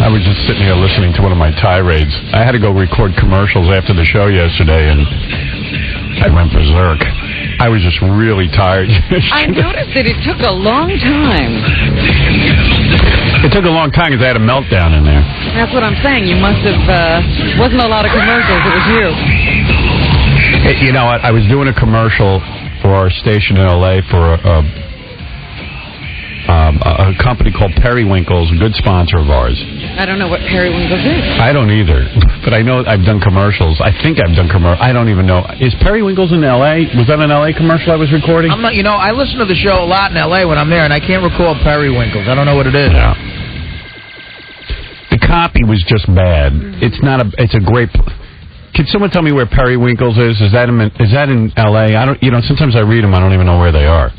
I was just sitting here listening to one of my tirades. I had to go record commercials after the show yesterday, and I went berserk. I was just really tired. I noticed that it took a long time. It took a long time because I had a meltdown in there. That's what I'm saying. You must have, wasn't a lot of commercials. It was you. Hey, you know what? I was doing a commercial for our station in L.A. for a company called Periwinkles, a good sponsor of ours. I don't know what Periwinkles is. I don't either, but I know I've done commercials. I think I've done commercials. I don't even know. Is Periwinkles in L.A.? Was that an L.A. commercial I was recording? I'm not. You know, I listen to the show a lot in L.A. when I'm there, and I can't recall Periwinkles. I don't know what it is. Yeah. The copy was just bad. It's not a. It's a great. Can someone tell me where Periwinkles is? Is that in L.A.? I don't. You know, sometimes I read them. I don't even know where they are.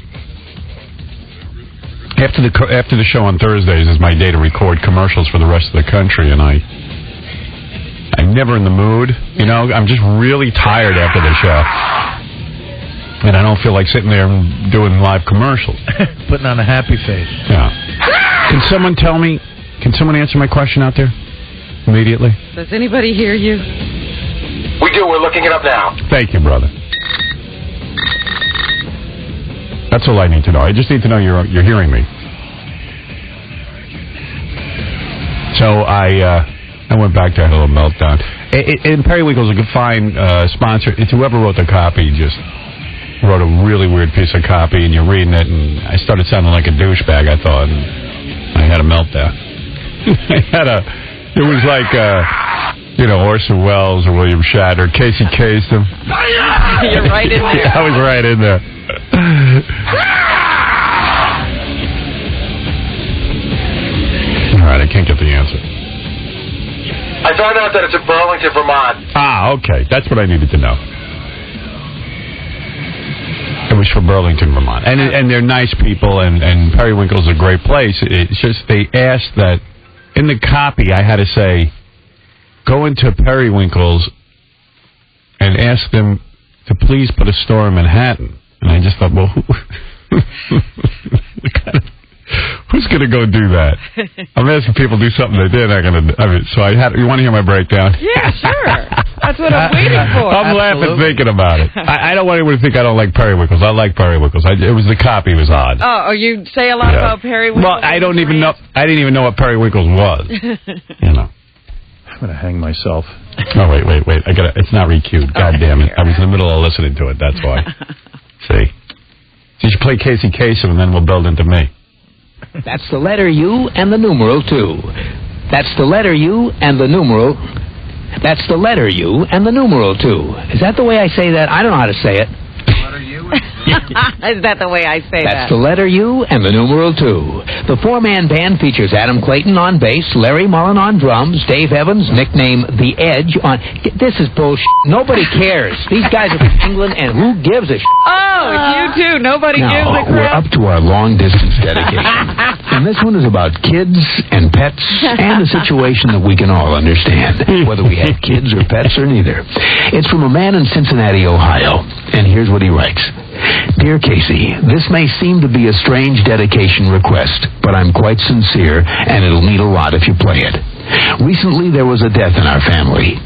After the show on Thursdays is my day to record commercials for the rest of the country, and I'm never in the mood. You know, I'm just really tired after the show, and I don't feel like sitting there and doing live commercials. Putting on a happy face. Yeah. Can someone tell me? Can someone answer my question out there immediately? Does anybody hear you? We do. We're looking it up now. Thank you, brother. That's all I need to know. I just need to know you're hearing me. So I went back there, had a little meltdown. And Periwinkle's a good, fine sponsor. It's whoever wrote the copy just wrote a really weird piece of copy, and you're reading it, and I started sounding like a douchebag, I thought, and I had a meltdown. It was like, Orson Welles or William Shatner, Casey Kasem. You're right in there. I was right in there. All right, I can't get the answer. I found out that it's in Burlington, Vermont. Ah, okay. That's what I needed to know. It was for Burlington, Vermont. And they're nice people, and Periwinkle's a great place. It's just they asked that in the copy I had to say, go into Periwinkle's and ask them to please put a store in Manhattan. And I just thought, well, who's going to go do that? I'm asking people to do something they're not going to do. I mean, so you want to hear my breakdown? Yeah, sure. That's what I'm waiting for. I'm laughing thinking about it. I don't want anyone to think I don't like Periwinkles. I like Periwinkles. It was the copy was odd. Oh, you say a lot about Periwinkles? Well, I didn't even know what Periwinkles was. I'm going to hang myself. Oh, wait. It's not re-queued. God damn it. I was in the middle of listening to it. That's why. See? So you should play Casey Kasem, and then we'll build into me. That's the letter U and the numeral 2. That's the letter U and the numeral... That's the letter U and the numeral 2. Is that the way I say that? I don't know how to say it. Letter U? Is that the way I say that? That's the letter U and the numeral 2. The four-man band features Adam Clayton on bass, Larry Mullen on drums, Dave Evans, nicknamed The Edge, on... This is bullshit. Nobody cares. These guys are from England, and who gives a shit? Oh, it's you too. Nobody gives a crap. We're up to our long-distance dedication. And this one is about kids and pets and a situation that we can all understand, whether we have kids or pets or neither. It's from a man in Cincinnati, Ohio, and here's what he writes. Dear Casey, this may seem to be a strange dedication request, but I'm quite sincere, and it'll mean a lot if you play it. Recently, there was a death in our family.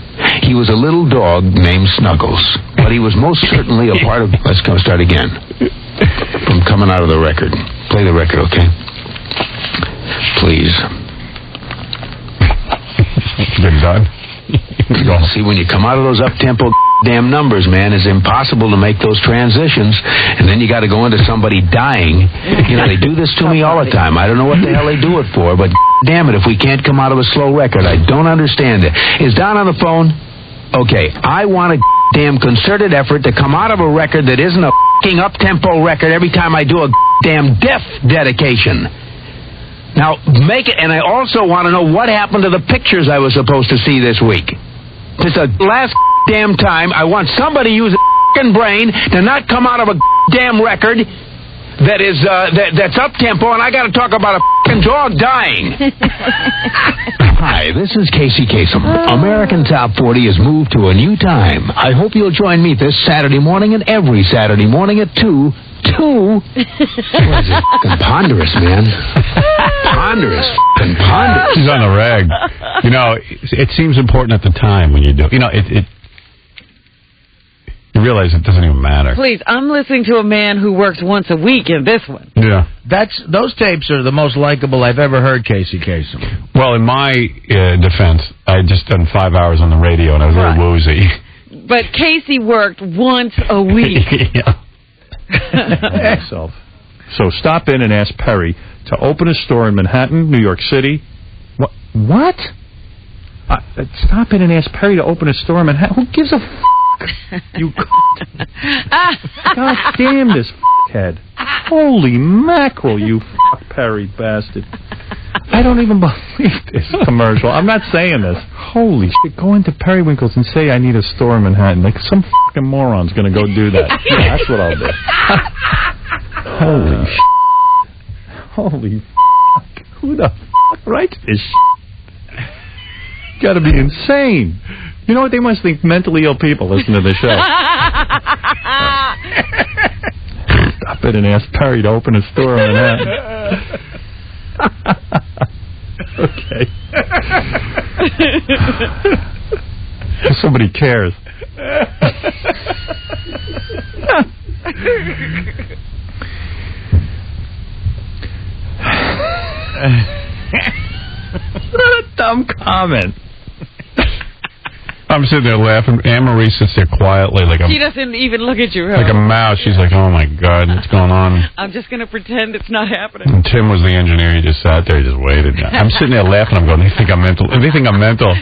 He was a little dog named Snuggles, but he was most certainly a part of... Let's go start again. From coming out of the record. Play the record, okay? Please. Good done. See, when you come out of those up-tempo damn numbers, man, it's impossible to make those transitions, and then you got to go into somebody dying. You know, they do this to me all the time. I don't know what the hell they do it for, but damn it, if we can't come out of a slow record, I don't understand it. Is Don on the phone? Okay, I want a damn concerted effort to come out of a record that isn't a f***ing up-tempo record every time I do a damn death dedication. Now, make it, and I also want to know what happened to the pictures I was supposed to see this week. This is the last damn time I want somebody to use a f***ing brain to not come out of a damn record that is that's up-tempo, and I got to talk about a f***ing dog dying. Hi, this is Casey Kasem. American Top 40 has moved to a new time. I hope you'll join me this Saturday morning and every Saturday morning at 2. What is it? Ponderous, man. ponderous. Fucking ponderous. She's on the rag. You know, it seems important at the time when you do. You know, you realize it doesn't even matter. Please, I'm listening to a man who works once a week in this one. Yeah. Those tapes are the most likable I've ever heard Casey Kasem. Well, in my defense, I had just done 5 hours on the radio, and I was a little woozy. But Casey worked once a week. Myself. So stop in and ask Perry to open a store in Manhattan, New York City. What? Stop in and ask Perry to open a store in Manhattan. Who gives a f***? You God damn this f***head. Holy mackerel, you f*** Perry bastard. I don't even believe this commercial. I'm not saying this. Holy shit, go into Periwinkle's and say I need a store in Manhattan. Like some f***ing moron's gonna go do that. Yeah, that's what I'll do. Holy shit. Holy f***. Who the f*** writes this shit? Gotta be insane. You know what? They must think mentally ill people listen to the show. Stop it and ask Perry to open a store in Manhattan. Okay. Somebody cares. What a dumb comment. I'm sitting there laughing. Anne-Marie sits there quietly like She doesn't even look at you. like a mouse. She's like, oh, my God, what's going on? I'm just going to pretend it's not happening. And Tim was the engineer. He just sat there. He just waited. I'm sitting there laughing. I'm going, they think I'm mental. They think I'm mental.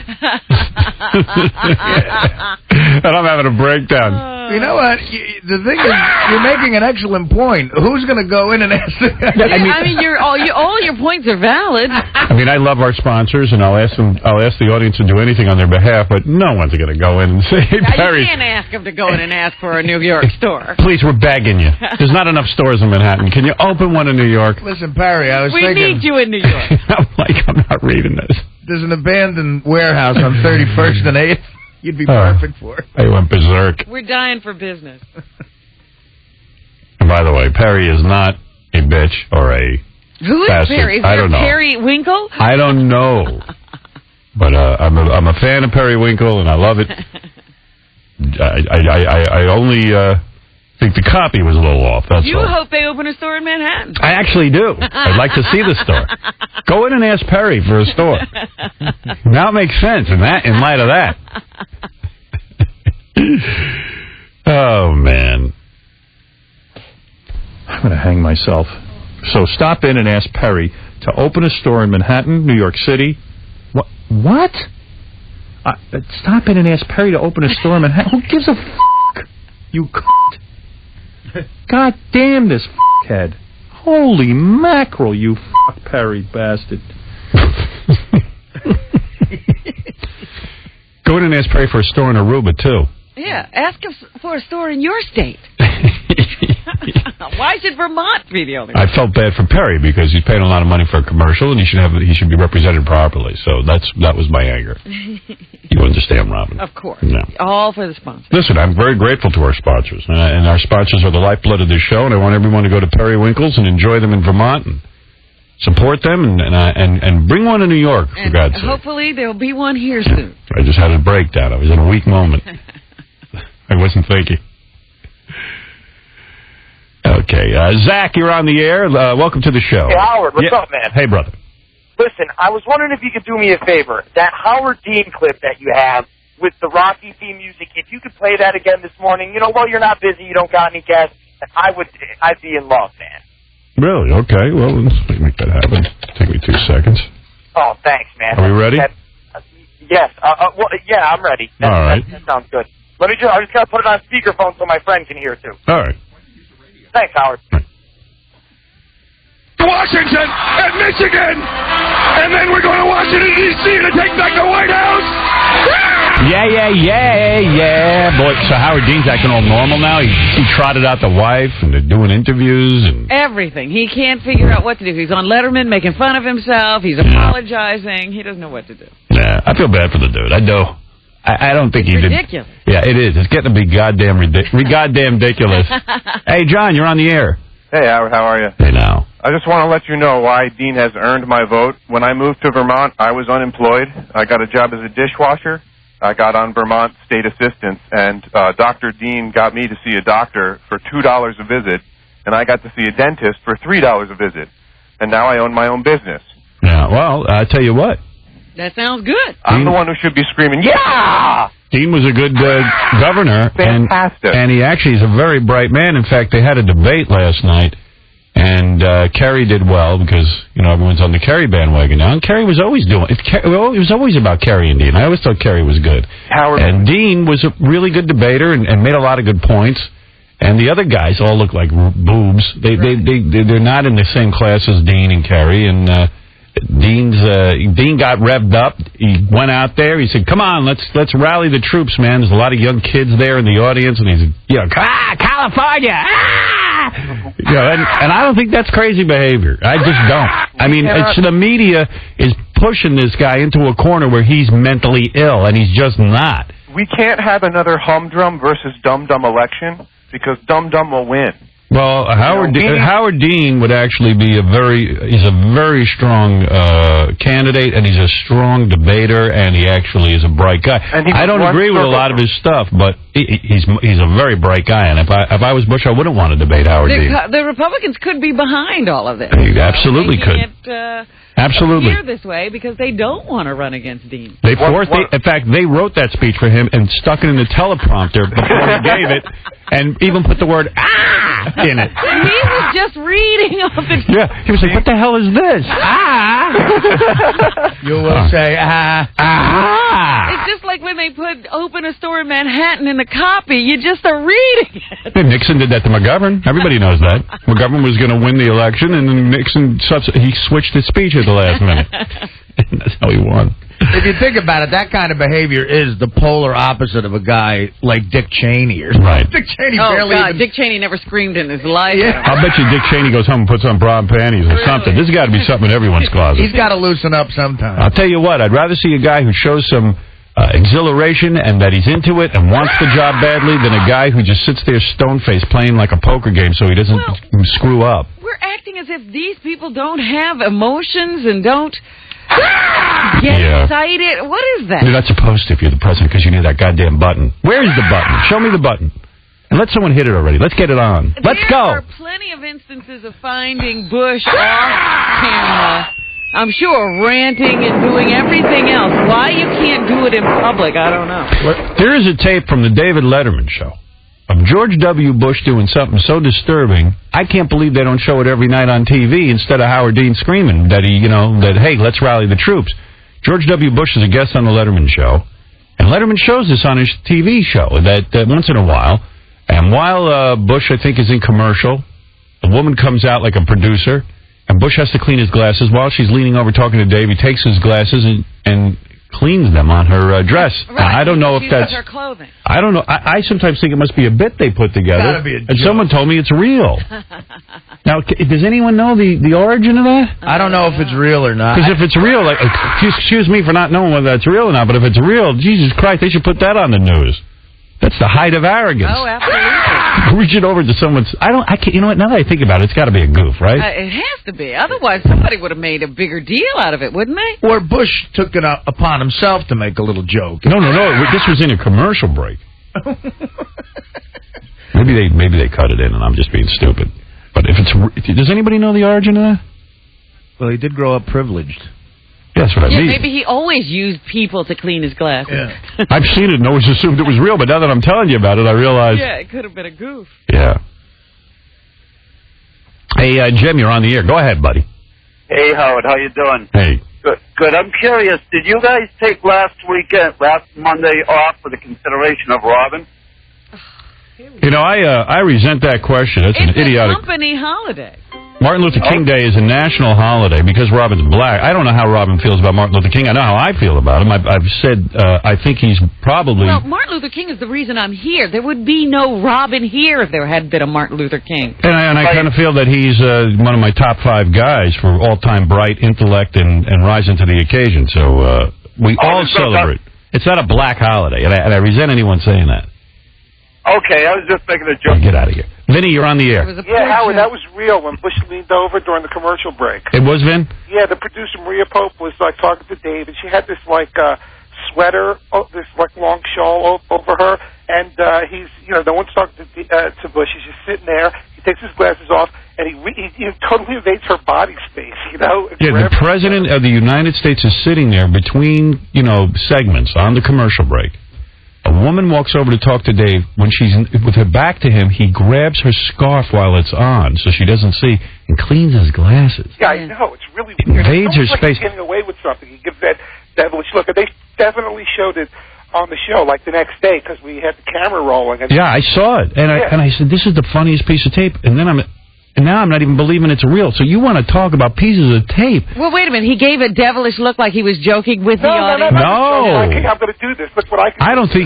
And I'm having a breakdown. You know what? The thing is, you're making an excellent point. Who's going to go in and ask? I mean, all your points are valid. I mean, I love our sponsors, and I'll ask the audience to do anything on their behalf, but no one's going to go in and say, hey, Perry. You can't ask them to go in and ask for a New York store. Please, we're begging you. There's not enough stores in Manhattan. Can you open one in New York? Listen, Perry, I was We thinking... need you in New York. I'm not reading this. There's an abandoned warehouse on 31st and 8th. You'd be perfect for it. I went berserk. We're dying for business. And by the way, Perry is not a bitch or a Who is bastard. Perry? Is I there don't know. Perry Winkle? I don't know. But I'm a fan of Periwinkle, and I love it. I only think the copy was a little off. That's You all. hope they open a store in Manhattan. I actually do. I'd like to see the store. Go in and ask Perry for a store. Now it makes sense in light of that. Oh, man. I'm going to hang myself. So stop in and ask Perry to open a store in Manhattan, New York City. What? Stop in and ask Perry to open a store in Manhattan. Who gives a f***? You God damn this f***head. Holy mackerel, you f*** Perry bastard. Go in and ask Perry for a store in Aruba, too. Yeah, ask him for a store in your state. Why should Vermont be the only one? I felt bad for Perry because he's paying a lot of money for a commercial, and he should be represented properly. So that was my anger. You understand, Robin? Of course. Yeah. All for the sponsor. Listen, I'm very grateful to our sponsors, and our sponsors are the lifeblood of this show, and I want everyone to go to Periwinkle's and enjoy them in Vermont and support them and bring one to New York, for God's sake. Hopefully there'll be one here soon. I just had a breakdown. I was in a weak moment. I wasn't thinking. Okay, Zach, you're on the air. Welcome to the show. Hey, Howard, what's up, man? Hey, brother. Listen, I was wondering if you could do me a favor. That Howard Dean clip that you have with the Rocky theme music, if you could play that again this morning, while you're not busy, you don't got any guests, I'd be in love, man. Really? Okay, well, let's make that happen. Take me 2 seconds. Oh, thanks, man. Are we ready? Yes. Yeah, I'm ready. All right. That sounds good. I just got to put it on speakerphone so my friend can hear, too. All right. Thanks, Howard. Washington and Michigan, and then we're going to Washington, D.C. to take back the White House. Yeah. Boy, so Howard Dean's acting all normal now. He trotted out the wife, and they're doing interviews. And everything. He can't figure out what to do. He's on Letterman making fun of himself. He's apologizing. He doesn't know what to do. Yeah, I feel bad for the dude. I do. I don't think he did. Ridiculous. Yeah, it is. It's getting to be goddamn ridiculous. Hey, John, you're on the air. Hey, Howard, how are you? Hey, now. I just want to let you know why Dean has earned my vote. When I moved to Vermont, I was unemployed. I got a job as a dishwasher. I got on Vermont State Assistance, and Dr. Dean got me to see a doctor for $2 a visit, and I got to see a dentist for $3 a visit. And now I own my own business. Yeah, well, I tell you what. That sounds good. I'm the one who should be screaming, yeah! Dean was a good governor. Fantastic. And he actually is a very bright man. In fact, they had a debate last night, and Kerry did well because, you know, everyone's on the Kerry bandwagon now. And Kerry was always doing it. It was always about Kerry and Dean. I always thought Kerry was good. Howard. And Dean was a really good debater and made a lot of good points. And the other guys all look like boobs. They're not in the same class as Dean and Kerry. And Dean got revved up. He went out there. He said, "Come on, let's rally the troops, man." There's a lot of young kids there in the audience, and he's, you know, California, you know, and I don't think that's crazy behavior. I just don't. I mean, the media is pushing this guy into a corner where he's mentally ill, and he's just not. We can't have another humdrum versus dum-dum election because dum-dum will win. Well, Howard Dean would actually be he's a very strong candidate, and he's a strong debater, and he actually is a bright guy. I don't agree with a lot of his stuff, but he's a very bright guy, and if I was Bush, I wouldn't want to debate Howard Dean. The Republicans could be behind all of this. They absolutely could. Absolutely. Appear this way because they don't want to run against Dean. In fact, they wrote that speech for him and stuck it in the teleprompter before he gave it, and even put the word "ah" in it. He was just reading off the. Yeah, he was like, "What the hell is this?" Ah. You will say ah. It's just like when they open a store in Manhattan in the copy. You just are reading it. And Nixon did that to McGovern. Everybody knows that. McGovern was going to win the election, and then Nixon he switched his speech at the last minute. That's how he won. If you think about it, that kind of behavior is the polar opposite of a guy like Dick Cheney or something. Right. Dick Cheney Dick Cheney never screamed in his life. Yeah. I'll bet you Dick Cheney goes home and puts on bra and panties or something. This has got to be something in everyone's closet. He's got to loosen up sometime. I'll tell you what, I'd rather see a guy who shows some exhilaration and that he's into it and wants the job badly than a guy who just sits there stone-faced playing like a poker game so he doesn't screw up. We're acting as if these people don't have emotions and don't get excited. What is that? You're not supposed to if you're the president because you need that goddamn button. Where is the button? Show me the button. And let someone hit it already. Let's get it on. Let's go. There are plenty of instances of finding Bush off camera. I'm sure ranting and doing everything else. Why you can't do it in public, I don't know. There is a tape from the David Letterman show of George W. Bush doing something so disturbing, I can't believe they don't show it every night on TV instead of Howard Dean screaming that hey, let's rally the troops. George W. Bush is a guest on the Letterman show, and Letterman shows this on his TV show that once in a while, and while Bush, I think, is in commercial, a woman comes out like a producer, and Bush has to clean his glasses. While she's leaning over talking to Dave, he takes his glasses and cleans them on her dress. Right. Now, I don't know if that's her clothing. I don't know. I sometimes think it must be a bit they put together. And someone told me it's real. Now, does anyone know the origin of that? I don't know if it's real or not. Because if it's real, like, excuse me for not knowing whether that's real or not, but if it's real, Jesus Christ, they should put that on the news. That's the height of arrogance. Oh, absolutely. Reaching over to someone's... I can't, you know what? Now that I think about it, it's got to be a goof, right? It has to be. Otherwise, somebody would have made a bigger deal out of it, wouldn't they? Or Bush took it upon himself to make a little joke. No. This was in a commercial break. Maybe they cut it in, and I'm just being stupid. But if it's... Does anybody know the origin of that? Well, he did grow up privileged. That's what I mean. Maybe he always used people to clean his glasses. Yeah. I've seen it and always assumed it was real, but now that I'm telling you about it, I realize... Yeah, it could have been a goof. Yeah. Hey, Jim, you're on the air. Go ahead, buddy. Hey, Howard, how you doing? Hey. Good. I'm curious, did you guys take last Monday off for the consideration of Robin? You know, I resent that question. It's an idiotic... It's a company holiday. Martin Luther King Day is a national holiday because Robin's black. I don't know how Robin feels about Martin Luther King. I know how I feel about him. I've said I think he's probably... Well, Martin Luther King is the reason I'm here. There would be no Robin here if there hadn't been a Martin Luther King. And I kind of feel that he's one of my top 5 guys for all-time bright intellect and rising to the occasion. So we all celebrate. It's not a black holiday, and I resent anyone saying that. Okay, I was just making a joke. Get out of here. Vinny, you're on the air. Yeah, Howard, that was real when Bush leaned over during the commercial break. It was, Vin? Yeah, the producer, Maria Pope, was talking to Dave, and she had this, sweater, this, long shawl over her, and he's, no one's talking to Bush. He's just sitting there. He takes his glasses off, and he totally invades her body space, Yeah, the President of the United States is sitting there between, segments on the commercial break. A woman walks over to talk to Dave. When she's with her back to him, he grabs her scarf while it's on so she doesn't see and cleans his glasses. Yeah, I know. It's really weird. Invades her space. He's getting away with something. He gives that devilish look. And they definitely showed it on the show, the next day, because we had the camera rolling. And yeah, I saw it. And I said, this is the funniest piece of tape. And now I'm not even believing it's real. So you want to talk about pieces of tape. Well, wait a minute. He gave a devilish look like he was joking with the audience? No. I'm going to do this. Look what I can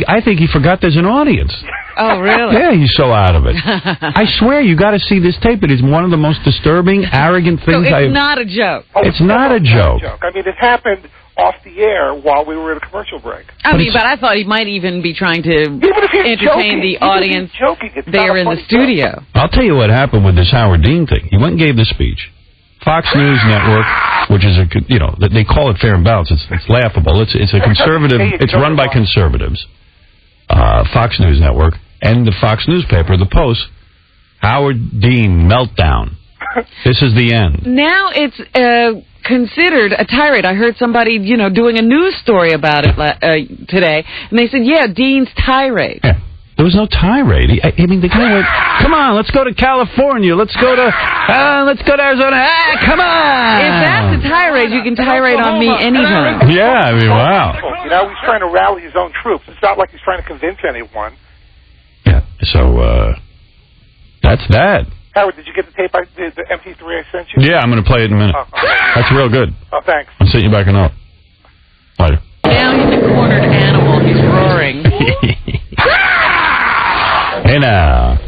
I think he forgot there's an audience. Oh, really? Yeah, he's so out of it. I swear, you got to see this tape. It is one of the most disturbing, arrogant things it's not a joke. It's not a joke. I mean, it happened off the air while we were at a commercial break. But I thought he might even be trying to entertain the audience there in the studio. I'll tell you what happened with this Howard Dean thing. He went and gave the speech. Fox News Network, which is they call it fair and balanced. It's laughable. It's a conservative. It's run by conservatives. Fox News Network and the Fox newspaper, The Post. Howard Dean meltdown. This is the end. Now it's considered a tirade. I heard somebody, doing a news story about it today, and they said, yeah, Dean's tirade. Yeah. There was no tirade. I mean, the guy went, come on, let's go to California. Let's go to Arizona. Come on. If that's a tirade, you can tirade on me anytime. Yeah, I mean, wow. He's trying to rally his own troops. It's not like he's trying to convince anyone. Yeah, so that's that. Howard, did you get the tape, the MP3 I sent you? Yeah, I'm going to play it in a minute. That's real good. Oh, thanks. I'll send you back a note. Later. Now he's a cornered animal. He's roaring. Hey, now.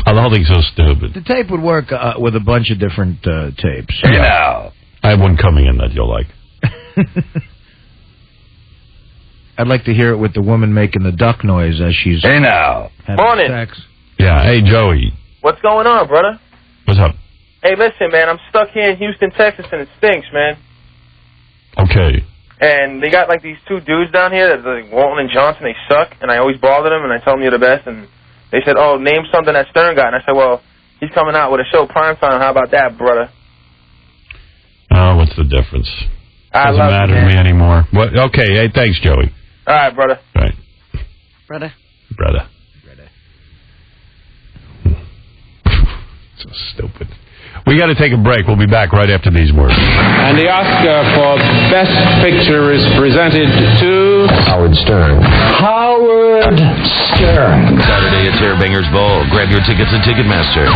The whole thing's so stupid. The tape would work with a bunch of different tapes. Hey, now. I have one coming in that you'll like. I'd like to hear it with the woman making the duck noise as she's having Morning. sex. Yeah, hey, Joey. What's going on, brother? What's up? Hey, listen, man, I'm stuck here in Houston, Texas, and it stinks, man. Okay. And they got, these two dudes down here, that Walton and Johnson, they suck, and I always bother them, and I tell them you're the best, and they said, oh, name something that Stern got. And I said, well, he's coming out with a show primetime. How about that, brother? Oh, what's the difference? Doesn't matter to me anymore. What? Okay, hey, thanks, Joey. All right, brother. Right. Brother. So stupid. We got to take a break. We'll be back right after these words. And the Oscar for Best Picture is presented to Howard Stern. Howard Stern. Saturday at Terrabangers Ball. Grab your tickets at Ticketmaster.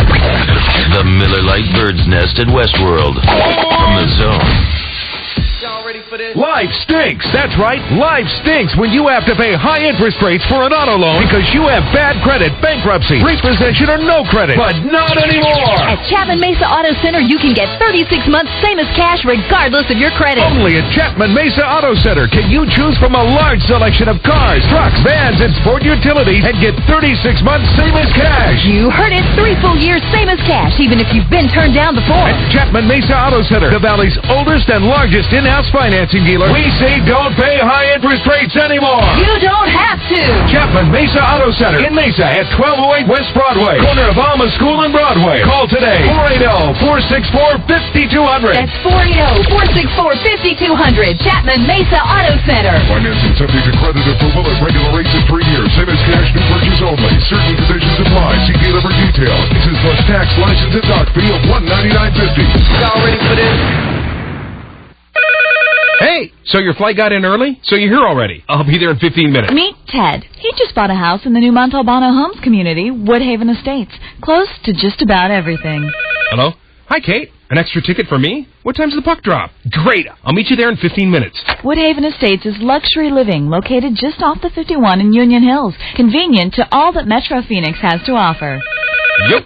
The Miller Lite Bird's Nest at Westworld. From the Zone. Y'all ready for this? Life stinks. That's right. Life stinks when you have to pay high interest rates for an auto loan because you have bad credit, bankruptcy, repossession, or no credit. But not anymore. At Chapman Mesa Auto Center, you can get 36 months same as cash regardless of your credit. Only at Chapman Mesa Auto Center can you choose from a large selection of cars, trucks, vans, and sport utilities and get 36 months same as cash. You heard it. 3 full years same as cash, even if you've been turned down before. At Chapman Mesa Auto Center, the Valley's oldest and largest in-house financing dealer, we say don't pay high interest rates anymore. You don't have to. Chapman Mesa Auto Center in Mesa at 1208 West Broadway, corner of Alma School and Broadway. Call today, 480-464-5200. That's 480-464-5200. Chapman Mesa Auto Center. Financing subject to credit approval at regular rates of 3 years. Same as cash, new purchase only. Certain conditions apply. See dealer for details. Taxes plus tax, license, and dock fee of $199.50. Y'all ready for this? Hey, so your flight got in early? So you're here already. I'll be there in 15 minutes. Meet Ted. He just bought a house in the new Montalbano Homes community, Woodhaven Estates. Close to just about everything. Hello? Hi, Kate. An extra ticket for me? What time's the puck drop? Great. I'll meet you there in 15 minutes. Woodhaven Estates is luxury living located just off the 51 in Union Hills. Convenient to all that Metro Phoenix has to offer. Yep.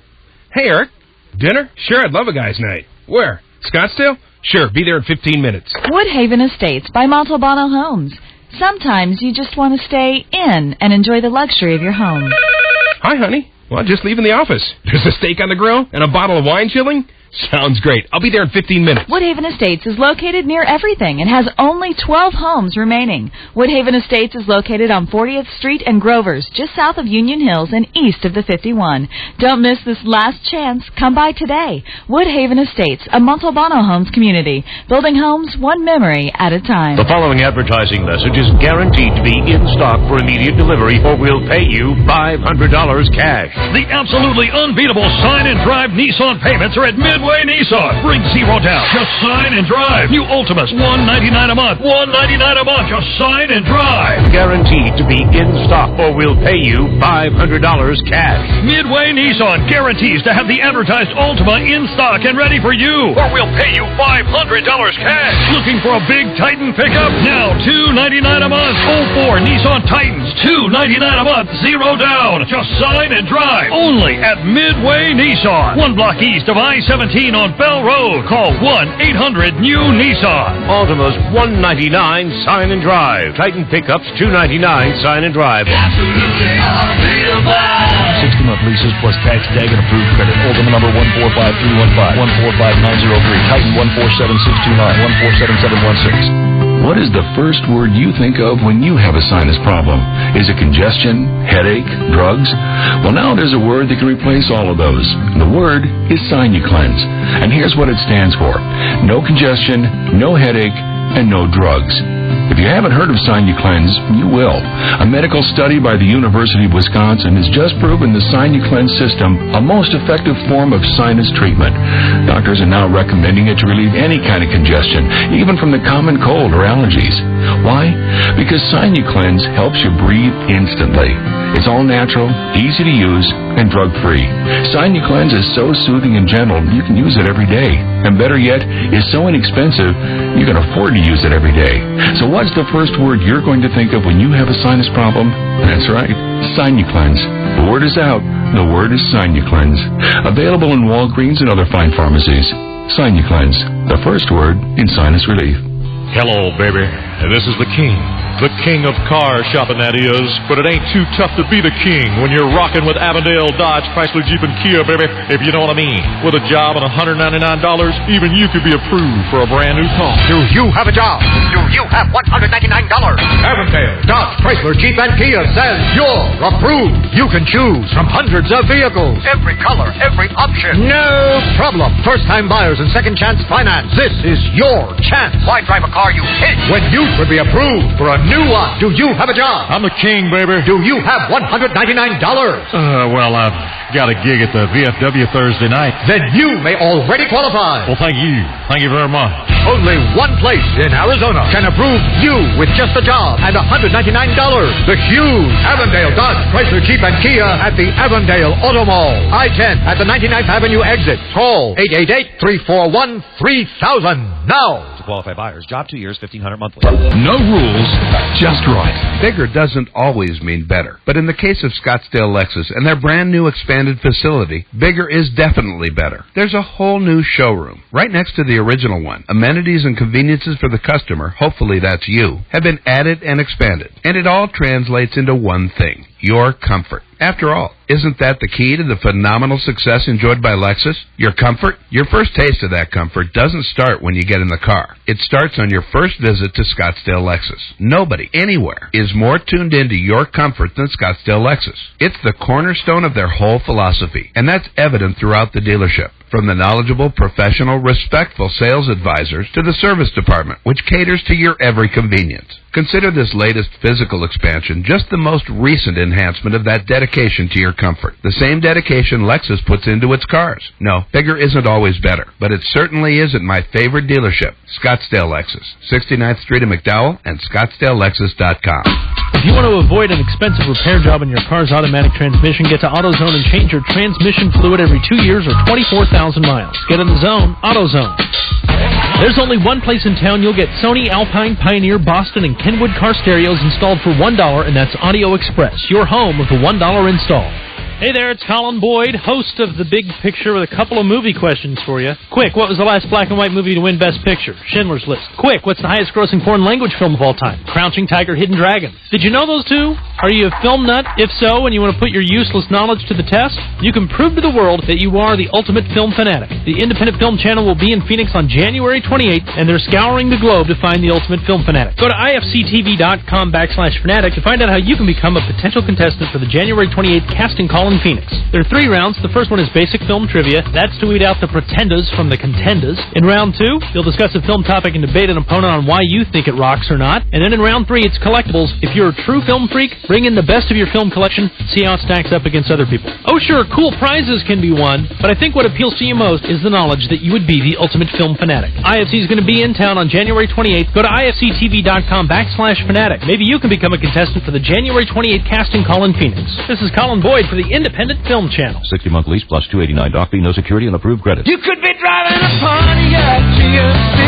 Hey, Eric. Dinner? Sure, I'd love a guy's night. Where? Scottsdale? Sure, be there in 15 minutes. Woodhaven Estates by Montalbano Homes. Sometimes you just want to stay in and enjoy the luxury of your home. Hi, honey. Well, just leaving the office. There's a steak on the grill and a bottle of wine chilling. Sounds great. I'll be there in 15 minutes. Woodhaven Estates is located near everything and has only 12 homes remaining. Woodhaven Estates is located on 40th Street and Grover's, just south of Union Hills and east of the 51. Don't miss this last chance. Come by today. Woodhaven Estates, a Montalbano Homes community, building homes one memory at a time. The following advertising message is guaranteed to be in stock for immediate delivery, or we'll pay you $500 cash. The absolutely unbeatable sign and drive Nissan payments are at Midway Nissan. Bring zero down. Just sign and drive. New Ultimas, $199 a month. $199 a month. Just sign and drive. Guaranteed to be in stock, or we'll pay you $500 cash. Midway Nissan guarantees to have the advertised Ultima in stock and ready for you, or we'll pay you $500 cash. Looking for a big Titan pickup? Now $299 a month. 04 Nissan Titans, $299 a month. Zero down. Just sign and drive. Only at Midway Nissan. 1 block east of I-17 on Bell Road. Call 1-800-NEW-NISSAN. Ultimas $199, sign and drive. Titan pickups $299, sign and drive. 60-month leases plus tax, tag, and approved credit. Ultima number 145315, 145903, Titan 147629, 147716. What is the first word you think of when you have a sinus problem? Is it congestion, headache, drugs? Well, now there's a word that can replace all of those. The word is SinuCleanse. And here's what it stands for. No congestion, no headache, and no drugs. If you haven't heard of SinuCleanse, you will. A medical study by the University of Wisconsin has just proven the SinuCleanse system a most effective form of sinus treatment. Doctors are now recommending it to relieve any kind of congestion, even from the common cold or allergies. Why? Because SinuCleanse helps you breathe instantly. It's all natural, easy to use, and drug-free. SinuCleanse is so soothing and gentle, you can use it every day. And better yet, it's so inexpensive, you can afford to use it every day. So what's the first word you're going to think of when you have a sinus problem? That's right, SinuCleanse. The word is out. The word is SinuCleanse. Available in Walgreens and other fine pharmacies. SinuCleanse, the first word in sinus relief. Hello, baby. This is the King. The king of car shopping, that is. But it ain't too tough to be the king when you're rocking with Avondale, Dodge, Chrysler, Jeep, and Kia, baby, if you know what I mean. With a job and $199, even you could be approved for a brand new car. Do you have a job? Do you have $199? Avondale, Dodge, Chrysler, Jeep, and Kia says you're approved. You can choose from hundreds of vehicles. Every color, every option. No problem. First-time buyers and second-chance finance. This is your chance. Why drive a car you hate when you could be approved for a new one? Do you have a job? I'm the king, baby. Do you have $199? Well, I've got a gig at the VFW Thursday night. Then you may already qualify. Well, thank you. Thank you very much. Only one place in Arizona can approve you with just a job and $199. The huge Avondale, Dodge, Chrysler, Jeep, and Kia at the Avondale Auto Mall. I-10 at the 99th Avenue exit. Call 888-341-3000 now. Qualified buyers. Job 2 years, $1,500 monthly. No rules, just right. Bigger doesn't always mean better. But in the case of Scottsdale Lexus and their brand new expanded facility, bigger is definitely better. There's a whole new showroom right next to the original one. Amenities and conveniences for the customer, hopefully that's you, have been added and expanded. And it all translates into one thing: your comfort. After all, isn't that the key to the phenomenal success enjoyed by Lexus? Your comfort? Your first taste of that comfort doesn't start when you get in the car. It starts on your first visit to Scottsdale Lexus. Nobody, anywhere, is more tuned into your comfort than Scottsdale Lexus. It's the cornerstone of their whole philosophy, and that's evident throughout the dealership. From the knowledgeable, professional, respectful sales advisors to the service department, which caters to your every convenience. Consider this latest physical expansion just the most recent enhancement of that dedication to your comfort. The same dedication Lexus puts into its cars. No, bigger isn't always better, but it certainly isn't my favorite dealership, Scottsdale Lexus, 69th Street in McDowell and ScottsdaleLexus.com. If you want to avoid an expensive repair job in your car's automatic transmission, get to AutoZone and change your transmission fluid every 2 years or 24,000 miles. Get in the zone, AutoZone. There's only one place in town you'll get Sony, Alpine, Pioneer, Boston, and Kenwood car stereos installed for $1, and that's Audio Express, your home of the $1 install. Hey there, it's Colin Boyd, host of The Big Picture, with a couple of movie questions for you. Quick, what was the last black and white movie to win Best Picture? Schindler's List. Quick, what's the highest grossing foreign language film of all time? Crouching Tiger, Hidden Dragon. Did you know those two? Are you a film nut? If so, and you want to put your useless knowledge to the test, you can prove to the world that you are the ultimate film fanatic. The Independent Film Channel will be in Phoenix on January 28th, and they're scouring the globe to find the ultimate film fanatic. Go to ifctv.com/fanatic to find out how you can become a potential contestant for the January 28th casting call in Phoenix. There are 3 rounds. The first one is basic film trivia. That's to weed out the pretenders from the contenders. In round 2, you'll discuss a film topic and debate an opponent on why you think it rocks or not. And then in round 3, it's collectibles. If you're a true film freak, bring in the best of your film collection, see how it stacks up against other people. Oh sure, cool prizes can be won, but I think what appeals to you most is the knowledge that you would be the ultimate film fanatic. IFC is going to be in town on January 28th. Go to ifctv.com/fanatic. Maybe you can become a contestant for the January 28th casting call in Phoenix. This is Colin Boyd for the Independent Film Channel. 60-month lease plus $289 doc fee, no security and approved credit. You could be driving a Pontiac GMC.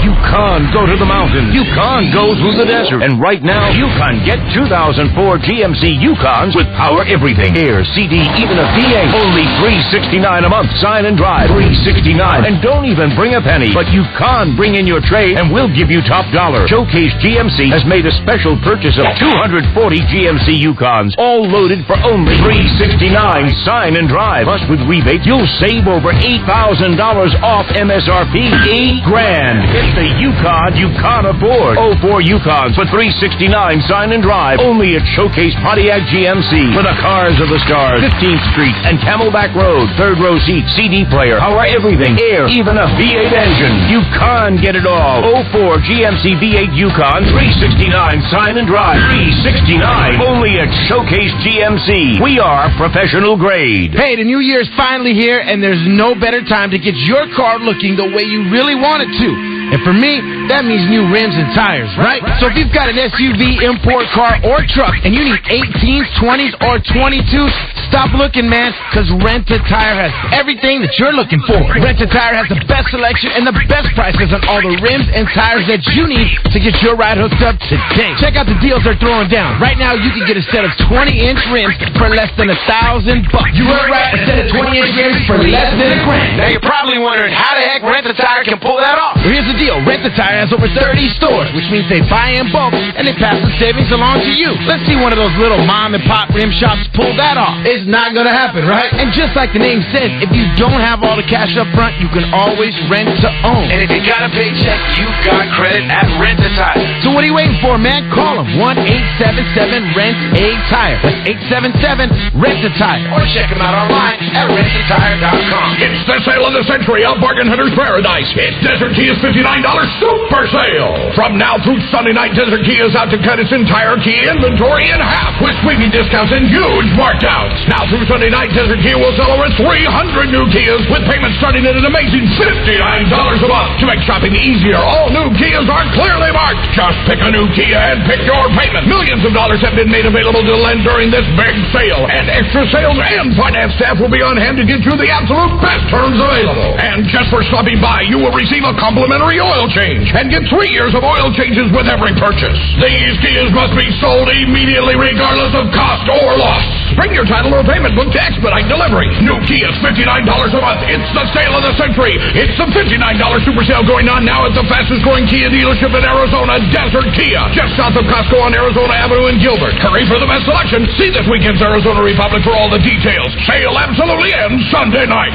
Yukon, go to the mountains. Yukon, go through the desert. And right now, Yukon, get 2004 GMC Yukons with power everything. Air, CD, even a PA. Only $369 a month. Sign and drive. $369. And don't even bring a penny. But Yukon, bring in your trade and we'll give you top dollar. Showcase GMC has made a special purchase of 240 GMC Yukons, all loaded for only $369. Sign and drive. Plus with rebate, you'll save over $8,000 off MSRP. $8,000. It's the Yukon you can't afford. 04 Yukons for $369. Sign and drive. Only at Showcase Pontiac GMC. For the cars of the stars. 15th Street and Camelback Road. 3rd row seat, CD player, power everything, air, even a V8 engine. You can't get it all. 04 GMC V8 Yukon. $369. Sign and drive. $369. Only at Showcase GMC. We are professional grade. Hey, the new year's finally here, and there's no better time to get your car looking the way you really want it to. And for me, that means new rims and tires, right? So if you've got an SUV, import car, or truck, and you need 18s, 20s, or 22s, stop looking, man, because Rent-A-Tire has everything that you're looking for. Rent-A-Tire has the best selection and the best prices on all the rims and tires that you need to get your ride hooked up today. Check out the deals they're throwing down. Right now, you can get a set of 20-inch rims for less than $1,000. You heard right, a set of 20-inch rims for less than $1,000. Now you're probably wondering how the heck Rent-A-Tire can pull that off. Well, here's the deal. Rent-A-Tire has over 30 stores, which means they buy in bulk and they pass the savings along to you. Let's see one of those little mom and pop rim shops pull that off. It's not gonna happen, right? And just like the name says, if you don't have all the cash up front, you can always rent to own. And if you got a paycheck, you got credit at Rent-A-Tire. So what are you waiting for, man? Call them 1-877-RENT-A-TIRE. That's 877-RENT-A-TIRE. Or check them out online at rentatire.com. It's the sale of the century, a bargain hunter's paradise. It's Desert Kia's $59 super sale. From now through Sunday night, Desert Kia is out to cut its entire Kia inventory in half with sweeping discounts and huge markdowns. Now through Sunday night, Desert Kia will sell over 300 new Kias with payments starting at an amazing $59 a month. To make shopping easier, all new Kias are clearly marked. Just pick a new Kia and pick your payment. Millions of dollars have been made available to lend during this big sale. And extra sales and finance staff will be on hand to get you the absolute best terms available. And just for stopping by, you will receive a complimentary oil change and get 3 years of oil changes with every purchase. These Kias must be sold immediately regardless of cost or loss. Bring your title or payment book to expedite delivery. New Kia's $59 a month. It's the sale of the century. It's the $59 super sale going on now at the fastest growing Kia dealership in Arizona, Desert Kia. Just south of Costco on Arizona Avenue in Gilbert. Hurry for the best selection. See this weekend's Arizona Republic for all the details. Sale absolutely ends Sunday night.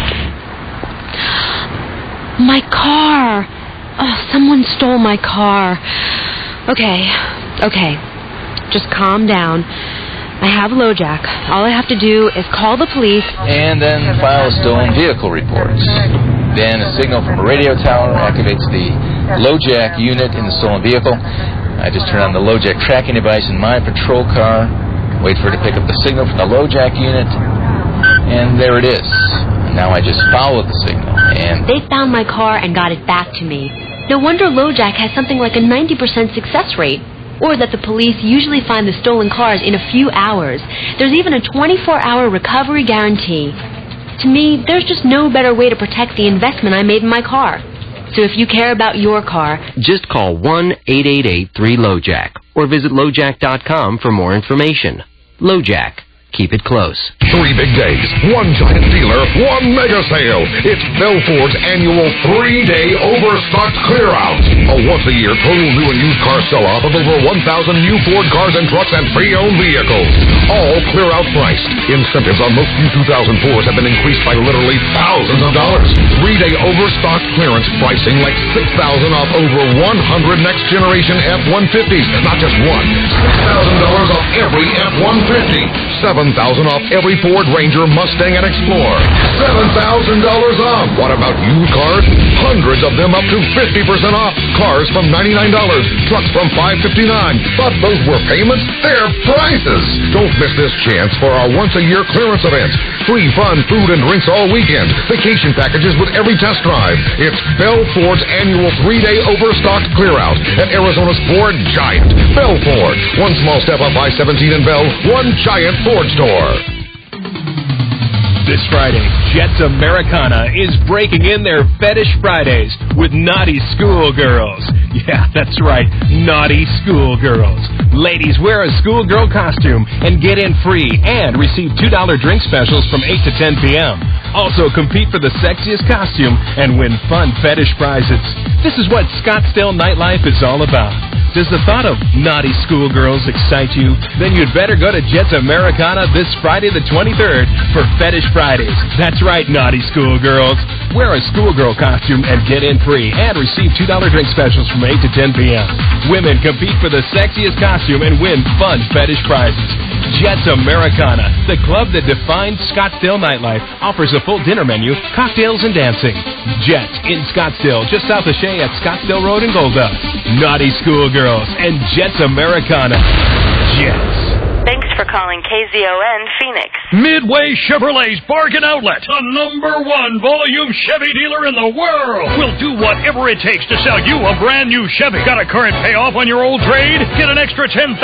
My car. Oh, someone stole my car. Okay. Just calm down. I have LoJack. All I have to do is call the police. And then file a stolen vehicle report. Then a signal from a radio tower activates the LoJack unit in the stolen vehicle. I just turn on the LoJack tracking device in my patrol car, wait for it to pick up the signal from the LoJack unit, and there it is. Now I just follow the signal, and they found my car and got it back to me. No wonder LoJack has something like a 90% success rate. Or that the police usually find the stolen cars in a few hours. There's even a 24-hour recovery guarantee. To me, there's just no better way to protect the investment I made in my car. So if you care about your car, just call 1-888-3-LoJack or visit LoJack.com for more information. LoJack. Keep it close. 3 big days, 1 giant dealer, 1 mega sale. It's Bill Ford's annual 3-day overstocked clear out. A once-a-year total new and used car sell-off of over 1,000 new Ford cars and trucks and pre-owned vehicles. All clear-out priced. Incentives on most new 2004s have been increased by literally thousands of dollars. 3-day overstock clearance pricing like $6,000 off over 100 next-generation F-150s. Not just one. $6,000 off every F-150. $7,000 off every Ford Ranger, Mustang, and Explorer. $7,000 off. What about used cars? Hundreds of them up to 50% off. Cars from $99. Trucks from $559. But those were payments. They're prices. Don't miss this chance for our once-a-year clearance event. Free fun, food, and drinks all weekend. Vacation packages with every test drive. It's Bell Ford's annual 3-day overstocked clear-out at Arizona's Ford Giant. Bell Ford. One small step up I-17 in Bell. One giant Ford store. This Friday, Jets Americana is breaking in their Fetish Fridays with naughty schoolgirls. Yeah, that's right, naughty schoolgirls. Ladies, wear a schoolgirl costume and get in free and receive $2 drink specials from 8 to 10 p.m. Also, compete for the sexiest costume and win fun fetish prizes. This is what Scottsdale nightlife is all about. Does the thought of naughty schoolgirls excite you? Then you'd better go to Jets Americana this Friday the 23rd for Fetish Fridays. That's right, naughty schoolgirls. Wear a schoolgirl costume and get in free and receive $2 drink specials from 8 to 10 p.m. Women compete for the sexiest costume and win fun fetish prizes. Jets Americana, the club that defines Scottsdale nightlife, offers a full dinner menu, cocktails, and dancing. Jets in Scottsdale, just south of Shea at Scottsdale Road in Gold Dust. Naughty schoolgirls and Jets Americana. Jets. Thanks for calling KZON Phoenix. Midway Chevrolet's Bargain Outlet, the #1 volume Chevy dealer in the world. We'll do whatever it takes to sell you a brand new Chevy. Got a current payoff on your old trade? Get an extra $10,000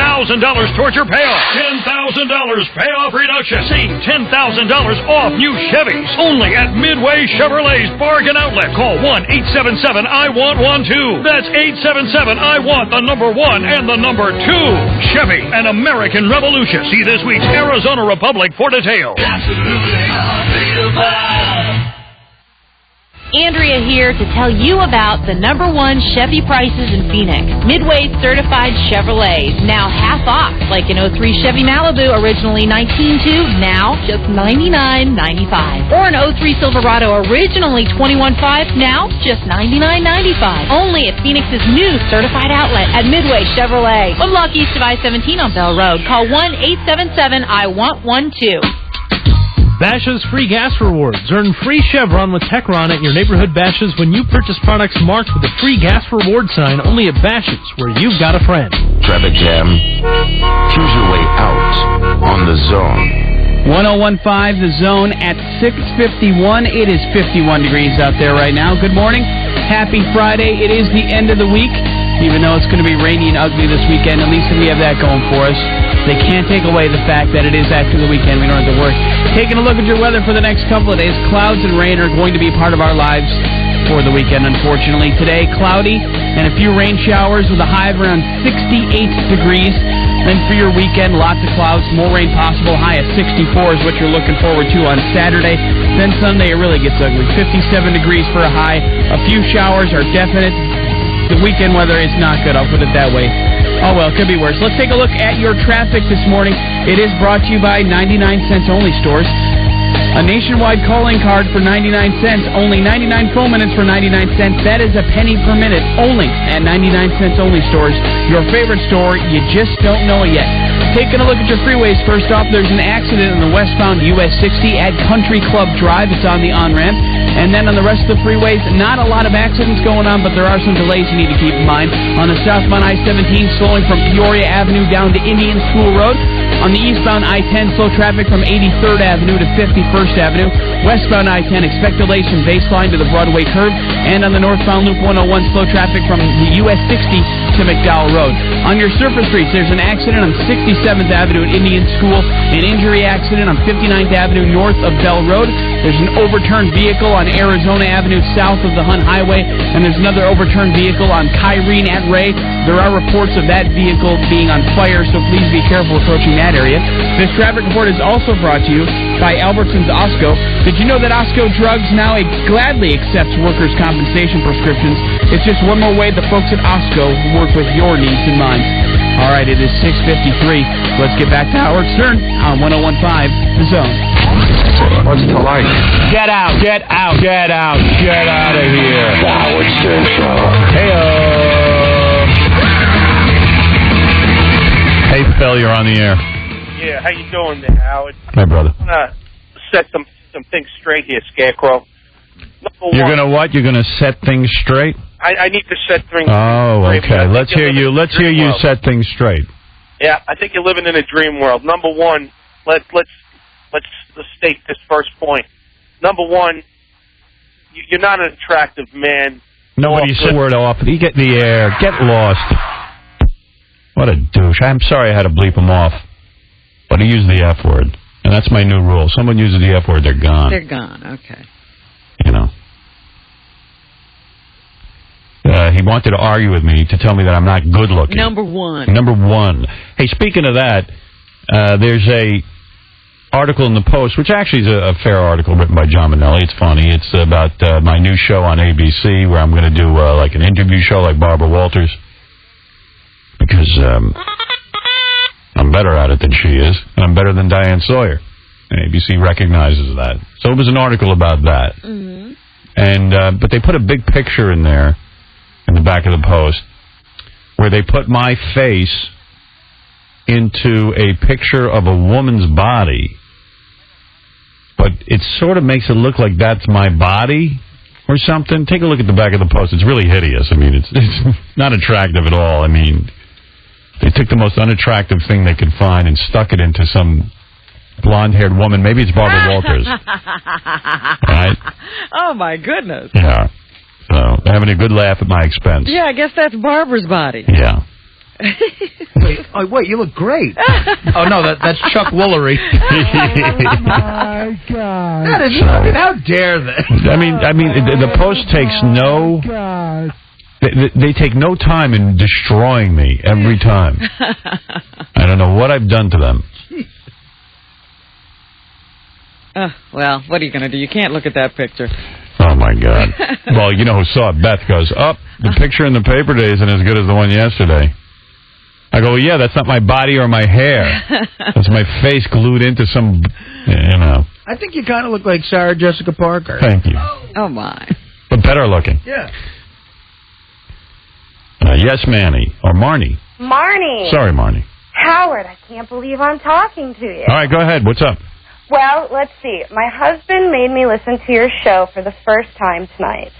towards your payoff. $10,000 payoff reduction. Save $10,000 off new Chevys. Only at Midway Chevrolet's Bargain Outlet. Call 1-877-I-WANT-1-2. That's 877-I-WANT, the #1 and the #2. Chevy, an American revolution. See this week's Arizona Republic for details. Andrea here to tell you about the #1 Chevy prices in Phoenix. Midway certified Chevrolets, now half off, like an 03 Chevy Malibu, originally $19,200, now just $99.95. Or an 03 Silverado, originally $21,500, now just $99.95. Only at Phoenix's new certified outlet at Midway Chevrolet. One block east of I-17 on Bell Road. Call 1-877-I-WANT-1-2. Bashas' free gas rewards. Earn free Chevron with Techron at your neighborhood Bashas when you purchase products marked with a free gas reward sign only at Bashas, where you've got a friend. Traffic jam. Choose your way out on the Zone. 1015, the Zone at 6:51. It is 51 degrees out there right now. Good morning. Happy Friday. It is the end of the week. Even though it's going to be rainy and ugly this weekend, at least we have that going for us. They can't take away the fact that it is after the weekend. We don't have to work. Taking a look at your weather for the next couple of days, clouds and rain are going to be part of our lives for the weekend, unfortunately. Today, cloudy and a few rain showers with a high of around 68 degrees. Then for your weekend, lots of clouds, more rain possible. High of 64 is what you're looking forward to on Saturday. Then Sunday, it really gets ugly. 57 degrees for a high. A few showers are definite. The weekend weather is not good, I'll put it that way. Oh well, could be worse. Let's take a look at your traffic this morning. It is brought to you by 99 cents only stores. A nationwide calling card for 99 cents. Only 99 phone minutes for 99 cents. That is a penny per minute only at 99 cents only stores. Your favorite store, you just don't know it yet. Taking a look at your freeways. First off, there's an accident on the westbound US 60 at Country Club Drive. It's on the on-ramp. And then on the rest of the freeways, not a lot of accidents going on, but there are some delays you need to keep in mind. On the southbound I-17, slowing from Peoria Avenue down to Indian School Road. On the eastbound I-10, slow traffic from 83rd Avenue to 51st Avenue. Westbound I-10, expect delays from Baseline to the Broadway curve. And on the northbound Loop 101, slow traffic from the US 60 to McDowell Road. On your surface streets, there's an accident on 67th Avenue at Indian School, an injury accident on 59th Avenue north of Bell Road. There's an overturned vehicle on Arizona Avenue south of the Hunt Highway, and there's another overturned vehicle on Kyrene at Ray. There are reports of that vehicle being on fire, so please be careful approaching that area. This traffic report is also brought to you by Albertsons Osco. Did you know that Osco Drugs now gladly accepts workers' compensation prescriptions? It's just one more way the folks at Osco work with your needs in mind. All right, it is 6:53. Let's get back to Howard Stern on 101.5 The Zone. What's to like? Get out, get out, get out, get out of here. The Howard Stern Show. Hey, Phil, you're on the air. Yeah, how you doing there, Howard? Hi, brother. I'm going to set some things straight here, Scarecrow. You're going to what? You're going to set things straight? I need to set things straight. Okay. Let's hear you set things straight. Yeah, I think you're living in a dream world. Number one, let's state this first point. Number one, you're not an attractive man. Nobody said word off. You get in the air. Get lost. What a douche. I'm sorry I had to bleep him off. But he used the F word. And that's my new rule. Someone uses the F word, they're gone. They're gone, okay. You know. He wanted to argue with me to tell me that I'm not good looking. Number one. Hey, speaking of that, there's a article in the Post, which actually is a fair article written by John Minnelli. It's funny. It's about my new show on ABC where I'm going to do like an interview show like Barbara Walters. Because I'm better at it than she is, and I'm better than Diane Sawyer. And ABC recognizes that. So it was an article about that. Mm-hmm. And but they put a big picture in there, in the back of the Post, where they put my face into a picture of a woman's body, but it sort of makes it look like that's my body or something. Take a look at the back of the Post. It's really hideous. I mean, it's not attractive at all. I mean, they took the most unattractive thing they could find and stuck it into some blonde-haired woman. Maybe it's Barbara Walters. Right? Oh, my goodness. Yeah. So, they're having a good laugh at my expense. Yeah, I guess that's Barbara's body. Yeah. Wait, you look great. Oh, no, that's Chuck Woolery. Oh, my God. That is, I mean, how dare they? I mean, the Post takes no... They take no time in destroying me every time. I don't know what I've done to them. Well, what are you going to do? You can't look at that picture. Oh, my God. Well, you know who saw it? Beth goes, the picture in the paper today isn't as good as the one yesterday. I go, well, yeah, that's not my body or my hair. That's my face glued into some, you know. I think you kind of look like Sarah Jessica Parker. Thank you. Oh, my. But better looking. Yeah. Yes, Manny. Or Marnie. Marnie. Sorry, Marnie. Howard, I can't believe I'm talking to you. All right, go ahead. What's up? Well, let's see. My husband made me listen to your show for the first time tonight.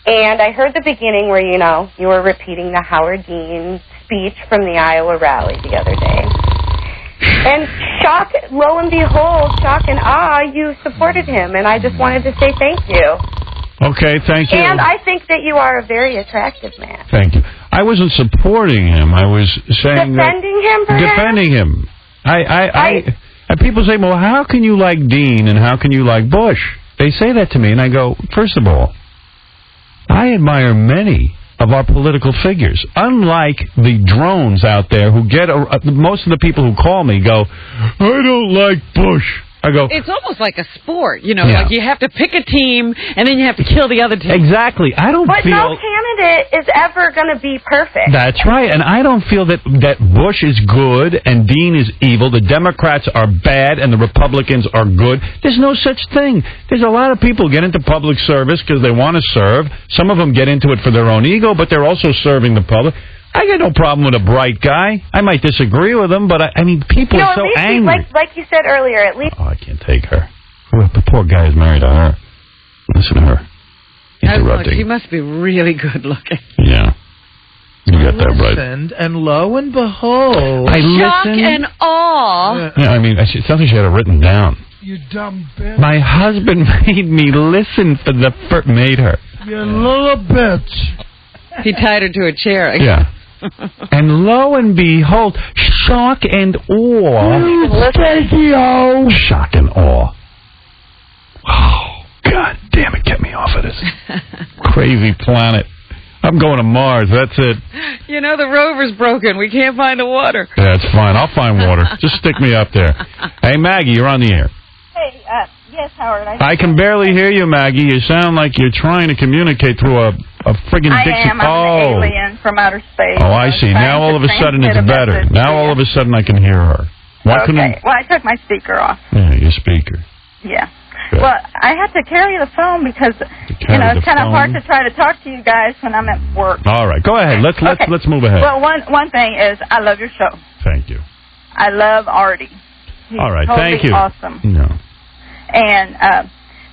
And I heard the beginning where, you know, you were repeating the Howard Dean speech from the Iowa rally the other day. And lo and behold, shock and awe, you supported him. And I just wanted to say thank you. Okay, thank you. And I think that you are a very attractive man. Thank you. I wasn't supporting him. I was saying defending him, perhaps? Defending him. And people say, well, how can you like Dean and how can you like Bush? They say that to me, and I go, first of all, I admire many of our political figures. Unlike the drones out there who get, most of the people who call me go, I don't like Bush. I go, it's almost like a sport, you know, like you have to pick a team and then you have to kill the other team. Exactly. But no candidate is ever going to be perfect. That's right. And I don't feel that Bush is good and Dean is evil. The Democrats are bad and the Republicans are good. There's no such thing. There's a lot of people who get into public service because they want to serve. Some of them get into it for their own ego, but they're also serving the public. I got no problem with a bright guy. I might disagree with him, but I mean, people are so angry. Like you said earlier, at least. Oh, I can't take her. The poor guy is married to her. Listen to her. Interrupting. She must be really good looking. Yeah. You got that right. And lo and behold. Shock and awe. Yeah, I mean, it sounds like she had it written down. You dumb bitch. My husband made me listen for made her. You little bitch. He tied her to a chair. Yeah. And lo and behold, shock and awe. Shock and awe. Oh, God damn it, get me off of this crazy planet. I'm going to Mars, that's it. You know, the rover's broken. We can't find the water. Yeah, it's fine. I'll find water. Just stick me up there. Hey, Maggie, you're on the air. Hey, yes, Howard. I can barely hear you, Maggie. You sound like you're trying to communicate through a friggin' Dixie. I am. I'm an alien from outer space. Oh, I see. Now all of a sudden it's better. Now all of a sudden I can hear her. Why couldn't? Well, I took my speaker off. Yeah, your speaker. Yeah. Well, I had to carry the phone because it's kind of hard to try to talk to you guys when I'm at work. All right, go ahead. Let's move ahead. Well, one thing is I love your show. Thank you. I love Artie. He's all right, totally thank you. Awesome. No. And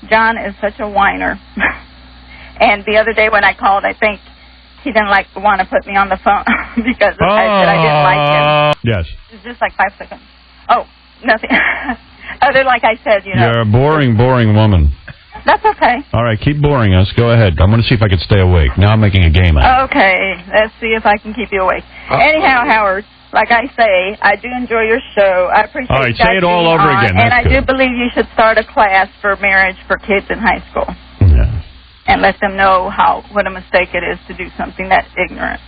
John is such a whiner. And the other day when I called, I think he didn't want to put me on the phone because I said I didn't like him. Yes. It's just like 5 seconds. Oh, nothing. Other like I said, You're a boring woman. That's okay. All right, keep boring us. Go ahead. I'm going to see if I can stay awake. Now I'm making a game out of it. Okay, let's see if I can keep you awake. Anyhow, Howard, like I say, I do enjoy your show. I appreciate all right, you guys say it all over on, again. And I That's do good. believe you should start a class for marriage for kids in high school. Yeah. And let them know what a mistake it is to do something that ignorant.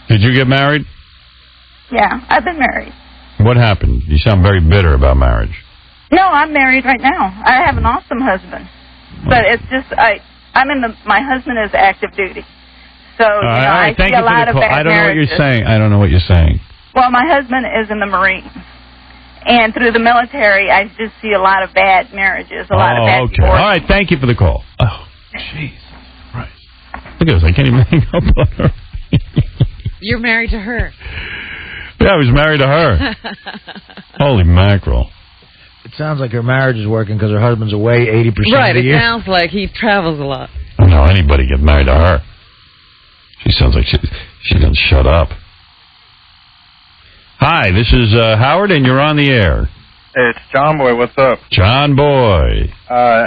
Did you get married? Yeah, I've been married. What happened? You sound very bitter about marriage. No, I'm married right now. I have an awesome husband. But it's just, my husband is active duty. So, I see a lot of bad marriages. I don't know what you're saying. Well, my husband is in the Marines. And through the military, I just see a lot of bad marriages, a lot of bad okay. divorces. All right, thank you for the call. Oh, jeez. Right. Look at this. I can't even hang up on her. You're married to her. Yeah, I was married to her. Holy mackerel. It sounds like her marriage is working because her husband's away 80% of the year. Right, it sounds like he travels a lot. I don't know anybody get married to her. She sounds like she doesn't shut up. Hi, this is Howard, and you're on the air. Hey, it's John Boy. What's up? John Boy.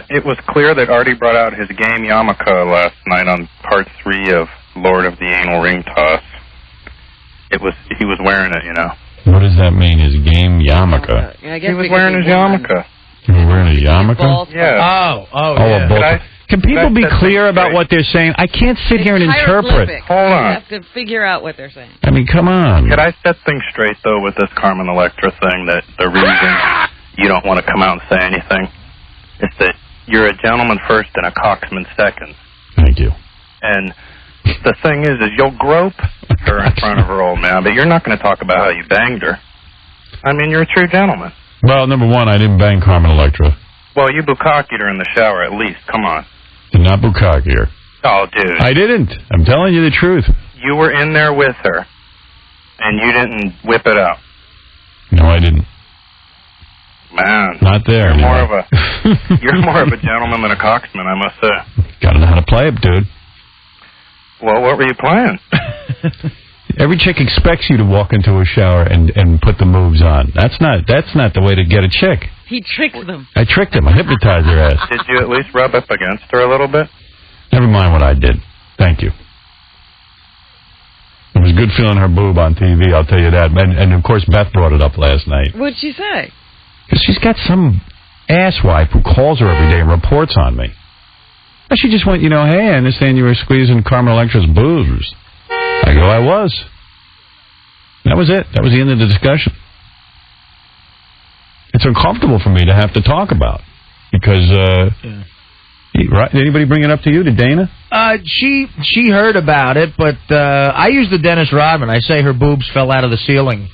It was clear that Artie brought out his game yarmulke last night on part 3 of Lord of the Anal Ring Toss. He was wearing it, What does that mean, his game yarmulke? He was wearing his yarmulke. You were wearing a yarmulke? Yeah. A ball. Can people be clear about what they're saying? I can't sit here and interpret. Hold on. You have to figure out what they're saying. I mean, come on. Could I set things straight, though, with this Carmen Electra thing, that the reason you don't want to come out and say anything is that you're a gentleman first and a coxman second. Thank you. And the thing is you'll grope her in front of her old man, but you're not going to talk about how you banged her. I mean, you're a true gentleman. Well, number one, I didn't bang Carmen Electra. Well, you bukkakied her in the shower at least. Come on. Did not bukkake her. Oh, dude. I didn't. I'm telling you the truth. You were in there with her, and you didn't whip it out. No, I didn't. Man. Not there. You're more of a gentleman than a coxman, I must say. Gotta know how to play it, dude. Well, what were you playing? Every chick expects you to walk into a shower and put the moves on. That's not the way to get a chick. He tricks them. I tricked him. I hypnotized her ass. Did you at least rub up against her a little bit? Never mind what I did. Thank you. It was good feeling her boob on TV, I'll tell you that. And of course, Beth brought it up last night. What'd she say? Because she's got some asswife who calls her every day and reports on me. But she just went, hey, I understand you were squeezing Carmen Electra's boobs. I go, I was. That was it. That was the end of the discussion. It's uncomfortable for me to have to talk about. Because, right? Did anybody bring it up to you? Did Dana? She heard about it, but I used the Dennis Rodman. I say her boobs fell out of the ceiling.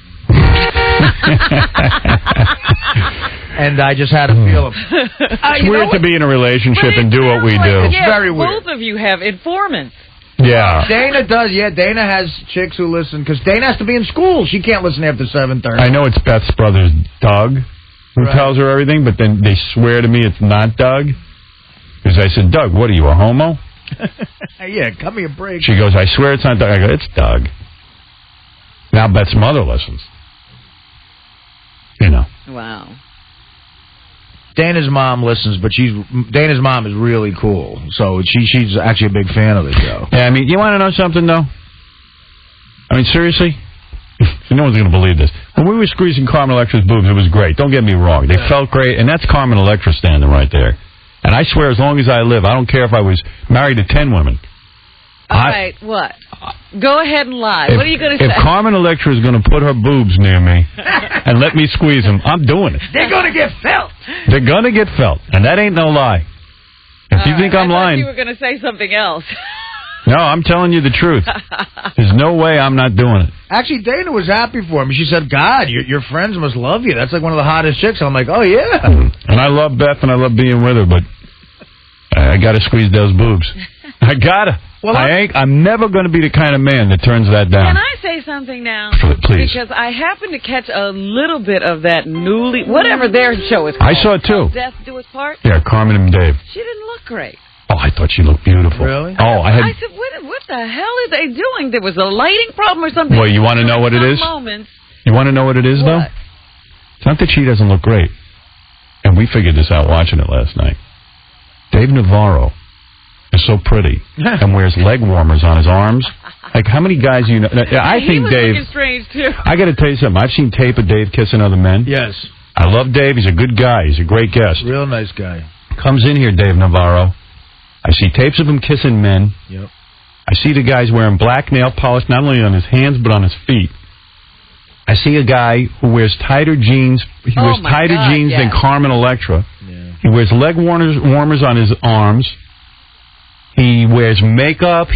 And I just had to feel them. It's weird to be in a relationship and do what we do. It's very weird. Both of you have informants. Yeah. Dana does, yeah. Dana has chicks who listen, because Dana has to be in school. She can't listen after 7:30. I know it's Beth's brother, Doug, who tells her everything, but then they swear to me it's not Doug. Because I said, Doug, what are you, a homo? Yeah, cut me a break. She goes, I swear it's not Doug. I go, it's Doug. Now Beth's mother listens. Wow. Dana's mom listens, but Dana's mom is really cool, so she's actually a big fan of the show. Yeah, I mean, you want to know something, though? I mean, seriously? No one's going to believe this. When we were squeezing Carmen Electra's boobs, it was great. Don't get me wrong. They felt great, and that's Carmen Electra standing right there. And I swear, as long as I live, I don't care if I was married to 10 women. All right, what? Go ahead and lie. What are you going to say? If Carmen Electra is going to put her boobs near me and let me squeeze them, I'm doing it. They're going to get felt. They're going to get felt, and that ain't no lie. If you think I'm lying... you were going to say something else. No, I'm telling you the truth. There's no way I'm not doing it. Actually, Dana was happy for me. She said, God, your friends must love you. That's like one of the hottest chicks. I'm like, oh, yeah. And I love Beth, and I love being with her, but I got to squeeze those boobs. I got to. Well, I'm never going to be the kind of man that turns that down. Can I say something now? Please. Because I happened to catch a little bit of that newly... Whatever their show is called. I saw it, too. Death Do His Part? Yeah, Carmen and Dave. She didn't look great. Oh, I thought she looked beautiful. Really? Oh, I said, what the hell are they doing? There was a lighting problem or something. Well, you want to know what it is? You want to know what it is, though? It's not that she doesn't look great. And we figured this out watching it last night. Dave Navarro is so pretty and wears leg warmers on his arms. Like, how many guys you know? I think Dave... He was looking strange, too. I got to tell you something. I've seen tape of Dave kissing other men. Yes. I love Dave. He's a good guy. He's a great guest. Real nice guy. Comes in here, Dave Navarro. I see tapes of him kissing men. Yep. I see the guys wearing black nail polish, not only on his hands, but on his feet. I see a guy who wears tighter jeans. He wears tighter jeans than Carmen Electra. Yeah. He wears leg warmers on his arms. He wears makeup.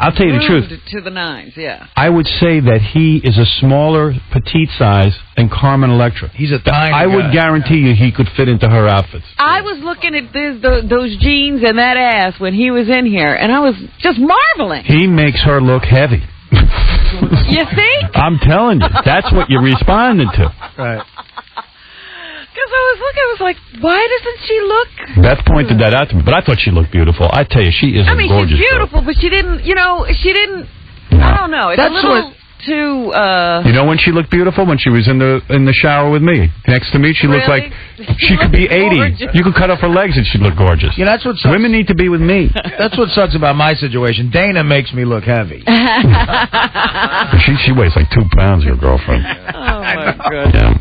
I'll tell you the truth. To the nines, yeah. I would say that he is a smaller, petite size than Carmen Electra. He's a tiny I would guarantee you he could fit into her outfits. I was looking at those jeans and that ass when he was in here, and I was just marveling. He makes her look heavy. You see? I'm telling you. That's what you responded to. Right. Because I was like, why doesn't she look... Beth pointed that out to me, but I thought she looked beautiful. I tell you, she is a gorgeous she's beautiful, but she didn't, I don't know. It's a little too... You know when she looked beautiful? When she was in the shower with me. Next to me, she looked like she could be 80. Gorgeous. You could cut off her legs and she'd look gorgeous. Yeah, that's what sucks. Women need to be with me. That's what sucks about my situation. Dana makes me look heavy. She weighs like 2 pounds, your girlfriend. Oh, my goodness. Yeah.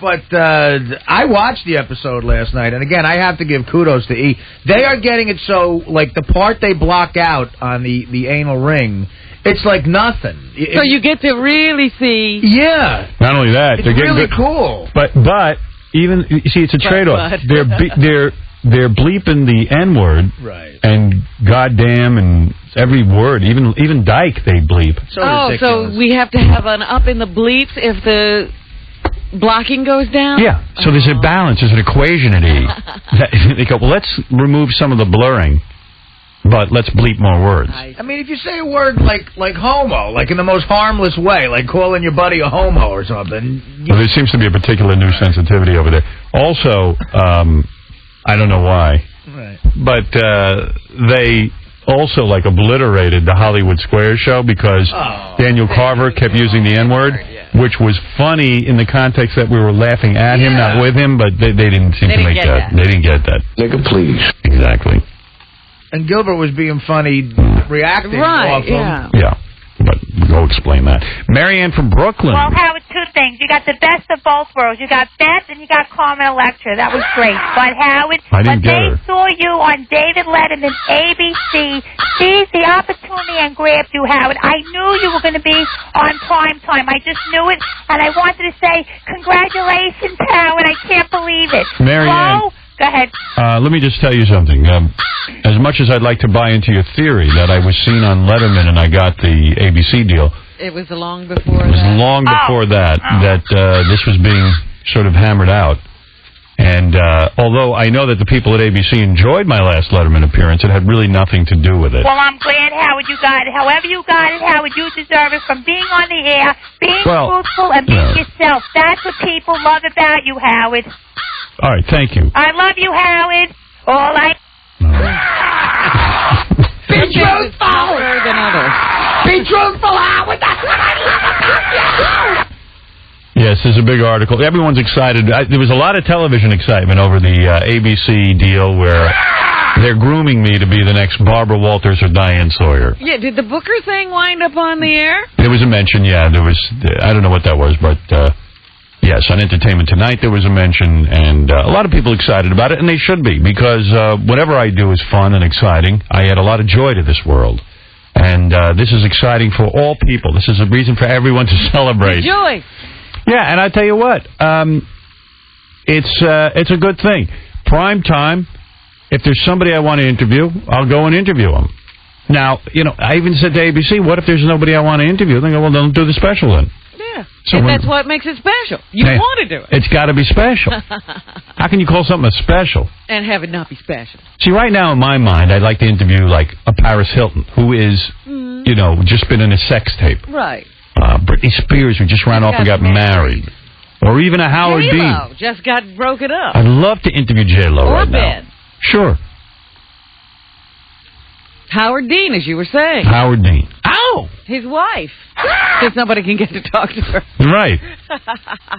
But I watched the episode last night, and again, I have to give kudos to E. They are getting it so, like, the part they block out on the anal ring, it's like nothing. So you get to really see... Yeah. Not only that, it's they're getting really cool. But even, you see, it's a trade-off. They're bleeping the N-word, right? And goddamn and every word, even dyke they bleep. So we have to have an up in the bleeps if the... blocking goes down? Yeah, so there's a balance, there's an equation at E. They go, well, let's remove some of the blurring, but let's bleep more words. I mean, if you say a word like homo, like in the most harmless way, like calling your buddy a homo or something. Well, there seems to be a particular new sensitivity over there. Also, I don't know why, but they... also, like, obliterated the Hollywood Squares show because Daniel Carver kept using the N-word, which was funny in the context that we were laughing at him, not with him, but they didn't seem to make that. They didn't get that. Nigga, please. Exactly. And Gilbert was being funny, reacting off him. Yeah. But go explain that. Marianne from Brooklyn. Well, Howard, two things. You got the best of both worlds. You got Beth and you got Carmen Electra. That was great. But, Howard, when they saw you on David Letterman, ABC, seized the opportunity and grabbed you, Howard. I knew you were going to be on prime time. I just knew it. And I wanted to say, congratulations, Howard. I can't believe it. Marianne. Go ahead. Let me just tell you something. As much as I'd like to buy into your theory that I was seen on Letterman and I got the ABC deal, it was long before that this was being sort of hammered out. And although I know that the people at ABC enjoyed my last Letterman appearance, it had really nothing to do with it. Well, I'm glad, Howard, you got it. However you got it, Howard, you deserve it from being on the air, being truthful, and being yourself. That's what people love about you, Howard. All right, thank you. I love you, Howard. All I... Be truthful! Be truthful, Howard! That's what I love about you! Yes, there's a big article. Everyone's excited. There was a lot of television excitement over the ABC deal where They're grooming me to be the next Barbara Walters or Diane Sawyer. Yeah, did the Booker thing wind up on the air? There was a mention, yeah. There was, I don't know what that was, but yes, on Entertainment Tonight there was a mention, and a lot of people excited about it, and they should be, because whatever I do is fun and exciting. I add a lot of joy to this world, and this is exciting for all people. This is a reason for everyone to celebrate. Joy. Yeah, and I tell you what, it's a good thing. Prime time. If there's somebody I want to interview, I'll go and interview them. Now, I even said to ABC, what if there's nobody I want to interview? They go, well, don't do the special then. Yeah, so and that's what makes it special. You want to do it. It's got to be special. How can you call something a special? And have it not be special. See, right now in my mind, I'd like to interview, like, a Paris Hilton, who is, just been in a sex tape. Right. Britney Spears, who just ran off and got married. Or even a Howard J-Lo Dean. just got broken up. I'd love to interview J-Lo right now. Sure. Howard Dean, as you were saying. Howard Dean. Ow! His wife. Because nobody can get to talk to her. Right.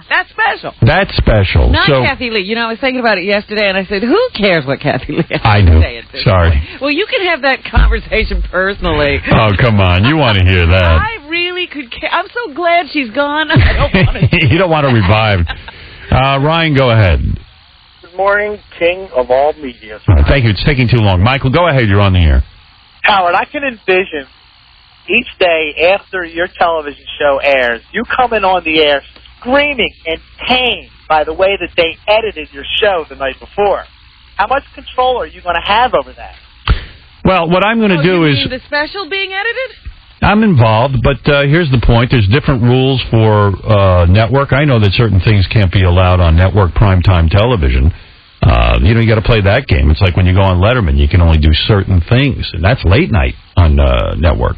That's special. That's special. Not Kathy Lee. I was thinking about it yesterday, and I said, who cares what Kathy Lee has I to do. say at this Sorry. point? Well, you can have that conversation personally. Oh, come on. You want to hear that. I really could care. I'm so glad she's gone. I don't want to. You don't want her revived. Ryan, go ahead. Good morning, king of all media. Thank you. It's taking too long. Michael, go ahead. You're on the air. Howard, I can envision each day after your television show airs, you coming on the air screaming in pain by the way that they edited your show the night before. How much control are you going to have over that? Well, what I'm going to do is... the special being edited? I'm involved, but here's the point. There's different rules for network. I know that certain things can't be allowed on network primetime television. You got to play that game. It's like when you go on Letterman, you can only do certain things, and that's late night on network.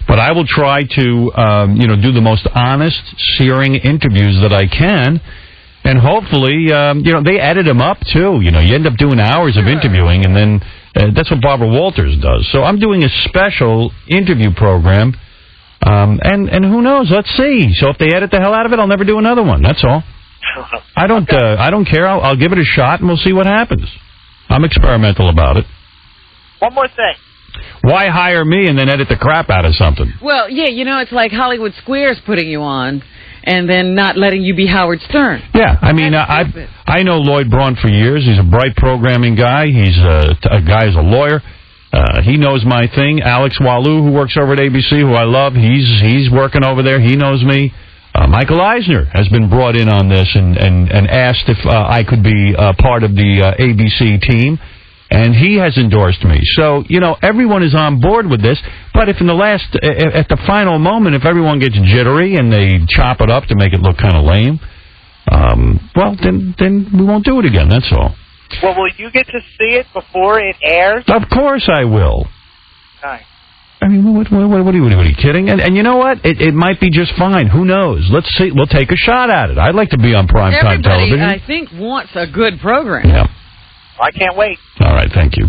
But I will try to, do the most honest, searing interviews that I can, and hopefully, they edit them up, too. You end up doing hours of interviewing, and then that's what Barbara Walters does. So I'm doing a special interview program, and who knows? Let's see. So if they edit the hell out of it, I'll never do another one. That's all. I don't care. I'll give it a shot, and we'll see what happens. I'm experimental about it. One more thing. Why hire me and then edit the crap out of something? Well, yeah, it's like Hollywood Squares putting you on and then not letting you be Howard Stern. Yeah, I mean, I know Lloyd Braun for years. He's a bright programming guy. He's a guy who's a lawyer. He knows my thing. Alex Walu, who works over at ABC, who I love, he's working over there. He knows me. Michael Eisner has been brought in on this and asked if I could be part of the ABC team. And he has endorsed me. So, everyone is on board with this. But if at the final moment, if everyone gets jittery and they chop it up to make it look kind of lame, then we won't do it again. That's all. Well, will you get to see it before it airs? Of course I will. Nice. I mean, what are you kidding? And you know what? It might be just fine. Who knows? Let's see. We'll take a shot at it. I'd like to be on primetime television. Everybody, I think, wants a good program. Yeah. I can't wait. All right, thank you.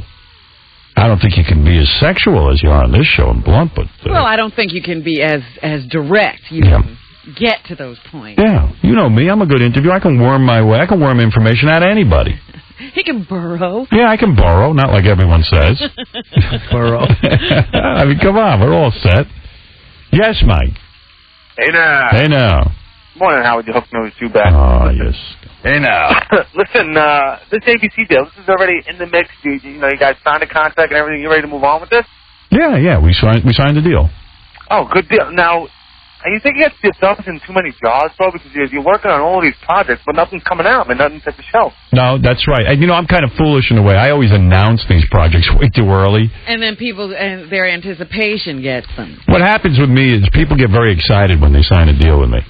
I don't think you can be as sexual as you are on this show and blunt, but... well, I don't think you can be as direct. You can get to those points. Yeah, you know me. I'm a good interviewer. I can worm my way. I can worm information out of anybody. He can burrow. Yeah, I can burrow, not like everyone says. Burrow. I mean, come on, we're all set. Yes, Mike. Hey now. Hey now. Morning, Howard. Your hook knows too bad. Oh, yes. Hey now. Listen, this ABC deal, this is already in the mix. You guys signed a contract and everything. You ready to move on with this? Yeah, we signed the deal. Oh, good deal. Now, are you thinking you get yourself in too many jobs, bro? Because you're working on all these projects, but nothing's coming out, man. Nothing's at the shelf. No, that's right. And, I'm kind of foolish in a way. I always announce these projects way too early. And then their anticipation gets them. What happens with me is people get very excited when they sign a deal with me.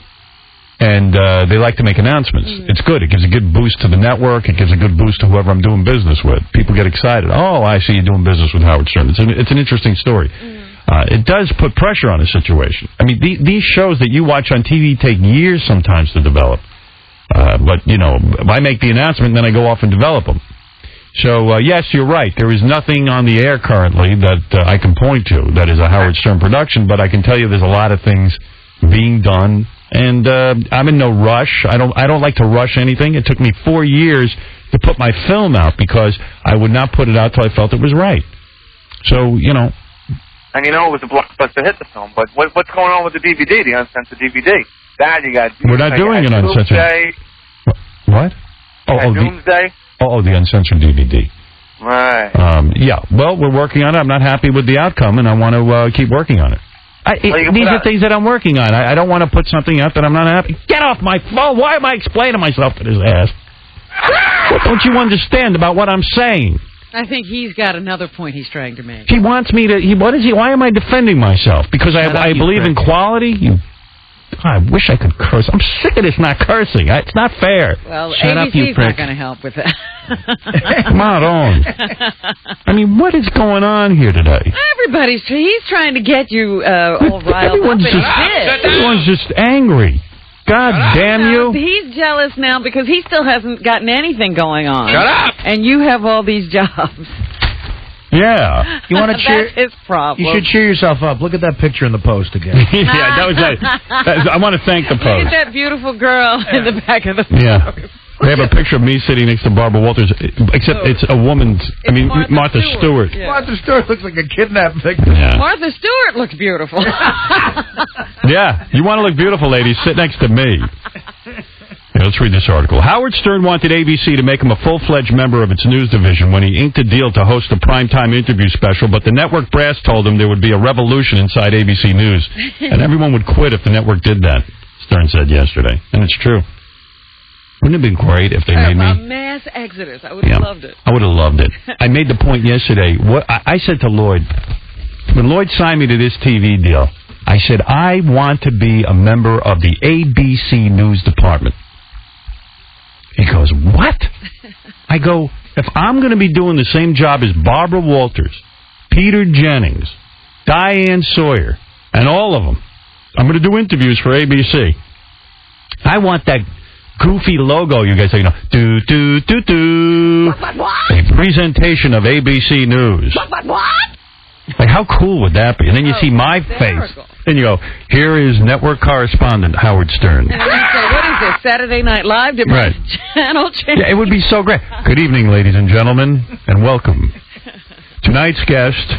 And they like to make announcements. It's good. It gives a good boost to the network. It gives a good boost to whoever I'm doing business with. People get excited. Oh, I see you doing business with Howard Stern. It's an interesting story. It does put pressure on a situation. I mean, these shows that you watch on TV take years sometimes to develop. But, I make the announcement and then I go off and develop them. So, yes, you're right. There is nothing on the air currently that I can point to that is a Howard Stern production, but I can tell you there's a lot of things being done. And I'm in no rush. I don't like to rush anything. It took me 4 years to put my film out because I would not put it out till I felt it was right. So, you know. And you know it was a blockbuster hit, the film, but what's going on with the DVD, the uncensored DVD? That you got... We're not doing an uncensored... Doomsday. What? Doomsday? The uncensored DVD. Right. Yeah, well, we're working on it. I'm not happy with the outcome, and I want to keep working on it. These are things that I'm working on. I don't want to put something out that I'm not happy. Get off my phone! Why am I explaining myself to this ass? What don't you understand about what I'm saying? I think he's got another point he's trying to make. He wants me to... Why am I defending myself? Because I believe in quality? I wish I could curse. I'm sick of this not cursing. It's not fair. Well, Shut up, you ABC's prick. not going to help with that. Come on. I mean, what is going on here today? He's trying to get you all riled up. Everyone's just angry. God damn you. He's jealous now because he still hasn't gotten anything going on. Shut up! And you have all these jobs. Yeah. You want to cheer? That's his problem. You should cheer yourself up. Look at that picture in the Post again. Yeah, that was it. I want to thank the Post. Look at that beautiful girl in the back of the Yeah. They have a picture of me sitting next to Barbara Walters, except it's a woman's... Martha Stewart. Yeah. Martha Stewart looks like a kidnapped victim. Yeah. Martha Stewart looks beautiful. Yeah. You want to look beautiful, ladies? Sit next to me. Yeah, let's read this article. Howard Stern wanted ABC to make him a full-fledged member of its news division when he inked a deal to host a primetime interview special, but the network brass told him there would be a revolution inside ABC News, and everyone would quit if the network did that, Stern said yesterday. And it's true. Wouldn't it have been great if they made me... A mass exodus. I would have loved it. I would have loved it. I made the point yesterday. I said to Lloyd, when Lloyd signed me to this TV deal, I said, I want to be a member of the ABC News department. He goes, what? I go, if I'm going to be doing the same job as Barbara Walters, Peter Jennings, Diane Sawyer, and all of them, I'm going to do interviews for ABC. I want that goofy logo you guys say, do. A presentation of ABC News. What? Like, how cool would that be? And then you see my face. Then you go, here is network correspondent Howard Stern. And then you say, what is this, Saturday Night Live? Did my channel change? Yeah, it would be so great. Good evening, ladies and gentlemen, and welcome. Tonight's guest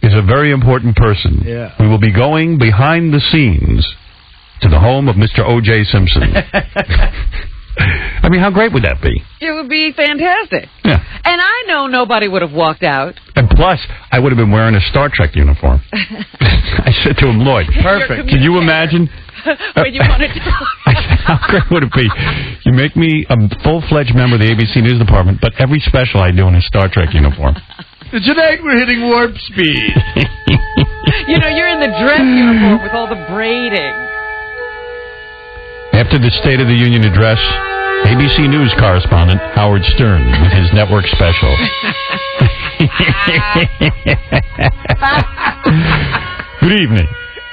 is a very important person. Yeah. We will be going behind the scenes to the home of Mr. O.J. Simpson. I mean, how great would that be? It would be fantastic. Yeah. And I know nobody would have walked out. And plus, I would have been wearing a Star Trek uniform. I said to him, Lloyd, perfect. Can you imagine? When you wanted to I said, how great would it be? You make me a full-fledged member of the ABC News department, but every special I do in a Star Trek uniform. Tonight we're hitting warp speed. You know, you're in the dress uniform with all the braiding. After the State of the Union address, ABC News correspondent Howard Stern with his network special. Good evening.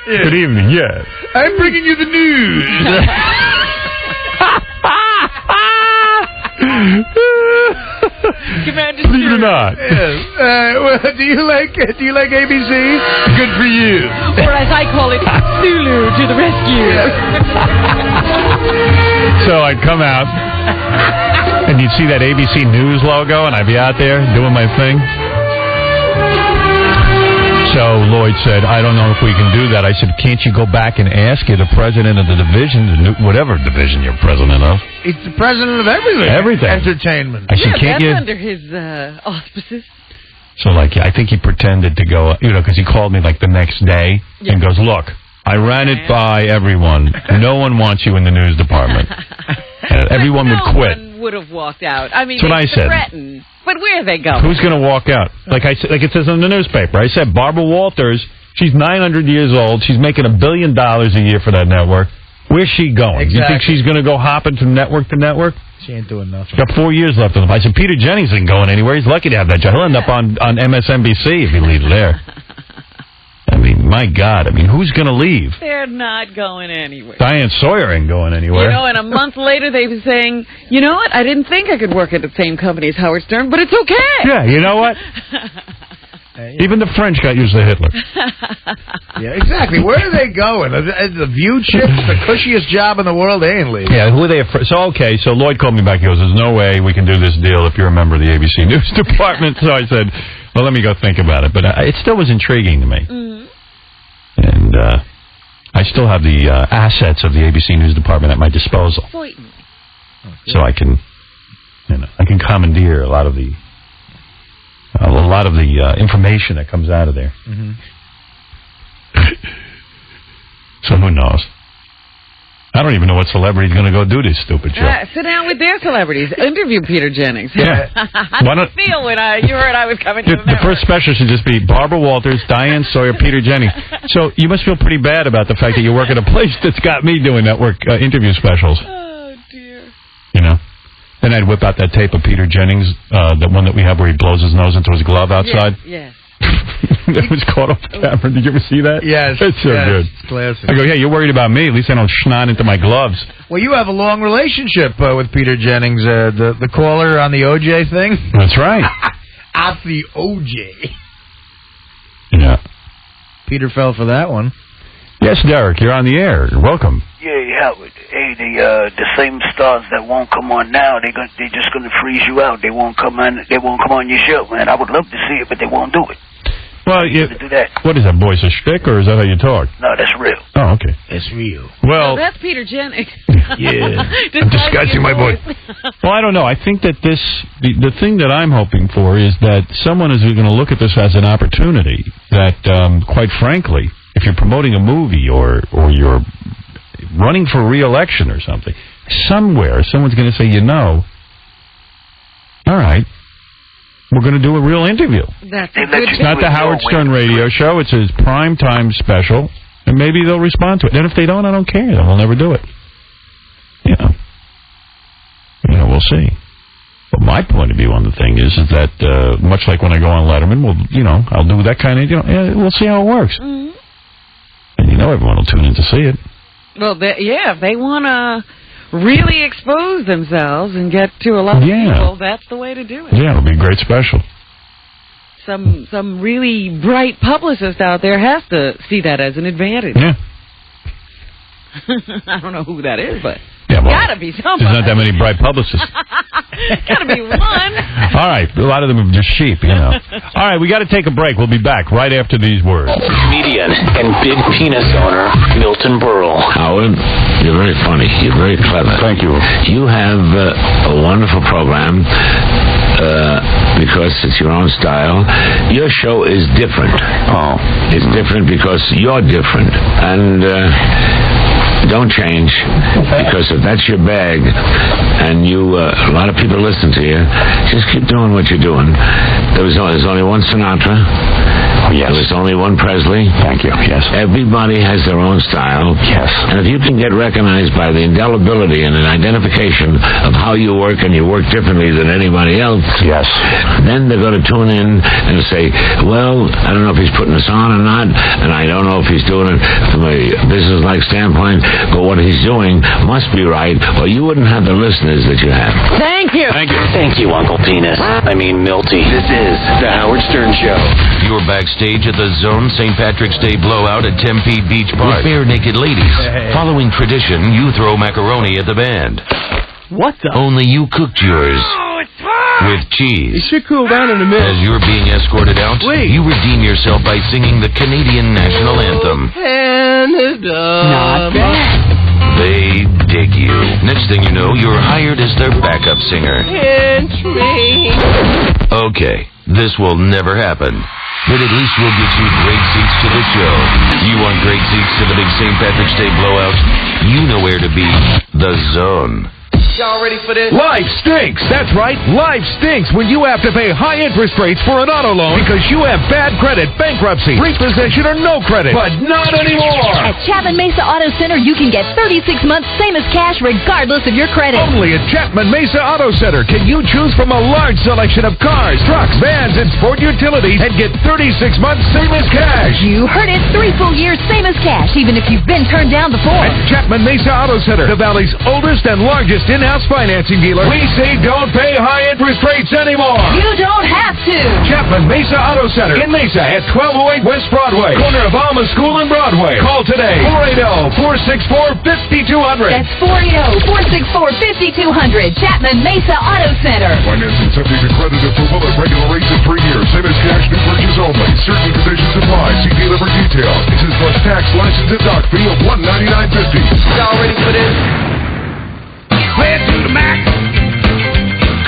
Yes. Good evening, yes. I'm bringing you the news. Believe it or not. Yes. Well, do you like ABC? Good for you. Or as I call it, Zulu to the rescue. So I'd come out, and you'd see that ABC News logo, and I'd be out there doing my thing. So Lloyd said, I don't know if we can do that. I said, can't you go back and ask you, the president of the division, whatever division you're president of? He's the president of everything. Everything. Entertainment. I said, can't that's you? under his auspices. So, like, I think he pretended to go, because he called me, like, the next day and goes, look, I ran it by everyone. No one wants you in the news department. Everyone would quit. No one would have walked out. I mean, that's what I said. Threatened. But where are they going? Who's going to walk out? Like it says in the newspaper. I said, Barbara Walters, she's 900 years old. She's making $1 billion a year for that network. Where's she going? Exactly. You think she's going to go hopping from network to network? She ain't doing nothing. Got 4 years left in him. I said, Peter Jennings isn't going anywhere. He's lucky to have that job. He'll end up on MSNBC if he leaves there. I mean, my God. I mean, who's going to leave? They're not going anywhere. Diane Sawyer ain't going anywhere. You know, and a month later they were saying, you know what, I didn't think I could work at the same company as Howard Stern, but it's okay. Yeah, you know what? Even the French got used to Hitler. Yeah, exactly. Where are they going? The View chicks, the cushiest job in the world, they ain't leaving. Yeah, who are they? So Lloyd called me back. He goes, "There's no way we can do this deal if you're a member of the ABC News department." So I said, "Well, let me go think about it." But it still was intriguing to me, and I still have the assets of the ABC News department at my disposal, so I can, I can commandeer a lot of the information that comes out of there. So who knows? I don't even know what celebrity's going to go do this stupid show. Sit down with their celebrities. Interview Peter Jennings. Yeah. How did you feel when you heard I was coming to the first special should just be Barbara Walters, Diane Sawyer, Peter Jennings. So you must feel pretty bad about the fact that you work at a place that's got me doing network interview specials. Oh, dear. Then I'd whip out that tape of Peter Jennings, the one that we have where he blows his nose into his glove outside. Yes. That was caught off camera. Did you ever see that? Yes. It's so good. It's classic. I go, yeah, you're worried about me. At least I don't schnot into my gloves. Well, you have a long relationship with Peter Jennings, the caller on the OJ thing. That's right. At the OJ. Yeah. Peter fell for that one. Yes, Derek, you're on the air. Welcome. Yeah, Howard. Hey, the same stars that won't come on now, they're just gonna freeze you out. They won't come on. They won't come on your show, man. I would love to see it, but they won't do it. Well, do that. What is that, voice, a shtick, or is that how you talk? No, that's real. Oh, okay. It's real. Well, that's Peter Jennings. Yeah. I'm disguising my voice. Well, I don't know. I think that the thing that I'm hoping for is that someone is going to look at this as an opportunity that, quite frankly, if you're promoting a movie or you're running for re-election or something, somewhere someone's going to say, all right, we're going to do a real interview. That's It's not the Howard Stern radio show. It's his prime time special, and maybe they'll respond to it. And if they don't, I don't care. Then we'll never do it. We'll see. But my point of view on the thing is that much like when I go on Letterman, I'll do that kind of, we'll see how it works. And everyone will tune in to see it. Well, if they want to really expose themselves and get to a lot of people, that's the way to do it. Yeah, it'll be a great special. Some really bright publicist out there has to see that as an advantage. Yeah. I don't know who that is, but gotta be somebody. There's not that many bright publicists. Gotta be one. All right, a lot of them are just sheep, All right, we got to take a break. We'll be back right after these words. Comedian and big penis owner Milton Berle. Howard, you're very funny. You're very clever. Thank you. You have a wonderful program because it's your own style. Your show is different. Oh. It's different because you're different. And don't change, because if that's your bag and a lot of people listen to you, just keep doing what you're doing. There's only one Sinatra. Yes. There's only one Presley. Thank you. Yes. Everybody has their own style. Yes. And if you can get recognized by the indelibility and an identification of how you work, and you work differently than anybody else, yes, then they're going to tune in and say, well, I don't know if he's putting us on or not, and I don't know if he's doing it from a business-like standpoint, but what he's doing must be right, or you wouldn't have the listeners that you have. Thank you. Thank you, Uncle Penis. I mean, Milty. This is the Howard Stern Show. You're backstage at the Zone St. Patrick's Day blowout at Tempe Beach Park. With bare naked ladies. Following tradition, you throw macaroni at the band. What the? Only you cooked yours. With cheese. It should cool down in a minute. As you're being escorted out, you redeem yourself by singing the Canadian national anthem. Not bad. They dig you. Next thing you know, you're hired as their backup singer. Okay, this will never happen. But at least we'll get you great seats to the show. You want great seats to the big St. Patrick's Day blowout? You know where to be. The Zone. Y'all ready for this? Life stinks. That's right. Life stinks when you have to pay high interest rates for an auto loan because you have bad credit, bankruptcy, repossession, or no credit. But not anymore. At Chapman Mesa Auto Center, you can get 36 months same as cash regardless of your credit. Only at Chapman Mesa Auto Center can you choose from a large selection of cars, trucks, vans, and sport utilities and get 36 months same as cash. You heard it. 3 full years same as cash, even if you've been turned down before. At Chapman Mesa Auto Center, the Valley's oldest and largest in-house financing dealer. We say don't pay high interest rates anymore. You don't have to. Chapman Mesa Auto Center in Mesa at 1208 West Broadway, corner of Alma School and Broadway. Call today, 480-464-5200. That's 480-464-5200. Chapman Mesa Auto Center. Financing subject to credit approval at regular rates of 3 years. Same as cash, new purchase only. Certain conditions apply. See dealer for details. This plus tax, license, and dock fee of $199.50. Y'all ready for this? Play it to the max.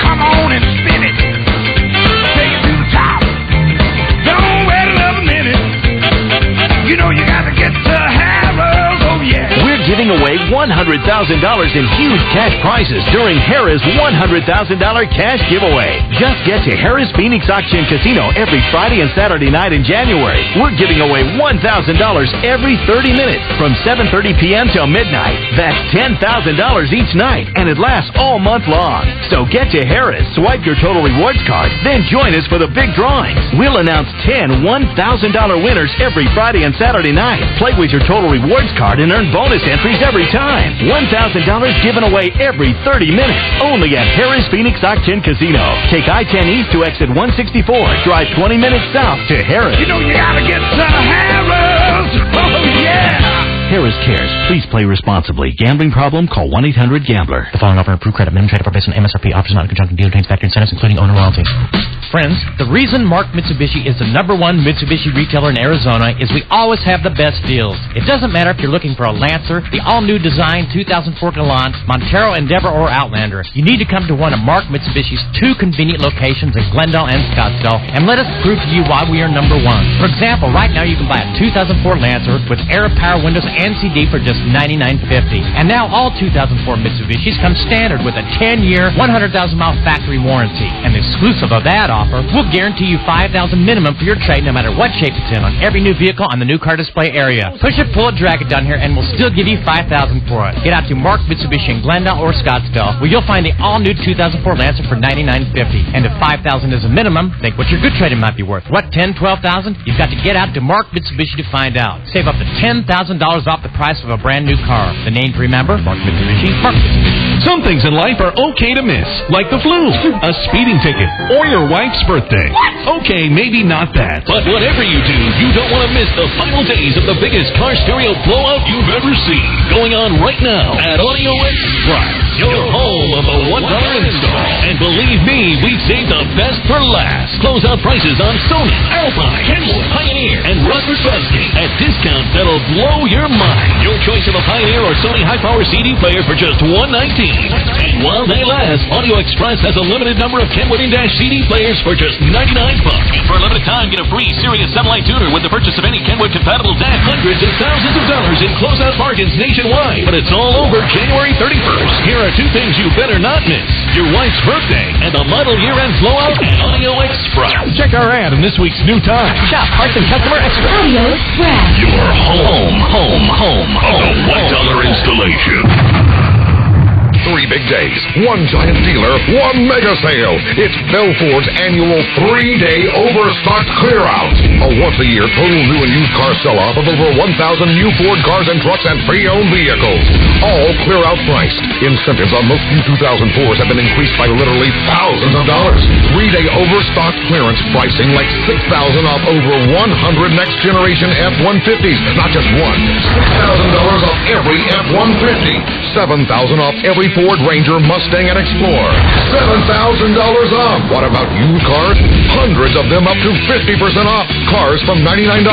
Come on and spin it. Take it to the top. Don't wait another minute. You know you gotta get to Harrah's, oh yeah. We're giving away $100,000 in huge cash prizes during Harrah's $100,000 cash giveaway. Just get to Harrah's Phoenix Auction Casino every Friday and Saturday night in January. We're giving away $1,000 every 30 minutes from 7:30 p.m. till midnight. That's $10,000 each night, and it lasts all month long. So get to Harrah's, swipe your Total Rewards card, then join us for the big drawings. We'll announce 10 $1,000 winners every Friday and Saturday night. Play with your Total Rewards card and earn bonus entries every time. $1,000 given away every 30 minutes. Only at Harrah's Phoenix Auction Casino. Take I-10 East to exit 164. Drive 20 minutes south to Harrah's. You know you gotta get to Harrah's, oh yeah. Harrah's Cares. Please play responsibly. Gambling problem? Call 1-800-GAMBLER. The following offer and approved credit minimum traded for based on MSRP offers not in conjunction dealer retains factory incentives including owner royalty. Friends, the reason Mark Mitsubishi is the #1 Mitsubishi retailer in Arizona is we always have the best deals. It doesn't matter if you're looking for a Lancer, the all-new design 2004 Galant, Montero, Endeavor, or Outlander. You need to come to one of Mark Mitsubishi's 2 convenient locations in Glendale and Scottsdale, and let us prove to you why we are #1. For example, right now you can buy a 2004 Lancer with air power windows and CD for just $99.50. And now all 2004 Mitsubishis come standard with a 10-year, 100,000-mile factory warranty. And exclusive of that offer, we'll guarantee you $5,000 minimum for your trade no matter what shape it's in on every new vehicle on the new car display area. Push it, pull it, drag it down here, and we'll still give you $5,000 for it. Get out to Mark Mitsubishi in Glendale or Scottsdale, where you'll find the all-new 2004 Lancer for $99.50. And if $5,000 is a minimum, think what your good trading might be worth. What, $10,000, $12,000? You've got to get out to Mark Mitsubishi to find out. Save up to $10,000 off the price of a brand new car. The name to remember, Mark Mitsubishi, Mark Mitsubishi. Some things in life are okay to miss, like the flu, a speeding ticket, or your wife's birthday. What? Okay, maybe not that. But whatever you do, you don't want to miss the final days of the biggest car stereo blowout you've ever seen. Going on right now at Audio Express, your home of the $1 install. And believe me, we've saved the best for last. Closeout prices on Sony, Alpine, Kenwood, Pioneer, and Rutherford Buzzy at discounts that'll blow your mind. Your choice of a Pioneer or Sony high-power CD player for just $119. And while they last, Audio Express has a limited number of Kenwood in-dash CD players for just $99. And for a limited time, get a free Sirius satellite tuner with the purchase of any Kenwood-compatible DAC. Hundreds of thousands of dollars in closeout bargains nationwide. But it's all over January 31st. Here are 2 things you better not miss: your wife's birthday and the model year-end blowout at Audio Express. Check our ad in this week's New Time. Shop Parts and Customer Express. Audio Express. Your home of the $1 installation. 3 big days, 1 giant dealer, 1 mega sale. It's Belford's annual 3-day overstocked clear-out. A once-a-year total new and used car sell-off of over 1,000 new Ford cars and trucks and pre-owned vehicles. All clear-out priced. Incentives on most new 2004s have been increased by literally thousands of dollars. 3-day overstocked clearance pricing like $6,000 off over 100 next-generation F-150s. Not just one. $6,000 off every F-150. $7,000 off every Ford Ranger, Mustang, and Explorer. $7,000 off. What about used cars? Hundreds of them up to 50% off. Cars from $99.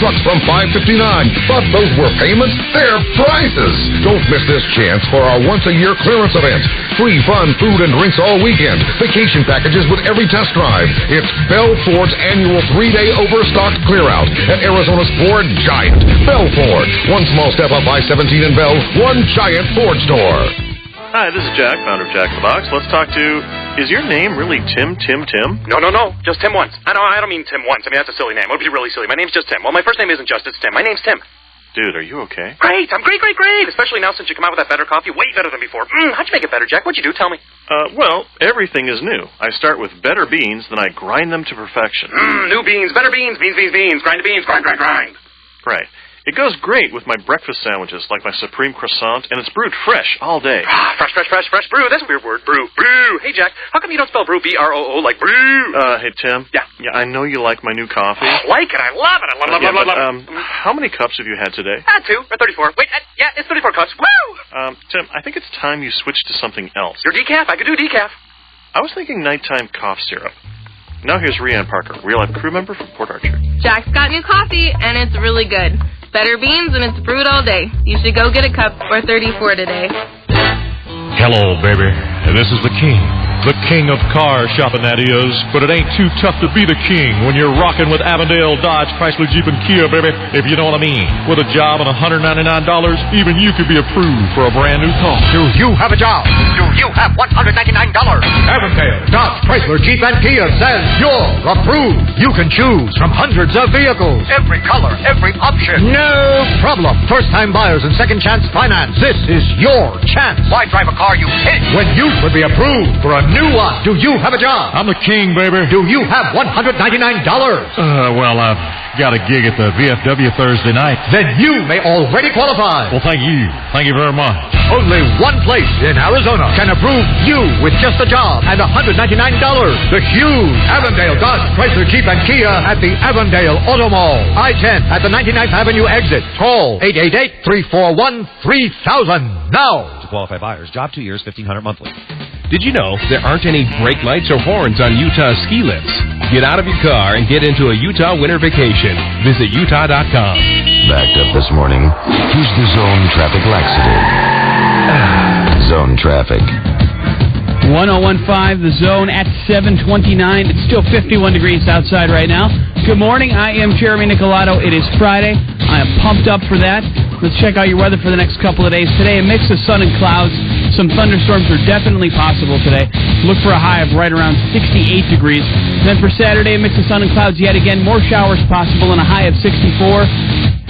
Trucks from $559. But those were payments. They're prices. Don't miss this chance for our once-a-year clearance event. Free fun, food, and drinks all weekend. Vacation packages with every test drive. It's Bell Ford's annual 3-day overstocked clear-out at Arizona's Ford Giant. Bell Ford. One small step up I-17 in Bell. One giant Ford store. Hi, this is Jack, founder of Jack in the Box. Let's talk to, is your name really Tim? No. Just Tim once. I don't mean Tim once. I mean, that's a silly name. It would be really silly. My name's just Tim. Well, my first name isn't just, it's Tim. My name's Tim. Dude, are you okay? Great. I'm great. Especially now since you come out with that better coffee. Way better than before. How'd you make it better, Jack? What'd you do? Tell me. Well, everything is new. I start with better beans, then I grind them to perfection. New beans, better beans, beans. Grind to beans, grind. Right. It goes great with my breakfast sandwiches, like my Supreme Croissant, and it's brewed fresh all day. Fresh brew. That's a weird word. Brew. Hey, Jack, how come you don't spell brew B-R-O-O like brew? Hey, Tim. Yeah, I know you like my new coffee. I like it. I love it. I love it. How many cups have you had today? 2 or 34. Wait, yeah, it's 34 cups. Woo! Tim, I think it's time you switched to something else. Your decaf? I could do decaf. I was thinking nighttime cough syrup. Now here's Rhiannon Parker, real-life crew member from Port Archer. Jack's got new coffee, and it's really good. Better beans, and it's brewed all day. You should go get a cup for $34 today. Hello, baby. This is the king. The king of car shopping, that is. But it ain't too tough to be the king when you're rocking with Avondale, Dodge, Chrysler, Jeep, and Kia, baby, if you know what I mean. With a job and $199, even you could be approved for a brand new car. Do you have a job? Do you have $199? Avondale, Dodge, Chrysler, Jeep, and Kia says you're approved. You can choose from hundreds of vehicles. Every color, every option. No problem. First-time buyers and second-chance finance. This is your chance. Why drive a car you hate when you could be approved for a new one? Do you have a job? I'm the king, baby. Do you have $199? Well, I've got a gig at the VFW Thursday night. Then you may already qualify. Well, thank you. Thank you very much. Only one place in Arizona can approve you with just a job and $199. The huge Avondale, Dodge, Chrysler, Jeep, and Kia at the Avondale Auto Mall. I-10 at the 99th Avenue exit. Call 888-341-3000 now. To qualify buyers, job 2 years, $1,500 monthly. Did you know there aren't any brake lights or horns on Utah ski lifts? Get out of your car and get into a Utah winter vacation. Visit utah.com. Backed up this morning. Here's the zone traffic laxative. Zone traffic. 1015, the zone at 729. It's still 51 degrees outside right now. Good morning. I am Jeremy Nicolato. It is Friday. I am pumped up for that. Let's check out your weather for the next couple of days. Today, a mix of sun and clouds. Some thunderstorms are definitely possible today. Look for a high of right around 68 degrees. Then for Saturday, a mix of sun and clouds yet again. More showers possible and a high of 64.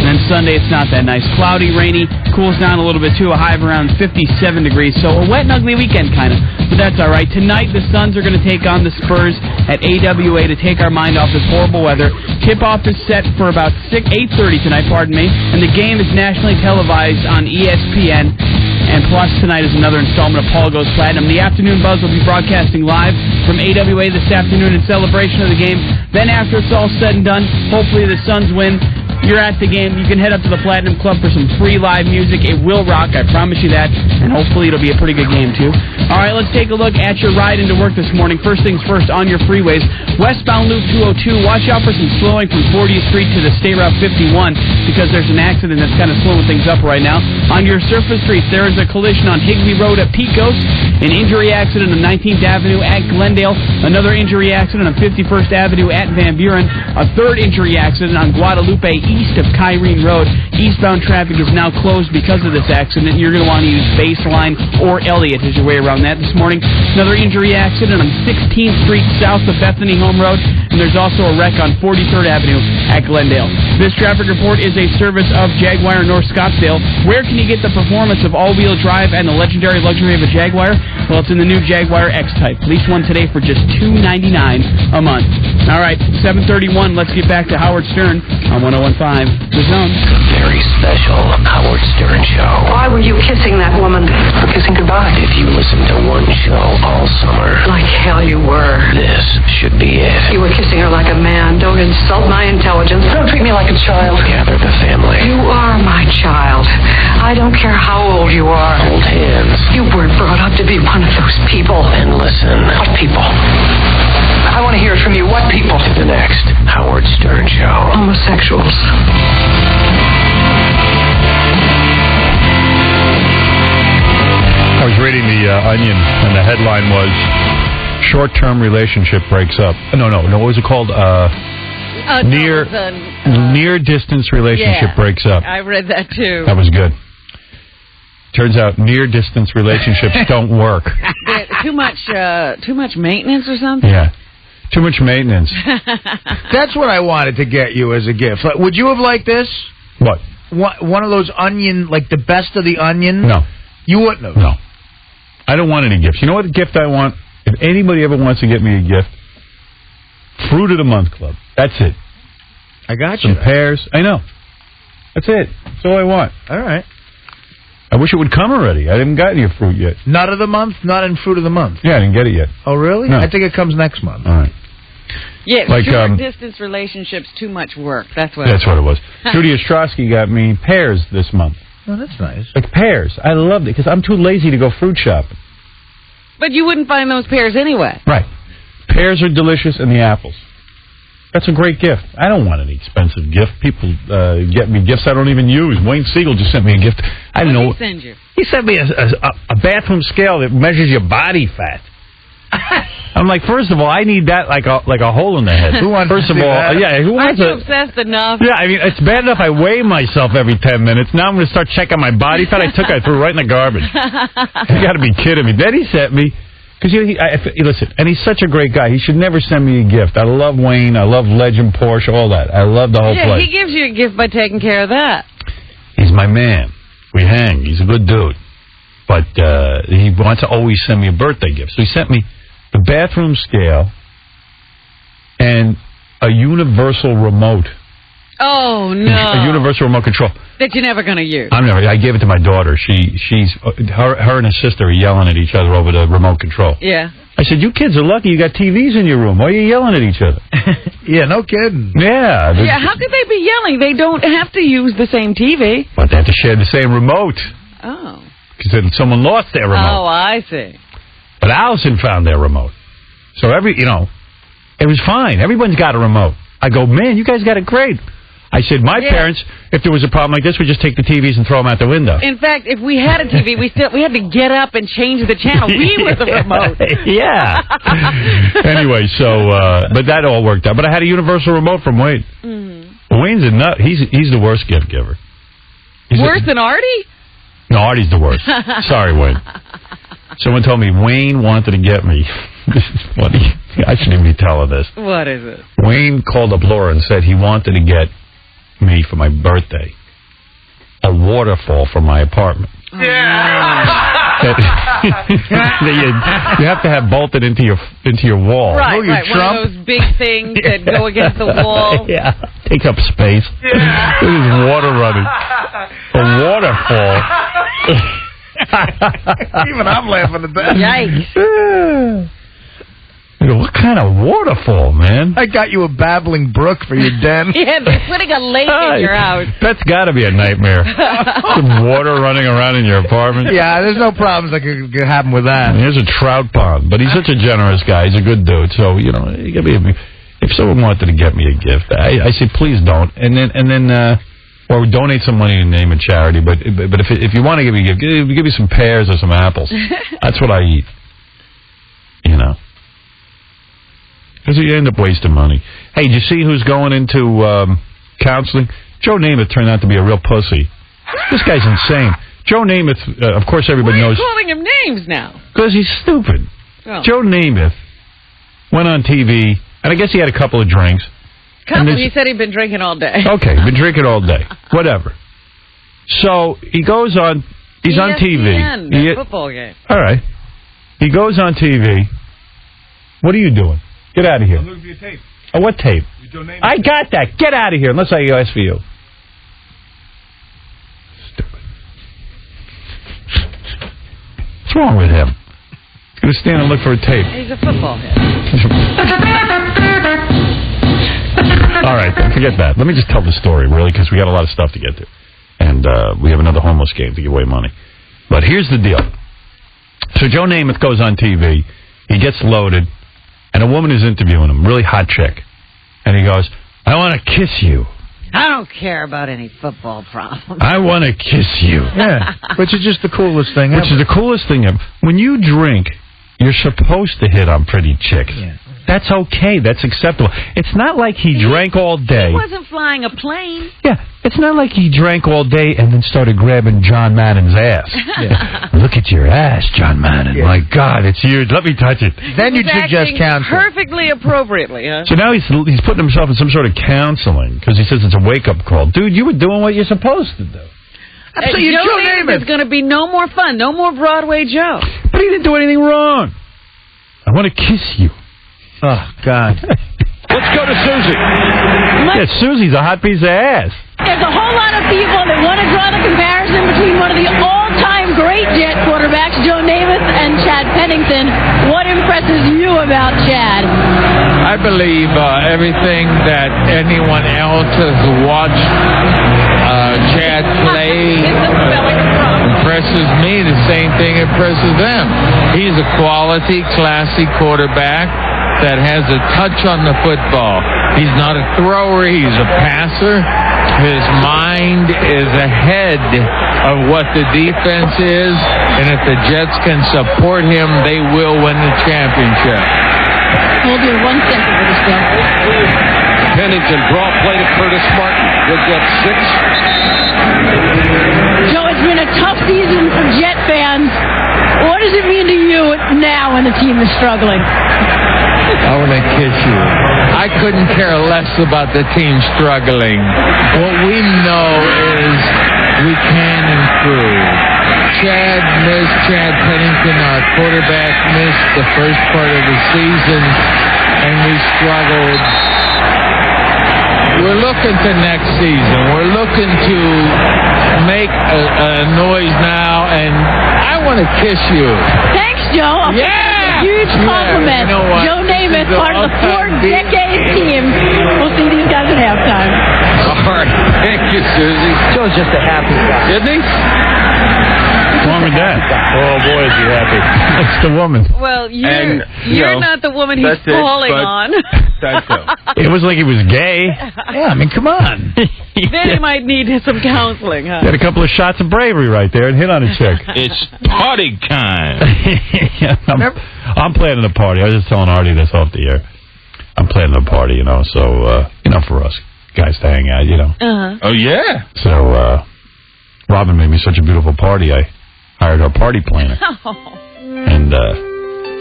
And then Sunday, it's not that nice. Cloudy, rainy, cools down a little bit too, a high of around 57 degrees. So a wet and ugly weekend, kind of. But that's all right. Tonight, the Suns are going to take on the Spurs at AWA to take our mind off this horrible weather. Tip-off is set for about 8:30 tonight, and the game is nationally televised on ESPN. And plus, tonight is another installment of Paul Goes Platinum. The Afternoon Buzz will be broadcasting live from AWA this afternoon in celebration of the game. Then after it's all said and done, hopefully the Suns win. You're at the game. You can head up to the Platinum Club for some free live music. It will rock, I promise you that. And hopefully it'll be a pretty good game, too. All right, let's take a look at your ride into work this morning. First things first, on your freeways. Westbound Loop 202, watch out for some slowing from 40th Street to the State Route 51 because there's an accident that's kind of slowing things up right now. On your surface streets, there is a collision on Higbee Road at Pecos, an injury accident on 19th Avenue at Glendale, another injury accident on 51st Avenue at Van Buren, a third injury accident on Guadalupe east of Kyrene Road. Eastbound traffic is now closed because of this accident. You're going to want to use Baseline or Elliott as your way around that this morning. Another injury accident on 16th Street south of Bethany Home Road, and there's also a wreck on 43rd Avenue at Glendale. This traffic report is a service of Jaguar North Scottsdale. Where can you get the performance of all-wheel drive and the legendary luxury of a Jaguar? Well, it's in the new Jaguar X-Type. Lease one today for just $299 a month. All right, 7:31. Let's get back to Howard Stern on 101.5 The Zone. The very special Howard Stern Show. Why were you kissing that woman? For kissing goodbye. If you listen to one show all summer, Like hell you were. this should be it. You were kissing her like a man. Don't insult my intelligence. Don't treat me like a child. Gather the family. You are my child. I don't care how old you are. Hold hands. You weren't brought up to be one of those people. And listen. What people? I want to hear it from you. What people? To the next Howard Stern Show. Homosexuals. I was reading the Onion, and the headline was "Short-term relationship breaks up." No. What was it called? Near-distance relationship breaks up. I read that too. That was good. Turns out near-distance relationships don't work. Too much maintenance or something? Yeah. Too much maintenance. That's what I wanted to get you as a gift. Like, would you have liked this? What? One of those Onion, like the best of the Onion? No. You wouldn't have? No. I don't want any gifts. You know what gift I want? If anybody ever wants to get me a gift, Fruit of the Month Club. That's it. I got you. Some pears. I know. That's it. That's all I want. All right. I wish it would come already. I haven't gotten your fruit yet. Nut of the month? Not in fruit of the month. Yeah, I didn't get it yet. Oh, really? No. I think it comes next month. All right. Yeah, Like, short-distance relationships, too much work. That's what it was. Judy Ostrowski got me pears this month. Oh, that's nice. Like pears. I loved it because I'm too lazy to go fruit shopping. But you wouldn't find those pears anyway. Right. Pears are delicious, and the apples. That's a great gift. I don't want any expensive gift. People get me gifts I don't even use. Wayne Siegel just sent me a gift. I didn't know. What did he send you? He sent me a bathroom scale that measures your body fat. I'm like, first of all, I need that like a hole in the head. Who wants first to of do all, that? yeah, who Aren't wants you to? obsessed enough? Yeah, I mean, it's bad enough I weigh myself every 10 minutes. Now I'm going to start checking my body fat. I threw right in the garbage. You got to be kidding me. Then he sent me, because listen, and he's such a great guy. He should never send me a gift. I love Wayne. I love Legend Porsche, all that. I love the whole place. He gives you a gift by taking care of that. He's my man. We hang. He's a good dude. But he wants to always send me a birthday gift. So he sent me the bathroom scale and a universal remote. Oh, no. A universal remote control. That you're never going to use. I gave it to my daughter. Her and her sister are yelling at each other over the remote control. Yeah. I said, you kids are lucky you got TVs in your room. Why are you yelling at each other? Yeah, no kidding. Yeah. Yeah, how could they be yelling? They don't have to use the same TV. But they have to share the same remote. Oh. Because someone lost their remote. Oh, I see. But Allison found their remote. So it was fine. Everyone's got a remote. I go, man, you guys got it great. I said, my parents, if there was a problem like this, would just take the TVs and throw them out the window. In fact, if we had a TV, we had to get up and change the channel. We were the remote. Yeah. Anyway, but that all worked out. But I had a universal remote from Wayne. Mm-hmm. Wayne's a nut. He's the worst gift giver. Worse than Artie? No, Artie's the worst. Sorry, Wayne. Someone told me Wayne wanted to get me. This is funny. I shouldn't even be telling this. What is it? Wayne called up Laura and said he wanted to get me for my birthday a waterfall from my apartment. Yeah. you have to have bolted into your wall. Right, one of those big things that go against the wall. Yeah, take up space. Yeah. There's water running. A waterfall. Even I'm laughing at that. Yikes. I go, what kind of waterfall, man? I got you a babbling brook for your den. Yeah, they're putting a lake in your house. That's got to be a nightmare. Some water running around in your apartment. Yeah, there's no problems that could happen with that. Here's a trout pond, but he's such a generous guy. He's a good dude. So, if someone wanted to get me a gift, I say, please don't. And then, or donate some money in the name of charity. But if you want to give me a gift, give me some pears or some apples. That's what I eat. Because you end up wasting money. Hey, did you see who's going into counseling? Joe Namath turned out to be a real pussy. This guy's insane. Joe Namath, of course everybody knows. Why are you calling him names now? Because he's stupid. Oh. Joe Namath went on TV, and I guess he had a couple of drinks. He said he'd been drinking all day. Okay, been drinking all day. Whatever. So he goes on, he's on TV. Football game. All right. He goes on TV. What are you doing? Get out of here. I'm looking for your tape. Oh, what tape? I got that. Get out of here, unless I ask for you. Stupid. What's wrong with him? He's going to stand and look for a tape. He's a football head. All right, then, forget that. Let me just tell the story, really, because we got a lot of stuff to get to. And we have another homeless game to give away money. But here's the deal. So Joe Namath goes on TV. He gets loaded. And a woman is interviewing him, really hot chick. And he goes, I want to kiss you. I don't care about any football problems. I want to kiss you. Yeah, which is just the coolest thing ever. Which is the coolest thing ever. When you drink, you're supposed to hit on pretty chicks. Yeah. That's okay. That's acceptable. It's not like he drank all day. He wasn't flying a plane. Yeah, it's not like he drank all day and then started grabbing John Mannon's ass. Yeah. Look at your ass, John Mannon. Yeah. My God, it's huge. Let me touch it. Then you'd suggest counseling. Perfectly appropriately, huh? So now he's putting himself in some sort of counseling because he says it's a wake-up call. Dude, you were doing what you're supposed to do. Joe Namath is going to be no more fun, no more Broadway Joe. But he didn't do anything wrong. I want to kiss you. Oh, God. Let's go to Susie. Yeah, Susie's a hot piece of ass. There's a whole lot of people that want to draw the comparison between one of the all-time great Jet quarterbacks, Joe Namath, and Chad Pennington. What impresses you about Chad? I believe everything that anyone else has watched Chad play impresses me. The same thing impresses them. He's a quality, classy quarterback that has a touch on the football. He's not a thrower, he's a passer. His mind is ahead of what the defense is, and if the Jets can support him, they will win the championship. Hold here 1 second for this, Bill. Pennington, draw play to Curtis Martin. Gives up 6. Joe, it's been a tough season for Jet fans. What does it mean to you now when the team is struggling? I want to kiss you. I couldn't care less about the team struggling. What we know is we can improve. Chad Pennington, our quarterback, missed the first part of the season, and we struggled. We're looking to next season. We're looking to make a noise now, and I want to kiss you. Thanks, Joe. Yeah! A huge compliment. You know what? Joe Namath, part of the 4-decade team. We'll see these guys at halftime. All right. Thank you, Susie. Joe's just a happy guy. Isn't he? What's wrong with that? Oh, boy, is he happy. It's the woman. Well, you're not the woman he's that's it, falling but- on. It was like he was gay. Yeah, I mean, come on. Then he might need some counseling, huh? Had a couple of shots of bravery right there and hit on a chick. It's party time. Yeah, I'm planning a party. I was just telling Artie this off the air. I'm planning a party, so, for us guys to hang out, Uh-huh. Oh, yeah. So, Robin made me such a beautiful party, I hired her party planner. And,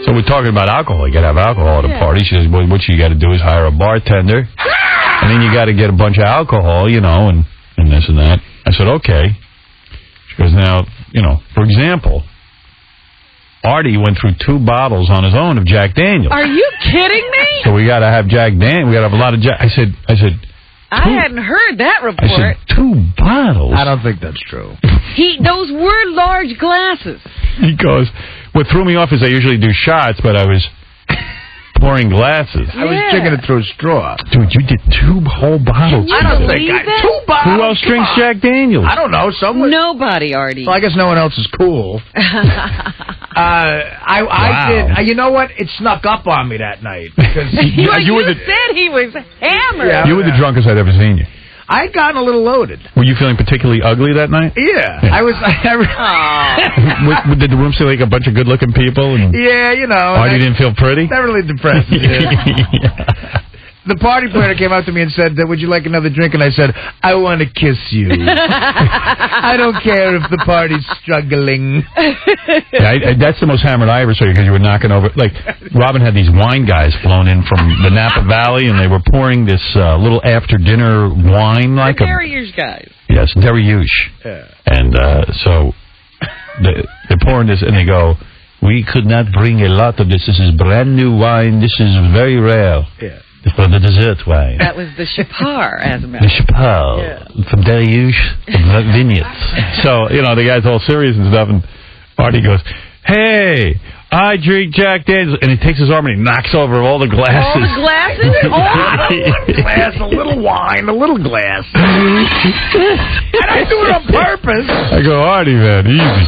so we're talking about alcohol. You got to have alcohol at a party. She says, well, what you got to do is hire a bartender. And then you got to get a bunch of alcohol, and this and that. I said, okay. She goes, now, for example, Artie went through 2 bottles on his own of Jack Daniels. Are you kidding me? So we got to have Jack Daniels. We got to have a lot of Jack. I said, I hadn't heard that I report. said, 2 bottles? I don't think that's true. Those were large glasses. He goes, what threw me off is I usually do shots, but I was pouring glasses. I was drinking it through a straw. Dude, you did 2 whole bottles. I don't think 2 bottles. Who else drinks Jack Daniels? I don't know. Someone. Nobody, Artie. Well, I guess no one else is cool. I did. You know what? It snuck up on me that night because you said he was hammered. Yeah, you were the drunkest I'd ever seen you. I'd gotten a little loaded. Were you feeling particularly ugly that night? Yeah. I was. Did the room see like a bunch of good-looking people? And yeah, Artie didn't feel pretty? That really depressed me. The party planner came up to me and said, would you like another drink? And I said, I want to kiss you. I don't care if the party's struggling. Yeah, that's the most hammered I ever saw you because you were knocking over. Like, Robin had these wine guys flown in from the Napa Valley, and they were pouring this little after-dinner wine. Like the Derryush guys. Yes, Derryush. Yeah. And so they're pouring this, and they go, we could not bring a lot of this. This is brand new wine. This is very rare. Yeah. For the dessert wine. That was the Chapar, as a matter of fact. The Chapar from Derryush Vineyards. So, the guy's all serious and stuff, and Artie goes, hey, I drink Jack Daniels. And he takes his arm and he knocks over all the glasses. All the glasses? Glass, a little wine, a little glass. And I do it on purpose. I go, Artie, man, easy.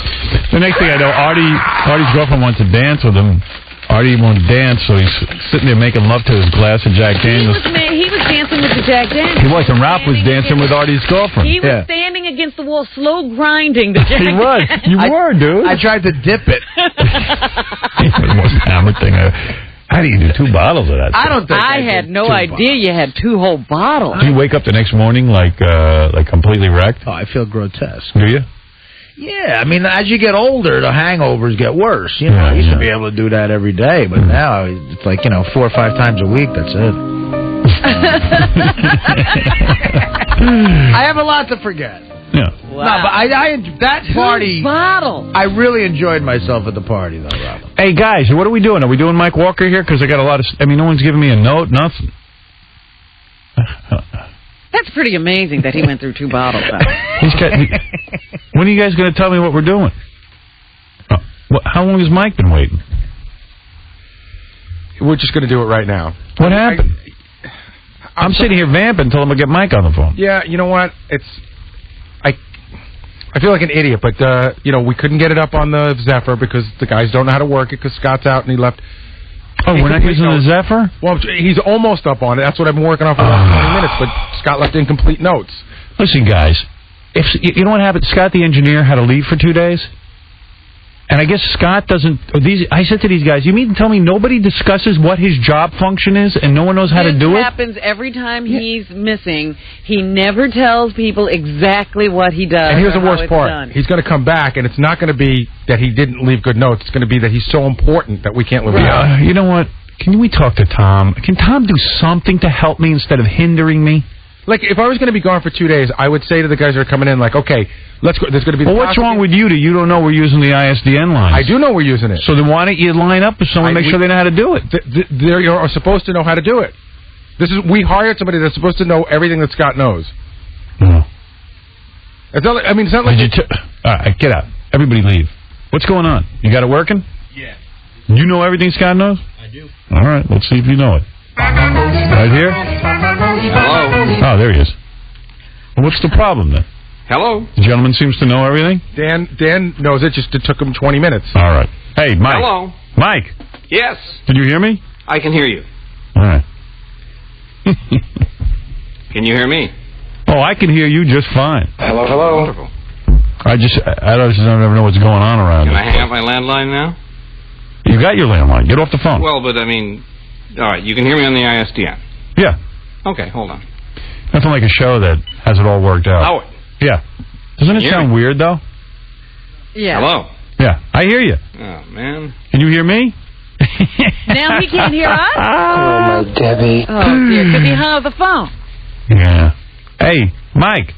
The next thing I know, Artie's girlfriend wants to dance with him. Artie won't dance, so he's sitting there making love to his glass of Jack Daniels. He was dancing with the Jack Daniels. He was, and Ralph was dancing with Artie's girlfriend. He was standing against the wall, slow grinding the Jack He was. You were, dude. I tried to dip it. It was the most hammered thing. How do you do 2 bottles of that? I don't think I had no idea you had 2 whole bottles. Do you wake up the next morning like completely wrecked? Oh, I feel grotesque. Do you? Yeah, I mean, as you get older, the hangovers get worse. I used to be able to do that every day, but now it's like, 4 or 5 times a week, that's it. I have a lot to forget. Yeah. Wow. No, but that party, I really enjoyed myself at the party, though, Robin. Hey, guys, what are we doing? Are we doing Mike Walker here? Because I got a lot of... no one's giving me a note, nothing. That's pretty amazing that he went through 2 bottles. When are you guys going to tell me what we're doing? How long has Mike been waiting? We're just going to do it right now. What happened? I'm sitting here vamping until I'm going to get Mike on the phone. Yeah, you know what? I feel like an idiot, but, we couldn't get it up on the Zephyr because the guys don't know how to work it because Scott's out and he left. Oh, we're not using the Zephyr? Well, he's almost up on it. That's what I've been working on for the last 20 minutes, but Scott left incomplete notes. Listen, guys, you know what happened? Scott, the engineer, had to leave for 2 days. And I guess Scott doesn't... I said to these guys, you mean to tell me nobody discusses what his job function is and no one knows how to do it? This happens every time he's missing. He never tells people exactly what he does. And here's the worst part. He's going to come back, and it's not going to be that he didn't leave good notes. It's going to be that he's so important that we can't live without him. You know what? Can we talk to Tom? Can Tom do something to help me instead of hindering me? Like, if I was going to be gone for 2 days, I would say to the guys that are coming in, like, okay, let's go. There's going to be. Well, what's wrong with you that you don't know we're using the ISDN lines? I do know we're using it. So then why don't you line up with someone and make sure they know how to do it? They are supposed to know how to do it. We hired somebody that's supposed to know everything that Scott knows. No. It's not like. All right, get out. Everybody leave. What's going on? You got it working? Yeah. You know everything Scott knows? I do. All right, let's see if you know it. Right here? Hello? Oh, there he is. Well, what's the problem, then? Hello? The gentleman seems to know everything? Dan knows it, just it took him 20 minutes. All right. Hey, Mike. Hello? Mike. Yes. Did you hear me? I can hear you. All right. Can you hear me? Oh, I can hear you just fine. Hello? Wonderful. I don't ever know what's going on around Can this I hang up my landline now? You got your landline. Get off the phone. Well, but I mean, all right, you can hear me on the ISDN. Yeah. Okay, hold on. Nothing like a show that has it all worked out. Howard. Yeah. Doesn't it sound weird, though? Yeah. Hello? Yeah, I hear you. Oh, man. Can you hear me? Now he can't hear us? Oh, my Debbie. Oh, dear. Because he hung up the phone. Yeah. Hey, Mike.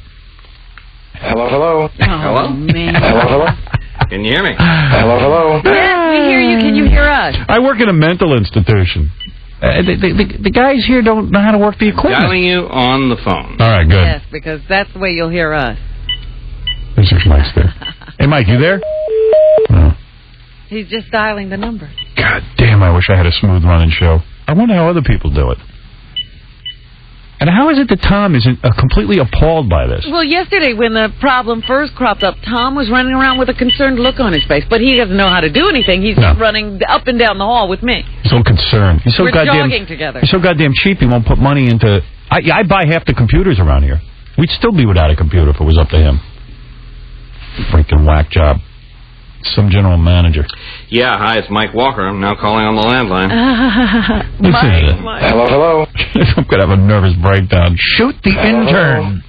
Hello? Oh, man. Hello? Can you hear me? Hello? Yes, we hear you. Can you hear us? I work in a mental institution. The guys here don't know how to work the equipment. Dialing you on the phone. All right, good. Yes, because that's the way you'll hear us. This is Mike's there. Hey, Mike, you there? No. He's just dialing the number. God damn, I wish I had a smooth running show. I wonder how other people do it. And how is it that Tom isn't completely appalled by this? Well, yesterday when the problem first cropped up, Tom was running around with a concerned look on his face, but he doesn't know how to do anything. He's just running up and down the hall with me. He's so concerned. He's so We're goddamn jogging together. He's so goddamn cheap. He won't put money into. I buy half the computers around here. We'd still be without a computer if it was up to him. Freaking whack job. Some general manager. Yeah, hi, it's Mike Walker. I'm now calling on the landline. Mike. Hello? I'm going to have a nervous breakdown. Shoot the intern.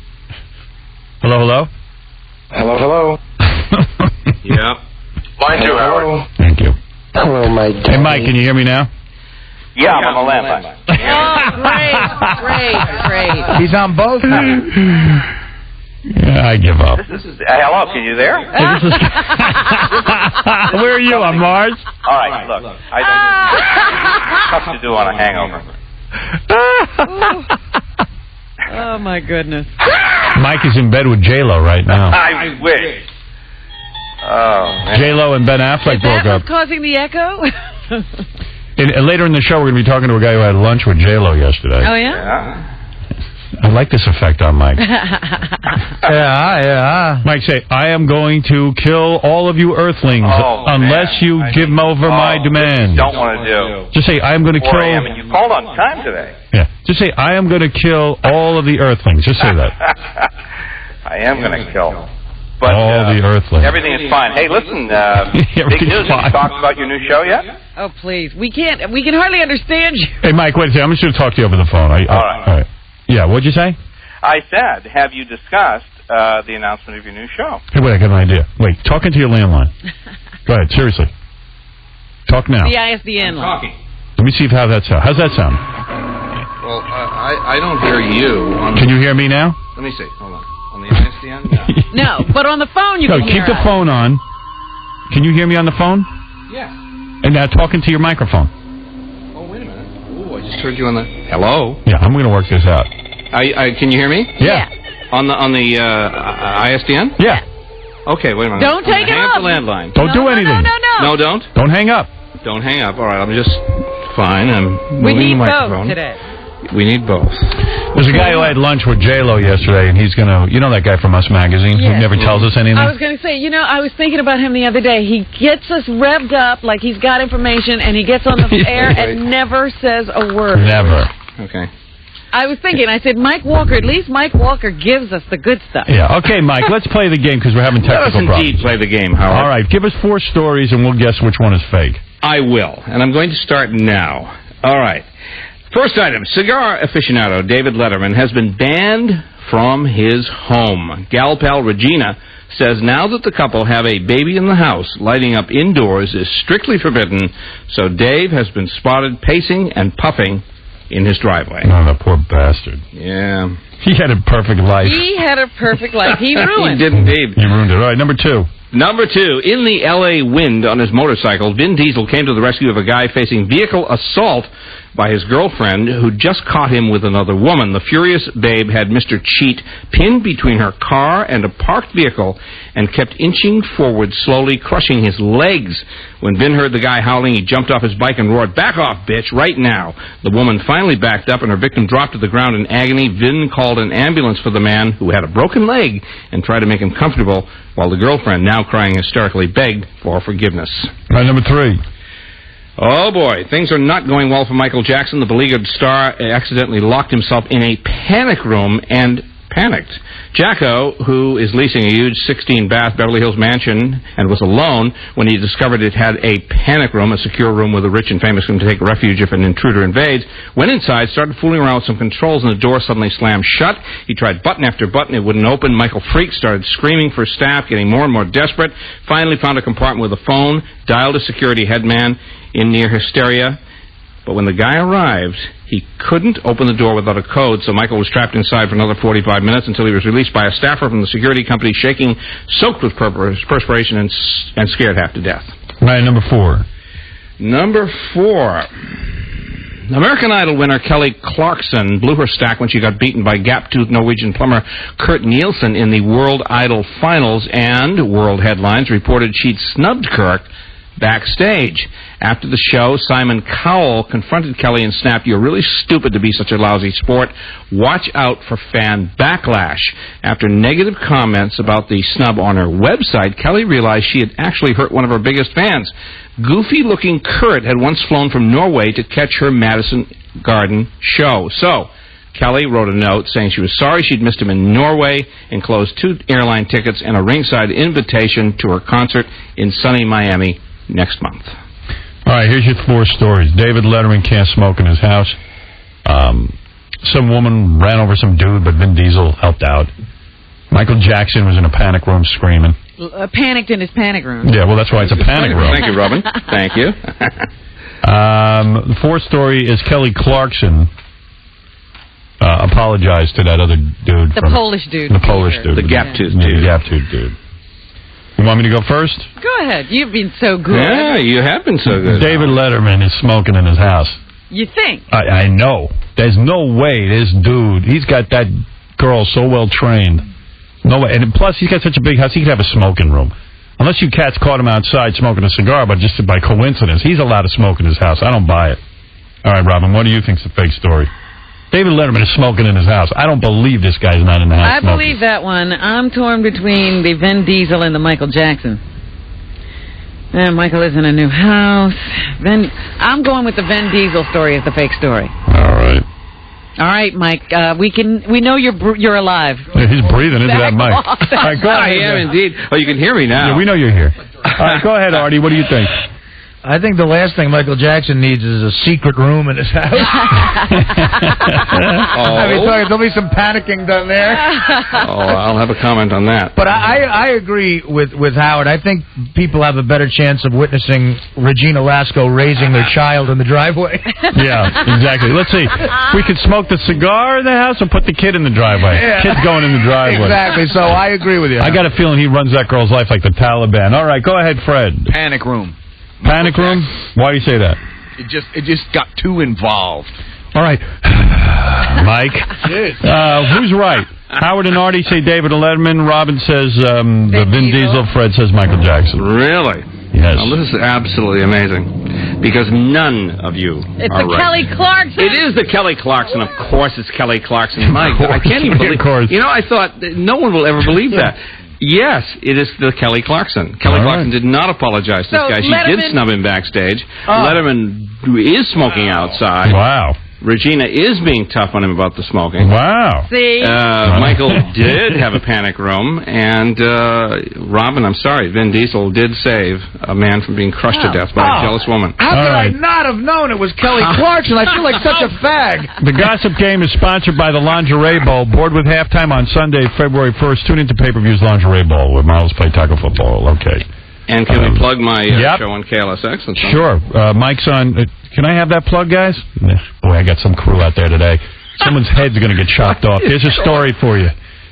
Hello? Hello? Yeah. Mine too, Howard. Thank you. Hello, my dear. Hey, Mike, can you hear me now? Yeah, I'm on the landline. Oh, great. He's on both now. Yeah, I give up. This is hello, can you there? Where are you, on Mars? All right, look. I don't tough to do on a hangover. Oh, my goodness. Mike is in bed with J-Lo right now. I wish. Oh, man. J-Lo and Ben Affleck broke up. What's causing the echo? Later in the show, we're going to be talking to a guy who had lunch with J-Lo yesterday. Oh, yeah? I like this effect on Mike. Yeah. Mike, say, I am going to kill all of you earthlings unless you give over my demands. Don't want to do. Just say, I am going to kill... I mean, you called on time today. Yeah. Just say, I am going to kill all of the earthlings. Just say that. I am going to kill. But, all the earthlings. Everything is fine. Hey, listen, big news. Have you talked about your new show yet? Oh, please. We can hardly understand you. Hey, Mike, wait a second. I'm just going to talk to you over the phone. All right. Yeah, what'd you say? I said, have you discussed the announcement of your new show? Hey, wait, I got an idea. Wait, talk into your landline. Go ahead, seriously. Talk now. The ISDN line. Talking. Let me see how that sounds. How's that sound? Well, I don't hear you. Can you hear me now? Let me see. Hold on. On the ISDN? No, but on the phone you can hear keep the us. phone on. Can you hear me on the phone? Yeah. And now talk into your microphone. Oh, wait a minute. Ooh, I just heard you on the... Hello? Yeah, I'm going to work this out. Can you hear me? Yeah. On the ISDN? Yeah. Okay, wait a minute. Don't take it hang off. up the landline. Don't do anything. No. No, don't? Don't hang up. Don't hang up. All right, I'm just fine. I'm We moving need the both microphone. today. We need both. There's a guy who had lunch with J-Lo yesterday, and he's going to... You know that guy from Us Magazine who never tells us anything? I was going to say, I was thinking about him the other day. He gets us revved up like he's got information, and he gets on the air and never says a word. Never. Okay. I was thinking, I said, Mike Walker, at least Mike Walker gives us the good stuff. Yeah, okay, Mike, let's play the game because we're having technical Let us indeed play the game, Howard. All right, give us 4 stories, and we'll guess which one is fake. I will, and I'm going to start now. All right. First item, cigar aficionado David Letterman has been banned from his home. Gal pal Regina says now that the couple have a baby in the house, lighting up indoors is strictly forbidden, so Dave has been spotted pacing and puffing in his driveway. Oh, that poor bastard. Yeah. He had a perfect life. He had a perfect life. He ruined He did indeed. He ruined it. All right, number 2. Number 2, in the L.A. wind on his motorcycle, Vin Diesel came to the rescue of a guy facing vehicle assault by his girlfriend who just caught him with another woman. The furious babe had Mr. Cheat pinned between her car and a parked vehicle and kept inching forward, slowly crushing his legs. When Vin heard the guy howling, he jumped off his bike and roared, "Back off, bitch, right now." The woman finally backed up and her victim dropped to the ground in agony. Vin called an ambulance for the man who had a broken leg and tried to make him comfortable, while the girlfriend, now crying hysterically, begged for forgiveness. All right, number 3. Oh, boy. Things are not going well for Michael Jackson. The beleaguered star accidentally locked himself in a panic room and panicked. Jacko, who is leasing a huge 16-bath Beverly Hills mansion and was alone when he discovered it had a panic room, a secure room where the rich and famous can take refuge if an intruder invades, went inside, started fooling around with some controls, and the door suddenly slammed shut. He tried button after button. It wouldn't open. Michael freaked, started screaming for staff, getting more and more desperate, finally found a compartment with a phone, dialed a security headman in near hysteria. But when the guy arrived, he couldn't open the door without a code, so Michael was trapped inside for another 45 minutes until he was released by a staffer from the security company, shaking, soaked with perspiration, and scared half to death. All right, number 4. Number 4. American Idol winner Kelly Clarkson blew her stack when she got beaten by gap-toothed Norwegian plumber Kurt Nielsen in the World Idol finals, and World Headlines reported she'd snubbed Kurt backstage. After the show, Simon Cowell confronted Kelly and snapped, "You're really stupid to be such a lousy sport. Watch out for fan backlash." After negative comments about the snub on her website, Kelly realized she had actually hurt one of her biggest fans. Goofy-looking Kurt had once flown from Norway to catch her Madison Garden show. So, Kelly wrote a note saying she was sorry she'd missed him in Norway, enclosed 2 airline tickets and a ringside invitation to her concert in sunny Miami next month. All right, here's your 4 stories. David Letterman can't smoke in his house. Some woman ran over some dude, but Vin Diesel helped out. Michael Jackson was in a panic room screaming. Panicked in his panic room. Yeah, well, that's why it's a panic room. Thank you, Robin. Thank you. The 4th story is Kelly Clarkson apologized to that other dude. The Polish dude. The Polish dude. The gap-toothed dude. dude. The gap-toothed dude. You want me to go first? Go ahead. You've been so good. Yeah, you have been so good. David Letterman is smoking in his house. You think? I know. There's no way this dude, he's got that girl so well trained. No way. And plus, he's got such a big house, he could have a smoking room. Unless you cats caught him outside smoking a cigar, but just by coincidence. He's allowed to smoke in his house. I don't buy it. All right, Robin, what do you think's a fake story? David Letterman is smoking in his house. I don't believe this guy's not in the house I smoking. believe that one. I'm torn between the Vin Diesel and the Michael Jackson. Michael is in a new house. I'm going with the Vin Diesel story as the fake story. All right. All right, Mike. We know you're alive. Yeah, he's breathing into that mic. All right, go ahead. I am indeed. Oh, you can hear me now. Yeah, we know you're here. All right, go ahead, Artie. What do you think? I think the last thing Michael Jackson needs is a secret room in his house. I mean, sorry, there'll be some panicking done there. I'll have a comment on that. But I agree with Howard. I think people have a better chance of witnessing Regina Lasco raising their child in the driveway. Yeah, exactly. Let's see. We could smoke the cigar in the house or put the kid in the driveway. Yeah. Kid's going in the driveway. Exactly. So I agree with you. I got a feeling he runs that girl's life like the Taliban. All right, go ahead, Fred. Panic room. Panic room? Why do you say that? It just got too involved. All right. Mike. Who's right? Howard and Artie say David Letterman. Robin says the Vin Diesel. Fred says Michael Jackson. Really? Yes. Well, this is absolutely amazing. Because none of you It's are the right. Kelly Clarkson. It is the Kelly Clarkson. Of course it's Kelly Clarkson. My God, I can't even believe. Of course. You know, I thought that no one will ever believe that. Yes, it is the Kelly Clarkson. Kelly Clarkson did not apologize to this guy. She did snub him backstage. Letterman is smoking outside. Wow. Regina is being tough on him about the smoking. Wow. See? Michael did have a panic room, and Robin, I'm sorry, Vin Diesel did save a man from being crushed to death by a jealous woman. How could I not have known it was Kelly Clarkson? I feel like such a fag. The Gossip Game is sponsored by the Lingerie Bowl. Board with halftime on Sunday, February 1st. Tune into pay-per-view's Lingerie Bowl where Miles play tackle football. Okay. And can we plug my show on KLSX? Sure. Mike's on. Can I have that plug, guys? Boy, I got some crew out there today. Someone's head's going to get chopped off. Here's a story for you.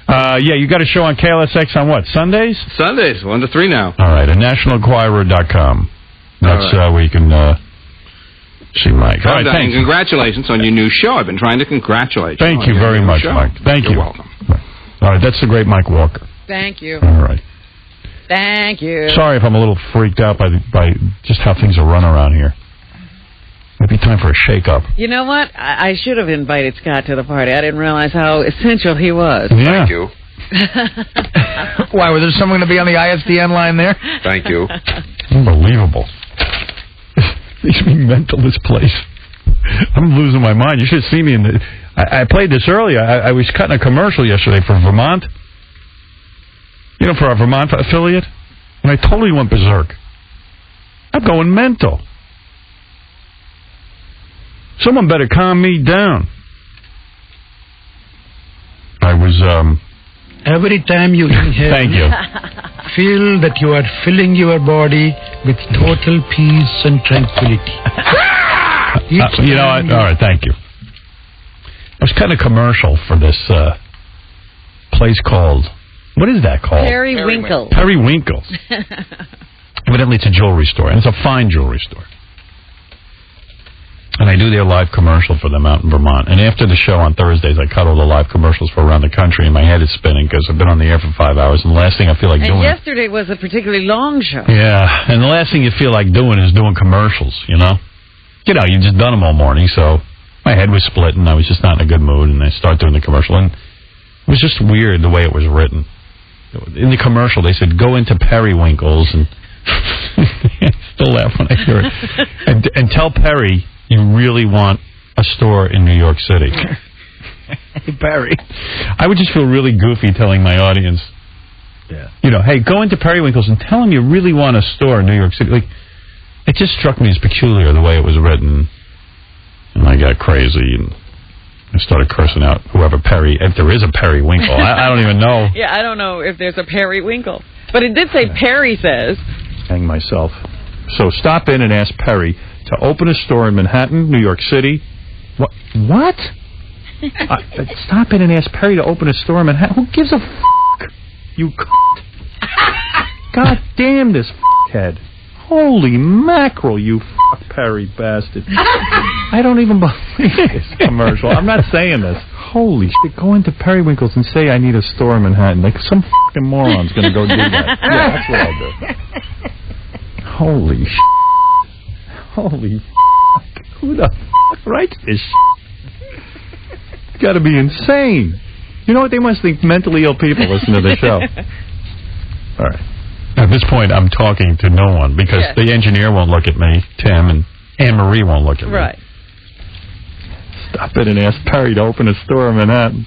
Yeah, you got a show on KLSX on what? Sundays? Sundays, 1 to 3 now. All right, at nationalenquirer.com. That's where you can see Mike. All right, thanks. Congratulations on your new show. I've been trying to congratulate you. Thank you very much, Mike. Thank you. You're welcome. All right, that's the great Mike Walker. Thank you. All right. Thank you. Sorry if I'm a little freaked out by just how things are run around here. Maybe time for a shake-up. You know what? I should have invited Scott to the party. I didn't realize how essential he was. Yeah. Thank you. Why, was there someone going to be on the ISDN line there? Thank you. Unbelievable. Makes me mental, this place. I'm losing my mind. You should see me in the... I played this earlier. I was cutting a commercial yesterday for Vermont. You know, for our Vermont affiliate. And I totally went berserk. I'm going mental. Someone better calm me down. I was, Every time you inhale, thank you. Feel that you are filling your body with total peace and tranquility. You know what? All right, thank you. I was cutting a commercial for this place called... What is that called? Periwinkle. Periwinkles. Evidently, it's a jewelry store, and it's a fine jewelry store. And I do their live commercial for them out in Vermont. And after the show on Thursdays, I cut all the live commercials for around the country, and my head is spinning because I've been on the air for 5 hours, and the last thing I feel like doing... And yesterday was a particularly long show. Yeah, and the last thing you feel like doing is doing commercials, you know? You know, you've just done them all morning, so my head was split, and I was just not in a good mood, and I start doing the commercial. And it was just weird the way it was written. In the commercial, they said, go into Periwinkles, and I still laugh when I hear it. And tell Perry you really want a store in New York City. Hey, Perry. I would just feel really goofy telling my audience, you know, hey, go into Periwinkles and tell them you really want a store in New York City. Like, it just struck me as peculiar the way it was written. And I got crazy, and I started cursing out whoever Perry, if there is a Periwinkle. I don't even know. Yeah, I don't know if there's a Periwinkle. But it did say Perry says. Hang myself. So stop in and ask Perry to open a store in Manhattan, New York City. What? Stop in and ask Perry to open a store in Manhattan. Who gives a f***? You God damn this f***head. Holy mackerel, you f*** Perry bastard. I don't even believe this commercial. I'm not saying this. Holy shit, go into Periwinkles and say I need a store in Manhattan. Like some f***ing moron's gonna go do that. Yeah, that's what I'll do. Holy shit. Holy f***. Who the f*** writes this shit? It's gotta be insane. You know what? They must think mentally ill people listen to the show. All right. At this point, I'm talking to no one because the engineer won't look at me, Tim, and Anne-Marie won't look at me. Right. Stop it and ask Perry to open a store in Manhattan.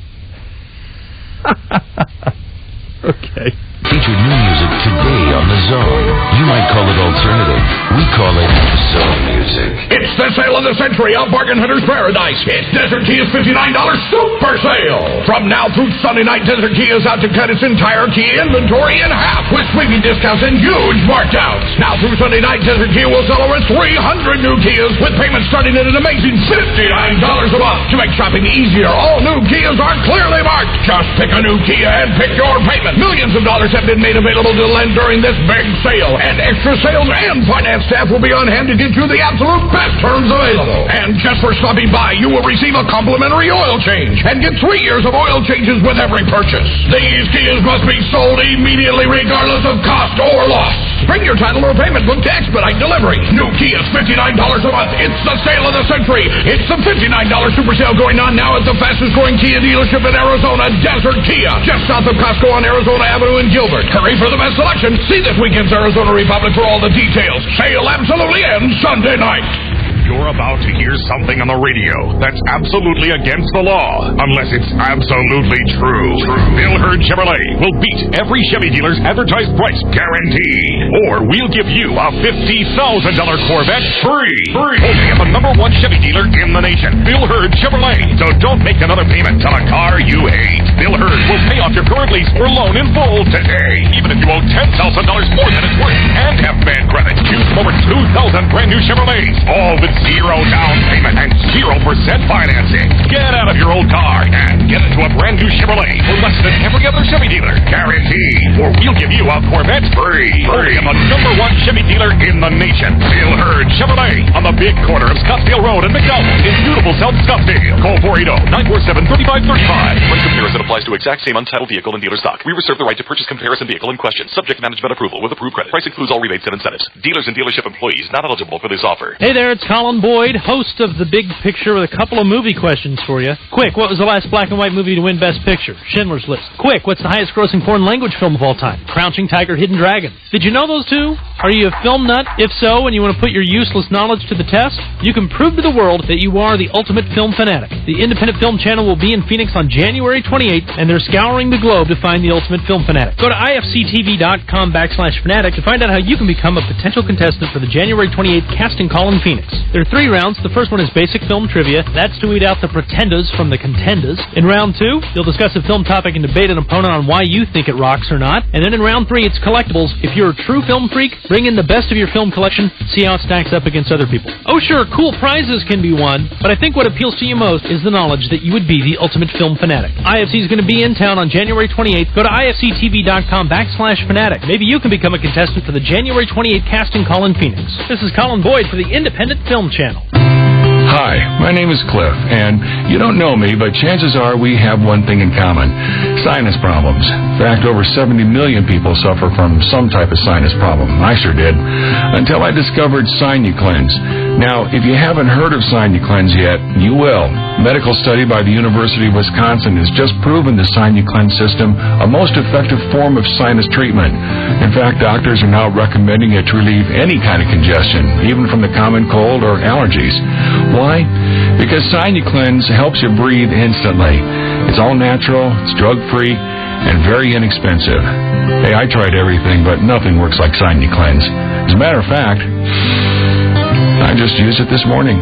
Okay. Feature new music today on The Zone. You might call it alternative. We call it Zone Music. It's the sale of the century of Bargain Hunter's Paradise. It's Desert Kia's $59 super sale. From now through Sunday night, Desert Kia is out to cut its entire Kia inventory in half with sweeping discounts and huge markdowns. Now through Sunday night, Desert Kia will sell over 300 new Kias with payments starting at an amazing $59 a month. To make shopping easier, all new Kias are clearly marked. Just pick a new Kia and pick your payment. Millions of dollars have been made available able to lend during this big sale. And extra sales and finance staff will be on hand to get you the absolute best terms available. And just for stopping by, you will receive a complimentary oil change and get 3 years of oil changes with every purchase. These Kias must be sold immediately regardless of cost or loss. Bring your title or payment book to expedite delivery. New Kia's $59 a month. It's the sale of the century. It's the $59 super sale going on now at the fastest growing Kia dealership in Arizona, Desert Kia, just south of Costco on Arizona Avenue in Gilbert. Hurry for the best selection. See this weekend's Arizona Republic for all the details. Sale absolutely ends Sunday night. You're about to hear something on the radio that's absolutely against the law, unless it's absolutely true. Bill Hurd Chevrolet will beat every Chevy dealer's advertised price, guaranteed. Or we'll give you a $50,000 Corvette free. Only at the #1 Chevy dealer in the nation, Bill Hurd Chevrolet. So don't make another payment on a car you hate. Bill Hurd will pay off your current lease or loan in full today, even if you owe $10,000 more than it's worth, and have bad credit. Choose from over 2,000 brand new Chevrolets, all with 0 down payment and 0% financing. Get out of your old car and get into a brand new Chevrolet for less than every other Chevy dealer. Guaranteed. Or we'll give you a Corvette free. Only at the #1 Chevy dealer in the nation. Bill Hurd Chevrolet on the big corner of Scottsdale Road and McDonald in beautiful South Scottsdale. Call 480-947-3535. When comparison applies to exact same untitled vehicle and dealer stock. We reserve the right to purchase comparison vehicle in question, subject to management approval with approved credit. Price includes all rebates and incentives. Dealers and dealership employees not eligible for this offer. Hey there, it's Colin Boyd, host of The Big Picture, with a couple of movie questions for you. Quick, what was the last black and white movie to win Best Picture? Schindler's List. Quick, what's the highest grossing foreign language film of all time? Crouching Tiger, Hidden Dragon. Did you know those two? Are you a film nut? If so, and you want to put your useless knowledge to the test, you can prove to the world that you are the ultimate film fanatic. The Independent Film Channel will be in Phoenix on January 28th, and they're scouring the globe to find the ultimate film fanatic. Go to ifctv.com/fanatic to find out how you can become a potential contestant for the January 28th casting call in Phoenix. There are 3 rounds. The first one is basic film trivia. That's to weed out the pretenders from the contenders. In round 2, you'll discuss a film topic and debate an opponent on why you think it rocks or not. And then in round 3, it's collectibles. If you're a true film freak, bring in the best of your film collection, see how it stacks up against other people. Oh sure, cool prizes can be won, but I think what appeals to you most is the knowledge that you would be the ultimate film fanatic. IFC is going to be in town on January 28th. Go to ifctv.com/fanatic. Maybe you can become a contestant for the January 28th casting call in Phoenix. This is Colin Boyd for the Independent Film Channel. Hi, my name is Cliff, and you don't know me, but chances are we have one thing in common: sinus problems. In fact, over 70 million people suffer from some type of sinus problem. I sure did, until I discovered SinuCleanse. Now, if you haven't heard of SinuCleanse yet, you will. A medical study by the University of Wisconsin has just proven the SinuCleanse system a most effective form of sinus treatment. In fact, doctors are now recommending it to relieve any kind of congestion, even from the common cold or allergies. Why? Because SinuCleanse helps you breathe instantly. It's all natural, it's drug-free, and very inexpensive. Hey, I tried everything, but nothing works like SinuCleanse. As a matter of fact, I just used it this morning.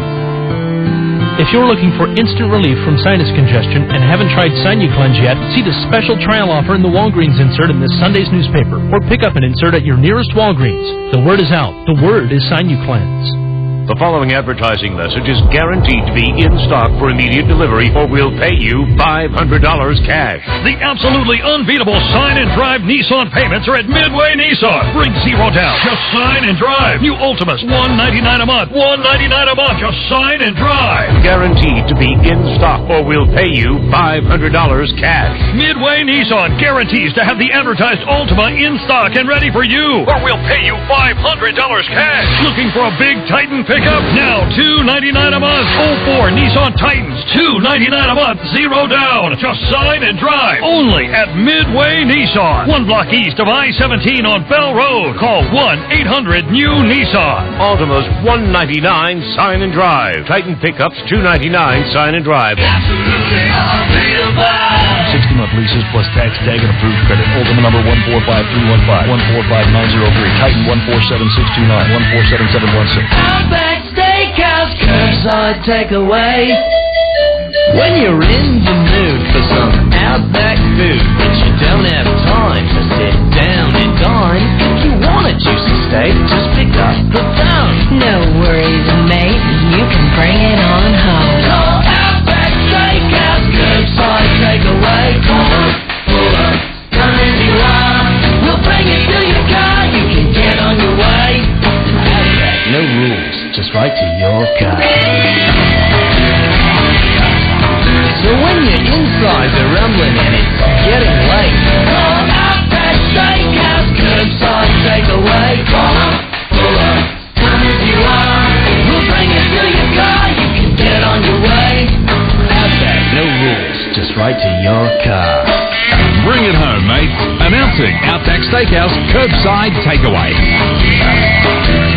If you're looking for instant relief from sinus congestion and haven't tried SinuCleanse yet, see the special trial offer in the Walgreens insert in this Sunday's newspaper, or pick up an insert at your nearest Walgreens. The word is out. The word is SinuCleanse. The following advertising message is guaranteed to be in stock for immediate delivery, or we'll pay you $500 cash. The absolutely unbeatable sign and drive Nissan payments are at Midway Nissan. Bring 0 down. Just sign and drive. New Ultimas, $199 a month. $199 a month. Just sign and drive. Guaranteed to be in stock, or we'll pay you $500 cash. Midway Nissan guarantees to have the advertised Ultima in stock and ready for you, or we'll pay you $500 cash. Looking for a big Titan pickup? Now $299 a month. 04 Nissan Titans, $299 a month. 0 down. Just sign and drive. Only at Midway Nissan. 1 block east of I-17 on Bell Road. Call 1-800-NEW-NISSAN. Ultima's $199, sign and drive. Titan pickups $299, sign and drive. Absolutely unbeatable. 60-month leases plus tax, tag, and approved credit. Ultima number 145315, 145903. Titan 147629, 147716. Outback Steakhouse, curbside takeaway. When you're in the mood for some Outback food, but you don't have time to sit down and dine, you want a juicy steak, just pick up the phone. No worries, mate, you can bring it on home. Call Outback Steakhouse, curbside takeaway. Call us, pull up, come as you are, we'll bring it to you. right to your car. So when you're inside the rumbling and it's getting late, call Outback Steakhouse, curbside takeaway. Call up, pull up, come as you are. We'll bring it to your car, you can get on your way. Outback, no rules, just right to your car. Bring it home, mate. Announcing Outback Steakhouse Curbside Takeaway.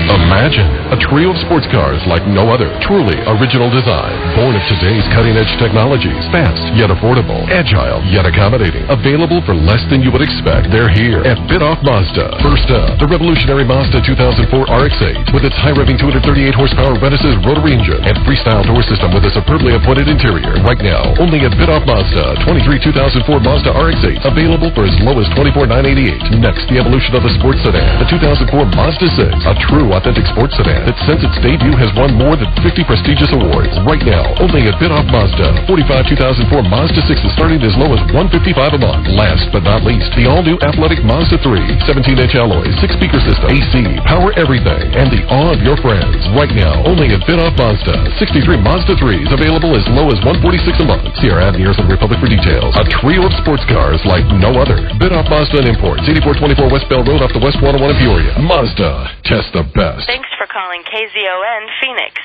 Imagine a trio of sports cars like no other. Truly original design. Born of today's cutting-edge technologies. Fast, yet affordable. Agile, yet accommodating. Available for less than you would expect. They're here at Bitoff Mazda. First up, the revolutionary Mazda 2004 RX-8 with its high-revving 238 horsepower Renaissance rotary engine and freestyle door system with a superbly appointed interior. Right now, only at Bitoff Mazda. 23 2004 Mazda RX-8. Available for as low as $24,988. Next, the evolution of the sports sedan. The 2004 Mazda 6. A true authentic sports sedan that since its debut has won more than 50 prestigious awards. Right now, only at Bitoff Mazda. 45 2004 Mazda 6 is starting as low as $155 a month. Last but not least, the all-new athletic Mazda 3. 17-inch alloys, 6-speaker system, AC, power everything, and the awe of your friends. Right now, only at Bitoff Mazda. 63 Mazda 3s available as low as $146 a month. See our ad in the Arizona Republic for details. A trio of sports cars like no other. Bitoff Mazda and Imports, 8424 West Bell Road off the West 101 in Peoria. Mazda, test the best. Thanks for calling KZON Phoenix.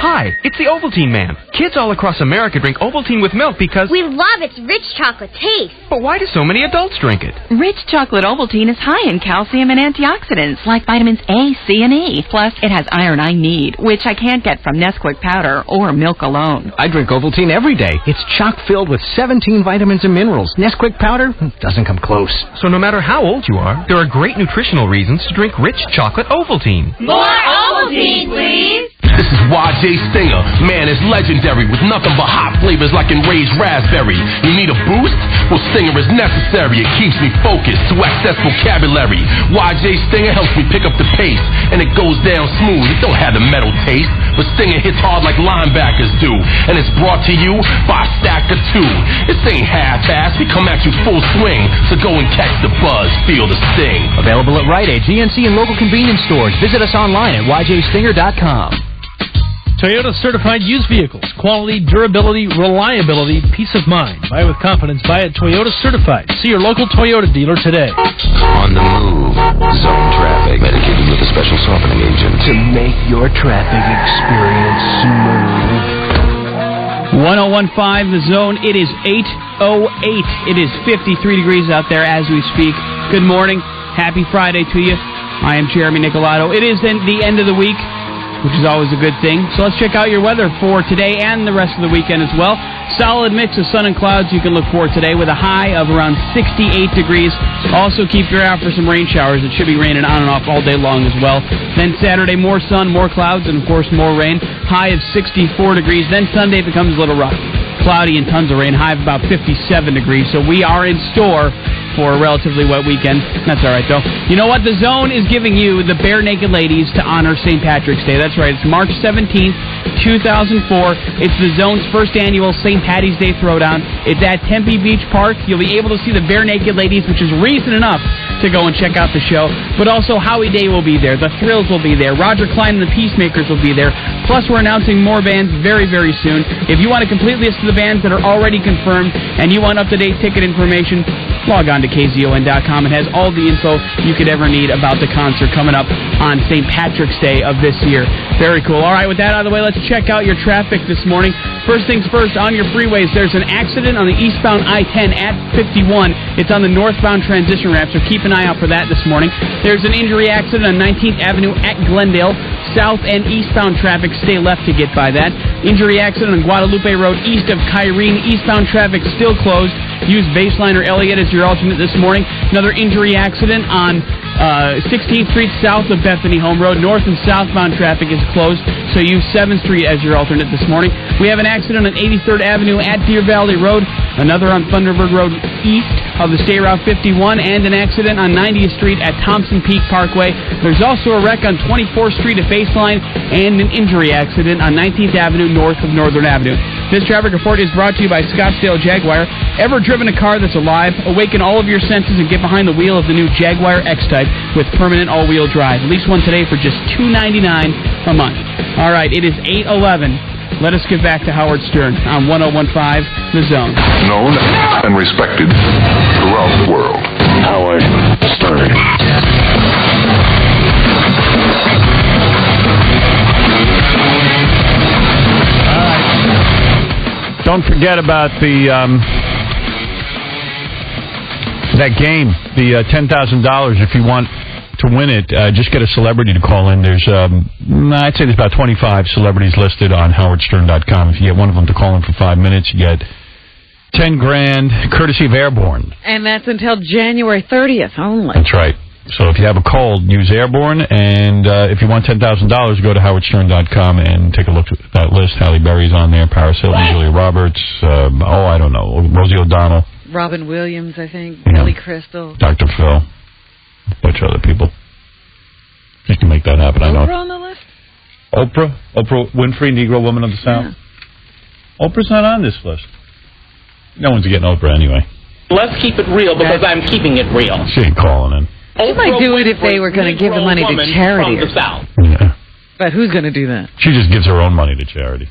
Hi, it's the Ovaltine Man. Kids all across America drink Ovaltine with milk because we love its rich chocolate taste. But why do so many adults drink it? Rich chocolate Ovaltine is high in calcium and antioxidants like vitamins A, C, and E. Plus, it has iron I need, which I can't get from Nesquik powder or milk alone. I drink Ovaltine every day. It's chock-filled with 17 vitamins and minerals. Nesquik powder doesn't come close. So no matter how old you are, there are great nutritional reasons to drink rich chocolate Ovaltine. More Ovaltine, please! This is YJ Stinger. Man, it's legendary with nothing but hot flavors like enraged raspberry. You need a boost? Well, Stinger is necessary. It keeps me focused to access vocabulary. YJ Stinger helps me pick up the pace, and it goes down smooth. It don't have the metal taste, but Stinger hits hard like linebackers do. And it's brought to you by a stack of two. This ain't half-assed. We come at you full swing. So go and catch the buzz. Feel the sting. Available at Rite Aid, GNC, and local convenience stores. Visit us online at yjstinger.com. Toyota certified used vehicles. Quality, durability, reliability, peace of mind. Buy with confidence. Buy at Toyota Certified. See your local Toyota dealer today. On the move. Zone traffic. Medicated with a special softening agent to make your traffic experience smooth. 1015 The Zone. It is 8:08. It is 53 degrees out there as we speak. Good morning. Happy Friday to you. I am Jeremy Nicolato. It is then the end of the week, which is always a good thing. So let's check out your weather for today and the rest of the weekend as well. Solid mix of sun and clouds you can look for today with a high of around 68 degrees. Also keep your eye out for some rain showers. It should be raining on and off all day long as well. Then Saturday, more sun, more clouds, and of course more rain. High of 64 degrees. Then Sunday becomes a little rough. Cloudy and tons of rain. High of about 57 degrees. So we are in store for a relatively wet weekend. That's all right, though. You know what? The Zone is giving you the Bare Naked Ladies to honor St. Patrick's Day. That's right. It's March 17th, 2004. It's the Zone's first annual St. Patty's Day Throwdown. It's at Tempe Beach Park. You'll be able to see the Bare Naked Ladies, which is reason enough to go and check out the show. But also Howie Day will be there. The Thrills will be there. Roger Klein and the Peacemakers will be there. Plus, we're announcing more bands very, very soon. If you want a complete list of the bands that are already confirmed and you want up-to-date ticket information, log on to KZON.com. It has all the info you could ever need about the concert coming up on St. Patrick's Day of this year. Very cool. All right, with that out of the way, let's check out your traffic this morning. First things first, on your freeways, there's an accident on the eastbound I-10 at 51. It's on the northbound transition ramp, so keep an eye out for that this morning. There's an injury accident on 19th Avenue at Glendale. South and eastbound traffic, stay left to get by that. Injury accident on Guadalupe Road east of Kyrene. Eastbound traffic still closed. Use Baseline or Elliott as your alternate this morning. Another injury accident on 16th Street south of Bethany Home Road. North and southbound traffic is closed, so use 7th Street as your alternate this morning. We have an accident on 83rd Avenue at Deer Valley Road. Another on Thunderbird Road east of the State Route 51, and an accident on 90th Street at Thompson Peak Parkway. There's also a wreck on 24th Street at Baseline and an injury accident on 19th Avenue north of Northern Avenue. This traffic report is brought to you by Scottsdale Jaguar. Ever driven a car that's alive? Awaken all of your senses and get behind the wheel of the new Jaguar X-Type with permanent all-wheel drive. Lease one today for just $299 a month. All right, it is 8:11. Let us get back to Howard Stern on 101.5 The Zone. Known and respected throughout the world. Howard Stern. Don't forget about the that game, the $10,000. If you want to win it, just get a celebrity to call in. There's, I'd say there's about 25 celebrities listed on howardstern.com. If you get one of them to call in for 5 minutes, you get $10,000, courtesy of Airborne. And that's until January 30th only. That's right. So if you have a cold, use Airborne, and if you want $10,000, go to howardstern.com and take a look at that list. Halle Berry's on there, Paris Hilton, Julia Roberts, I don't know, Rosie O'Donnell. Robin Williams, I think, Yeah. Billy Crystal. Dr. Phil, a bunch of other people. You can make that happen, I know. Oprah on the list? Oprah Winfrey, Negro Woman of the South. Yeah. Oprah's not on this list. No one's getting Oprah anyway. Let's keep it real because I'm keeping it real. She ain't calling in. She might do it if they were going to give the money to charity or something. Yeah. But who's going to do that? She just gives her own money to charity.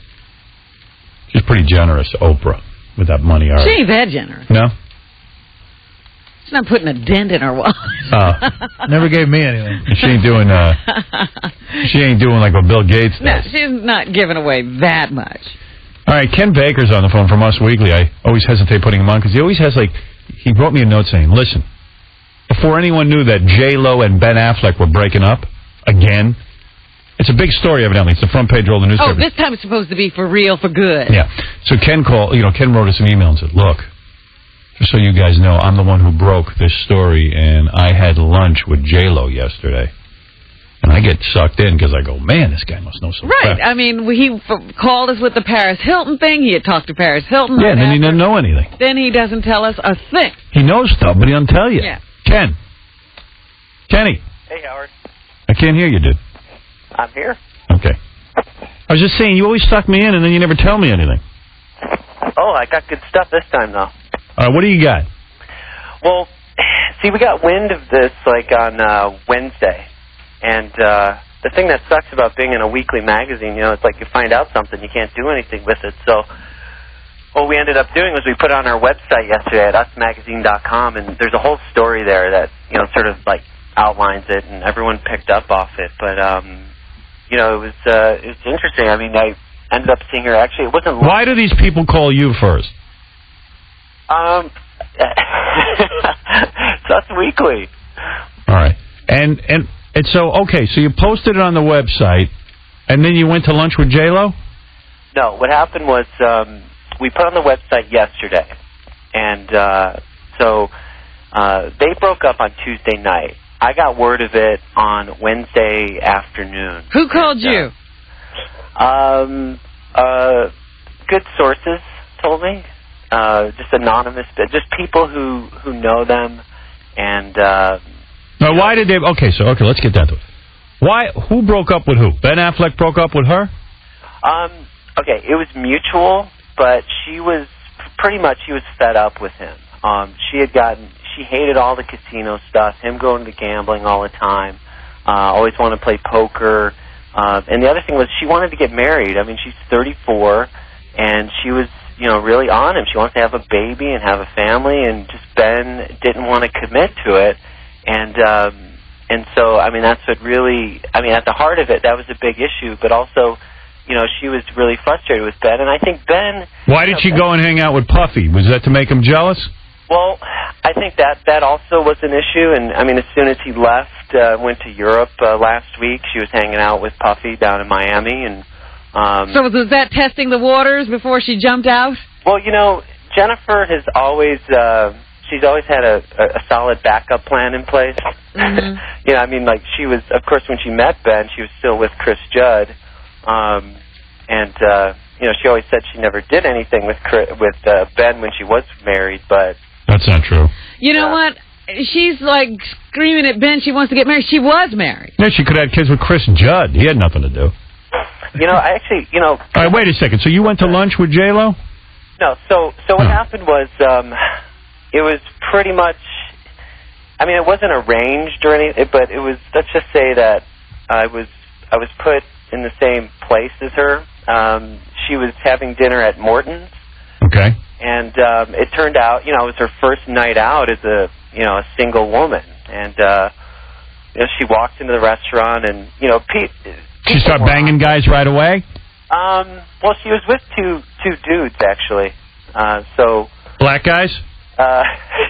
She's pretty generous, Oprah, with that money. She ain't that generous. No? She's not putting a dent in her wallet. Never gave me anything. She ain't doing like what Bill Gates does. No, she's not giving away that much. All right, Ken Baker's on the phone from Us Weekly. I always hesitate putting him on because he always has he wrote me a note saying, listen, before anyone knew that J-Lo and Ben Affleck were breaking up again, it's a big story evidently. It's the front page of all the newspapers. Oh, this time it's supposed to be for real, for good. Yeah. So Ken wrote us an email and said, look, just so you guys know, I'm the one who broke this story, and I had lunch with J-Lo yesterday. And I get sucked in because I go, man, this guy must know some Right. crap. I mean, he called us with the Paris Hilton thing. He had talked to Paris Hilton. Yeah, and then he doesn't know anything. Then he doesn't tell us a thing. He knows stuff, but he doesn't tell you. Yeah. Ken. Kenny. Hey, Howard. I can't hear you, dude. I'm here. Okay. I was just saying, you always suck me in, and then you never tell me anything. Oh, I got good stuff this time, though. All right, what do you got? Well, see, we got wind of this, on Wednesday. And the thing that sucks about being in a weekly magazine, it's like you find out something, you can't do anything with it. So what we ended up doing was we put it on our website yesterday at usmagazine.com, and there's a whole story there that, sort of, outlines it, and everyone picked up off it. But, it was interesting. I mean, I ended up seeing her. Actually, it wasn't... Why do these people call you first? It's Us Weekly. All right. And so, okay, so you posted it on the website, and then you went to lunch with J-Lo? No, what happened was we put on the website yesterday, and so they broke up on Tuesday night. I got word of it on Wednesday afternoon. Who called you? Good sources told me. Just anonymous, just people who know them, and... Now, why did they... Okay, let's get down to it. Who broke up with who? Ben Affleck broke up with her? Okay, it was mutual, but she was fed up with him. She hated all the casino stuff, him going to gambling all the time, always wanted to play poker, and the other thing was she wanted to get married. I mean, she's 34, and she was, really on him. She wants to have a baby and have a family, and just Ben didn't want to commit to it. And so, I mean, that's what really, I mean, at the heart of it, that was a big issue, but also, she was really frustrated with Ben, and I think Ben... Why did she go and hang out with Puffy? Was that to make him jealous? Well, I think that also was an issue, and, I mean, as soon as he left, went to Europe last week, she was hanging out with Puffy down in Miami, and... So was that testing the waters before she jumped out? Well, Jennifer has always... she's always had a solid backup plan in place. Mm-hmm. I mean, she was, of course, when she met Ben, she was still with Chris Judd. She always said she never did anything with Ben when she was married, but... That's not true. You know what? She's, screaming at Ben she wants to get married. She was married. Yeah, she could have had kids with Chris Judd. He had nothing to do. I actually, All right, wait a second. So you went to lunch with J-Lo? No, so what happened was... it was pretty much, I mean, it wasn't arranged or anything, but it was, let's just say that I was put in the same place as her. She was having dinner at Morton's. Okay. And it turned out, it was her first night out as a single woman. And, she walked into the restaurant and, She started banging guys right away? Well, she was with two dudes, actually. Black guys?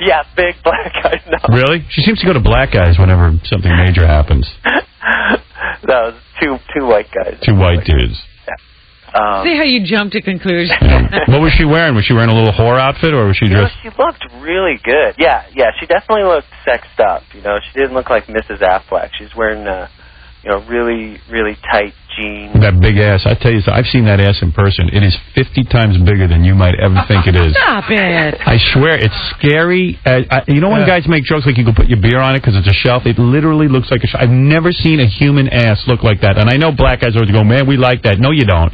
Yeah, big black guys. No. Really? She seems to go to black guys whenever something major happens. No, two white guys. Two white dudes. See how you jump to conclusions. What was she wearing? Was she wearing a little whore outfit, or was she dressed? She looked really good. Yeah, she definitely looked sexed up. She didn't look like Mrs. Affleck. She's wearing, really, really tight jeans. That big ass. I tell you, I've seen that ass in person. It is 50 times bigger than you might ever think it is. Stop it. I swear, it's scary. When guys make jokes like you can put your beer on it because it's a shelf? It literally looks like a shelf. I've never seen a human ass look like that. And I know black guys always go, man, we like that. No, you don't.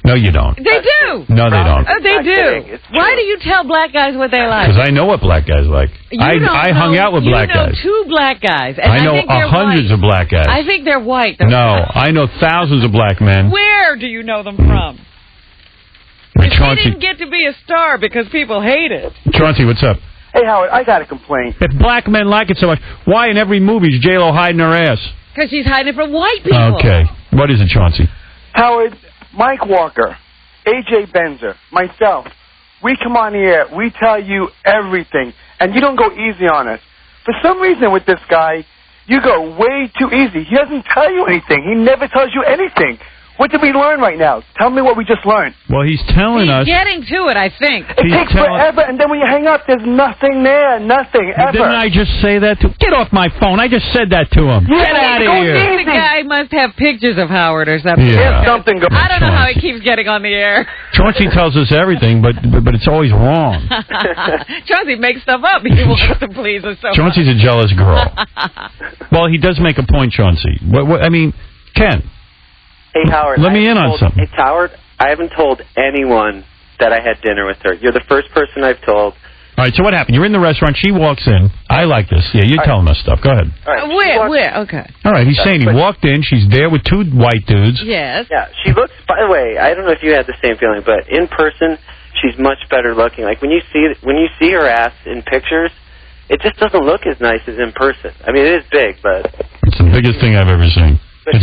No, you don't. They do. No, they don't. Oh, they do. Why do you tell black guys what they like? Because I know what black guys like. I hung out with black guys. You know 2 black guys. And I know hundreds of black guys. I think they're white. Though. No, I know thousands of black men. Where do you know them from? He didn't get to be a star because people hate it. Chauncey, what's up? Hey, Howard, I got a complaint. If black men like it so much, why in every movie is J-Lo hiding her ass? Because she's hiding it from white people. Okay. What is it, Chauncey? Howard, Mike Walker, AJ Benzer, myself, we come on the air, we tell you everything, and you don't go easy on us. For some reason with this guy, you go way too easy. He doesn't tell you anything. He never tells you anything. What did we learn right now? Tell me what we just learned. Well, he's telling us... He's getting to it, I think. It takes forever, and then when you hang up, there's nothing there. Nothing, ever. Didn't I just say that to... Get off my phone. I just said that to him. Yeah, Get out of here. The guy must have pictures of Howard or something. Yeah. Something I don't know how he keeps getting on the air. Chauncey tells us everything, but it's always wrong. Chauncey makes stuff up. He wants to please us so Chauncey's a jealous girl. Well, he does make a point, Chauncey. Ken... Hey, Howard. Let me in on something. Hey, Howard, I haven't told anyone that I had dinner with her. You're the first person I've told. All right, so what happened? You're in the restaurant. She walks in. I like this. Yeah, you're telling us stuff. Go ahead. All right, where? Okay. All right, he's saying he walked in. She's there with 2 white dudes. Yes. Yeah, she looks, by the way, I don't know if you had the same feeling, but in person, she's much better looking. Like, when you see her ass in pictures, it just doesn't look as nice as in person. I mean, it is big, but... It's the biggest thing I've ever seen. It's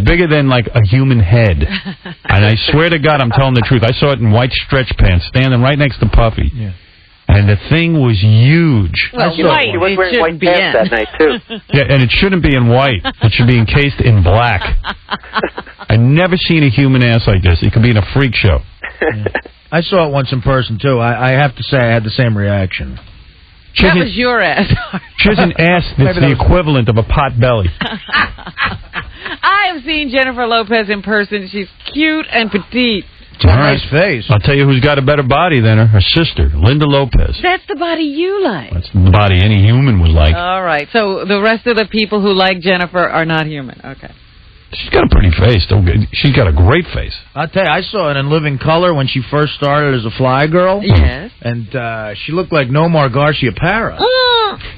bigger than like a human head. And I swear to God, I'm telling the truth. I saw it in white stretch pants, standing right next to Puffy. Yeah. And the thing was huge. Well, she was wearing white pants that night, too. Yeah, and it shouldn't be in white. It should be encased in black. I've never seen a human ass like this. It could be in a freak show. I saw it once in person, too. I have to say I had the same reaction. That was your ass. She has an ass that's the equivalent of a pot belly. I have seen Jennifer Lopez in person. She's cute and petite. All right. Nice face. I'll tell you who's got a better body than her sister, Linda Lopez. That's the body you like. That's the body any human would like. All right. So the rest of the people who like Jennifer are not human. Okay. She's got a pretty face. She's got a great face. I'll tell you, I saw it in Living Color when she first started as a fly girl. Yes. And she looked like Nomar Garcia-Parra.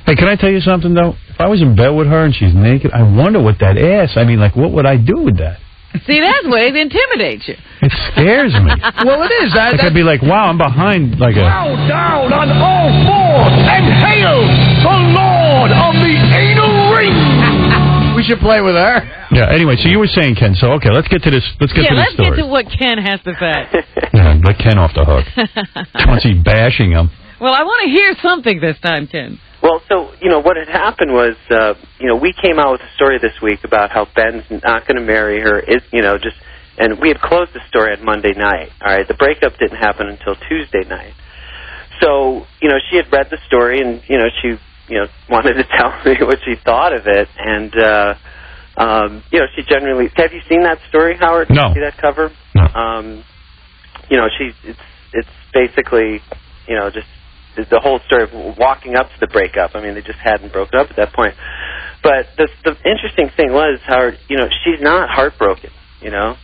Hey, can I tell you something, though? If I was in bed with her and she's naked, I wonder what that ass... I mean, like, what would I do with that? See, that's what it intimidates you. It scares me. Well, it is. I could be like, wow, I'm behind like a... Bow down on all fours and hail the Lord of the Anal Ring. We should play with her. Yeah, anyway, so you were saying, Ken, so, okay, let's get to this story. Let's get to what Ken has to say. Yeah, let Ken off the hook. Chauncey bashing him. Well, I want to hear something this time, Ken. Well, so, what had happened was, we came out with a story this week about how Ben's not going to marry her, and we had closed the story on Monday night, all right? The breakup didn't happen until Tuesday night. So, she had read the story, and, she, wanted to tell me what she thought of it, and, she generally... Have you seen that story, Howard? No. Did you see that cover? No. It's basically, just... the whole story of walking up to the breakup. I mean, they just hadn't broken up at that point. But the interesting thing was, Howard, she's not heartbroken,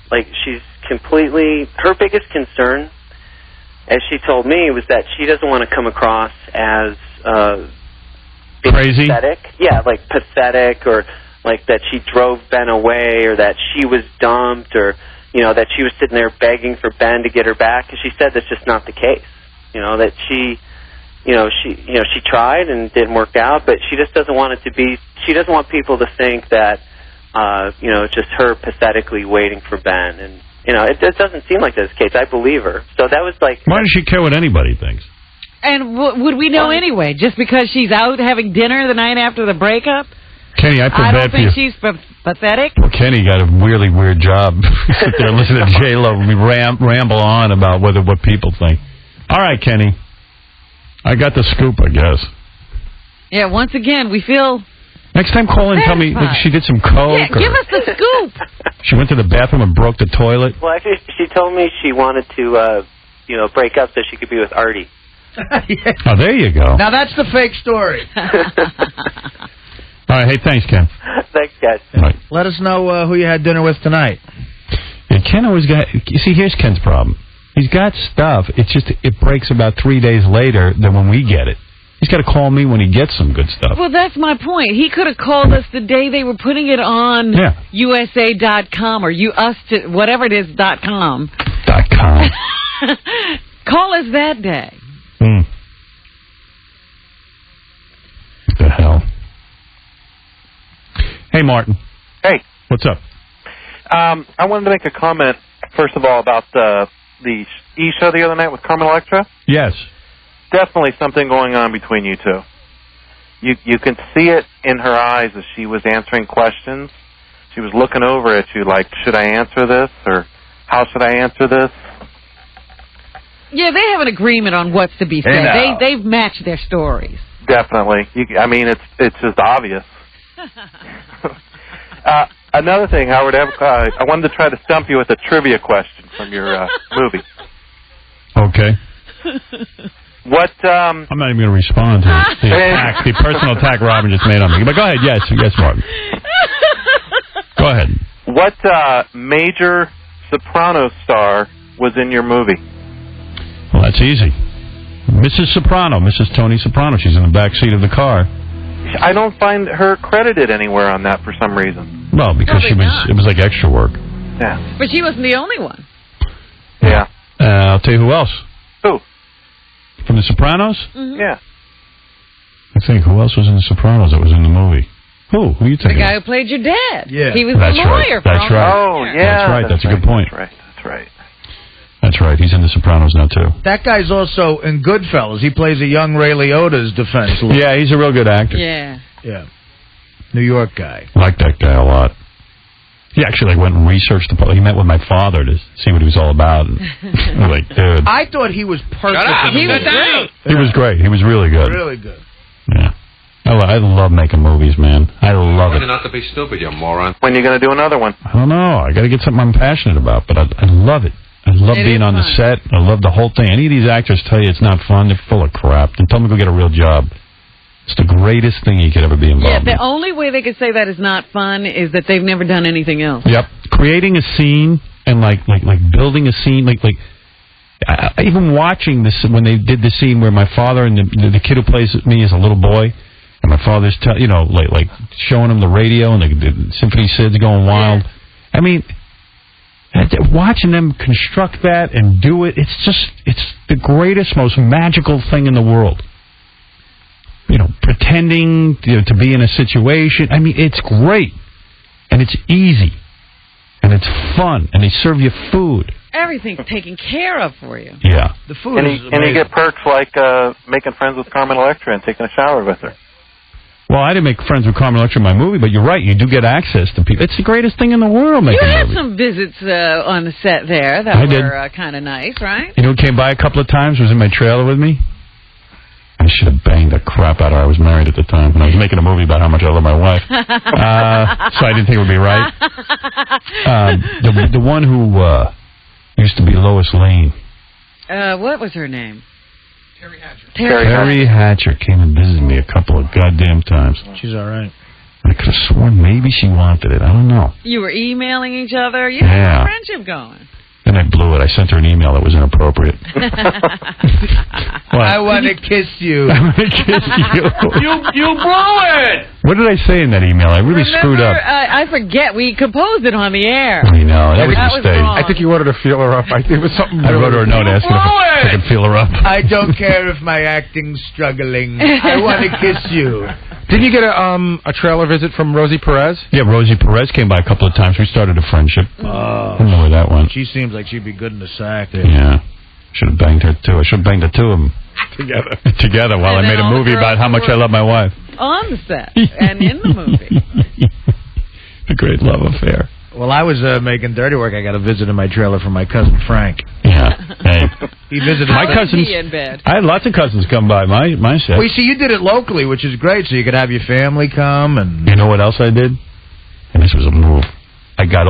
Like, she's completely... Her biggest concern, as she told me, was that she doesn't want to come across as... crazy? Pathetic. Yeah, like pathetic or like that she drove Ben away, or that she was dumped, or that she was sitting there begging for Ben to get her back. Because she said that's just not the case. That she tried and it didn't work out, but she just doesn't want it to be. She doesn't want people to think that it's just her pathetically waiting for Ben, and it doesn't seem like that's the case. I believe her. So that was like. Why does she care what anybody thinks? And would we know anyway? Just because she's out having dinner the night after the breakup? Kenny, I feel I bad don't for you. think she's pathetic. Well, Kenny got a really weird job. Sit there and listen to J-Lo and we ramble on about what people think. All right, Kenny. I got the scoop, I guess. Yeah, once again, we feel... Next time, call in and tell me she did some coke. Yeah, give us the scoop. She went to the bathroom and broke the toilet. Well, actually, she told me she wanted to, break up so she could be with Artie. Oh, there you go. Now that's the fake story. All right, hey, thanks, Ken. Thanks, guys. Right. Let us know who you had dinner with tonight. And Ken always got... You see, here's Ken's problem. He's got stuff. It's just it breaks about 3 days later than when we get it. He's got to call me when he gets some good stuff. Well, that's my point. He could have called us the day they were putting it on USA.com or whatever it is, .com. .com. Call us that day. What the hell? Hey, Martin. Hey. What's up? I wanted to make a comment, first of all, about the E! show the other night with Carmen Electra. Yes. Definitely something going on between you two. You can see it in her eyes as she was answering questions. She was looking over at you like, should I answer this? Or how should I answer this? Yeah, they have an agreement on what's to be said. They've matched their stories. Definitely. It's just obvious. Another thing, Howard, I wanted to try to stump you with a trivia question from your movie. Okay. What? I'm not even going to respond to the personal attack Robin just made on me. But go ahead. Yes, Martin. Go ahead. What major soprano star was in your movie? Well, that's easy. Mrs. Soprano, Mrs. Tony Soprano. She's in the back seat of the car. I don't find her credited anywhere on that for some reason. Well, because it was like extra work. Yeah. But she wasn't the only one. Yeah. I'll tell you who else. Who? From The Sopranos? Mm-hmm. Yeah. I think, who else was in The Sopranos that was in the movie? Who are you The thinking? guy who played your dad. Yeah. He was That's the lawyer. Right. That's right. Oh, yeah. That's right. That's a good point. That's right. That's right. He's in The Sopranos now, too. That guy's also in Goodfellas. He plays a young Ray Liotta's defense lawyer. Yeah, he's a real good actor. Yeah. Yeah. New York guy. I like that guy a lot. He actually went and researched he met with my father to see what he was all about. And I'm like, dude. I thought he was perfect. He was great. He was great. He was really good. Really good. Yeah. I love making movies, man. I love it. Not to be stupid, you moron. When are you going to do another one? I don't know. I got to get something I'm passionate about, but I love it. I love being on the set. I love the whole thing. Any of these actors tell you it's not fun, they're full of crap. Then tell them to go get a real job. It's the greatest thing you could ever be involved in. Yeah, the only way they could say that is not fun is that they've never done anything else. Yep. Creating a scene and like building a scene, even watching this when they did the scene where my father and the kid who plays me as a little boy, and my father's showing him the radio and the Symphony Sid's going wild. I mean, watching them construct that and do it, it's the greatest, most magical thing in the world. Pretending to be in a situation. I mean, it's great. And it's easy. And it's fun. And they serve you food. Everything's taken care of for you. Yeah. The food and you get perks like making friends with Carmen Electra and taking a shower with her. Well, I didn't make friends with Carmen Electra in my movie, but you're right. You do get access to people. It's the greatest thing in the world, making You had movies. some visits on the set there that were kind of nice, right? You know who came by a couple of times, was in my trailer with me? I should have banged the crap out of her. I was married at the time, and I was making a movie about how much I love my wife. So I didn't think it would be right. The one who used to be Lois Lane. What was her name? Terry Hatcher. Terry Hatcher came and visited me a couple of goddamn times. She's all right. I could have sworn maybe she wanted it. I don't know. You were emailing each other. You Yeah. had a friendship going. And I blew it. I sent her an email that was inappropriate. I want to kiss you. I want to kiss you. You blew it! What did I say in that email? I really screwed up. I forget. We composed it on the air. I know. That was a mistake. wrong. I think you wanted to feel her up. I think it was something. I wrote her a note asking if I could feel her up. I don't care if my acting's struggling. I want to kiss you. Didn't you get a trailer visit from Rosie Perez? Yeah, Rosie Perez came by a couple of times. We started a friendship. I don't know where that went. She seems like she'd be good in the sack. Yeah. Should have banged her, too. I should have banged the two of them. Together while I made a movie about how much I love my wife. On the set and in the movie. A great love affair. Well, I was making dirty work. I got a visit in my trailer from my cousin Frank. Yeah. Hey. He visited my cousins. In bed? I had lots of cousins come by my set. Well, you see, you did it locally, which is great, so you could have your family come. And you know what else I did? And this was a move. I got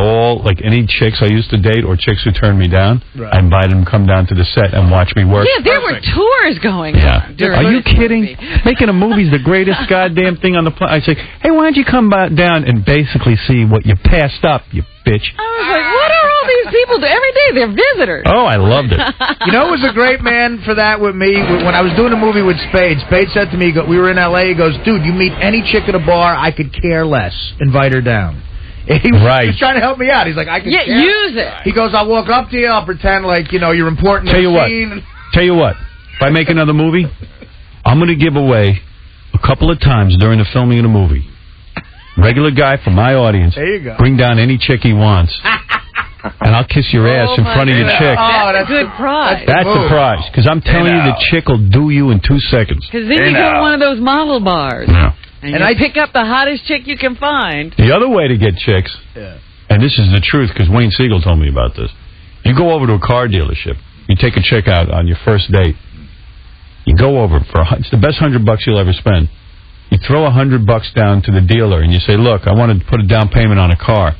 any chicks I used to date or chicks who turned me down, I invited them to come down to the set and watch me work. Yeah, there were tours going on. Are you kidding? Making a movie's the greatest goddamn thing on the planet. I say, hey, why don't you come down and basically see what you passed up, you bitch. I was like, what are all these people do? Every day they're visitors. Oh, I loved it. You know who was a great man for that with me? When I was doing a movie with Spade, Spade said to me, we were in L.A., he goes, dude, you meet any chick at a bar, I could care less. Invite her down. He was trying to help me out. He's like, I can use it. He goes, I'll walk up to you, I'll pretend like, you're important Tell in you the what. scene. Tell you what. If I make another movie, I'm going to give away a couple of times during the filming of the movie. Regular guy from my audience. There you go. Bring down any chick he wants. And I'll kiss your ass in front of your chick. Oh, that's a good prize. That's a prize. Because I'm telling you, the chick will do you in 2 seconds. Because then you go to one of those model bars. Yeah. And I pick up the hottest chick you can find. The other way to get chicks, and this is the truth because Wayne Siegel told me about this, you go over to a car dealership, you take a chick out on your first date, you go over it's the best $100 you'll ever spend. You throw $100 down to the dealer and you say, look, I want to put a down payment on a car.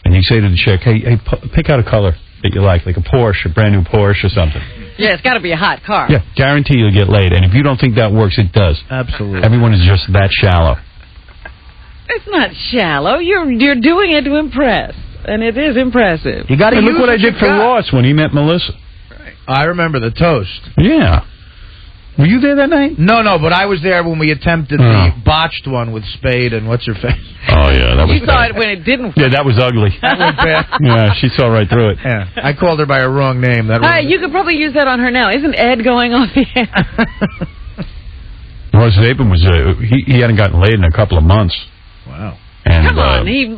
And you say to the chick, hey, pick out a color that you like a Porsche, a brand new Porsche or something. Yeah, it's got to be a hot car. Yeah, guarantee you'll get laid. And if you don't think that works, it does. Absolutely. Everyone is just that shallow. It's not shallow. You're doing it to impress. And it is impressive. You got to look what I did for Ross when he met Melissa. Right. I remember the toast. Yeah. Were you there that night? No, but I was there when we attempted the botched one with Spade and what's her face. Oh, yeah, that was You saw it when it didn't. Yeah, that was ugly. That went bad. Yeah, she saw right through it. Yeah, I called her by her wrong name. You could probably use that on her now. Isn't Ed going off the air? Ross Zapin was, he hadn't gotten laid in a couple of months. Wow. And, come on, he can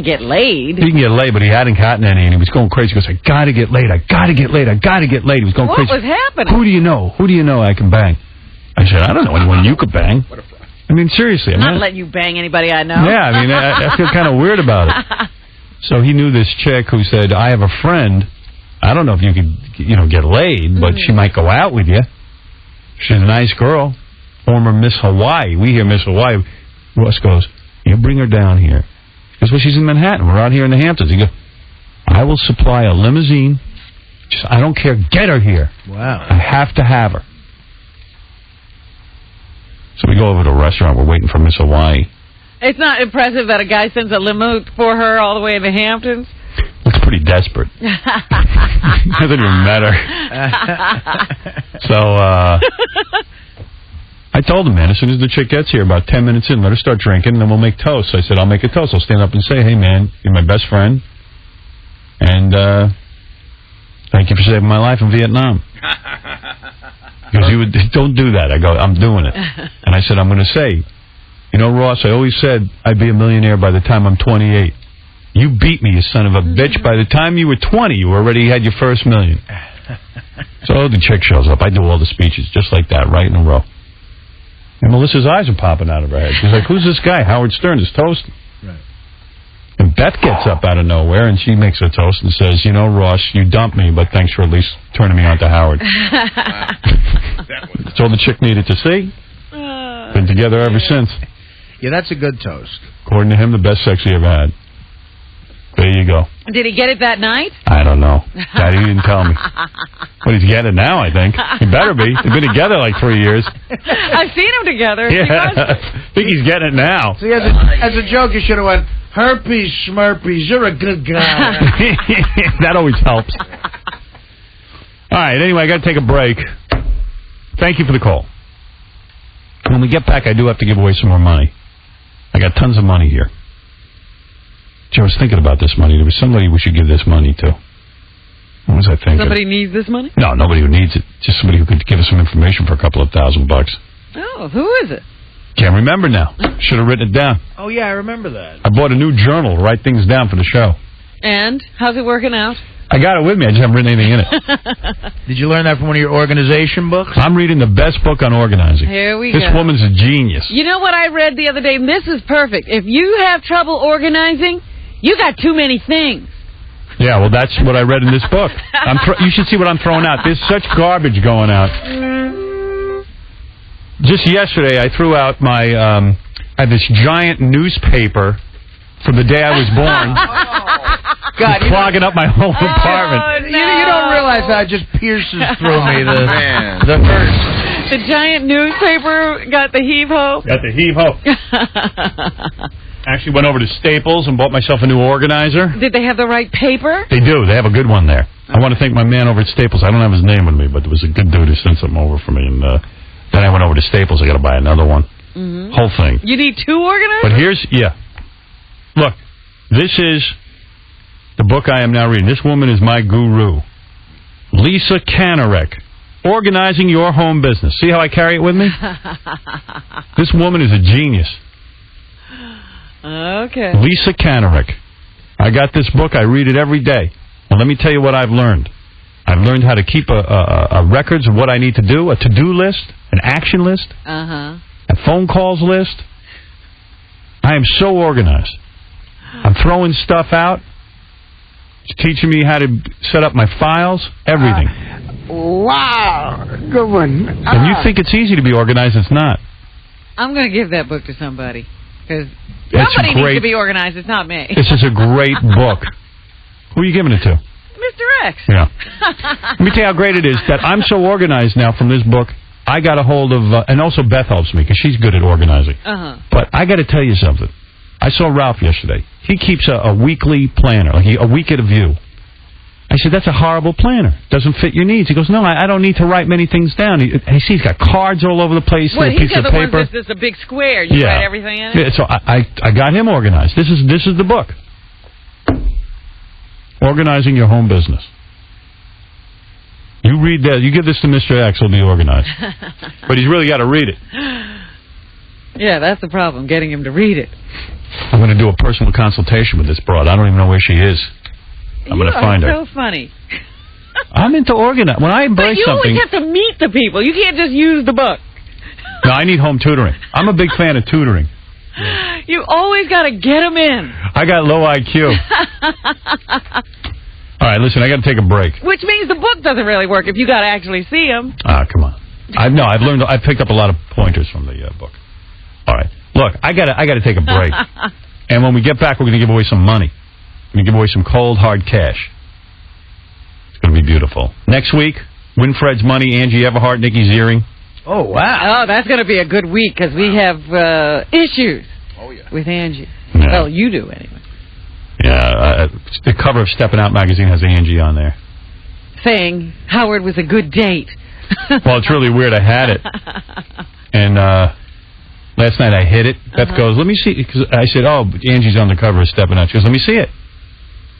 get laid. He can get laid, but he hadn't gotten any, and he was going crazy. He goes, I gotta get laid, I gotta get laid, I gotta get laid. He was going crazy. What was happening? Who do you know I can bang? I said, I don't know anyone you could bang. I mean, seriously. I'm not letting you bang anybody I know. Yeah, I mean, I feel kind of weird about it. So he knew this chick who said, I have a friend. I don't know if you could, get laid, but she might go out with you. She's a nice girl. Former Miss Hawaii. We hear Miss Hawaii. Ross goes, you bring her down here. Because she's in Manhattan. We're out here in the Hamptons. He goes, I will supply a limousine. I don't care. Get her here. Wow. I have to have her. So we go over to a restaurant. We're waiting for Miss Hawaii. It's not impressive that a guy sends a limo for her all the way in the Hamptons. It's pretty desperate. Doesn't even matter. So, I told him, man, as soon as the chick gets here, about 10 minutes in, let her start drinking, and then we'll make toast. So I said, I'll make a toast. I'll stand up and say, hey, man, you're my best friend. And thank you for saving my life in Vietnam. He goes, don't do that. I go, I'm doing it. And I said, I'm going to say, Ross, I always said I'd be a millionaire by the time I'm 28. You beat me, you son of a bitch. By the time you were 20, you already had your first million. So the chick shows up. I do all the speeches just like that, right in a row. And Melissa's eyes are popping out of her head. She's like, who's this guy? Howard Stern is toasting. Right. And Beth gets up out of nowhere, and she makes a toast and says, Ross, you dumped me, but thanks for at least turning me on to Howard. That's all the chick needed to see. Been together ever since. Yeah, that's a good toast. According to him, the best sex he ever had. There you go. Did he get it that night? I don't know. Daddy didn't tell me. But he's getting it now, I think. He better be. They've been together like 3 years. I've seen them together. Yeah. I think he's getting it now. See, as a joke, you should have went, Herpes schmerpes, you're a good guy. That always helps. All right, anyway, I got to take a break. Thank you for the call. When we get back, I do have to give away some more money. I got tons of money here. Gee, I was thinking about this money. There was somebody we should give this money to. What was I thinking? Somebody needs this money? No, nobody who needs it. Just somebody who could give us some information for a couple of $1,000. Oh, who is it? Can't remember now. Should have written it down. Oh, yeah, I remember that. I bought a new journal to write things down for the show. And? How's it working out? I got it with me. I just haven't written anything in it. Did you learn that from one of your organization books? I'm reading the best book on organizing. Here we go. This woman's a genius. You know what I read the other day? And this is perfect. If you have trouble organizing, you got too many things. Yeah, well, that's what I read in this book. You should see what I'm throwing out. There's such garbage going out. Just yesterday, I threw out my... I had this giant newspaper from the day I was born. God, clogging up my whole apartment. Oh, no. You don't realize how it just pierces through me. The hurt. The giant newspaper got the heave-ho. Got the heave-ho. Actually went over to Staples and bought myself a new organizer. Did they have the right paper? They do. They have a good one there. I want to thank my man over at Staples. I don't have his name with me, but there was a good dude who sent something over for me. And then I went over to Staples. I got to buy another one. Mm-hmm. Whole thing. You need 2 organizers? But look, this is the book I am now reading. This woman is my guru. Lisa Kanarek. Organizing Your Home Business. See how I carry it with me? This woman is a genius. Okay. Lisa Kanarek. I got this book. I read it every day. And let me tell you what I've learned. I've learned how to keep a records of what I need to do, a to-do list, an action list, a phone calls list. I am so organized. I'm throwing stuff out. It's teaching me how to set up my files, everything. Wow. Good one. And you think it's easy to be organized, it's not. I'm going to give that book to somebody. Because somebody needs to be organized. It's not me. This is a great book. Who are you giving it to? Mr. X. Yeah. Let me tell you how great it is that I'm so organized now from this book. I got a hold of, and also Beth helps me because she's good at organizing. But I got to tell you something. I saw Ralph yesterday. He keeps a weekly planner, like a week at a view. I said, that's a horrible planner. Doesn't fit your needs. He goes, no, I don't need to write many things down. He's got cards all over the place. Well, he's got the ones that's just a big square. You write everything in it? Yeah, so I got him organized. This is the book. Organizing Your Home Business. You read that. You give this to Mr. X, he'll be organized. But he's really got to read it. Yeah, that's the problem, getting him to read it. I'm going to do a personal consultation with this broad. I don't even know where she is. I'm going to find her. You are so funny. I'm into organizing. When I embrace something... But you always have to meet the people. You can't just use the book. No, I need home tutoring. I'm a big fan of tutoring. You always got to get them in. I got low IQ. All right, listen, I got to take a break. Which means the book doesn't really work if you got to actually see them. Come on. I've picked up a lot of pointers from the book. All right. Look, I got to take a break. And when we get back, we're going to give away some money. We're going to give away some cold, hard cash. It's going to be beautiful. Next week, Winfred's money, Angie Everhart, Nikki Ziering. Oh, wow. Oh, that's going to be a good week because we have issues with Angie. Yeah. Well, you do anyway. Yeah, the cover of Steppin' Out magazine has Angie on there. Saying Howard was a good date. Well, it's really weird. I had it. And last night I hit it. Beth goes, let me see. Cause I said, oh, Angie's on the cover of Steppin' Out. She goes, let me see it.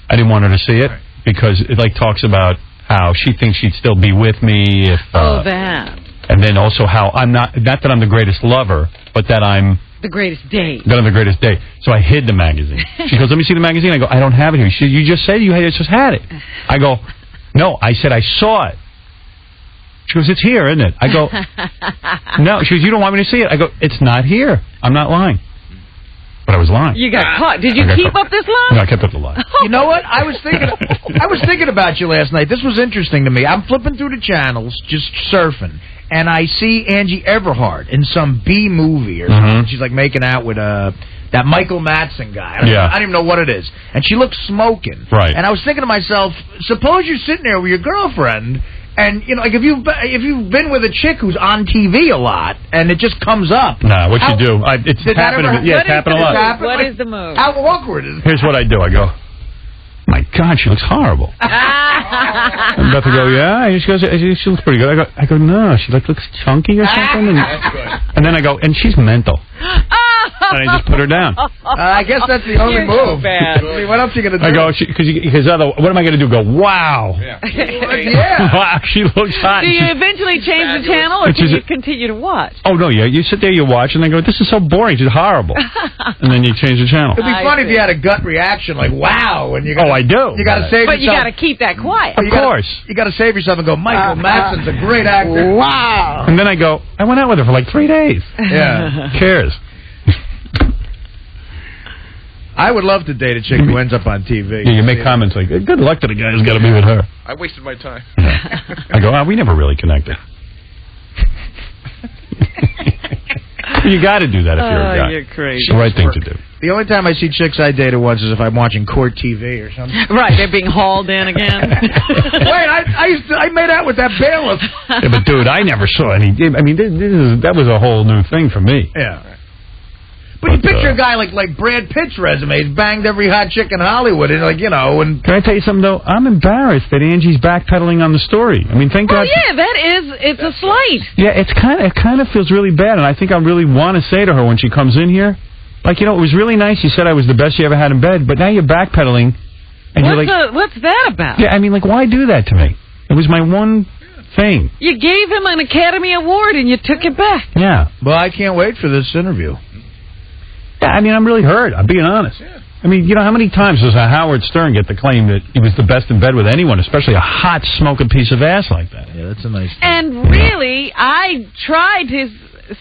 I didn't want her to see it because it talks about how she thinks she'd still be with me if... that. And then also how I'm not that I'm the greatest lover, but that I'm... The greatest date. That I'm the greatest date. So I hid the magazine. She goes, let me see the magazine. I go, I don't have it here. She said, you just said you just had it. I go, no, I said I saw it. She goes, it's here, isn't it? I go, no. She goes, you don't want me to see it. I go, it's not here. I'm not lying. But I was lying. You got caught. Did you keep up this lie? No, I kept up the lie. You know what? I was thinking about you last night. This was interesting to me. I'm flipping through the channels, just surfing, and I see Angie Everhart in some B movie or something. She's making out with that Michael Madsen guy. I don't even know what it is. And she looks smoking. Right. And I was thinking to myself, suppose you're sitting there with your girlfriend, And you know, like if you've been with a chick who's on TV a lot, and it just comes up. Nah, what you do? It's happened. Yeah, it's happened a lot. What is the move? How awkward is it? Here's what I do. I go, my God, she looks horrible. I'm about to go, yeah. And she goes, she looks pretty good. I go, no, she looks chunky or something. And then I go, and she's mental. And I just put her down. I guess that's the only move. So bad. I mean, what else are you going to do? I go, because what am I going to do? Go, wow. Yeah. Wow, she looks hot. Do you eventually change the channel, or do you continue to watch? Oh, no, yeah. You sit there, you watch, and then go, this is so boring. She's horrible. And then you change the channel. It'd be funny if you had a gut reaction like, wow. And you gotta, I do. You got to save But yourself. you got to keep that quiet. Of course. You got to save yourself and go, Michael Madsen's a great actor. Wow. And then I go, I went out with her for like 3 days. Yeah. Who cares? I would love to date a chick who ends up on TV. Yeah, you make comments like, good luck to the guy who's got to be with her. I wasted my time. I go, we never really connected. You got to do that if you're a guy. You're crazy. It's the right thing to do. The only time I see chicks I dated once is if I'm watching court TV or something. Right, they're being hauled in again. Wait, I made out with that bailiff. Yeah, but dude, I never saw any. I mean, that was a whole new thing for me. Yeah. But you picture a guy like Brad Pitt's resume. He's banged every hot chick in Hollywood, and and can I tell you something though? I'm embarrassed that Angie's backpedaling on the story. I mean, thank God. Yeah, it's a slight. Yeah, it kind of feels really bad, and I think I really want to say to her when she comes in here, like, it was really nice. You said I was the best you ever had in bed, but now you're backpedaling, and you're like, what's that about? Yeah, I mean, like, why do that to me? It was my one thing. You gave him an Academy Award, and you took it back. Yeah. Well, I can't wait for this interview. Yeah, I mean, I'm really hurt. I'm being honest. Yeah. I mean, how many times does Howard Stern get the claim that he was the best in bed with anyone, especially a hot, smoking piece of ass like that? Yeah, that's a nice thing. And really, I tried to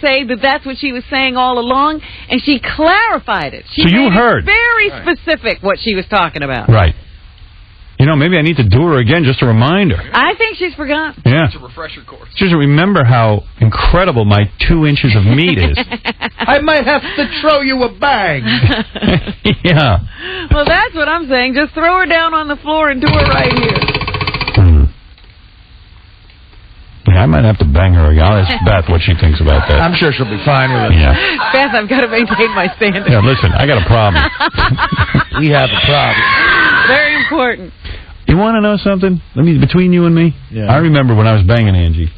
say that that's what she was saying all along, and she clarified it. She made it very specific what she was talking about. Right. Maybe I need to do her again just to remind her. I think she's forgotten. Yeah. It's a refresher course. Just remember how incredible my 2 inches of meat is. I might have to throw you a bang. Yeah. Well, that's what I'm saying. Just throw her down on the floor and do her right here. Yeah, I might have to bang her again. I'll ask Beth what she thinks about that. I'm sure she'll be fine with it. Yeah. Beth, I've got to maintain my standards. Yeah, listen, I got a problem. We have a problem. Very important. You want to know something? Between you and me, yeah. I remember when I was banging Angie.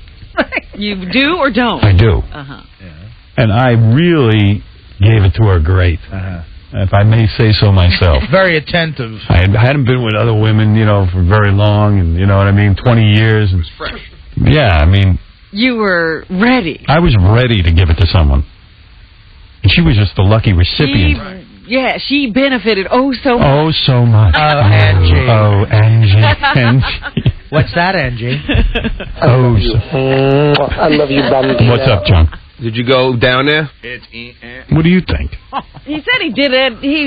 You do or don't? I do. Uh-huh. Yeah. And I really gave it to her great. Uh-huh. If I may say so myself. Very attentive. I hadn't been with other women, for very long, and 20 years. And, it was fresh. Yeah, I mean... You were ready. I was ready to give it to someone. And she was just the lucky recipient. She benefited so much. Oh, so much. Angie. Oh, Angie. Angie. What's that, Angie? I love you, Bambi. What's up, John? Did you go down there? What do you think? He said he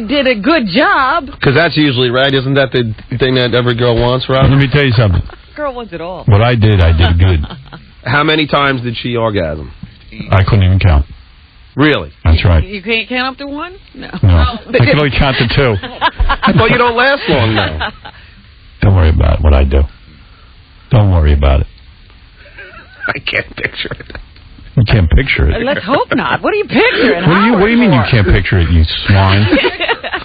did a good job. Because that's usually right. Isn't that the thing that every girl wants, Rob? Let me tell you something. Girl wants it all. What I did good. How many times did she orgasm? I couldn't even count. Really? That's right. You can't count up to 1? No. I can only count to 2. I thought you don't last long now. Don't worry about what I do. Don't worry about it. I can't picture it. You can't picture it. Let's hope not. What are you picturing? What do you mean you can't picture it, you swine?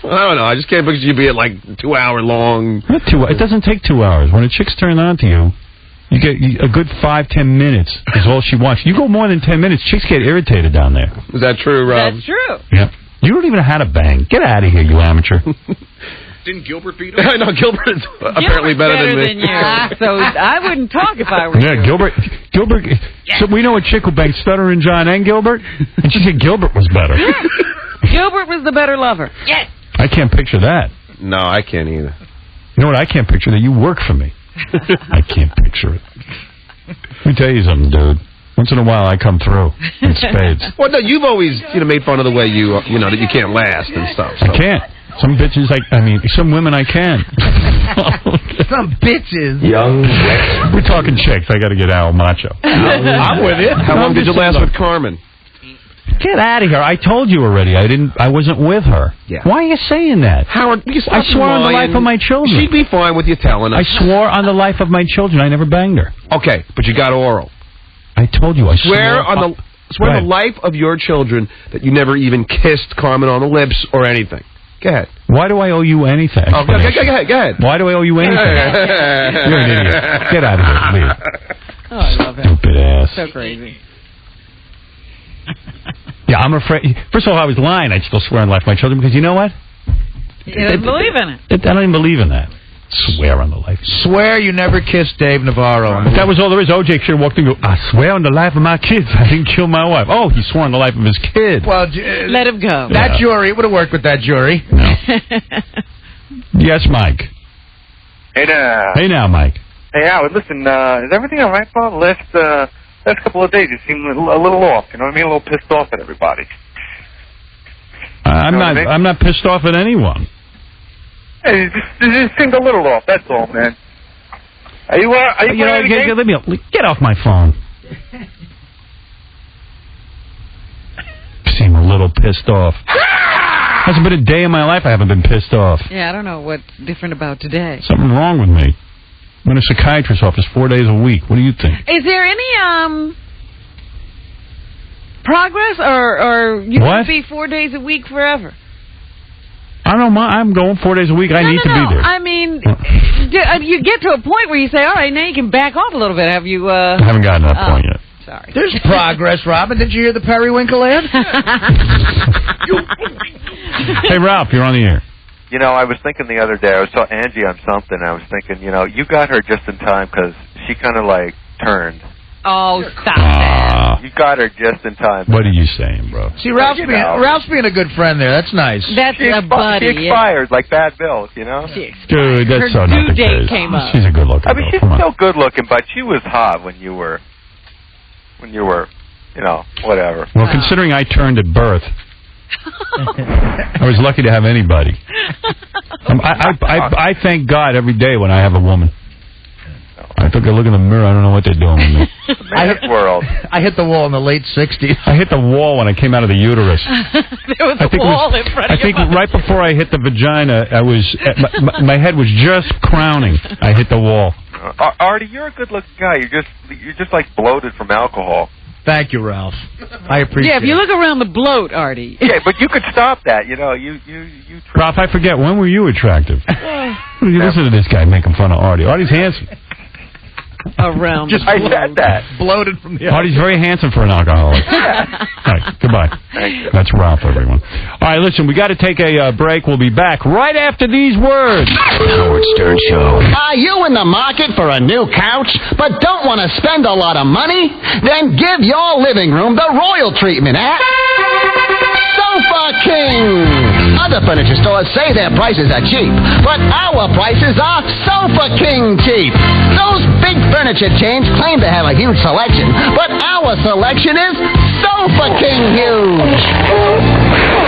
I don't know. I just can't picture you being like 2 hour long. Not 2 hours. It doesn't take 2 hours. When a chick's turned on to you, you get a good 5-10 minutes is all she wants. You go more than 10 minutes, chicks get irritated down there. Is that true, Rob? That's true. Yeah. You don't even know how to bang. Get out of here, you amateur. Didn't Gilbert beat him? I know, Gilbert's apparently better than me. You. So I wouldn't talk if I were you. Yeah, Gilbert. Yeah. So we know a chick who banged Stuttering John and Gilbert, and she said Gilbert was better. Gilbert was the better lover. Yes. I can't picture that. No, I can't either. You know what I can't picture? That you work for me. I can't picture it. Let me tell you something, dude. Once in a while, I come through in spades. Well, no, you've always made fun of the way that you can't last and stuff. So. I can't. Some bitches, some women I can. Some bitches. Young, we're talking chicks. I got to get Al Macho. I'm with you. How long did you last with Carmen? Get out of here. I told you already. I wasn't with her. Yeah. Why are you saying that? Howard, I swore on the life of my children. She'd be fine with you telling us. I swore on the life of my children I never banged her. Okay, but you got oral. I told you I Swear on the life of your children that you never even kissed Carmen on the lips or anything. Go ahead. Why do I owe you anything? Oh, go ahead. Why do I owe you anything? You're an idiot. Get out of here. Leave. Oh, I love it. Stupid ass. So crazy. Yeah, I'm afraid. First of all, I was lying. I'd still swear on the life of my children because you know what? You didn't believe in it. I don't even believe in that. Swear on the life. Swear you never kissed Dave Navarro. That was all there is. OJ should have walked in and go, I swear on the life of my kids I didn't kill my wife. Oh, he swore on the life of his kid. Well, let him go. That jury, it would have worked with that jury. No. Yes, Mike. Hey now. Hey now, Mike. Hey, Howard, listen, is everything all right, Bob? Last couple of days you seem a little off, you know what I mean? A little pissed off at everybody. I'm not pissed off at anyone. Hey, you just seemed a little off, that's all, man. Are you let me get off my phone. Seem a little pissed off. Hasn't been a day in my life I haven't been pissed off. Yeah, I don't know what's different about today. Something wrong with me. I'm in a psychiatrist's office 4 days a week. What do you think? Is there any progress, or you can be 4 days a week forever? I don't know. I'm going 4 days a week. I need to be there. I mean, you get to a point where you say, all right, now you can back off a little bit. Have you... I haven't gotten to that point yet. Sorry. There's progress, Robin. Did you hear the Periwinkle ad? Hey, Ralph, you're on the air. You know, I was thinking the other day, I was telling Angie on something, I was thinking, you know, you got her just in time because she kind of, like, turned. Oh, stop that. You got her just in time. What are you saying, bro? See, Ralph's being a good friend there. That's nice. That's a buddy. She expired like bad bills, you know? Dude, that's so not the case. Her due date came up. She's a good looking I mean, she's still good looking, but she was hot when you were, you know, whatever. Well, considering I turned at birth, I was lucky to have anybody. I thank God every day when I have a woman. I took a look in the mirror. I don't know what they're doing with me. I hit the wall in the late 60s. I hit the wall when I came out of the uterus. There was a wall in front of you. I think right before I hit the vagina, my head was just crowning. I hit the wall. Artie, you're a good-looking guy. You're just like bloated from alcohol. Thank you, Ralph. I appreciate it. Yeah, if you look around the bloat, Artie. Yeah, but you could stop that. You know, you. Ralph, I forget. When were you attractive? You listen to this guy making fun of Artie. Artie's handsome. Around just I said that. Bloated from the Artie's very handsome for an alcoholic. All right, goodbye. That's Ralph, everyone. All right, listen, we got to take a break. We'll be back right after these words. Howard Stern Show. Are you in the market for a new couch, but don't want to spend a lot of money? Then give your living room the royal treatment at Sofa King. Other furniture stores say their prices are cheap, but our prices are Sofa King cheap. Those big furniture chains claim to have a huge selection, but our selection is Sofa King huge.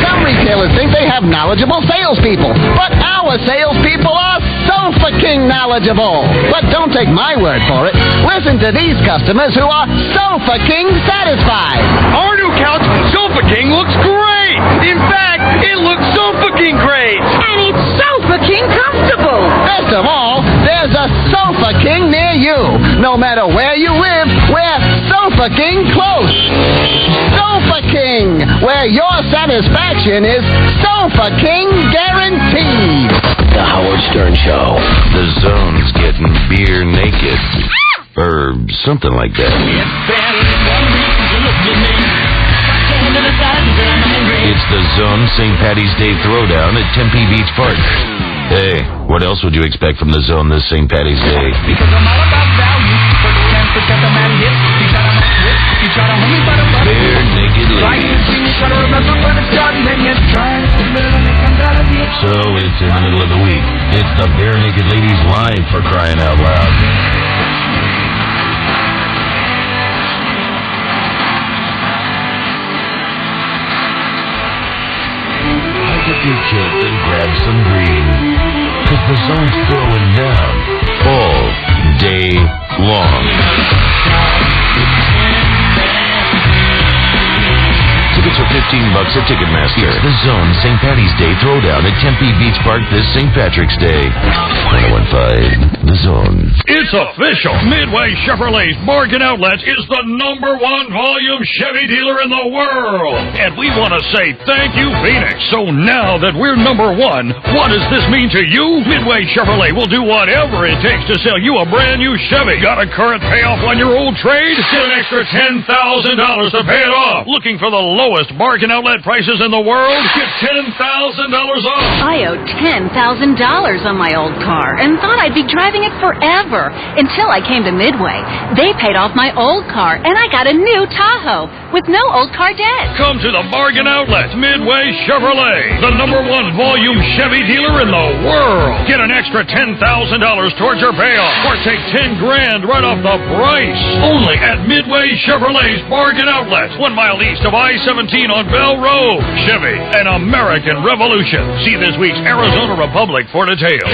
Some retailers think they have knowledgeable salespeople, but our salespeople are Sofa King knowledgeable. But don't take my word for it. Listen to these customers who are Sofa King satisfied. Our new couch, Sofa King, looks great. In fact, it looks Sofa King great. And it's Sofa King comfortable. Best of all, there's a Sofa King near you. No matter where you live, we're Sofa King close. Sofa King, where your satisfaction is Sofa King guaranteed. The Howard Stern Show. The Zone's getting beer naked. Or something like that. It's the Zone St. Patty's Day Throwdown at Tempe Beach Park. Hey, what else would you expect from the Zone this St. Patty's Day? Because I'm all about value. First chance to get the man hit. You gotta know it. You try to hold me by the butt. Bare naked ladies. You gotta remember when it's done. Then you try to come out of it. So it's in the middle of the week. It's the Bare Naked Ladies Live, for crying out loud. Get your kids and grab some green, cause the Zone's throwing down all day long. Tickets tickets are $15 at Ticketmaster. It's the Zone St. Patty's Day Throwdown at Tempe Beach Park this St. Patrick's Day. 1015, The Zone. It's official. Midway Chevrolet's Bargain Outlet is the #1 volume Chevy dealer in the world. And we want to say thank you, Phoenix. So now that we're #1, what does this mean to you? Midway Chevrolet will do whatever it takes to sell you a brand new Chevy. Got a current payoff on your old trade? Get an extra $10,000 to pay it off. Looking for the lowest Bargain Outlet prices in the world? Get $10,000 off. I owe $10,000 on my old car and thought I'd be driving it forever until I came to Midway. They paid off my old car and I got a new Tahoe with no old car debt. Come to the Bargain Outlet, Midway Chevrolet, the #1 volume Chevy dealer in the world. Get an extra $10,000 towards your payoff, or take $10,000 right off the price. Only at Midway Chevrolet's Bargain Outlet, 1 mile east of I-17 on Bell Road. Chevy, an American revolution. See this week's Arizona Republic for details.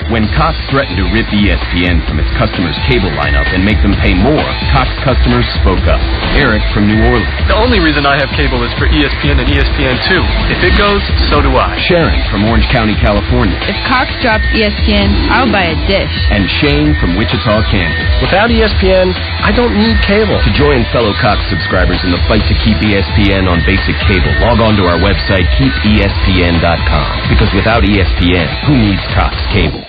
When Cox threatened to rip ESPN from its customers' cable lineup and make them pay more, Cox customers spoke up. Eric from New Orleans. The only reason I have cable is for ESPN and ESPN2. If it goes, so do I. Sharon from Orange County, California. If Cox drops ESPN, I'll buy a dish. And Shane from Wichita, Kansas. Without ESPN, I don't need cable. To join fellow Cox subscribers in the fight to keep ESPN on basic cable, log on to our website, keepespn.com. Because without ESPN, who needs Cox cable?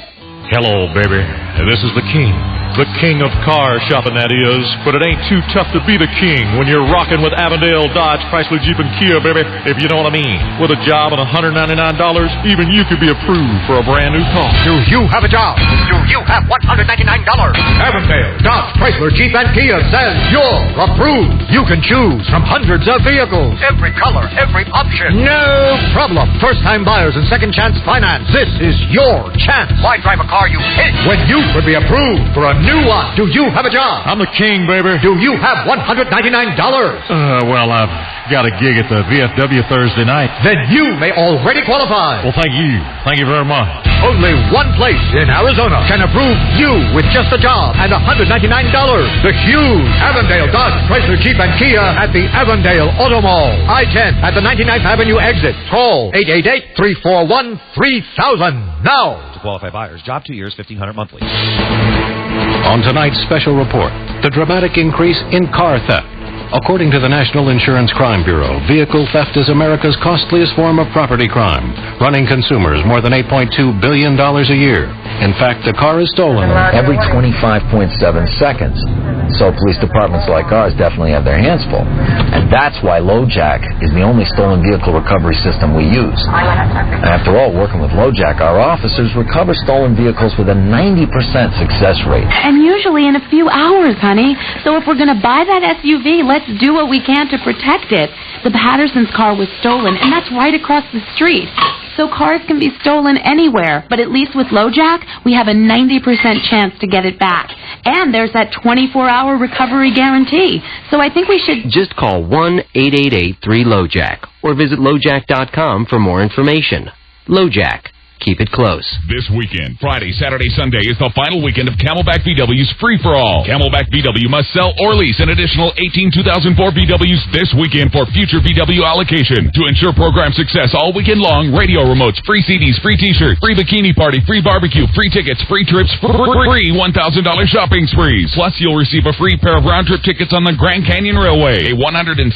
Hello, baby. This is the king. The king of car shopping, that is. But it ain't too tough to be the king when you're rocking with Avondale, Dodge, Chrysler, Jeep, and Kia, baby, if you know what I mean. With a job and $199, even you could be approved for a brand new car. Do you have a job? Do you have $199? Avondale, Dodge, Chrysler, Jeep, and Kia says you're approved. You can choose from hundreds of vehicles. Every color, every option. No problem. First-time buyers and second-chance finance. This is your chance. Why drive a car you hate when you could be approved for a new one? Do you have a job? I'm the king, baby. Do you have $199? Well, I've got a gig at the VFW Thursday night. Then you may already qualify. Well, thank you. Thank you very much. Only one place in Arizona can approve you with just a job and $199. The huge Avondale, Dodge, Chrysler, Jeep, and Kia at the Avondale Auto Mall. I-10 at the 99th Avenue exit. Call 888-341-3000 now. To qualify buyers, job 2 years, $1,500 monthly. On tonight's special report, the dramatic increase in car theft. According to the National Insurance Crime Bureau, vehicle theft is America's costliest form of property crime, running consumers more than $8.2 billion a year. In fact, the car is stolen every 25.7 seconds. So police departments like ours definitely have their hands full. And that's why LoJack is the only stolen vehicle recovery system we use. And after all, working with LoJack, our officers recover stolen vehicles with a 90% success rate. And usually in a few hours, honey. So if we're going to buy that SUV, let's do what we can to protect it. The Patterson's car was stolen, and that's right across the street. So cars can be stolen anywhere, but at least with LoJack, we have a 90% chance to get it back. And there's that 24-hour recovery guarantee. So I think we should just call 1-888-3-LoJack or visit LoJack.com for more information. LoJack. Keep it close. This weekend, Friday, Saturday, Sunday, is the final weekend of Camelback VW's Free-for-All. Camelback VW must sell or lease an additional 18 2004 VWs this weekend for future VW allocation. To ensure program success all weekend long, radio remotes, free CDs, free t-shirts, free bikini party, free barbecue, free tickets, free trips, free $1,000 shopping sprees. Plus, you'll receive a free pair of round-trip tickets on the Grand Canyon Railway, a $116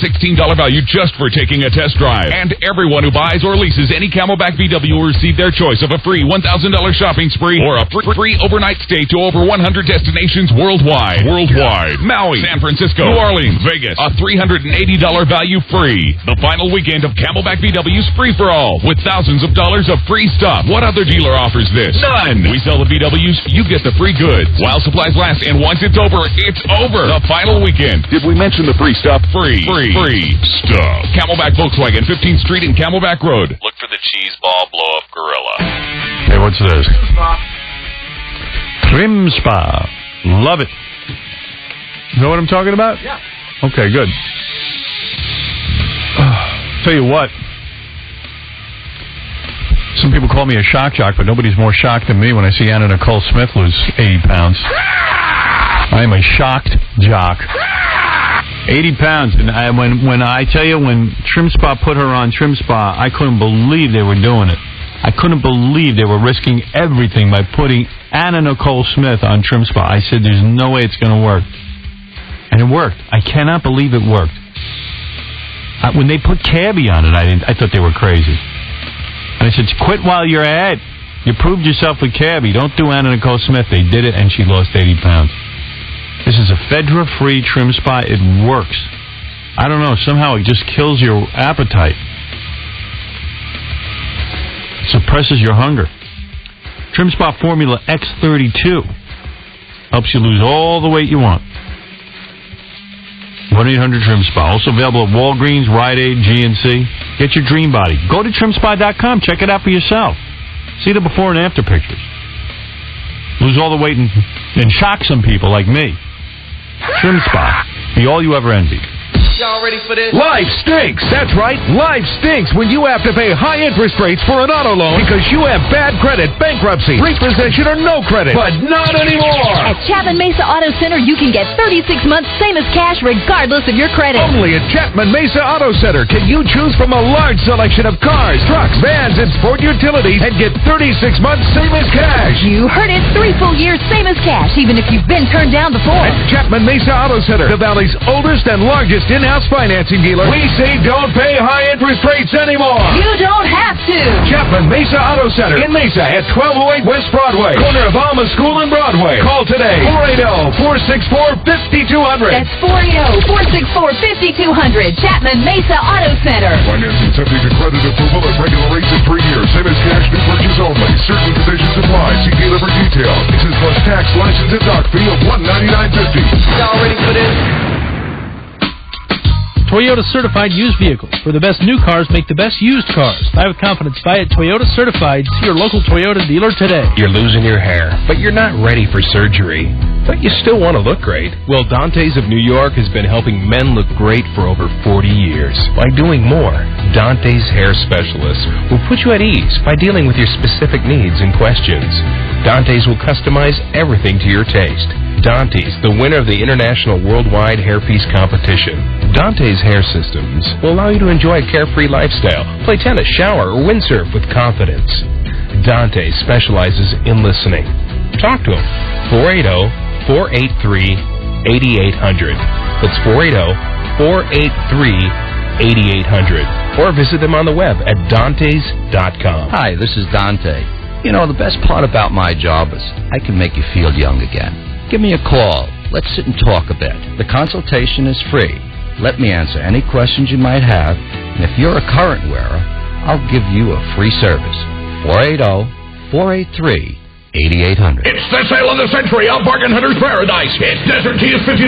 value just for taking a test drive. And everyone who buys or leases any Camelback VW will receive their choice of a free $1,000 shopping spree or a free overnight stay to over 100 destinations worldwide. Maui, San Francisco, New Orleans, Vegas. A $380 value free. The final weekend of Camelback VW's Free-for-All with thousands of dollars of free stuff. What other dealer offers this? None. We sell the VWs, you get the free goods. While supplies last, and once it's over, it's over. The final weekend. Did we mention the free stuff? Free stuff. Camelback Volkswagen, 15th Street and Camelback Road. Look for the cheese ball blow-up gorilla. Hey, what's this? Trim Spa. Love it. You know what I'm talking about? Yeah. Okay, good. Tell you what. Some people call me a shock jock, but nobody's more shocked than me when I see Anna Nicole Smith lose 80 pounds. I am a shocked jock. 80 pounds. And when I tell you, when Trim Spa put her on Trim Spa, I couldn't believe they were doing it. I couldn't believe they were risking everything by putting Anna Nicole Smith on Trim Spa. I said, there's no way it's going to work. And it worked. I cannot believe it worked. When they put Cabby on it, I thought they were crazy. And I said, quit while you're ahead. You proved yourself with Cabby. Don't do Anna Nicole Smith. They did it, and she lost 80 pounds. This is a Fedra-free Trim Spa. It works. I don't know. Somehow it just kills your appetite. Suppresses your hunger. Trim Spa Formula X32 helps you lose all the weight you want. 1-800-TRIM SPA. Also available at Walgreens, Rite Aid, GNC. Get your dream body. Go to trimspa.com. Check it out for yourself. See the before and after pictures. Lose all the weight and shock some people like me. Trim Spa. Be all you ever envied. Y'all ready for this? Life stinks. That's right. Life stinks when you have to pay high interest rates for an auto loan because you have bad credit, bankruptcy, repossession, or no credit. But not anymore. At Chapman Mesa Auto Center, you can get 36 months same as cash regardless of your credit. Only at Chapman Mesa Auto Center can you choose from a large selection of cars, trucks, vans, and sport utilities and get 36 months same as cash. You heard it. 3 full years same as cash, even if you've been turned down before. At Chapman Mesa Auto Center, the Valley's oldest and largest in-house financing dealer, we say don't pay high interest rates anymore. You don't have to. Chapman Mesa Auto Center in Mesa at 1208 West Broadway, corner of Alma School and Broadway. Call today, 480-464-5200. That's 480-464-5200. Chapman Mesa Auto Center. Financing subject to credit approval at regular rates in 3 years. Same as cash, new purchase only. Certain conditions apply. See dealer for details. Excess plus tax, license, and dock fee of $199.50. Y'all ready for this? Toyota Certified Used Vehicles. For the best new cars, make the best used cars. Buy with confidence. Buy at Toyota Certified. See your local Toyota dealer today. You're losing your hair, but you're not ready for surgery. But you still want to look great. Well, Dante's of New York has been helping men look great for over 40 years. By doing more, Dante's hair specialists will put you at ease by dealing with your specific needs and questions. Dante's will customize everything to your taste. Dante's, the winner of the International Worldwide Hairpiece Competition. Dante's hair systems will allow you to enjoy a carefree lifestyle, play tennis, shower, or windsurf with confidence. Dante specializes in listening. Talk to him. 480-483-8800. That's 480-483-8800. Or visit them on the web at dantes.com. Hi, this is Dante. You know, the best part about my job is I can make you feel young again. Give me a call. Let's sit and talk a bit. The consultation is free. Let me answer any questions you might have, and if you're a current wearer, I'll give you a free service. 480-483-8800. It's the sale of the century of Bargain Hunter's Paradise. It's Desert Kia's $59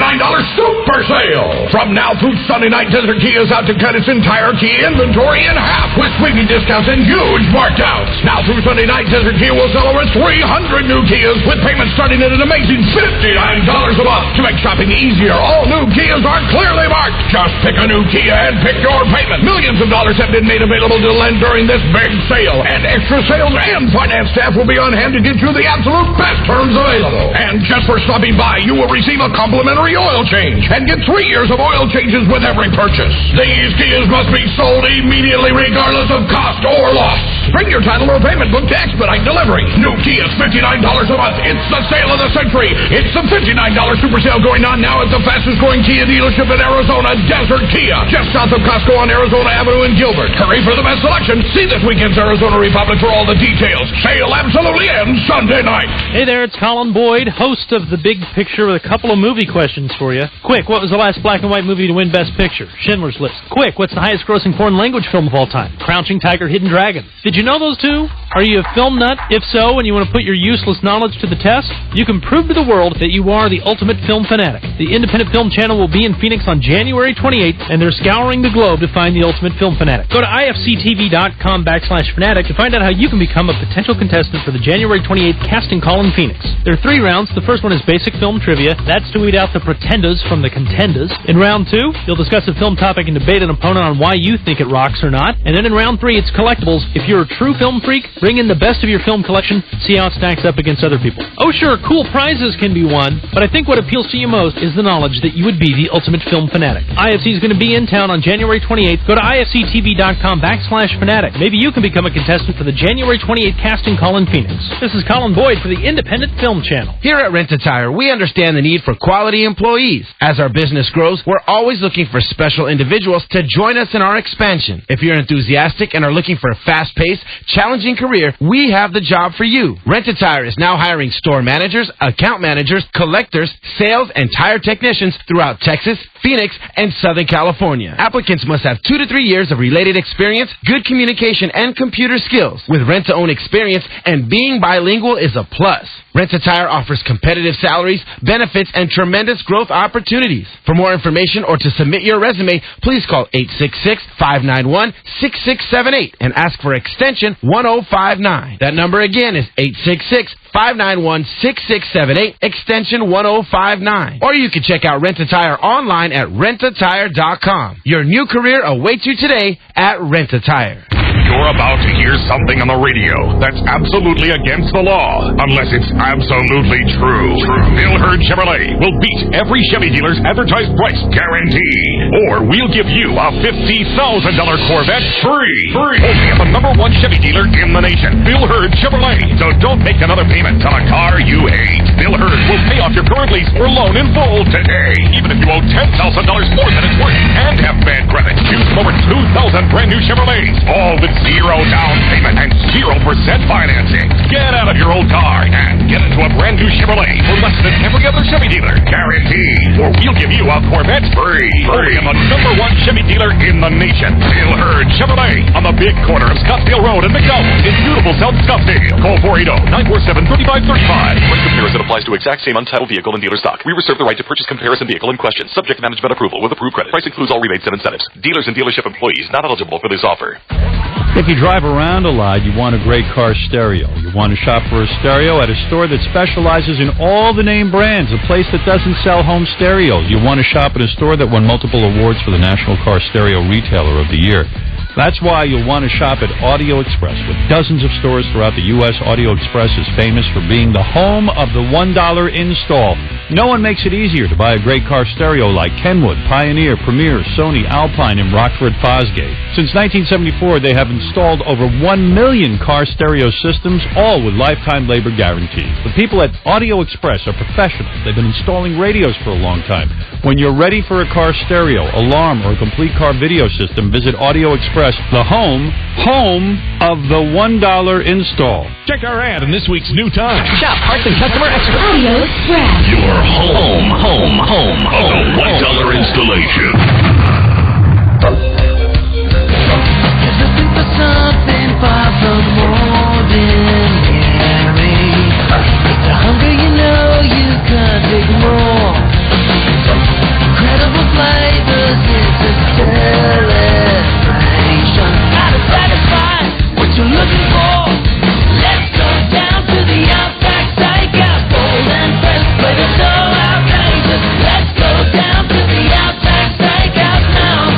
super sale. From now through Sunday night, Desert Kia is out to cut its entire Kia inventory in half with sweeping discounts and huge markdowns. Now through Sunday night, Desert Kia will sell over 300 new Kias with payments starting at an amazing $59 a month. To make shopping easier, all new Kias are clearly marked. Just pick a new Kia and pick your payment. Millions of dollars have been made available to lend during this big sale, and extra sales and finance staff will be on hand to get you the absolute best terms available. And just for stopping by, you will receive a complimentary oil change and get 3 years of oil changes with every purchase. These Kias must be sold immediately regardless of cost or loss. Bring your title or payment book to expedite delivery. New Kias, $59 a month. It's the sale of the century. It's the $59 super sale going on now at the fastest growing Kia dealership in Arizona, Desert Kia, just south of Costco on Arizona Avenue in Gilbert. Hurry for the best selection. See this weekend's Arizona Republic for all the details. Sale absolutely ends Sunday night. Hey there, it's Colin Boyd, host of The Big Picture with a couple of movie questions for you. Quick, what was the last black and white movie to win Best Picture? Schindler's List. Quick, what's the highest grossing foreign language film of all time? Crouching Tiger, Hidden Dragon. Did you know those two? Are you a film nut? If so, and you want to put your useless knowledge to the test, you can prove to the world that you are the ultimate film fanatic. The Independent Film Channel will be in Phoenix on January 28th, and they're scouring the globe to find the ultimate film fanatic. Go to ifctv.com/fanatic to find out how you can become a potential contestant for the January 28th casting call in Phoenix. There are 3 rounds. The first one is basic film trivia. That's to weed out the pretenders from the contenders. In round 2, you'll discuss a film topic and debate an opponent on why you think it rocks or not. And then in round 3, it's collectibles. If you're a true film freak? Bring in the best of your film collection, see how it stacks up against other people. Oh sure, cool prizes can be won, but I think what appeals to you most is the knowledge that you would be the ultimate film fanatic. IFC is going to be in town on January 28th. Go to ifctv.com/fanatic. Maybe you can become a contestant for the January 28th casting call in Phoenix. This is Colin Boyd for the Independent Film Channel. Here at Rent-A-Tire, we understand the need for quality employees. As our business grows, we're always looking for special individuals to join us in our expansion. If you're enthusiastic and are looking for a fast-paced, challenging career, we have the job for you. Rent-A-Tire is now hiring store managers, account managers, collectors, sales, and tire technicians throughout Texas, Phoenix, and Southern California. Applicants must have 2 to 3 years of related experience, good communication, and computer skills. With rent-to-own experience and being bilingual is a plus. Rent-A-Tire offers competitive salaries, benefits, and tremendous growth opportunities. For more information or to submit your resume, please call 866-591-6678 and ask for extension 1059. That number again is 866-591-6678, extension 1059. Or you can check out Rent-A-Tire online at rentatire.com. Your new career awaits you today at Rent-A-Tire. You're about to hear something on the radio that's absolutely against the law, unless it's absolutely true. Bill Hurd Chevrolet will beat every Chevy dealer's advertised price, guaranteed. Or we'll give you a $50,000 Corvette free. Only at the #1 Chevy dealer in the nation, Bill Hurd Chevrolet. So don't make another payment on a car you hate. Bill Hurd will pay off your current lease or loan in full today, even if you owe $10,000 more than it's worth and have bad credit. Choose from over 2,000 brand new Chevrolets, all with 0 down payment and 0% financing. Get out of your old car and get into a brand new Chevrolet for less than every other Chevy dealer, guaranteed. Or we'll give you a Corvette free. Only the #1 Chevy dealer in the nation, Bill Hurd Chevrolet, on the big corner of Scottsdale Road and McDowell in beautiful South Scottsdale. Call 480-947-3535. Price comparison applies to exact same untitled vehicle in dealer stock. We reserve the right to purchase comparison vehicle in question, subject to management approval with approved credit. Price includes all rebates and incentives. Dealers and dealership employees not eligible for this offer. If you drive around a lot, you want a great car stereo. You want to shop for a stereo at a store that specializes in all the name brands, a place that doesn't sell home stereos. You want to shop at a store that won multiple awards for the National Car Stereo Retailer of the Year. That's why you'll want to shop at Audio Express. With dozens of stores throughout the U.S., Audio Express is famous for being the home of the $1 install. No one makes it easier to buy a great car stereo like Kenwood, Pioneer, Premier, Sony, Alpine, and Rockford Fosgate. Since 1974, they have installed over 1 million car stereo systems, all with lifetime labor guarantees. The people at Audio Express are professionals. They've been installing radios for a long time. When you're ready for a car stereo, alarm, or a complete car video system, visit Audio Express, the home of the $1 install. Check our ad in this week's New Times. Shop Parts and Customer Extra. Audio Express. Your home of the $1 installation. Just looking for something far from ordinary. It's a hunger you know you can't ignore. Incredible flavors, it's a celebration. Gotta satisfy what you're looking for. Let's go down to the Outback Steakhouse. Bold and fresh, flavors so outrageous. Let's go down to the Outback Steakhouse now.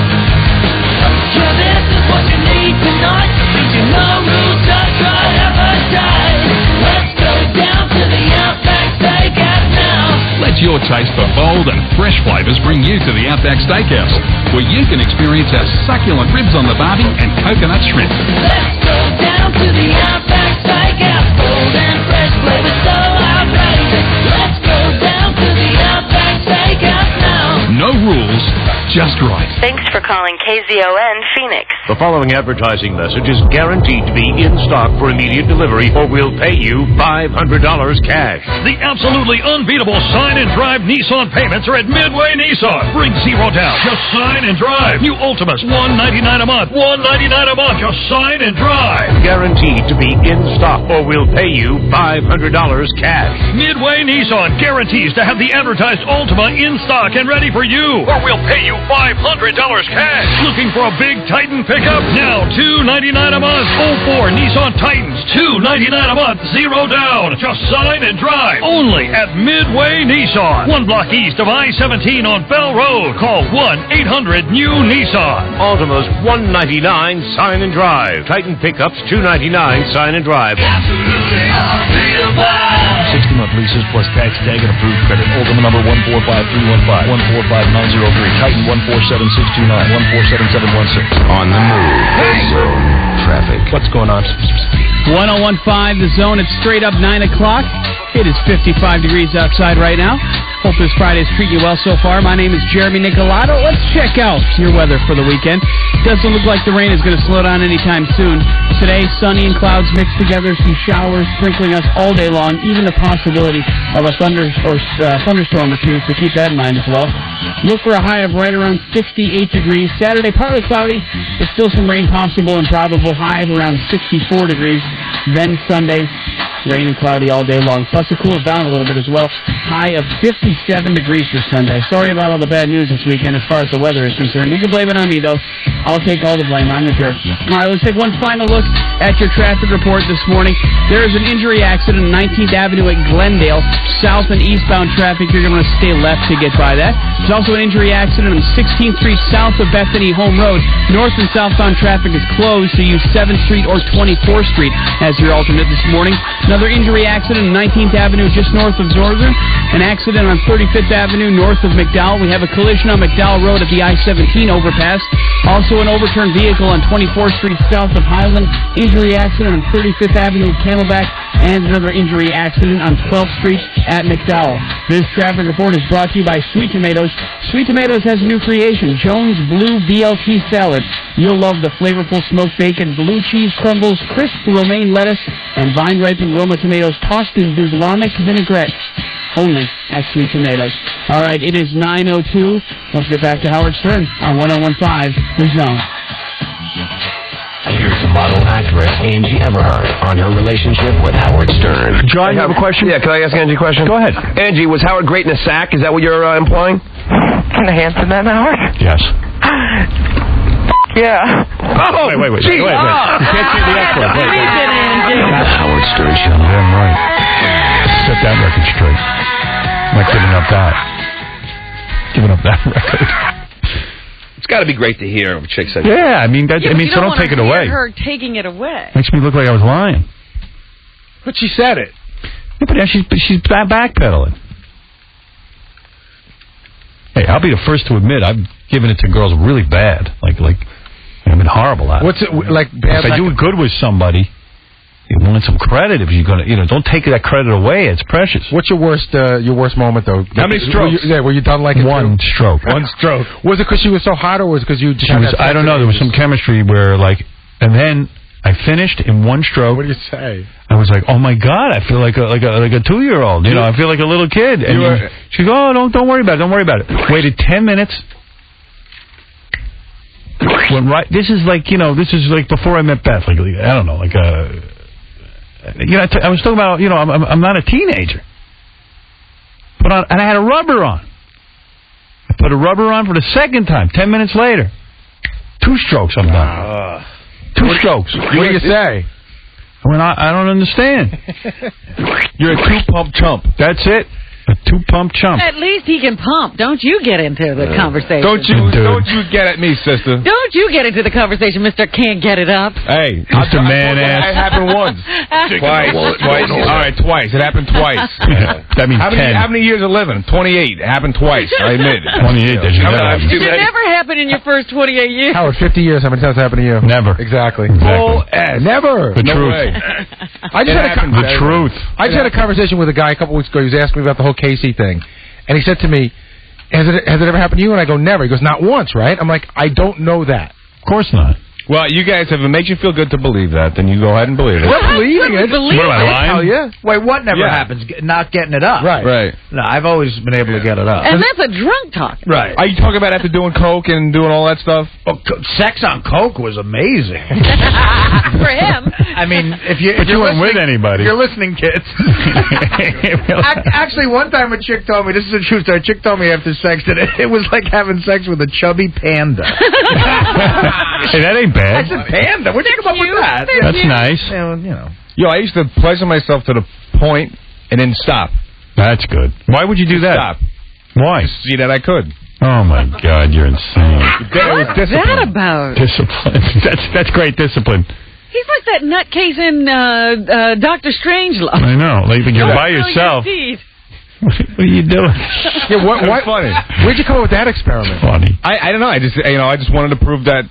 Yeah, this is what you need tonight. You know rules, just right appetite. Let's go down to the Outback Steakhouse now. Let your taste for bold and fresh flavors bring you to the Outback Steakhouse, where you can experience our succulent ribs on the barbie and coconut shrimp. Let's go down to the Outback Steakhouse. Bold and fresh flavors so outrageous. Let's go down to the Outback Steakhouse now. No rules, just right. Thanks for calling KZON Phoenix. The following advertising message is guaranteed to be in stock for immediate delivery, or we'll pay you $500 cash. The absolutely unbeatable sign and drive Nissan payments are at Midway Nissan. Bring zero down. Just sign and drive. New Ultimas, $199 a month. $199 a month. Just sign and drive. Guaranteed to be in stock, or we'll pay you $500 cash. Midway Nissan guarantees to have the advertised Ultima in stock and ready for you, or we'll pay you $500 cash. Looking for a big Titan pickup? Now $299 a month. 04 Nissan Titans, $299 a month, 0 down. Just sign and drive. Only at Midway Nissan. 1 block east of I-17 on Bell Road. Call 1-800-NEW-NISSAN. Altima's $199 sign and drive. Titan pickups $299 sign and drive. 60-month leases plus tax, tag, and approved credit. Ultima number 145-315, 145-903, Titan 147-629, 147-716. On the move. Zone traffic. What's going on? 1015, the zone. It's straight up 9 o'clock. It is 55 degrees outside right now. Hope this Friday is treating you well so far. My name is Jeremy Nicolato. Let's check out your weather for the weekend. Doesn't look like the rain is going to slow down anytime soon. Today, sunny and clouds mixed together, some showers sprinkling us all day long, even the possibility of a thunderstorm or two, so keep that in mind as well. Look for a high of right around 68 degrees. Saturday, partly cloudy, but still some rain possible and probable. High of around 64 degrees. Then Sunday, rain and cloudy all day long. Plus, it cools down a little bit as well. High of 57 degrees for Sunday. Sorry about all the bad news this weekend as far as the weather is concerned. You can blame it on me, though. I'll take all the blame. I'm the jerk. All right, let's take one final look at your traffic report this morning. There is an injury accident on 19th Avenue at Glendale. South and eastbound traffic, you're going to stay left to get by that. There's also an injury accident on 16th Street south of Bethany Home Road. North and southbound traffic is closed, so use 7th Street or 24th Street as your alternate this morning. Another injury accident on 19th Avenue just north of Northern. An accident on 35th Avenue north of McDowell. We have a collision on McDowell Road at the I-17 overpass. Also an overturned vehicle on 24th Street south of Highland. Injury accident on 35th Avenue Camelback. And another injury accident on 12th Street at McDowell. This traffic report is brought to you by Sweet Tomatoes. Sweet Tomatoes has a new creation, Jones Blue BLT Salad. You'll love the flavorful smoked bacon, blue cheese crumbles, crisp romaine lettuce, and vine-ripened Roma tomatoes tossed in Islamic vinaigrette. Only at Sweet Tomatoes. All right, it is 9:02. Let's get back to Howard Stern on 1015 The Zone. Here's model actress Angie Everhart on her relationship with Howard Stern. John, you have a question? Yeah, can I ask Angie a question? Go ahead. Angie, was Howard great in a sack? Is that what you're implying? Kind of handsome, that Howard? Yes. Yeah. Oh, wait. You can't say the F word. Howard Stern Show. Damn right. Set that record straight. I'm not giving up that record. It's got to be great to hear a chick say that. Yeah, I mean, so don't take it away. Her taking it away. Makes me look like I was lying. But she said it. Yeah, but she's backpedaling. Hey, I'll be the first to admit I've given it to girls really bad. Like I've been horrible at it. What's it like? Bad, if I do it good with somebody, you want some credit. If you're gonna, don't take that credit away. It's precious. What's your worst moment though? How many strokes? Were you done like one stroke? One stroke. Was it because she was so hot, or was it because you? I don't know. There was some chemistry where and then I finished in one stroke. What do you say? I was like, oh my God, I feel like a 2-year-old. I feel like a little kid. And she goes, oh, don't worry about it. Don't worry about it. Waited 10 minutes. Went right. This is like before I met Beth. I don't know. I was talking about. I'm not a teenager. And I had a rubber on. I put a rubber on for the second time. 10 minutes later, 2 strokes. I'm done. 2 strokes. What do you say? I don't understand. You're a 2-pump chump. That's it. A 2-pump chump. At least he can pump. Don't you get into the conversation. Don't you get at me, sister. Don't you get into the conversation, Mr. Can't Get It Up. Hey, Mr. Man-ass. It happened once. Twice. All right, twice. It happened twice. Yeah. That means 10. How many years of living? 28. It happened twice. I admit it. 28. That should never happen in your first 28 years. Howard, 50 years. How many times happened to you? Never. Exactly. Full S. Never. The truth. Way. I just had a conversation with a guy a couple weeks ago. He was asking me about the whole Casey thing. And he said to me, has it ever happened to you? And I go, never. He goes, not once, right? I'm like, I don't know that. Of course not. Well, you guys, if it makes you feel good to believe that, then you go ahead and believe it. We're believing it. What am I lying? Hell yeah. Wait, what never happens? Not getting it up. Right. No, I've always been able to get it up. And that's a drunk talk. Right. Are you talking about after doing coke and doing all that stuff? Oh, sex on coke was amazing. For him. I mean, if you weren't with anybody. If you're listening, kids. Actually, one time a chick told me, this is a true story, a chick told me after sex that it was like having sex with a chubby panda. Hey, that ain't bad. I said panda. Where'd you come up with that? That's nice. Yeah, well, you know. Yo, I used to pleasure myself to the point and then stop. That's good. Why would you do that? Stop. Why? See that I could. Oh my God, you're insane. What's that about? Discipline. That's great discipline. He's like that nutcase in Dr. Strangelove. I know. Like you're by yourself. What are you doing? Yeah, what funny? Where'd you come up with that experiment? Funny. I don't know. I just wanted to prove that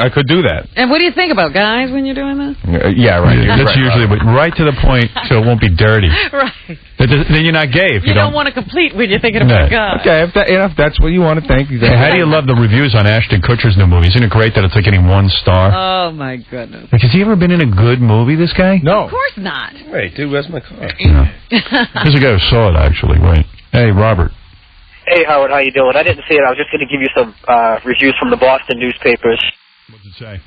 I could do that. And what do you think about guys when you're doing that? Yeah, right. That's usually right to the point, so it won't be dirty. Right. Then you're not gay. If you don't want to complete when you're thinking about guys. Okay, if that's what you want to think. Hey, how do you love the reviews on Ashton Kutcher's new movie? Isn't it great that it's like getting 1 star? Oh my goodness. Like, has he ever been in a good movie? This guy? No. Of course not. Wait, dude, where's my car? There's a guy who saw it actually. Wait. Hey, Robert. Hey, Howard, how you doing? I didn't see it. I was just going to give you some reviews from the Boston newspapers. What's it say?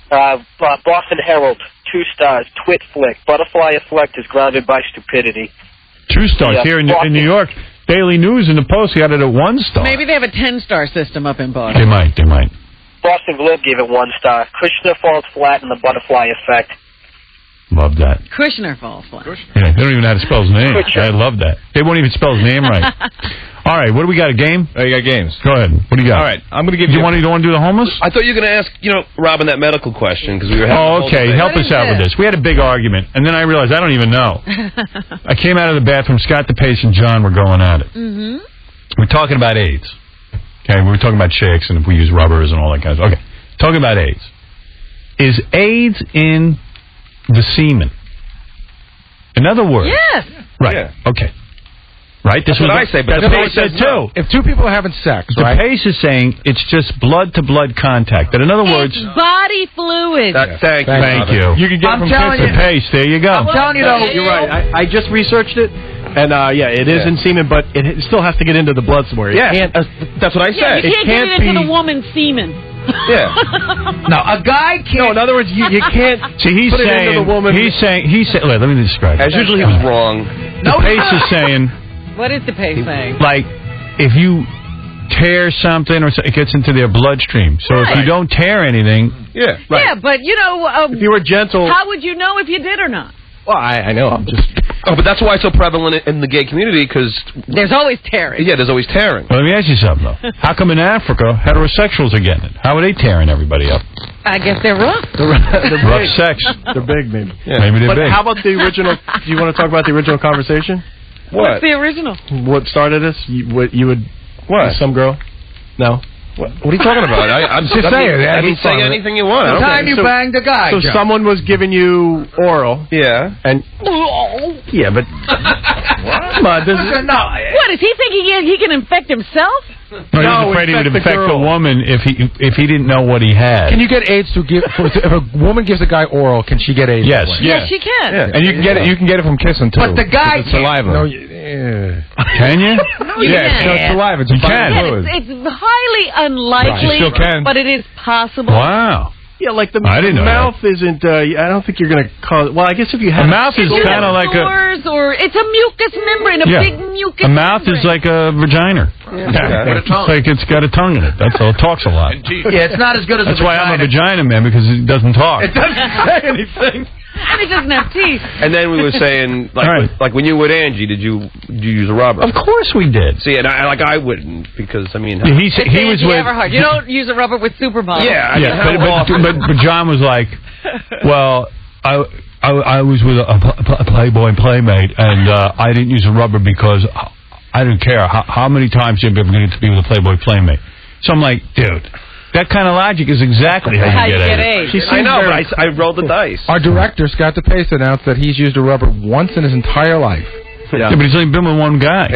Boston Herald, 2 stars. Twit flick. Butterfly effect is grounded by stupidity. 2 stars here in New York. Daily News and the Post got it at 1 star. Maybe they have a 10-star system up in Boston. They might. Boston Globe gave it 1 star. Kushner falls flat in the butterfly effect. Love that. Kushner falls flat. Yeah, they don't even know how to spell his name. I love that. They won't even spell his name right. All right, what do we got? A game? Oh, you got games. Go ahead. What do you got? All right, I'm going to give you. You don't want to do the homeless? I thought you were going to ask, Robin, that medical question because we were having. Oh, okay. Help us out with this. We had a big argument, and then I realized I don't even know. I came out of the bathroom. Scott DePace and John were going at it. Mm-hmm. We're talking about AIDS. Okay, we were talking about chicks and if we use rubbers and all that kind of stuff. Okay, talking about AIDS. Is AIDS in the semen? In other words, yes. Right. Yeah. Okay. Right. That's what I say. But the Pace said too. If 2 people are having sex, the Pace is saying it's just blood to blood contact. That in other words, body fluid. Thank you. You can get it from Kiss to Pace. There you go. I'm telling you though, you're right. I just researched it. And, it is in semen, but it still has to get into the blood somewhere. Yeah, that's what I said. You can't get it into the woman's semen. Yeah. No, a guy can't. No, in other words, you can't See, he's put saying, it into the woman. He's saying, let me describe it. As usually he was wrong. The Pace is saying... What is the Pace saying? Like, if you tear something or it gets into their bloodstream. So if you don't tear anything... Yeah, right. Yeah, but, if you were gentle... How would you know if you did or not? Well, I know. I'm just... Oh, but that's why it's so prevalent in the gay community, because... There's always tearing. Yeah, there's always tearing. Well, let me ask you something, though. How come in Africa, heterosexuals are getting it? How are they tearing everybody up? I guess they're rough. They're rough big. sex. They're big, maybe. Yeah. Maybe they're but big. How about the original... Do you want to talk about the original conversation? What? What's the original? What started this? You would... What? Some girl? No. What are you talking about? I'm just saying. I mean, say anything you want. The time you banged a guy. So someone was giving you oral. Yeah. And... Yeah, but... Come on, What, is he thinking he can infect himself? No, he was afraid he would infect the woman if he didn't know what he had. Can you get AIDS if a woman gives a guy oral? Can she get AIDS? Yes. Yes, she can. Yeah. And you can get it. You can get it from kissing too. But the guy it's saliva. No, Can you? No, you can. No, it's saliva. It's fluid. It's highly unlikely, You still can. but it is possible. Wow. Yeah, like the I didn't know mouth isn't. I don't think you're going to cause. Well, I guess if you have a mouth is kind of like a. Or it's a mucus membrane, big mucus. A mouth is like a vagina. Yeah. It's got a tongue in it. That's all. It talks a lot. Yeah, it's not as good as That's a why vagina. I'm a vagina man, because it doesn't talk. It doesn't say anything. And it doesn't have teeth. And then we were saying, like when you were with Angie, did you use a rubber? Of course we did. See, and I wouldn't, because I mean, he was with Everhard. You don't use a rubber with supermodels. but John was like, well, I was with a Playboy playmate, and I didn't use a rubber because I didn't care how many times you're ever going to be with a Playboy playmate. So I'm like, dude. That kind of logic is exactly how you get AIDS. I know, but I rolled the dice. Our director, Scott DePace, announced that he's used a rubber once in his entire life. Yeah, but he's only been with one guy.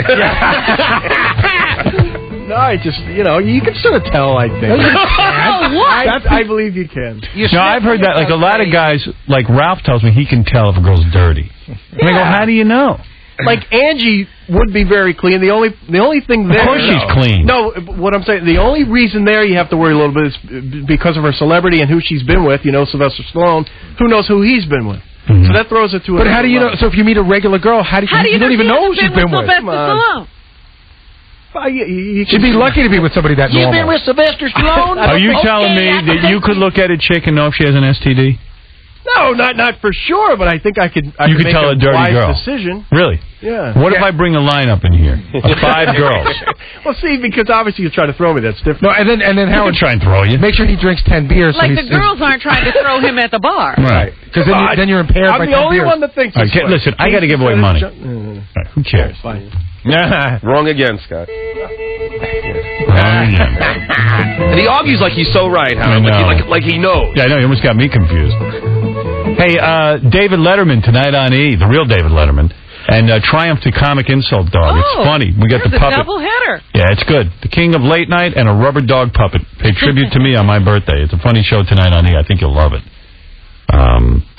No, No, I just, you can sort of tell, I think. I believe you can. No, I've heard that, like, a lot of guys, like Ralph tells me, he can tell if a girl's dirty. And I go, how do you know? Like, Angie would be very clean. The only thing there... Of course she's clean. No, what I'm saying, the only reason there you have to worry a little bit is because of her celebrity and who she's been with. Sylvester Stallone. Who knows who he's been with? So that throws it to. But how do you know? So if you meet a regular girl, how do you don't even know who she's been with? Sylvester Stallone? She'd be lucky to be with somebody that normal. You've been with Sylvester Stallone? Are you telling me that you could look at a chick and know if she has an STD? No, not for sure, but I think I could make tell a dirty wise girl. decision. Really? Yeah. What if I bring a lineup in here of 5 girls? Well, see, because obviously you're trying to throw me. That's different. No, and then Howard try and throw you. Make sure he drinks 10 beers. Like the girls aren't trying to throw him at the bar. Right. Because then you're impaired by 10 beers. I'm the only one that thinks this way. Listen, I got to give away money. Right, who cares? Fine. Wrong again, Scott. And he argues like he's so right, Howard. Like he knows. Yeah, I know. You almost got me confused. Hey, David Letterman tonight on E, the real David Letterman, and Triumph to Comic Insult Dog. It's funny. We got the puppet. A double header. Yeah, it's good. The King of Late Night and a rubber dog puppet. Pay tribute to me on my birthday. It's a funny show tonight on E. I think you'll love it.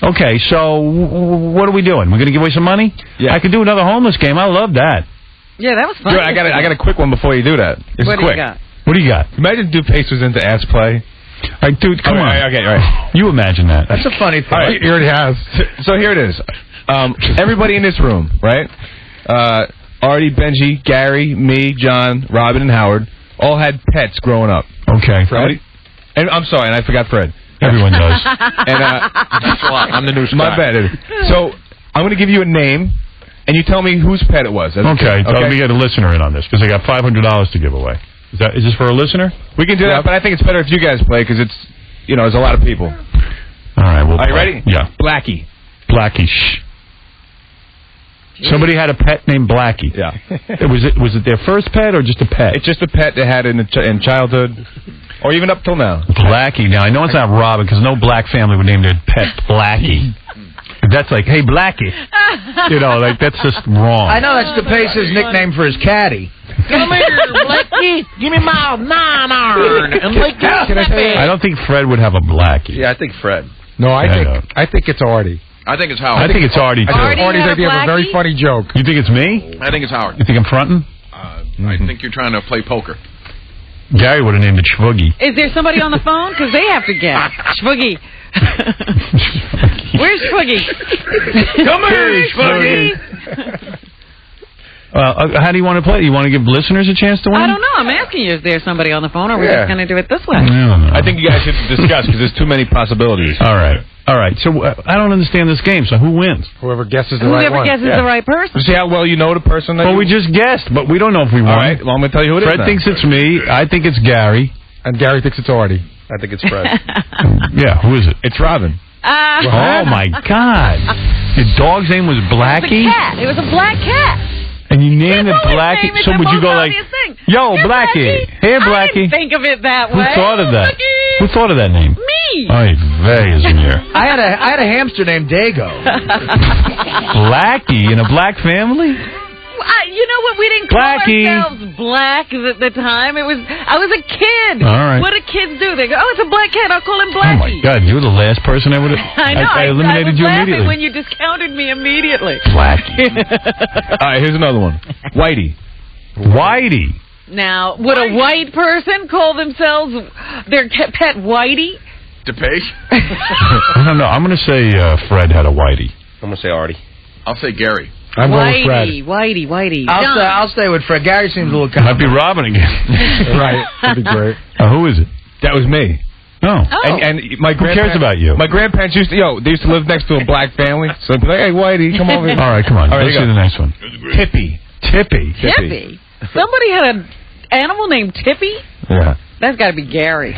Okay, so what are we doing? We're going to give away some money? Yeah. I could do another homeless game. I love that. Yeah, that was fun. I got a quick one before you do that. It's what quick. do you got? What do you got? Imagine DuPace was into ass play. All right, dude, come on. Okay, all right. You imagine that. That's a funny thing. All right. He already has. So here it is. Everybody in this room, right? Artie, Benji, Gary, me, John, Robin, and Howard all had pets growing up. Okay. Fred? And I'm sorry, and I forgot Fred. Everyone does. And I'm the new Scott. My bad. So I'm going to give you a name, and you tell me whose pet it was. Okay. Let me get a listener in on this, because I got $500 to give away. Is this for a listener? We can do that, but I think it's better if you guys play, because it's, there's a lot of people. All right, we'll Are you play. ready? Yeah. Blackie. Blackie. Shh. Somebody had a pet named Blackie. Yeah. Was it their first pet or just a pet? It's just a pet they had in childhood, or even up till now. Blackie. Now, I know it's not Robin, because no black family would name their pet Blackie. That's like, hey, Blackie. That's just wrong. I know that's DePace's nickname for his caddy. Come here, Blackie. Give me my 9-iron. And I don't think Fred would have a Blackie. Yeah, I think Fred. No, I think it's Artie. I think it's Howard. I think it's Artie, too. Artie's idea of a very funny joke. You think it's me? I think it's Howard. You think I'm fronting? I think you're trying to play poker. Gary would have named it Schwoogie. Is there somebody on the phone? Because they have to guess. Schwoogie. Where's Schwoogie? Come here, Schwoogie. How do you want to play? You want to give listeners a chance to win? I don't know. I'm asking you, is there somebody on the phone, or are we just going to do it this way? I don't know. I think you guys should discuss, because there's too many possibilities. All right. So I don't understand this game. So who wins? Whoever guesses the right one. Whoever guesses the right person. See how well you know the person? Well, we just guessed, but we don't know if we won. All right. Well, I'm going to tell you who it is. Fred thinks it's me. I think it's Gary. And Gary thinks it's Artie. I think it's Fred. Yeah, who is it? It's Robin. Oh, my God. Your dog's name was Blackie? It was a cat. It was a black cat. And you named it Blackie? So would you go like, yo, Blackie. Here, Blackie. I didn't think of it that way. Who thought of that? Blackie. Who thought of that name? Me. Oy vey, isn't here. I had a hamster named Dago. Blackie in a black family? You know what? We didn't call ourselves black at the time. I was a kid. All right. What do kids do? They go, oh, it's a black cat. I'll call him Oh, Blackie. my God. You were the last person I would have... I know. I eliminated you I was immediately. laughing when you discounted me immediately. Blackie. All right, here's another one. Whitey. Whitey. Now, would a white person call themselves their pet Whitey? DePace? I don't know. I'm going to say Fred had a Whitey. I'm going to say Artie. I'll say Gary. I'm going with Fred. Whitey. I'll stay with Fred. Gary seems a little Might be Robin again. Right. That'd be great. Who is it? That was me. Oh. And my Who cares about you? My grandparents used to, they used to live next to a black family. So they'd be like, hey, Whitey, come over here. All right, come on. All right, let's see the next one. Tippy. Tippy? Somebody had an animal named Tippy? Yeah. That's got to be Gary.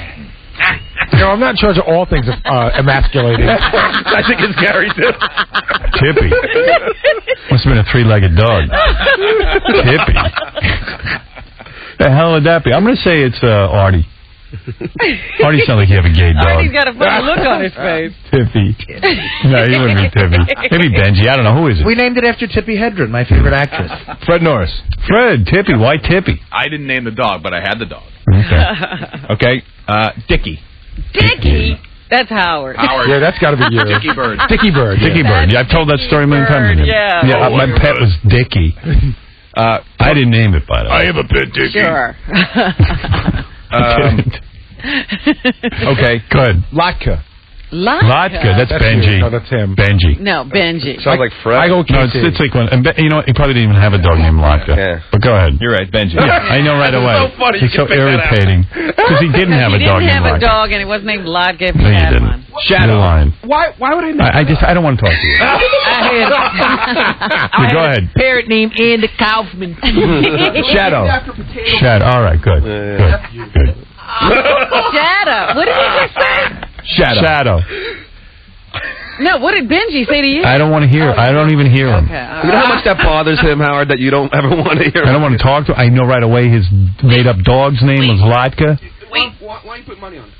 I'm not in charge of all things emasculating. I think it's Gary, too. Tippy. Must have been a 3-legged dog. Tippy. The hell would that be? I'm going to say it's Artie. Artie sounds like you have a gay dog. Artie's got a funny look on his face. Tippy. No, he wouldn't be Tippy. Maybe Benji. I don't know. Who is it? We named it after Tippi Hedren, my favorite actress. Fred Norris. Fred, Tippy. Why Tippy? I didn't name the dog, but I had the dog. Okay. Dickie. Dickie? That's Howard. Yeah, that's got to be you. Dickie Bird. Dickie Bird. Dickie Bird. Yeah, I've told that story many times. Yeah. Yeah, my pet was Dickie. I didn't name it, by the way. I have a pet, Dickie. Sure. Okay. Good. Latka. Latka. That's Benji. No, that's him. Benji. No, Benji. Sounds like Fred. I go No, it's like one. And you know, he probably didn't even have a dog named Latka. Yeah. But go ahead. You're right, Benji. Yeah, I know right away. so funny. It's so irritating because he didn't have a dog He didn't named have a Latka. dog, and it wasn't named Latka if he No, you had didn't. one. Shadow. You're lying. Why would I know? I don't want to talk to you. Go ahead. Parrot named Andy Kaufman. Shadow. Shadow. All right. Good. Good. Shadow. What did he just say? Shadow. No, what did Benji say to you? I don't want to hear. I don't even hear him. Okay, You know how much that bothers him, Howard, that you don't ever want to hear I don't want to talk to him. I know right away his made-up dog's name was Latka. Why don't you put money on it?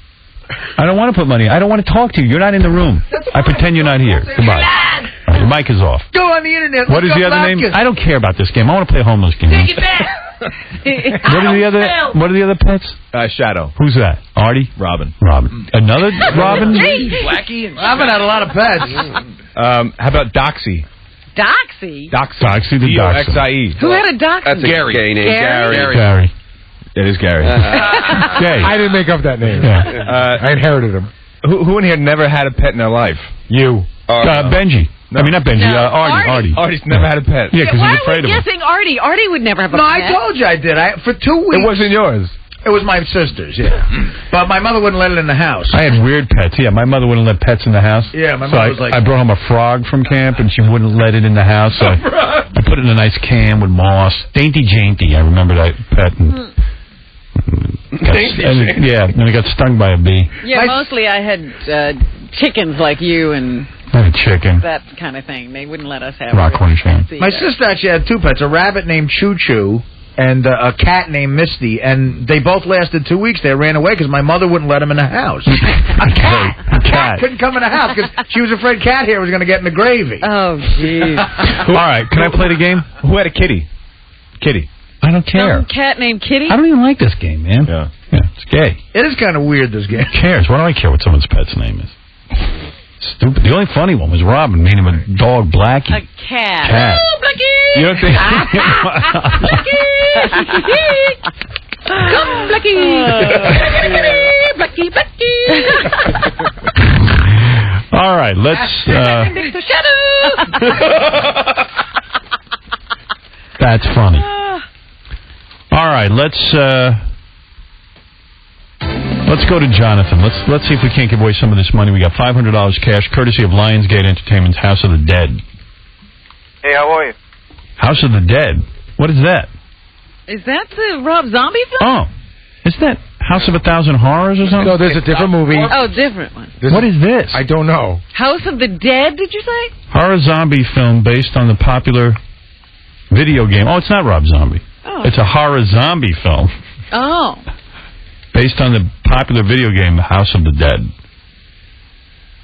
I don't want to put money. I don't want to talk to you. You're not in the room. I pretend you're not here. Goodbye. All right, your mic is off. Go on the internet. What is the other name? I don't care about this game. I want to play a homeless game. Take it back. What are the other pets? Shadow. Who's that? Artie? Robin. Another Robin? Blackie and Robin had a lot of pets. How about Doxy? Doxy? Doxy the D-O-X-I-E. Who had a Doxy? That's a gay name. Gary. It is Gary. Gay. I didn't make up that name. I inherited him. Who in here never had a pet in their life? You. Benji. No. I mean, not Benji. No. Artie. Artie's never had a pet. Yeah, because Why he's afraid are we of him. guessing Artie? Artie would never have a No, pet. I told you I did. For 2 weeks. It wasn't yours. It was my sister's, yeah. But my mother wouldn't let it in the house. I had weird pets. Yeah, my mother wouldn't let pets in the house. Yeah, my so mother was like... I brought home a frog from camp, and she wouldn't let it in the house. So I put it in a nice can with moss. Dainty Jainty. I remember that pet. And then it got stung by a bee. Yeah, mostly I had chickens like you and I had a chicken. that kind of thing. They wouldn't let us have Rockhorn Sham. My sister actually had 2 pets, a rabbit named Choo Choo and a cat named Misty, and they both lasted 2 weeks. They ran away because my mother wouldn't let them in the house. A cat couldn't come in the house because she was afraid cat hair was going to get in the gravy. Oh, jeez. All right, can I play the game? Who had a kitty? Kitty. I don't care. Some cat named Kitty? I don't even like this game, man. Yeah, it's gay. It is kind of weird, this game. Who cares? Why do I care what someone's pet's name is? Stupid. The only funny one was Robin, meaning a dog, Blackie. A cat. Cat. Oh, Blackie! You don't think... Come, Blackie! Blackie, Blackie! All right, let's... That's funny. All right, let's go to Jonathan. Let's see if we can't give away some of this money. We got $500 cash, courtesy of Lionsgate Entertainment's House of the Dead. Hey, how are you? House of the Dead. What is that? Is that the Rob Zombie film? Oh, isn't that House of a Thousand Horrors or something? No, there's a different movie. Oh, different one. What is this? I don't know. House of the Dead, did you say? Horror zombie film based on the popular video game. Oh, it's not Rob Zombie. Oh. It's a horror zombie film. Oh. Based on the popular video game House of the Dead.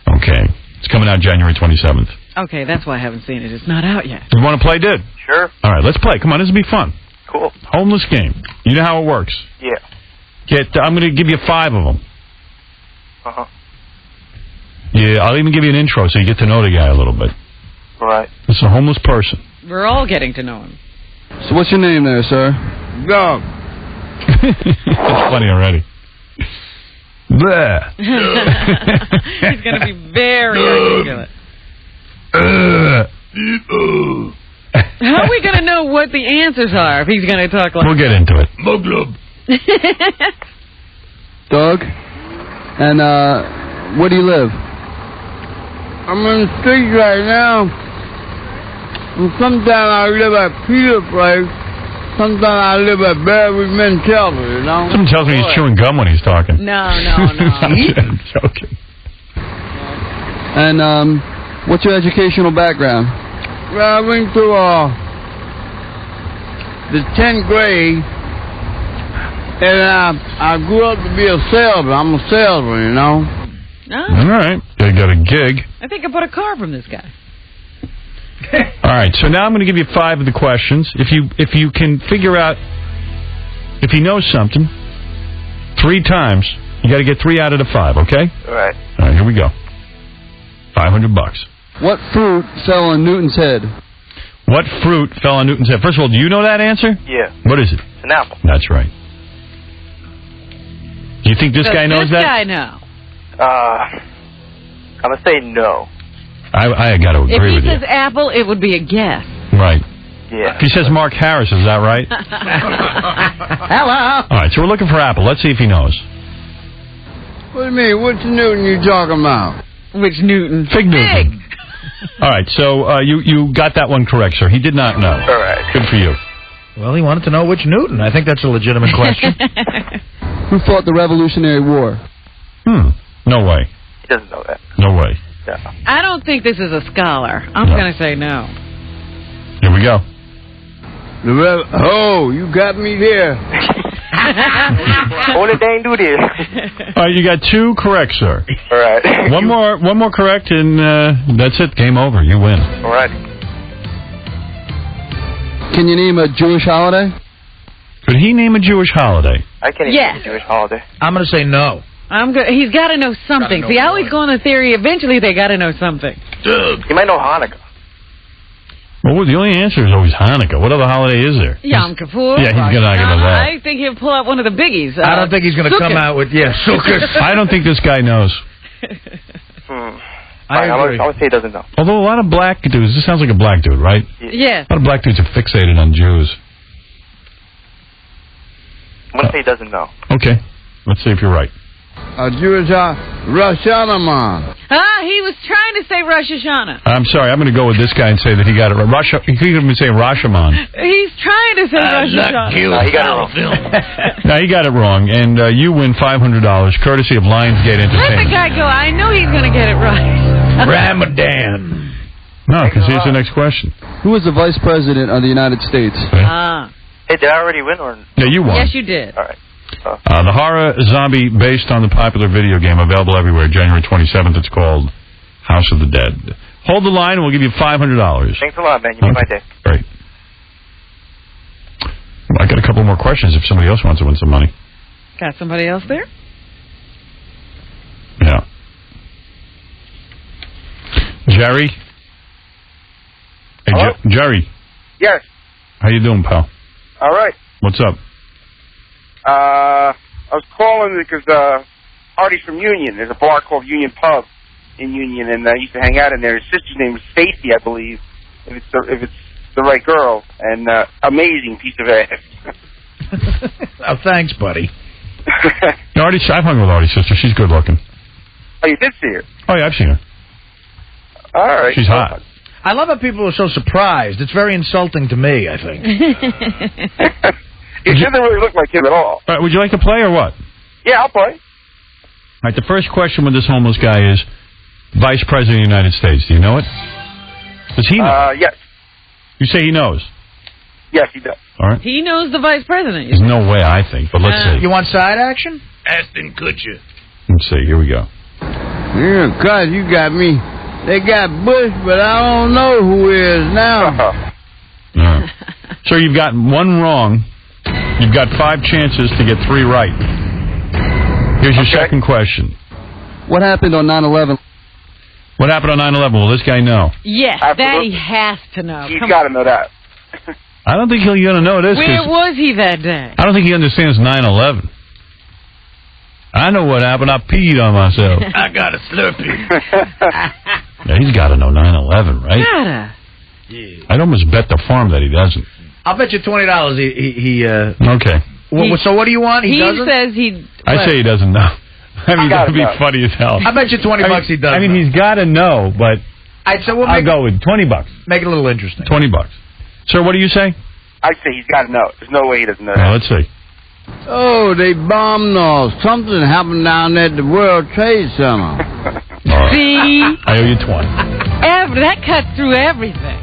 Okay. It's coming out January 27th. Okay, that's why I haven't seen it. It's not out yet. You want to play, dude? Sure. All right, let's play. Come on, this will be fun. Cool. Homeless game. You know how it works. Yeah. I'm going to give you 5 of them. Uh-huh. Yeah, I'll even give you an intro so you get to know the guy a little bit. Right. It's a homeless person. We're all getting to know him. So what's your name there, sir? Gum. That's funny already. Bleh. He's going to be very articulate. How are we going to know what the answers are if he's going to talk like We'll get into it. Muglub. Doug? And, where do you live? I'm on the street right now. And sometimes I live at Peter Place. Sometimes I live at Barry Mentel's, you know? Someone tells me he's chewing gum when he's talking. No. I'm joking. And, what's your educational background? Well, I went to, the 10th grade And I grew up to be a salesman. I'm a salesman, you know. Oh. All right. You got a gig. I think I bought a car from this guy. All right. So now I'm going to give you 5 of the questions. If you can figure out if he knows something 3 times, you got to get 3 out of the 5. Okay? All right. All right. Here we go. $500. What fruit fell on Newton's head? What fruit fell on Newton's head? First of all, do you know that answer? Yeah. What is it? It's an apple. That's right. Do you think this guy knows that? This guy know. I'm going to say no. I got to agree with If he you. says apple, it would be a guess. Right. Yeah. He says Mark Harris, is that right? Hello. All right, so we're looking for apple. Let's see if he knows. What do you mean? Which Newton you talking about? Which Newton? Fig Newton. All right, so you got that one correct, sir. He did not know. All right. Good for you. Well, he wanted to know which Newton. I think that's a legitimate question. Who fought the Revolutionary War? No way. He doesn't know that. No way. No. I don't think this is a scholar. I'm going to say no. Here we go. Oh, you got me there. Only thing do this. All right, you got 2 correct, sir. All right. One more correct, and that's it. Game over. You win. All right. Can you name a Jewish holiday? Could he name a Jewish holiday? I can't even name a Jewish holiday. I'm going to say no. He's got to know something. See, I always go on the theory, eventually they got to know something. He might know Hanukkah. Well, the only answer is always Hanukkah. What other holiday is there? Yom Kippur. Yeah, he's not going to know that. I think he'll pull out one of the biggies. I don't think he's going to come out with, Sukkot. I don't think this guy knows. I would say he doesn't know. Although a lot of black dudes, this sounds like a black dude, right? Yes. A lot of black dudes are fixated on Jews. I'm going to say he doesn't know. Okay. Let's see if you're right. A Jewish Rosh Hashanah man. He was trying to say Rosh Hashanah. I'm sorry. I'm going to go with this guy and say that he got it right. He could even say Rashomon. He's trying to say Rosh Hashanah. He got it wrong. No, he got it wrong. And you win $500, courtesy of Lionsgate Let the Entertainment. guy go. I know he's going to get it right. Ramadan. No, because here's the next question. Who was the Vice President of the United States? Hey, did I already win or? Yeah, you won. Yes, you did. All right. The horror zombie based on the popular video game available everywhere. January 27th. It's called House of the Dead. Hold the line and we'll give you $500. Thanks a lot, man. You made my day. Great. Well, I got a couple more questions if somebody else wants to win some money. Got somebody else there? Yeah. Jerry? Hey, Jerry. Yes. How you doing, pal? All right. What's up? I was calling because Artie's from Union. There's a bar called Union Pub in Union, and I used to hang out in there. His sister's name was Stacy, I believe, if it's the right girl. And amazing piece of ass. Oh, thanks, buddy. I've hung with Artie's sister. She's good looking. Oh, you did see her? Oh, yeah, I've seen her. All right. She's hot. I love how people are so surprised. It's very insulting to me, I think. He doesn't really look like him at all. All right, would you like to play or what? Yeah, I'll play. All right, the first question with this homeless guy is Vice President of the United States. Do you know it? Does he know? Yes. You say he knows? Yes, he does. All right. He knows the vice president. There's no way, I think, but let's see. You want side action? Aston Kutcher. Let's see. Here we go. Yeah, God, you got me. They got Bush, but I don't know who is now. Sir, you've got one wrong. You've got 5 chances to get 3 right. Here's your second question. What happened on 9/11? What happened on 9/11? Will this guy know? Yes, that he has to know. He's got to know that. I don't think he's going to know this. Where was he that day? I don't think he understands 9/11. I know what happened. I peed on myself. I got a Slurpee. Yeah, he's got to know 9/11, right? Gotta. Yeah. I'd almost bet the farm that he doesn't. I'll bet you $20 he Okay. So what do you want? He doesn't? Says he... I say he doesn't know. I mean, that would be funny as hell. I bet you $20 he doesn't. I mean, he's got to know, but I'll go with $20. Make it a little interesting. $20. Sir, what do you say? I'd say he's got to know. There's no way he doesn't know Well, that. let's see. Oh, they bombed us. Something happened down at the World Trade Center. See? I owe you 20. That cuts through everything.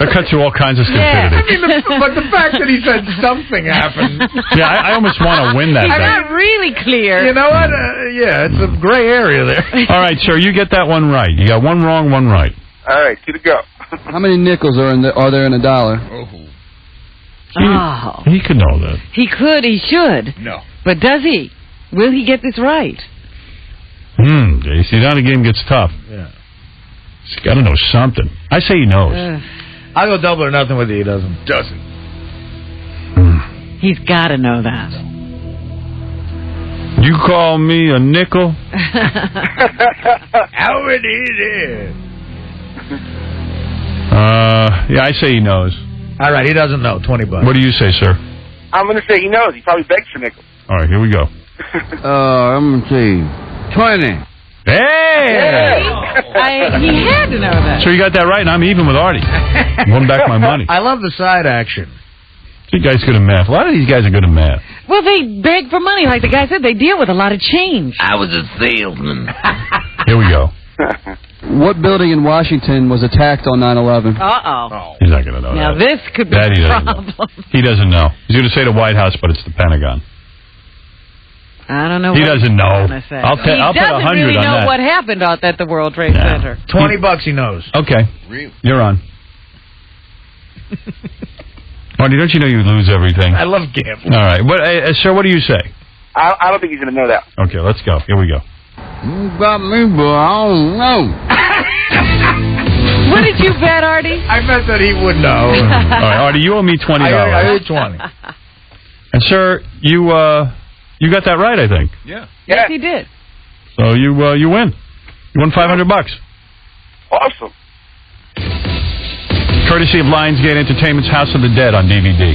That cuts through all kinds of stupidity. I mean, but the fact that he said something happened. Yeah, I almost want to win that It's bet. not really clear. You know what? Yeah, it's a gray area there. All right, sir, you get that one right. You got one wrong, one right. All right, 2 to go. How many nickels are there in a dollar? Oh. He could know that. He could, he should. No. But does he? Will he get this right? See, now the game gets tough. Yeah. He's got to know something. I say he knows. I'll go double or nothing with you. He doesn't. He's got to know that. You call me a nickel? How it is. Yeah, I say he knows. All right, he doesn't know. $20. What do you say, sir? I'm going to say he knows. He probably begs for nickels. All right, here we go. I'm going to say 20. Hey! He had to know that. So you got that right, and I'm even with Artie. Won back my money. I love the side action. You guys good at math. A lot of these guys are good at math. Well, they beg for money. Like the guy said, they deal with a lot of change. I was a salesman. Here we go. What building in Washington was attacked on 9/11? Uh-oh. He's not going to know Now, that. this could be That he a doesn't know. problem. He doesn't know. He's going to say the White House, but it's the Pentagon. I don't know He what doesn't he's know. gonna say. I'll He put 100 doesn't really on know that. what happened out at the World Trade Center. $20 he knows. Okay. You're on. Artie, don't you know you lose everything? I love gambling. All right. Sir, what do you say? I don't think he's going to know that. Okay, let's go. Here we go. You got me, bro. I don't know. What did you bet, Artie? I bet that he would know. All right, Artie, you owe me $20. I owe 20. And, sir, you got that right, I think. Yeah. Yes, he did. So you win. You won $500. Awesome. Courtesy of Lionsgate Entertainment's House of the Dead on DVD.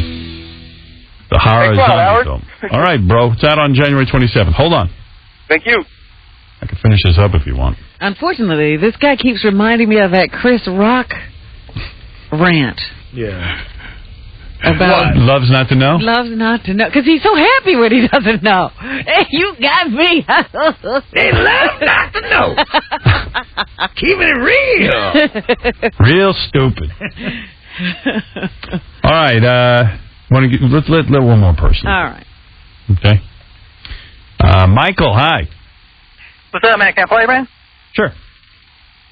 The horror Thanks a lot, zombie Howard. film. All right, bro. It's out on January 27th. Hold on. Thank you. I can finish this up if you want. Unfortunately, this guy keeps reminding me of that Chris Rock rant. Yeah. About Loves not to know? loves not to know. Because he's so happy when he doesn't know. Hey, you got me. They love not to know. Keeping it real. Real stupid. All right. Let's let one more person. All right. Okay. Michael, hi. What's up, man? Can I play, man? Sure.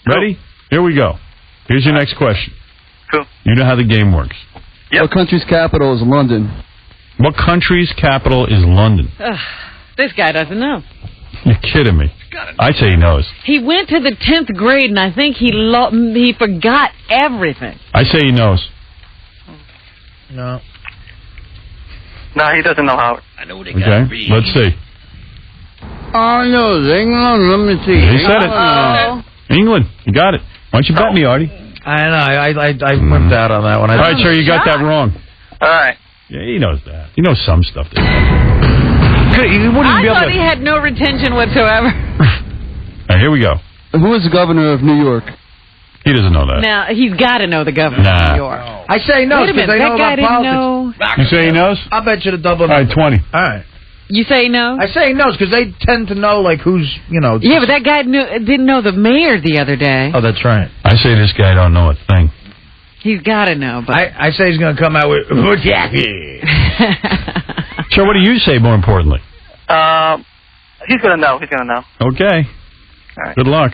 Ready? Here we go. Here's your next question. Cool. You know how the game works. Yep. What country's capital is London? What country's capital is London? This guy doesn't know. You're kidding me. I say he knows. He went to the 10th grade, and I think he forgot everything. I say he knows. No. No, he doesn't know how. I know they Okay. got read. Let's see. I know. England. Let me see. He said it. Uh-oh. England. You got it. Why don't you bet me, Artie? I know. I wimped out on that one. All right, sir, you got that wrong. All right. Yeah, he knows that. He knows some stuff. He wouldn't I be able thought to... he had no retention whatsoever. All right, here we go. Who is the governor of New York? He doesn't know that. Now, he's got to know the governor Nah. of New York. I say he knows Wait a because minute, they know that guy about didn't politics. know. You say he knows? I'll bet you the double. All right, 20. All right. You say no? I say he knows because they tend to know like who's Yeah, but that guy didn't know the mayor the other day. Oh, that's right. I say this guy don't know a thing. He's got to know. But I say he's going to come out with Jackie. Sure, what do you say more importantly? He's gonna know. He's gonna know. Okay. All right. Good luck.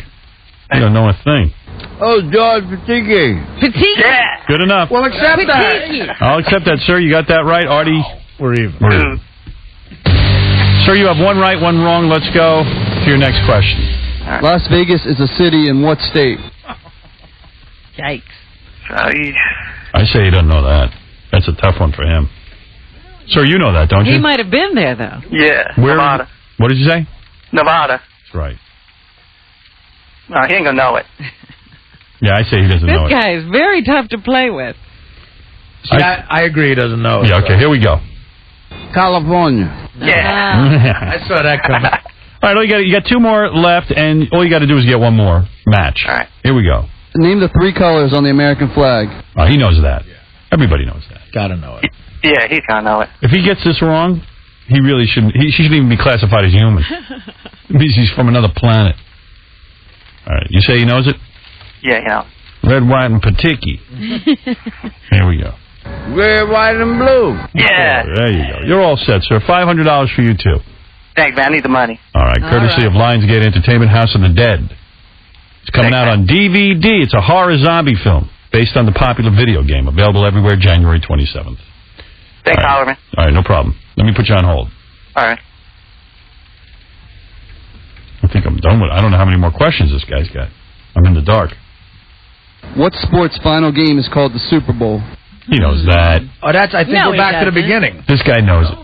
You don't know a thing. Oh, George Patiki. Patiki. Yeah. Good enough. Well, accept Patiki. that. I'll accept that, sir. You got that right. Artie, We're even. we're even. Sir, you have one right, one wrong. Let's go to your next question. Las Vegas is a city in what state? Yikes. I say he doesn't know that. That's a tough one for him. Sir, you know that, don't you? He might have been there, though. Yeah. Where? Nevada. What did you say? Nevada. That's right. No, he ain't gonna know it. Yeah, I say he doesn't know This guy is very tough to play with. See, I agree he doesn't know. Yeah, okay, here we go. California. I saw that coming. All right, you got two more left, and all you got to do is get one more match. All right. Here we go. Name the three colors on the American flag. Oh, he knows that. Everybody knows that. Gotta know it. Yeah, he's gonna know it. If he gets this wrong, he really shouldn't. He shouldn't even be classified as human. It means he's from another planet. All right, you say he knows it? Yeah, you know. Red, white, and Patiki. Here we go. Red, white, and blue. Yeah. There you go. You're all set, sir. $500 for you, too. Thanks, man. I need the money. All right, courtesy of Lionsgate Entertainment, House of the Dead. It's coming out on DVD. It's a horror zombie film based on the popular video game. Available everywhere January 27th. Thanks, Hollerman. All right, no problem. Let me put you on hold. All right. I think I'm done with it. I don't know how many more questions this guy's got. I'm in the dark. What sports final game is called the Super Bowl? He knows that. Oh, that's. I think we're back to the beginning. This guy knows it.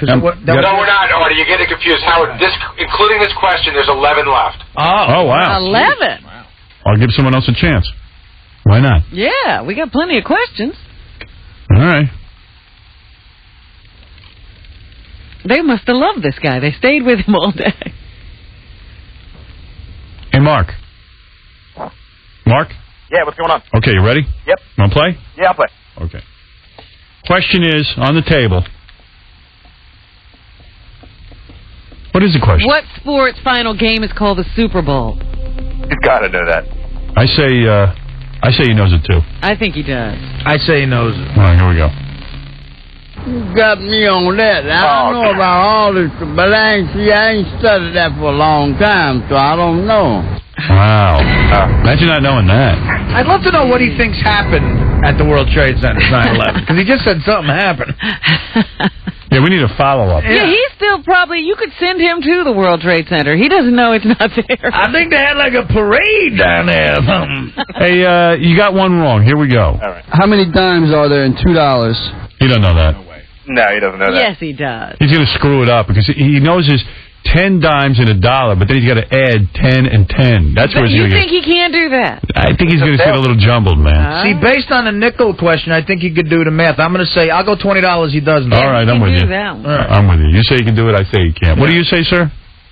No, we're not, Artie. You're getting confused. Howard, including this question, there's 11 left. Oh, wow. 11. I'll give someone else a chance. Why not? Yeah, we got plenty of questions. All right. They must have loved this guy. They stayed with him all day. Hey, Mark. Mark? Yeah, what's going on? Okay, you ready? Yep. Want to play? Yeah, I'll play. Okay. Question is, on the table. What is the question? What sports final game is called the Super Bowl? You've got to know that. I say he knows it, too. I think he does. I say he knows it. All right, here we go. You got me on that. I don't know about all this, but I ain't studied that for a long time, so I don't know. Wow. Imagine not knowing that. I'd love to know what he thinks happened at the World Trade Center 9/11, because he just said something happened. Yeah, we need a follow-up. Yeah, he's still probably... You could send him to the World Trade Center. He doesn't know it's not there. I think they had like a parade down there. Hey, you got one wrong. Here we go. All right. How many dimes are there in $2? You don't know that. No, he doesn't know that. Yes, he does. He's going to screw it up because he knows there's 10 dimes and $1, but then he's got to add 10 and 10. That's where he's You going to think he can't do that? I think he's going to get a little jumbled, man. See, based on a nickel question, I think he could do the math. I'm going to say, I'll go $20 he doesn't. All right, I'm with you. I'm with you. You say he can do it, I say he can't. What do you say, sir?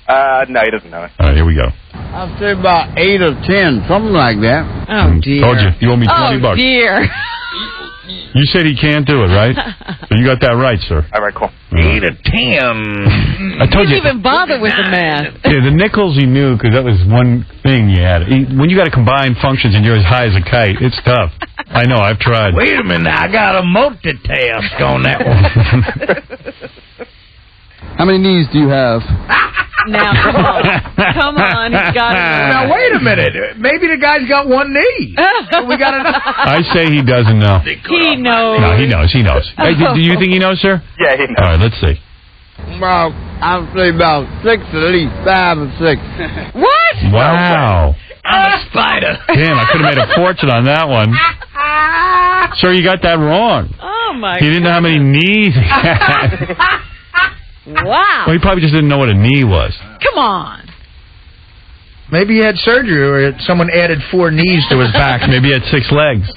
No, he doesn't know it. All right, here we go. I'll say about 8 or 10, something like that. Oh, dear. Told you. You owe me $20. Oh, dear. You said he can't do it, right? So you got that right, sir. All right, cool. 8 or 10. I told you. Didn't even bother with the math. Yeah, the nickels he knew because that was one thing you had. When you got to combine functions and you're as high as a kite, it's tough. I know, I've tried. Wait a minute, I got a multitask on that one. How many knees do you have? Now, come on. Come on, he's got it. Now, wait a minute. Maybe the guy's got one knee. We got to know. I say he doesn't know. He knows. No, he knows. He knows. Hey, do you think he knows, sir? Yeah, he knows. All right, let's see. Well, I'll say about 6 at least, 5 or 6. What? Wow. I'm a spider. Damn, I could have made a fortune on that one. Sir, you got that wrong. Oh, my God. He didn't know how many knees he had. Wow. Well, he probably just didn't know what a knee was. Come on. Maybe he had surgery or someone added 4 knees to his back. Maybe he had 6 legs.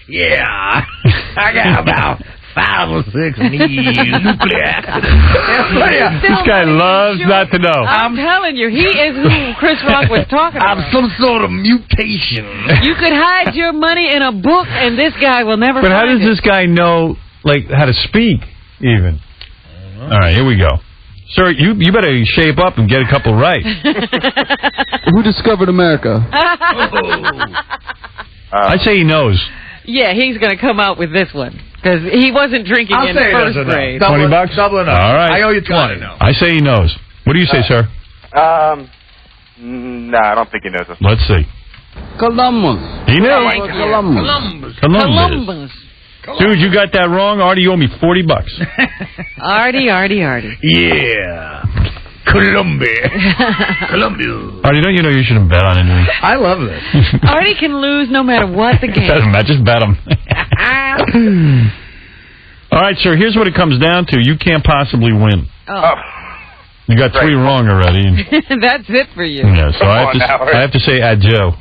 Yeah. I got about 5 or 6 knees. Nuclear accident. This guy loves not to know. I'm telling you, he is who Chris Rock was talking about. I'm some sort of mutation. You could hide your money in a book, and this guy will never But how find does it. this guy know, like, how to speak, even? All right, here we go. Sir, you better shape up and get a couple right. Who discovered America? I say he knows. Yeah, he's going to come out with this one, because he wasn't drinking in first grade. $20? Double enough. All right. I owe you 20. I say he knows. What do you say, sir? No, I don't think he knows this. Let's see. Columbus. He knew. Columbus. Dude, you got that wrong. Artie, you owe me $40. Artie. Yeah. Columbia. Artie, don't you know you shouldn't bet on anything? I love this. Artie can lose no matter what the game. Doesn't matter. Just bet him. All right, sir, here's what it comes down to. You can't possibly win. Oh. You got 3 wrong already. That's it for you. Yeah, so I have to say adieu.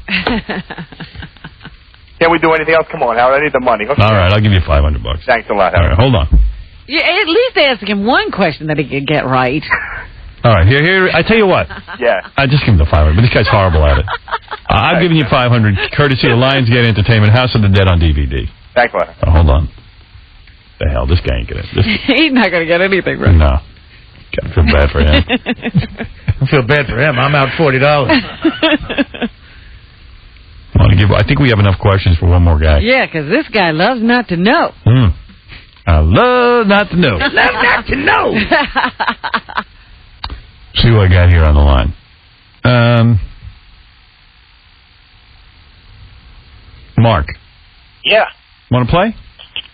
Can't we do anything else? Come on, Howard. I need the money. Okay. All right, I'll give you $500. Thanks a lot, Howard. All right, hold on. Yeah, at least ask him one question that he could get right. All right, here. I tell you what. Yeah. I just give him the 500, but this guy's horrible at it. I'm giving you 500, courtesy of Lionsgate Entertainment, House of the Dead on DVD. Thanks a lot. Hold on. The hell, this guy ain't gonna. He's not going to get anything right. No. Gotta feel bad for him. I feel bad for him. I'm out $40. I think we have enough questions for one more guy. Yeah, because this guy loves not to know. I love not to know. Love not to know. See what I got here on the line. Mark. Yeah. Want to play?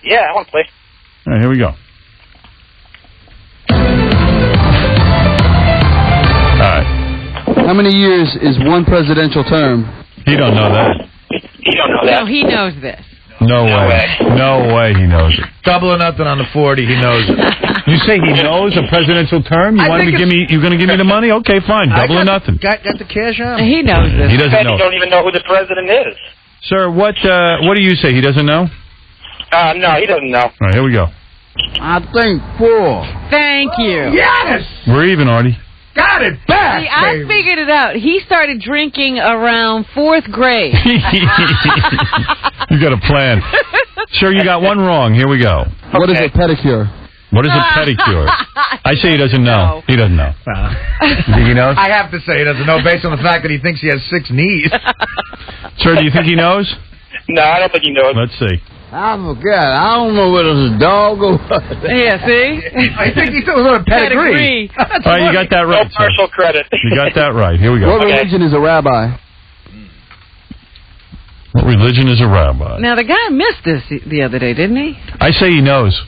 Yeah, I want to play. All right, here we go. All right. How many years is one presidential term? He don't know that. You don't know that. No, he knows this. No way. No way he knows it. Double or nothing on the 40. He knows it. You say he knows a presidential term? You want to give me? You going to give me the money? Okay, fine. Double or nothing. Got the cash on? He knows this. He doesn't know. You don't even know who the president is. Sir, what do you say? He doesn't know? No, he doesn't know. All right, here we go. I think 4. Thank you. Yes! We're even, Artie. Got it back. See, I figured it out. He started drinking around 4th grade. You got a plan. Sir, you got one wrong. Here we go. Okay. What is a pedicure? What is a pedicure? I say he doesn't know. He doesn't know. You think he knows? I have to say he doesn't know based on the fact that he thinks he has 6 knees. Sir, do you think he knows? No, I don't think he knows. Let's see. I forgot. I don't know whether it's a dog or what. Yeah, see? I think he thought it was a pedigree. All right, you got that right, No partial credit. You got that right. Here we go. What religion is a rabbi? What religion is a rabbi? Now, the guy missed this the other day, didn't he? I say he knows.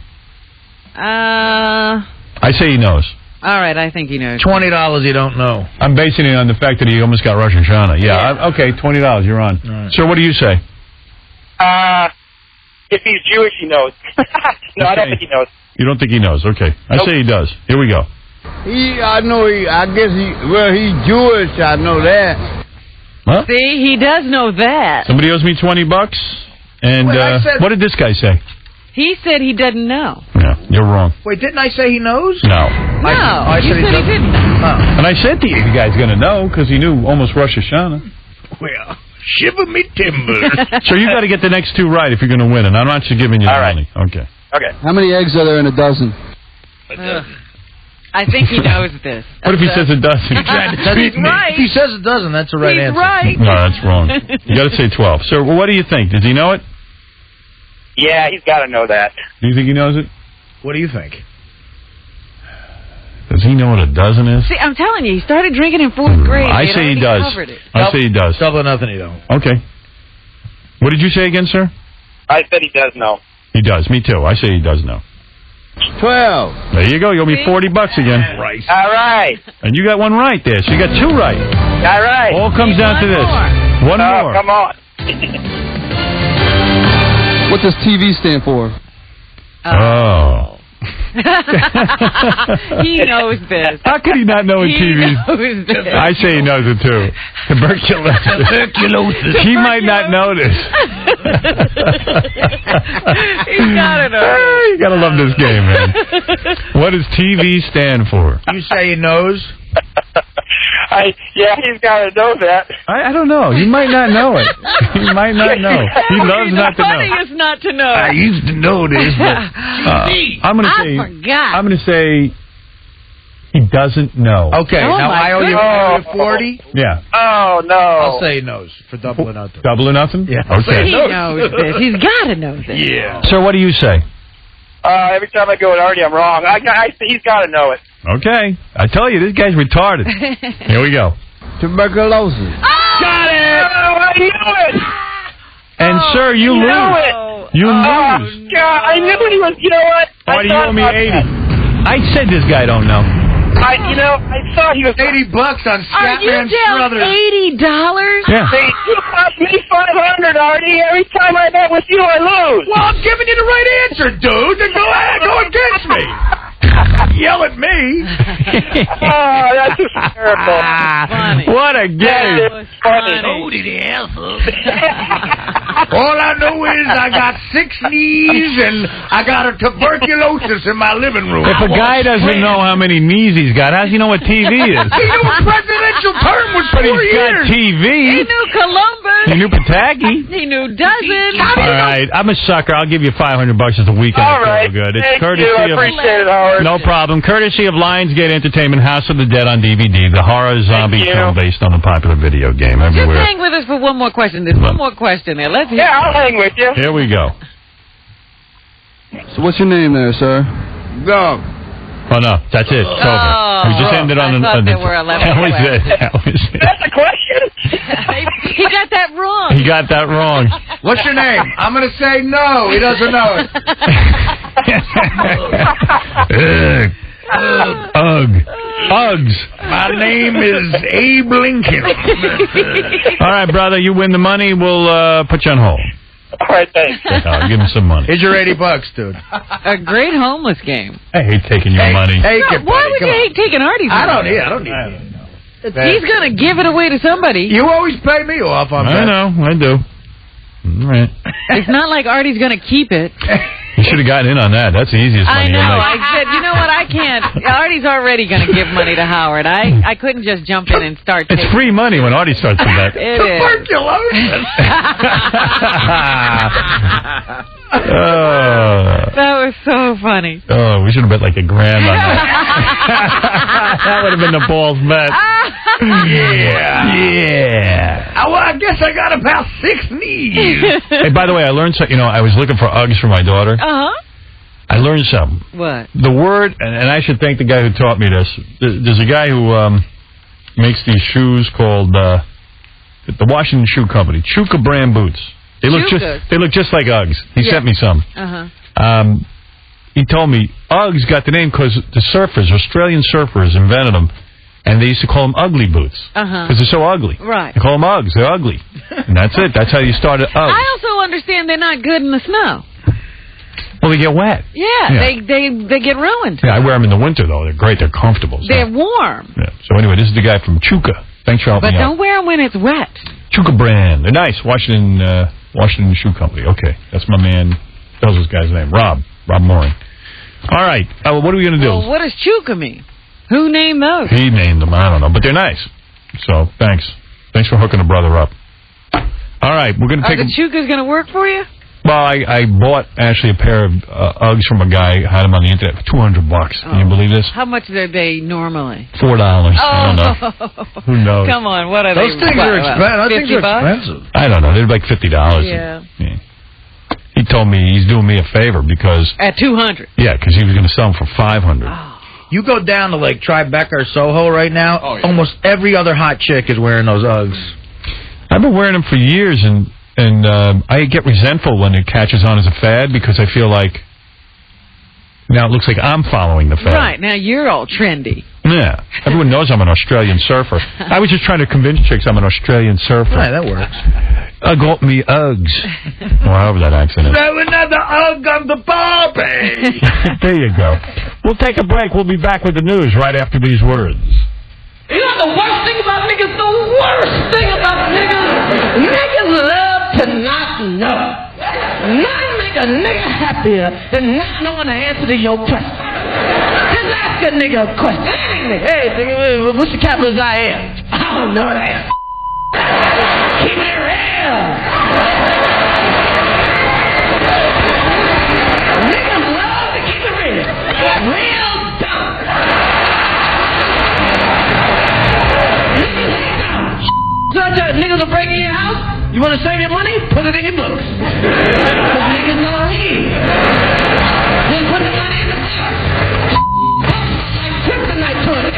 I say he knows. All right, I think he knows. $20 you don't know. I'm basing it on the fact that he almost got Rosh Hashanah. Yeah. Okay, $20. You're on. Right. Sir, what do you say? If he's Jewish, he knows. No, I don't think he knows. You don't think he knows? Okay. I say he does. Here we go. I guess he's Jewish, I know that. Huh? See, he does know that. Somebody owes me $20. And Wait, what did this guy say? He said he doesn't know. Yeah, you're wrong. Wait, didn't I say he knows? No. No, you said he didn't know. Oh. And I said to you, the guy's going to know because he knew almost Rosh Hashanah. Well, shiver me timbers. So you got to get the next 2 right if you're going to win, and I'm not just giving you the money. Okay. Okay. How many eggs are there in a dozen? I think he knows this. What if he says it doesn't? He's right. If he says it doesn't, that's the right He's answer. right. No, that's wrong. You got to say 12. So what do you think? Does he know it? Yeah, he's got to know that. Do you think he knows it? What do you think? Does he know what a dozen is? See, I'm telling you, he started drinking in 4th grade. I say he does. I say he does. Double or nothing you don't. Okay. What did you say again, sir? I said he does know. He does. Me too. I say he does know. 12. There you go. You owe me $40 again. Right. All right. And you got one right there. So you got 2 right. All right. All comes down to this. One more. Come on. What does TV stand for? Oh. He knows this. How could he not know what TV is? Knows this. I say he knows it too. Tuberculosis. He might not know this. He's got it. You gotta love this game, man. What does TV stand for? You say he knows? Yeah, he's got to know that. I don't know. He might not know it. He might not know. He loves not to know. The funniest not to know. I used to know this, but I'm gonna say. forgot. I'm gonna say he doesn't know. Okay, Oh, now my I owe you goodness. 40. Yeah. Oh, no. I'll say he knows for double or nothing. Double or nothing? Yeah. Okay. He knows this. He's got to know this. yeah. So what do you say? Every time I go with Artie, I'm wrong. He's got to know it. Okay. I tell you, this guy's retarded. Here we go. Tuberculosis. Got it! Oh, I knew it! And sir, you lose. it! You lose. God, I knew he was. You know what? Artie, you owe me 80. I said this guy don't know. I thought he was $80 on Are you Scatman down Struthers. $80? Yeah. Hey, you cost me $500, Artie. Every time I bet with you, I lose. Well, I'm giving you the right answer, dude. Then go ahead, go against me. Yell at me. Oh, that's hysterical. Funny. What a game. That is funny. All I know is I got 6 knees and I got a tuberculosis in my living room. If a guy doesn't know how many knees he's got, how does he know what TV is? He knew a presidential term was 4 But he's years. got TV. He knew Columbus. does. You knew Pataki. He knew dozens. All right, I'm a sucker. I'll give you $500 as a weekend. All It's right. good. It's Thank courtesy you. I of appreciate it, Howard. No problem. Courtesy of Lionsgate Entertainment, House of the Dead on DVD, the horror zombie film based on the popular video game Just everywhere. hang with us for one more question. There's one more question there. Let's hear. Yeah, I'll hang with you. Here we go. So what's your name there, sir? Dog. Oh no, that's it. It's over. We just ended on I thought there were 11 That was it. That was it. That's a question? He got that wrong. He got that wrong. What's your name? I'm going to say no. He doesn't know it. Uggs. My name is Abe Lincoln. All right, brother, you win the money. We'll put you on hold. All right, thanks. I'll give him some money. Here's your $80, dude. A great homeless game. I hate taking your money. Take it, Why buddy. would you hate taking Artie's money? I don't need it. He's going to give it away to somebody. You always pay me off on that. I know, I do. All right. It's not like Artie's going to keep it. You should have gotten in on that. That's the easiest I money. know. You'll I make. said, you know what? I can't. Artie's already going to give money to Howard. I couldn't just jump in and start It's taking free money when Artie starts with that. It is. That was so funny. Oh, we should have bet like $1,000 on that. That would have been the balls bet. Yeah. Well, I guess I got about 6 knees. Hey, by the way, I learned something. I was looking for Uggs for my daughter. Uh-huh. I learned something. What? The word, and I should thank the guy who taught me this. There's a guy who makes these shoes called the Washington Shoe Company, Chuka brand boots. They look just like Uggs. He sent me some. Uh-huh. He told me Uggs got the name because the surfers, Australian surfers, invented them, and they used to call them ugly boots because they're so ugly. Right. They call them Uggs. They're ugly, and that's it. That's how you started Uggs. I also understand they're not good in the snow. Well, they get wet. Yeah. They get ruined. Yeah, I wear them in the winter though. They're great. They're comfortable. So. They're warm. Yeah. So anyway, this is the guy from Chuka. Thanks for helping But me don't out. wear them when it's wet. Chuka brand. They're nice. Washington Shoe Company. Okay, that's my man. That was this guy's name. Rob Morin. All right. What are we going to do? Well, what does Chuka mean? Who named those? He named them. I don't know, but they're nice. So thanks for hooking a brother up. All right, we're going to take. The Chuka's going to work for you? Well, I bought actually a pair of Uggs from a guy, had them on the internet for $200. Can you believe this? How much are they normally? $4. I don't know. Who knows? Come on, what are they? Those things are expensive. Those things are expensive. I don't know. They're like $50. Yeah. He told me he's doing me a favor because At 200. Yeah, because he was going to sell them for $500. You go down to like Tribeca or Soho right now, almost every other hot chick is wearing those Uggs. I've been wearing them for years, and I get resentful when it catches on as a fad because I feel like now it looks like I'm following the fad. Right, now you're all trendy. Yeah. Everyone knows I'm an Australian surfer. I was just trying to convince chicks I'm an Australian surfer. Right, that works. I got me Uggs. Or however that accent is. Throw another Ugg on the barbie. There you go. We'll take a break. We'll be back with the news right after these words. You know the worst thing about niggas? The worst thing about niggas? Niggas love to not know. Nothing make a nigga happier than not knowing the answer to your question. Just ask a nigga a question. Hey, nigga, what's the capital of I don't know that. Keep it real. Niggas love to keep it real. Real dumb. Niggas will break in your house. You want to save your money? Put it in your books. Because niggas don't eat. Just put the money in the book. Like kryptonite to it.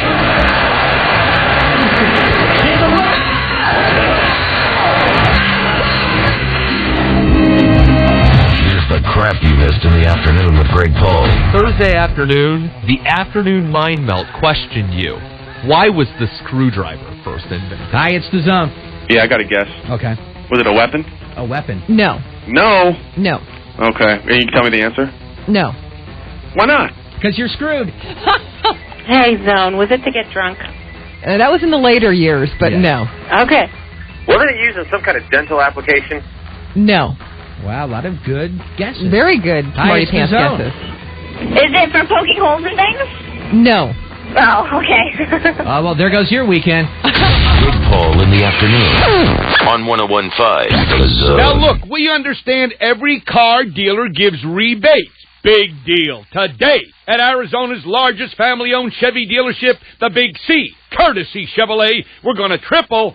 Here's the crap you missed in the afternoon with Greg Paul. Thursday afternoon, the afternoon mind melt questioned you. Why was the screwdriver first invented? Hi, it's the zone. Yeah, I got a guess. Okay. Was it a weapon? A weapon? No. No. No. Okay. And you can tell me the answer? No. Why not? Because you're screwed. Hey, Zone, was it to get drunk? That was in the later years, but no. Okay. Wasn't it used in some kind of dental application? No. Wow, a lot of good guesses. Very good Hi, Smarty it's the Pants zone. guesses. Is it for poking holes in things? No. Oh, okay. Well, there goes your weekend. Big Paul in the afternoon on 101.5. Now, look, we understand every car dealer gives rebates. Big deal. Today, at Arizona's largest family-owned Chevy dealership, the Big C, courtesy Chevrolet, we're going to triple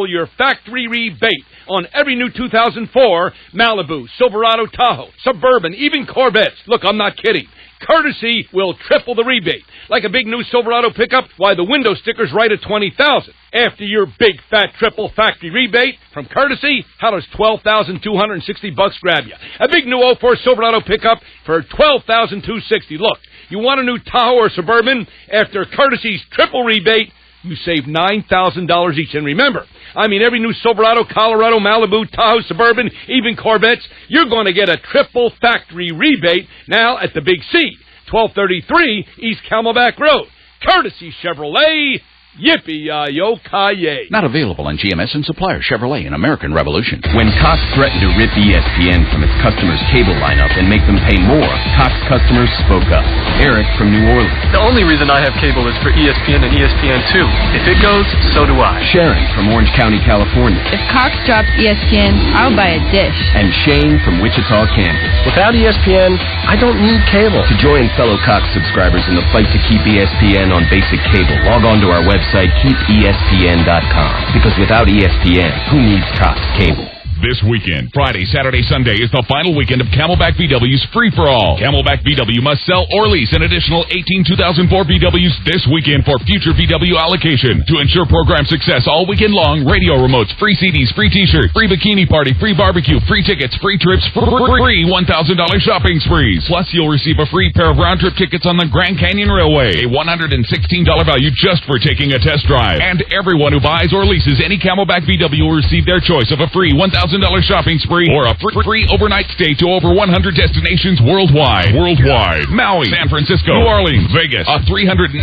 your factory rebate on every new 2004 Malibu, Silverado, Tahoe, Suburban, even Corvettes. Look, I'm not kidding. Courtesy will triple the rebate. Like a big new Silverado pickup, why, the window sticker's right at $20,000. After your big fat triple factory rebate from Courtesy, how does $12,260 grab you? A big new 04 Silverado pickup for $12,260. Look, you want a new Tahoe or Suburban? After Courtesy's triple rebate, you save $9,000 each. And remember, every new Silverado, Colorado, Malibu, Tahoe, Suburban, even Corvettes, you're going to get a triple factory rebate now at the Big C, 1233 East Camelback Road. Courtesy Chevrolet. Yippee-yi-yo-ki-yay. Not available on GMS and supplier Chevrolet and American Revolution. When Cox threatened to rip ESPN from its customers' cable lineup and make them pay more, Cox customers spoke up. Eric from New Orleans. The only reason I have cable is for ESPN and ESPN2. If it goes, so do I. Sharon from Orange County, California. If Cox drops ESPN, I'll buy a dish. And Shane from Wichita, Kansas. Without ESPN, I don't need cable. To join fellow Cox subscribers in the fight to keep ESPN on basic cable, log on to our website, keepespn.com. Because without ESPN, who needs Cox cable? This weekend, Friday, Saturday, Sunday, is the final weekend of Camelback VW's Free-for-All. Camelback VW must sell or lease an additional 18 2004 VWs this weekend for future VW allocation. To ensure program success all weekend long, radio remotes, free CDs, free T-shirts, free bikini party, free barbecue, free tickets, free trips, free $1,000 shopping sprees. Plus, you'll receive a free pair of round-trip tickets on the Grand Canyon Railway, a $116 value just for taking a test drive. And everyone who buys or leases any Camelback VW will receive their choice of a free $1,000 shopping spree or a free overnight stay to over 100 destinations worldwide. Maui, San Francisco, New Orleans, Vegas. A $380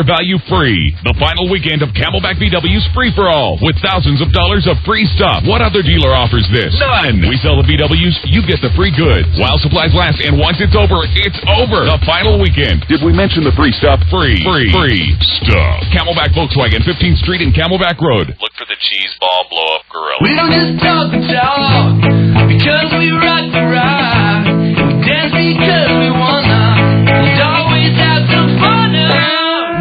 value free. The final weekend of Camelback VW's Free-for-All with thousands of dollars of free stuff. What other dealer offers this? None. We sell the VWs, you get the free goods. While supplies last, and once it's over, it's over. The final weekend. Did we mention the free stuff? Free stuff. Camelback Volkswagen, 15th Street and Camelback Road. Look for the cheese ball blow-up gorilla. We don't just talk because we rock the rock. We dance because we wanna. We always have some fun.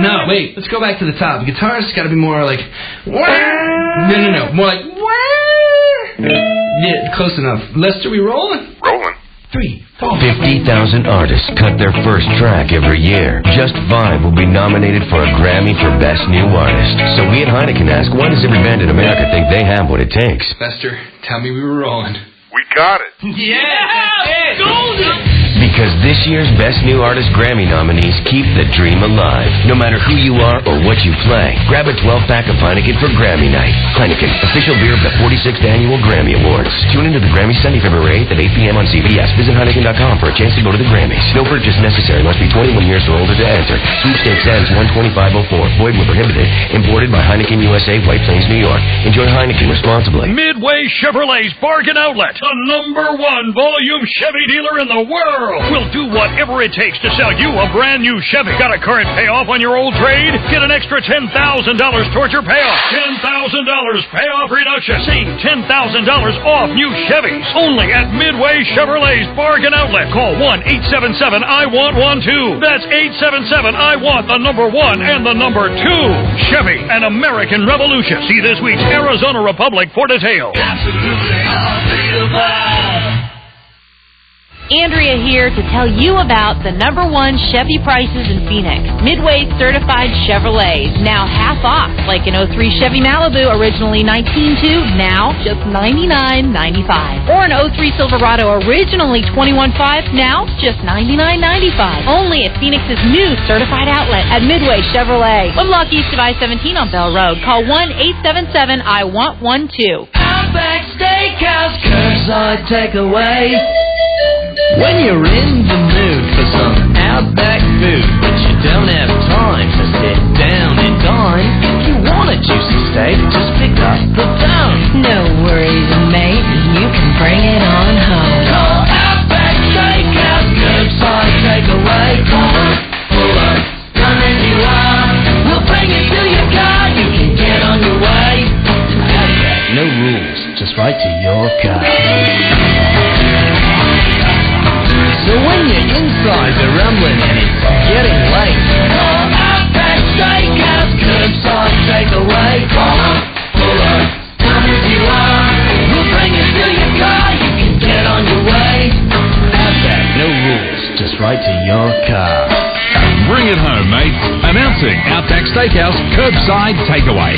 No, wait. Let's go back to the top. The guitarist's got to be more like. No. More like. Yeah, close enough. Lester, we rolling? Rolling. 3, 4. 50,000 artists cut their first track every year. Just 5 will be nominated for a Grammy for Best New Artist. So we at Heineken ask, why does every band in America think they have what it takes? Lester, tell me we were rolling. We got it. Yeah, that's it. Golden. Because this year's Best New Artist Grammy nominees keep the dream alive. No matter who you are or what you play, grab a 12-pack of Heineken for Grammy night. Heineken, official beer of the 46th Annual Grammy Awards. Tune into the Grammys Sunday, February 8th at 8 p.m. on CBS. Visit Heineken.com for a chance to go to the Grammys. No purchase necessary. Must be 21 years or older to enter. Sweepstakes ends 1/25/04. Void where prohibited. Imported by Heineken USA, White Plains, New York. Enjoy Heineken responsibly. Midway Chevrolet's Bargain Outlet, the #1 volume Chevy dealer in the world. We'll do whatever it takes to sell you a brand new Chevy. Got a current payoff on your old trade? Get an extra $10,000 towards your payoff. $10,000 payoff reduction. Save $10,000 off new Chevys. Only at Midway Chevrolet's Bargain Outlet. Call 1-877-I-WANT-1-2. That's 877-I-WANT, the #1 and the #2. Chevy, an American Revolution. See this week's Arizona Republic for details. Absolutely unbeatable. Andrea here to tell you about the #1 Chevy prices in Phoenix. Midway certified Chevrolets, now half off, like an 03 Chevy Malibu, originally $19,200, now just $99.95. Or an 03 Silverado, originally $21,500, now just $99.95. Only at Phoenix's new certified outlet at Midway Chevrolet. 1 block east of I-17 on Bell Road. Call 1-877-I-WANT-1-2. Outback Steakhouse, curbside takeaway. When you're in the mood for some Outback food, but you don't have time to sit down and dine, if you want a juicy steak, just pick up the phone. No worries, mate. You can bring it on home. Call Outback Steakhouse, curbside takeaway. Call, pull up, come and sides are rumbling and it's getting late. Call Outback Steakhouse, curbside takeaway. Call up, pull up, come as you are. We'll bring it to your car, you can get on your way. Outback, no rules, just right to your car. Bring it home, mate. Announcing Outback Steakhouse Curbside Takeaway.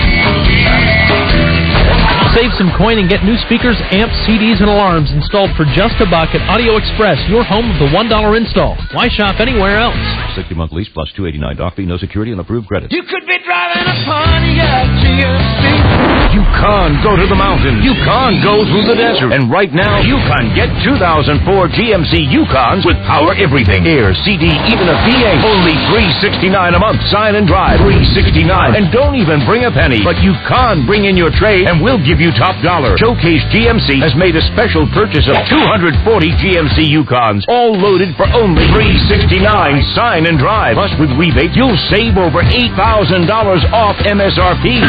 Save some coin and get new speakers, amps, CDs, and alarms installed for just $1 at Audio Express, your home of the $1 install. Why shop anywhere else? 60-month lease plus $289 doc fee, no security, and approved credit. You could be driving a Pontiac GMC. You can't go to the mountains. You can't go through the desert. And right now, you can get 2004 GMC Yukons with power everything. Air, CD, even a PA. Only $369 a month. Sign and drive. $369. And don't even bring a penny. But you can bring in your trade, and we'll give you top dollar. Showcase GMC has made a special purchase of 240 GMC Yukons, all loaded for only $369. Sign and drive. Plus, with rebate, you'll save over $8,000 off MSRP.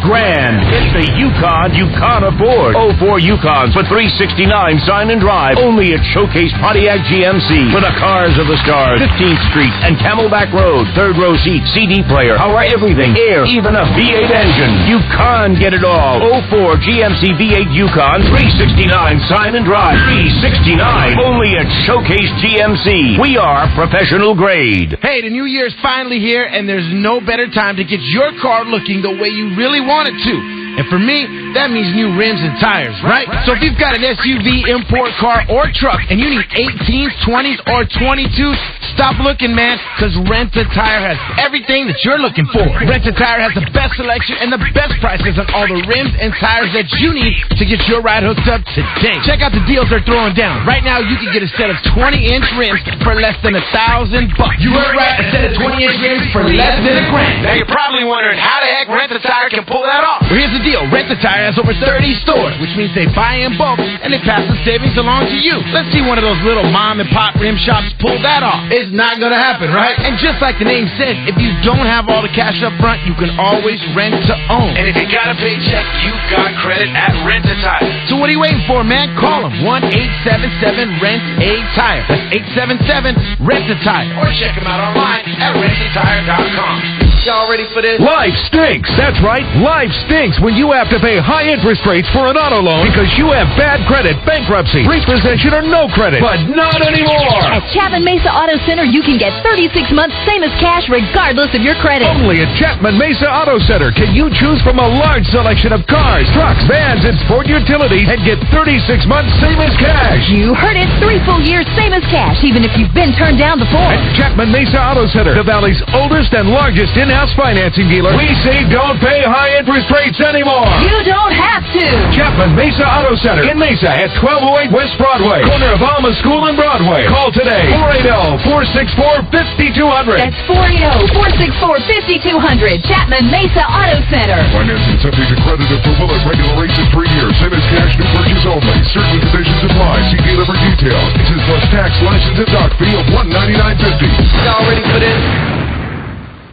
$8,000. It's the Yukon you can't afford. 04 Yukons for $369. Sign and drive. Only at Showcase Pontiac GMC. For the cars of the stars. 15th Street and Camelback Road. Third row seat, CD player, power everything, air, even a V8 engine. You can't get it all. 04 GMC V8 Yukon, $369. Sign and drive. $369. Only at Showcase GMC. We are professional grade. Hey, the new year's finally here, and there's no better time to get your car looking the way you really want it to. And for me, that means new rims and tires, right? So if you've got an SUV, import car, or truck, and you need 18s, 20s, or 22s, stop looking, man, because Rent-A-Tire has everything that you're looking for. Rent-A-Tire has the best selection and the best prices on all the rims and tires that you need to get your ride hooked up today. Check out the deals they're throwing down. Right now, you can get a set of 20-inch rims for less than $1,000. You heard right, a set of 20-inch rims for less than $1,000. Now, you're probably wondering how the heck Rent-A-Tire can pull that off. Well, here's the deal. Rent-A-Tire has over 30 stores, which means they buy in bulk and they pass the savings along to you. Let's see one of those little mom and pop rim shops pull that off. It's not gonna happen, right? And just like the name says, if you don't have all the cash up front, you can always rent to own. And if you got a paycheck, you got credit at Rent-A-Tire. So what are you waiting for, man? Call them 1-877-RENT-A-TIRE. That's 877-RENT-A-TIRE. Or check them out online at rentatire.com. Y'all ready for this? Life stinks. That's right. Life stinks when you have to pay high interest rates for an auto loan because you have bad credit, bankruptcy, repossession, or no credit. But not anymore. At Chapman Mesa Auto Center, you can get 36 months same as cash regardless of your credit. Only at Chapman Mesa Auto Center can you choose from a large selection of cars, trucks, vans, and sport utilities and get 36 months same as cash. You heard it. 3 full years same as cash, even if you've been turned down before. At Chapman Mesa Auto Center, the Valley's oldest and largest in-house financing dealer, we say don't pay high interest rates anymore. You don't have to. Chapman Mesa Auto Center in Mesa at 1208 West Broadway, corner of Alma School and Broadway. Call today, 480-464-5200. That's 480-464-5200. Chapman Mesa Auto Center. Financing subject to credit approval at regular rates in 3 years. Same as cash, new purchase only. Certain conditions apply. See dealer for details. This plus tax, license, and dock fee of $199.50. Y'all ready for this?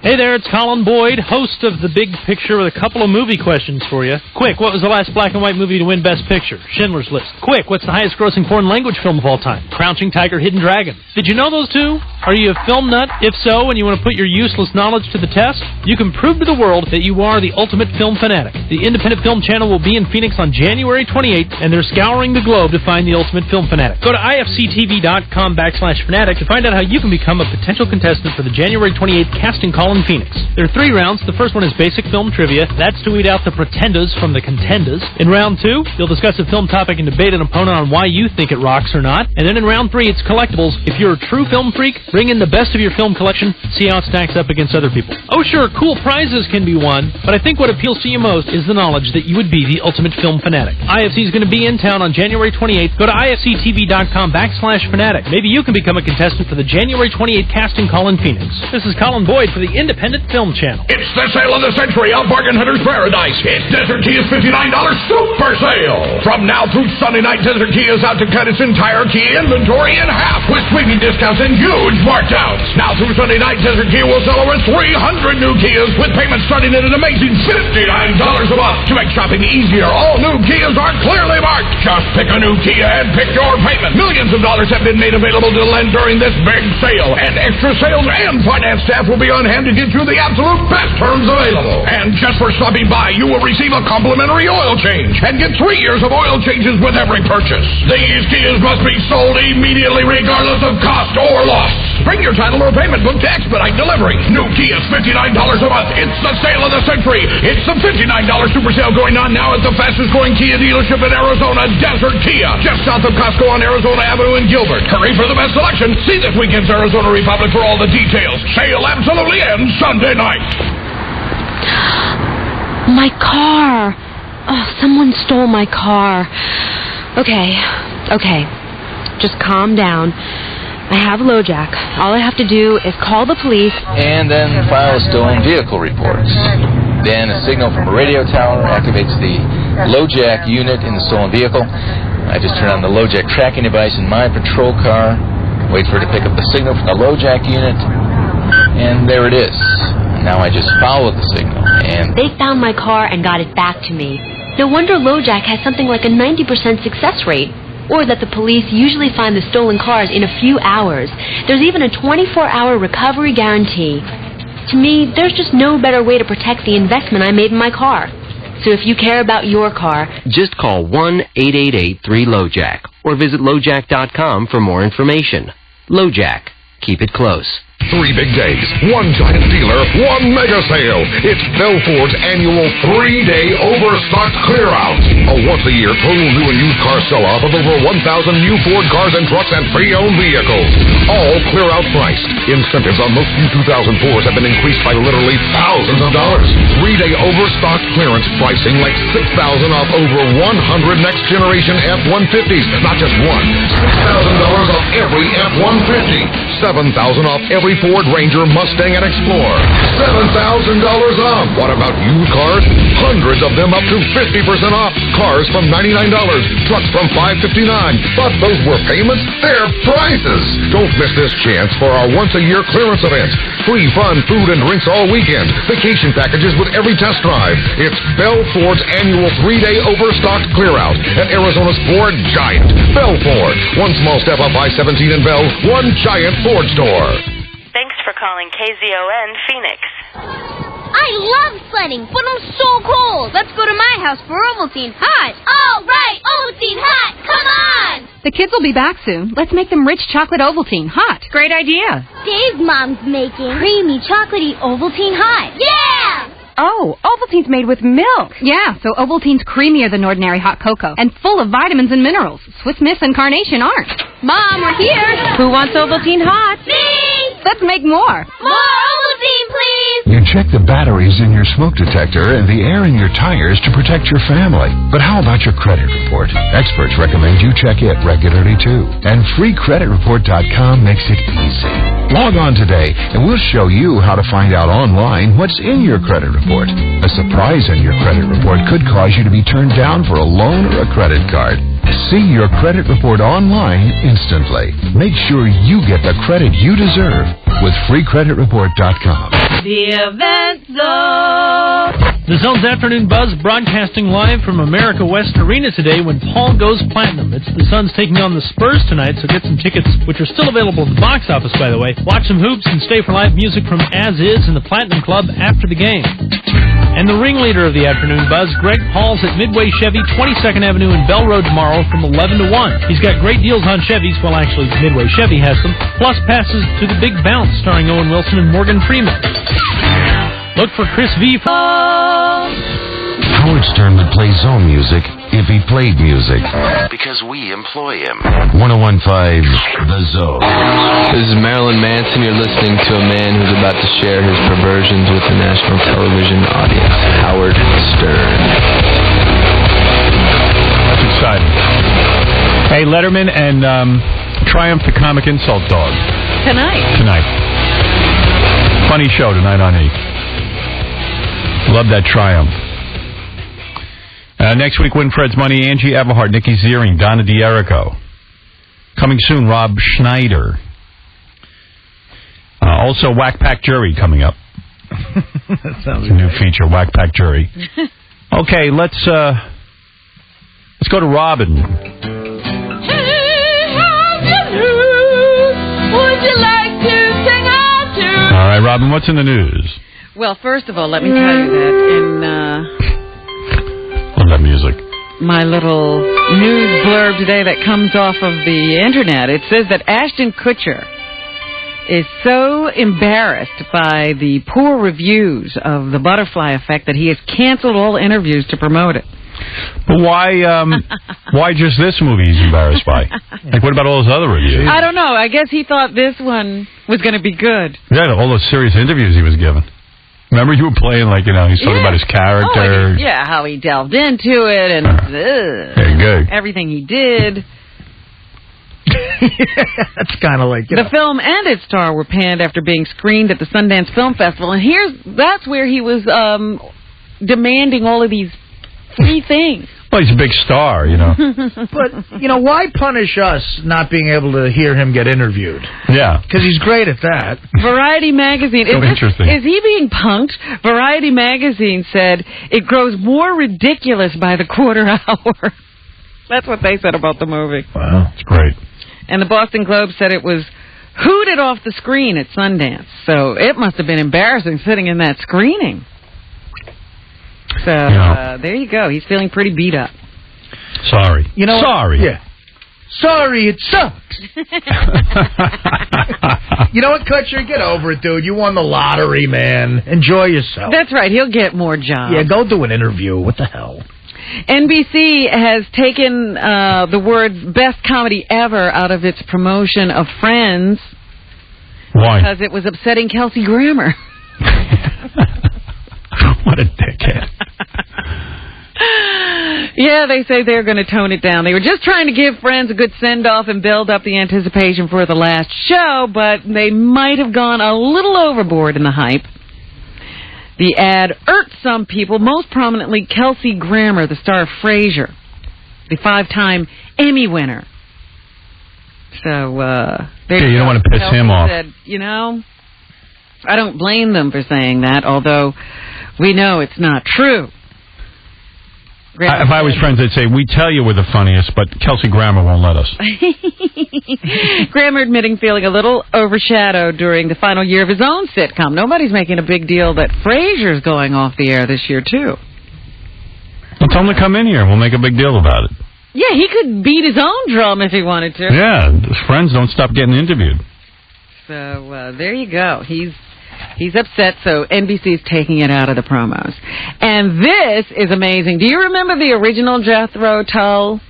Hey there, it's Colin Boyd, host of The Big Picture with a couple of movie questions for you. Quick, what was the last black and white movie to win Best Picture? Schindler's List. Quick, what's the highest grossing foreign language film of all time? Crouching Tiger, Hidden Dragon. Did you know those two? Are you a film nut? If so, and you want to put your useless knowledge to the test, you can prove to the world that you are the ultimate film fanatic. The Independent Film Channel will be in Phoenix on January 28th, and they're scouring the globe to find the ultimate film fanatic. Go to ifctv.com/fanatic to find out how you can become a potential contestant for the January 28th casting call in Phoenix. There are 3 rounds. The first one is basic film trivia. That's to weed out the pretenders from the contenders. In round 2, you'll discuss a film topic and debate an opponent on why you think it rocks or not. And then in round 3, it's collectibles. If you're a true film freak, bring in the best of your film collection, see how it stacks up against other people. Oh sure, cool prizes can be won, but I think what appeals to you most is the knowledge that you would be the ultimate film fanatic. IFC is going to be in town on January 28th. Go to ifctv.com/fanatic. Maybe you can become a contestant for the January 28th casting call in Phoenix. This is Colin Boyd for the Independent independent film channel. It's the sale of the century of Bargain Hunter's Paradise. It's Desert Kia's $59 super sale. From now through Sunday night, Desert Kia is out to cut its entire Kia inventory in half with sweeping discounts and huge markdowns. Now through Sunday night, Desert Kia will sell over 300 new Kias with payments starting at an amazing $59 a month. To make shopping easier, all new Kias are clearly marked. Just pick a new Kia and pick your payment. Millions of dollars have been made available to lend during this big sale, and extra sales and finance staff will be on hand to get you the absolute best terms available. And just for stopping by, you will receive a complimentary oil change and get 3 years of oil changes with every purchase. These Kias must be sold immediately regardless of cost or loss. Bring your title or payment book to expedite delivery. New Kia's $59 a month. It's the sale of the century. It's the $59 super sale going on now at the fastest growing Kia dealership in Arizona, Desert Kia, just south of Costco on Arizona Avenue in Gilbert. Hurry for the best selection. See this weekend's Arizona Republic for all the details. Sale absolutely ends Sunday night. My car. Oh, someone stole my car. Okay. Just calm down. I have LoJack. All I have to do is call the police. And then file a stolen vehicle report. Then a signal from a radio tower activates the LoJack unit in the stolen vehicle. I just turn on the LoJack tracking device in my patrol car, wait for it to pick up the signal from the LoJack unit, and there it is. Now I just follow the signal, and They found my car and got it back to me. No wonder LoJack has something like a 90% success rate. Or that the police usually find the stolen cars in a few hours. There's even a 24-hour recovery guarantee. To me, there's just no better way to protect the investment I made in my car. So if you care about your car, Just call 1-888-3-LoJack or visit LoJack.com for more information. LoJack. Keep it close. 3 big days, one giant dealer, one mega sale. It's Belford's annual 3-day overstocked clear-out. A once-a-year total new and used car sell-off of over 1,000 new Ford cars and trucks and pre-owned vehicles. All clear-out priced. Incentives on most new 2004s have been increased by literally thousands of dollars. 3-day overstocked clearance pricing like $6,000 off over 100 next-generation F-150s. Not just one. $6,000 off every F-150. $7,000 off every Ford Ranger, Mustang, and Explorer. $7,000 off. What about used cars? Hundreds of them up to 50% off. Cars from $99. Trucks from $559. But those were payments. They're prices. Don't miss this chance for our once-a-year clearance event. Free fun, food, and drinks all weekend. Vacation packages with every test drive. It's Bell Ford's annual 3-day overstocked clear-out at Arizona's Ford Giant. Bell Ford. One small step up I-17 in Bell. One giant Ford store. Thanks for calling KZON Phoenix. I love sledding, but I'm so cold. Let's go to my house for Ovaltine Hot. All right, Ovaltine Hot, come on. The kids will be back soon. Let's make them rich chocolate Ovaltine Hot. Great idea. Dave's mom's making creamy chocolatey Ovaltine Hot. Yeah! Oh, Ovaltine's made with milk. Yeah, so Ovaltine's creamier than ordinary hot cocoa and full of vitamins and minerals. Swiss Miss and Carnation aren't. Mom, we're here. Who wants Ovaltine Hot? Me! Let's make more. More Ovaltine, please! You check the batteries in your smoke detector and the air in your tires to protect your family. But how about your credit report? Experts recommend you check it regularly, too. And freecreditreport.com makes it easy. Log on today, and we'll show you how to find out online what's in your credit report. A surprise in your credit report could cause you to be turned down for a loan or a credit card. See your credit report online instantly. Make sure you get the credit you deserve with freecreditreport.com. The event zone. The Zone's Afternoon Buzz broadcasting live from America West Arena today when Paul goes platinum. It's the Suns taking on the Spurs tonight, so get some tickets, which are still available at the box office, by the way. Watch some hoops and stay for live music from As Is and the Platinum Club after the game. And the ringleader of the Afternoon Buzz, Greg Paul's at Midway Chevy, 22nd Avenue and Bell Road tomorrow from 11 to 1. He's got great deals on Chevys, well actually Midway Chevy has them, plus passes to The Big Bounce starring Owen Wilson and Morgan Freeman. Look for Chris V. Howard Stern would play zone music if he played music. Because we employ him. 101.5 The Zone. This is Marilyn Manson. You're listening to a man who's about to share his perversions with the national television audience, Howard Stern. That's exciting. Hey, Letterman and Triumph the Comic Insult Dog. Tonight. Funny show tonight on E. Love that triumph. Next week, Winfred's Money, Angie Everhart, Nikki Ziering, Donna D'Erico. Coming soon, Rob Schneider. Also, Whack Pack Jury coming up. That sounds a new feature, Whack Pack Jury. Okay, let's go to Robin. Would you like to sing our tune? All right, Robin, what's in the news? Well, first of all, let me tell you that in Love that music. my little news blurb today that comes off of the internet, it says that Ashton Kutcher is so embarrassed by the poor reviews of The Butterfly Effect that he has canceled all interviews to promote it. But why just this movie he's embarrassed by? Like, what about all those other reviews? I don't know. I guess he thought this one was going to be good. Yeah, all those serious interviews he was given. Remember you were playing, like, he's talking about his character. Oh, how he delved into it and good. everything he did. That's kind of like... The film and its star were panned after being screened at the Sundance Film Festival. And that's where he was demanding all of these free things. Well, he's a big star, But, why punish us not being able to hear him get interviewed? Yeah. Because he's great at that. Variety Magazine. So interesting. Is he being punked? Variety Magazine said it grows more ridiculous by the quarter hour. That's what they said about the movie. Wow, it's great. And the Boston Globe said it was hooted off the screen at Sundance. So it must have been embarrassing sitting in that screening. So there you go. He's feeling pretty beat up. Sorry. Sorry. Yeah. Sorry, it sucks. You know what, Kutcher? Get over it, dude. You won the lottery, man. Enjoy yourself. That's right. He'll get more jobs. Yeah, go do an interview. What the hell? NBC has taken the words best comedy ever out of its promotion of Friends. Why? Because it was upsetting Kelsey Grammer. What a dickhead. Yeah, they say they're going to tone it down. They were just trying to give Friends a good send-off and build up the anticipation for the last show, but they might have gone a little overboard in the hype. The ad irked some people, most prominently Kelsey Grammer, the star of Frasier, the 5-time Emmy winner. So, you don't want to piss him off. Said, I don't blame them for saying that, although we know it's not true. If I was Friends, I'd say, we tell you we're the funniest, but Kelsey Grammer won't let us. Grammer admitting feeling a little overshadowed during the final year of his own sitcom. Nobody's making a big deal that Frasier's going off the air this year, too. Well, tell him to come in here. We'll make a big deal about it. Yeah, he could beat his own drum if he wanted to. Yeah, his friends don't stop getting interviewed. So, there you go. He's upset, so NBC's taking it out of the promos. And this is amazing. Do you remember the original Jethro Tull?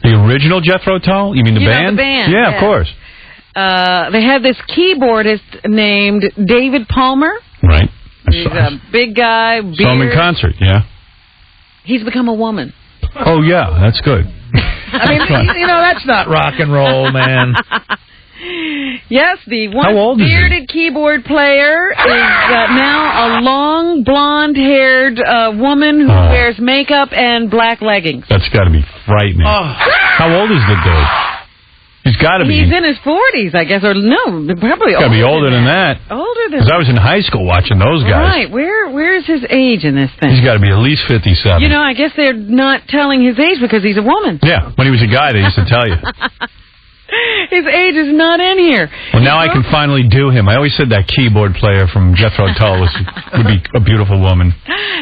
The original Jethro Tull? You mean the band? The band. Yeah, of course. They had this keyboardist named David Palmer. Right. He's a big guy. Saw him in concert, yeah. He's become a woman. Oh, yeah, that's good. I mean, that's not rock and roll, man. Yes, the once bearded keyboard player is now a long, blonde-haired woman who wears makeup and black leggings. That's got to be frightening. How old is the dude? He's got to be. He's in his 40s, I guess, or no, probably got to be older than that. Older than. Because I was in high school watching those guys. Right, where's his age in this thing? He's got to be at least 57. I guess they're not telling his age because he's a woman. Yeah, when he was a guy, they used to tell you. His age is not in here. Well, now I can finally do him. I always said that keyboard player from Jethro Tull would be a beautiful woman.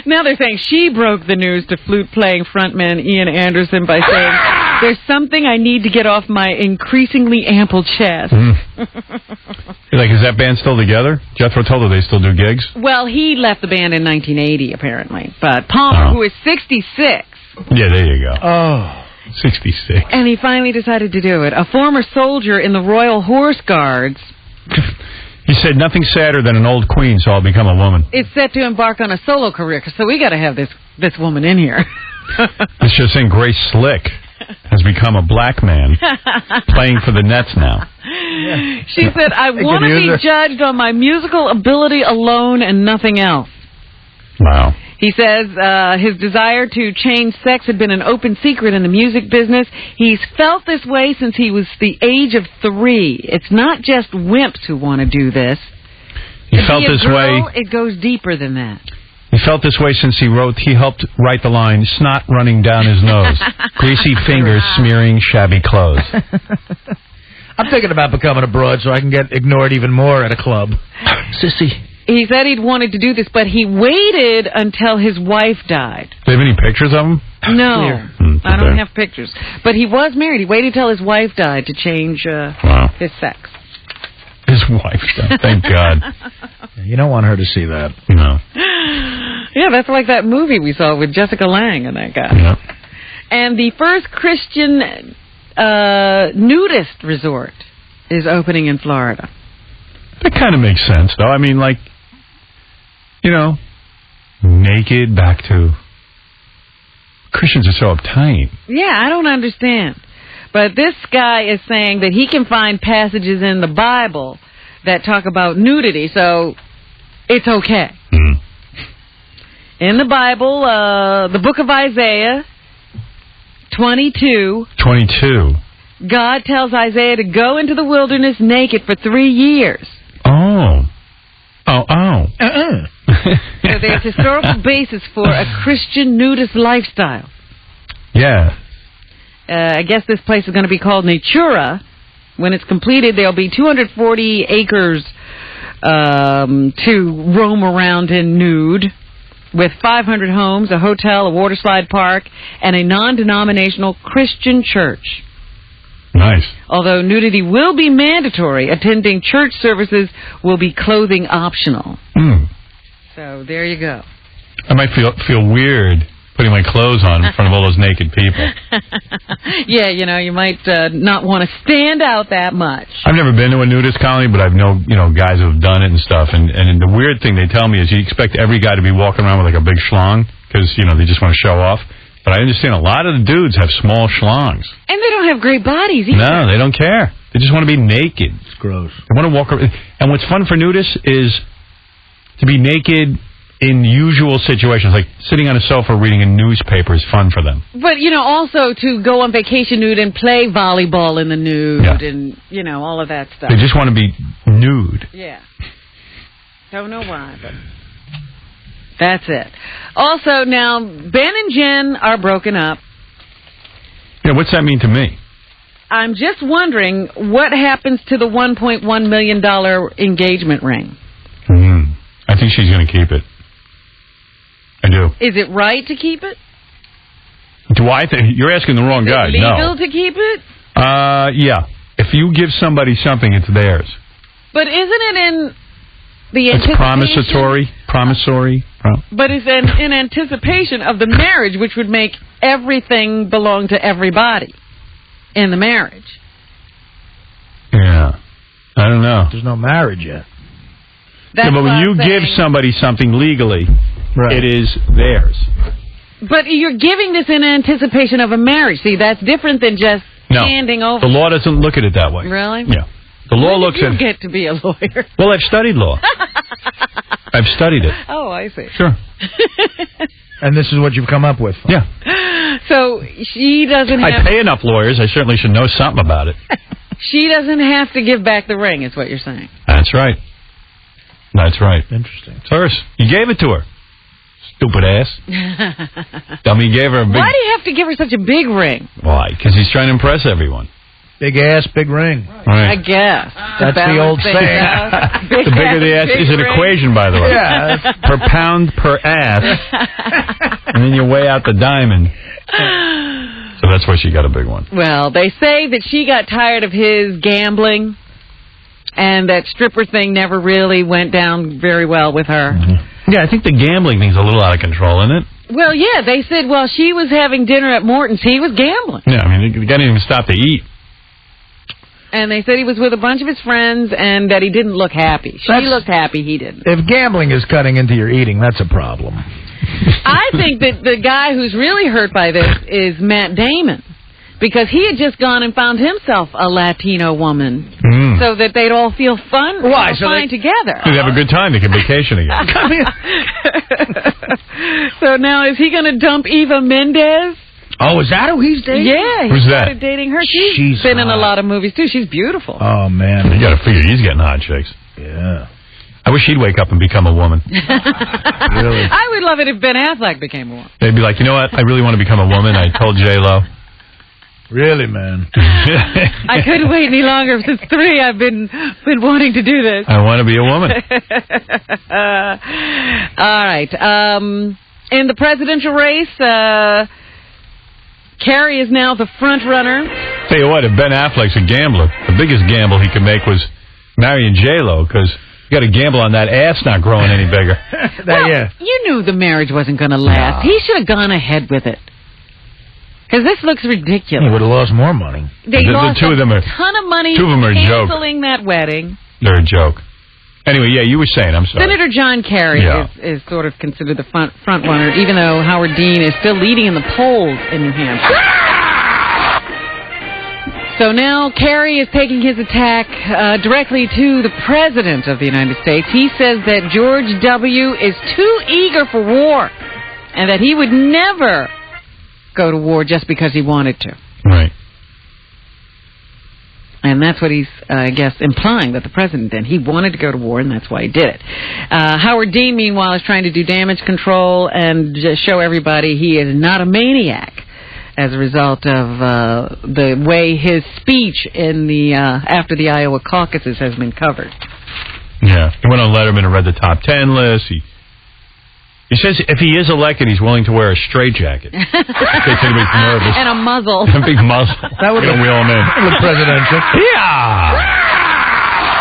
Now they're saying she broke the news to flute-playing frontman Ian Anderson by saying, there's something I need to get off my increasingly ample chest. Is that band still together? Jethro Tull, do they still do gigs? Well, he left the band in 1980, apparently. But Palmer, who is 66. Yeah, there you go. Oh. 66. And he finally decided to do it. A former soldier in the Royal Horse Guards. He said, nothing sadder than an old queen, so I'll become a woman. Is set to embark on a solo career, so we got to have this woman in here. Let's just think Grace Slick has become a black man playing for the Nets now. She said, I want to be judged on my musical ability alone and nothing else. Wow. He says his desire to change sex had been an open secret in the music business. He's felt this way since he was the age of 3. It's not just wimps who want to do this. He felt this way. It goes deeper than that. He felt this way since he helped write the line, snot running down his nose, greasy fingers smearing shabby clothes. I'm thinking about becoming a broad so I can get ignored even more at a club. Sissy. He said he'd wanted to do this, but he waited until his wife died. Do you have any pictures of him? No, I don't have pictures. But he was married. He waited till his wife died to change his sex. His wife died. Thank God. You don't want her to see that. No. Yeah, that's like that movie we saw with Jessica Lange and that guy. Yep. And the first Christian nudist resort is opening in Florida. That kind of makes sense, though. I mean, like, you know, naked back to... Christians are so uptight. Yeah, I don't understand. But this guy is saying that he can find passages in the Bible that talk about nudity, so it's okay. Mm. In the Bible, the book of Isaiah, 22. 22. God tells Isaiah to go into the wilderness naked for 3 years. Oh. So there's historical basis for a Christian nudist lifestyle. Yeah. I guess this place is going to be called Natura. When it's completed, there'll be 240 acres to roam around in nude, with 500 homes, a hotel, a water slide park, and a non-denominational Christian church. Nice. Although nudity will be mandatory, attending church services will be clothing optional. Mm. So there you go. I might feel weird putting my clothes on in front of all those naked people. Yeah, you know, you might not want to stand out that much. I've never been to a nudist colony, but I've known, guys who have done it and stuff. And the weird thing they tell me is you expect every guy to be walking around with like a big schlong because, they just want to show off. But I understand a lot of the dudes have small schlongs. And they don't have great bodies either. No, they don't care. They just want to be naked. It's gross. They want to walk around. And what's fun for nudists is to be naked in usual situations, like sitting on a sofa reading a newspaper is fun for them. But, also to go on vacation nude and play volleyball in the nude and, all of that stuff. They just want to be nude. Yeah. Don't know why, but that's it. Also, now, Ben and Jen are broken up. Yeah, what's that mean to me? I'm just wondering what happens to the $1.1 million engagement ring. I think she's going to keep it. I do. Is it right to keep it? Do I think? You're asking the wrong guy. Is it legal to keep it? Yeah. If you give somebody something, it's theirs. But isn't it in the anticipation? It's promissory. But it's in anticipation of the marriage, which would make everything belong to everybody in the marriage. Yeah. I don't know. There's no marriage yet. But when you give somebody something legally, it is theirs. But you're giving this in anticipation of a marriage. See, that's different than just handing over. The law doesn't look at it that way. Really? Yeah. The law looks at... You get to be a lawyer. Well, I've studied law. I've studied it. Oh, I see. Sure. And this is what you've come up with. Yeah. So she doesn't have... I pay enough lawyers. I certainly should know something about it. She doesn't have to give back the ring, is what you're saying. That's right. That's right. Interesting. It's hers. You gave it to her. Stupid ass. Dummy gave her a big... Why do you have to give her such a big ring? Why? Because he's trying to impress everyone. Big ass, big ring. Right. I guess. That's the old saying. The bigger the ass is an equation, by the way. Yeah. Per pound per ass. And then you weigh out the diamond. So that's why she got a big one. Well, they say that she got tired of his gambling, and that stripper thing never really went down very well with her. Mm-hmm. Yeah, I think the gambling thing's a little out of control, isn't it? Well, yeah, they said while she was having dinner at Morton's, he was gambling. Yeah, I mean, the guy didn't even stop to eat. And they said he was with a bunch of his friends and that he didn't look happy. She looked happy, he didn't. If gambling is cutting into your eating, that's a problem. I think that the guy who's really hurt by this is Matt Damon, because he had just gone and found himself a Latino woman so that they'd all feel fun. Why? So fine together. They'd have a good time. They can vacation again. So now, is he going to dump Eva Mendes? Oh, is that who he's dating? Yeah, he Who's that? started dating her. She's been in a lot of movies, too. She's beautiful. Oh, man. You got to figure he's getting hot chicks. Yeah. I wish he'd wake up and become a woman. Really? I would love it if Ben Affleck became a woman. They'd be like, you know what? I really want to become a woman. I told J-Lo. Really, man? I couldn't wait any longer. Since 3, I've been wanting to do this. I want to be a woman. All right. In the presidential race, Kerry is now the front runner. Tell you what, if Ben Affleck's a gambler, the biggest gamble he could make was marrying J-Lo, because you got to gamble on that ass not growing any bigger. You knew the marriage wasn't going to last. He should have gone ahead with it. Because this looks ridiculous. He would have lost more money. They lost two of them are, a ton of money 2 of them are a joke. canceling that wedding. They're a joke. Anyway, yeah, you were saying, I'm sorry. Senator John Kerry is sort of considered the front runner, even though Howard Dean is still leading in the polls in New Hampshire. So now Kerry is taking his attack directly to the President of the United States. He says that George W. is too eager for war and that he would never go to war just because he wanted to. Right. And that's what he's, I guess, implying, that the president did. He wanted to go to war, and that's why he did it. Howard Dean, meanwhile, is trying to do damage control and just show everybody he is not a maniac as a result of the way his speech in the after the Iowa caucuses has been covered. Yeah. He went on Letterman and read the top 10 list. He says if he is elected, he's willing to wear a straitjacket. In case anybody's nervous. And a muzzle. A big muzzle. That would wheel him in. look presidential. Yeah.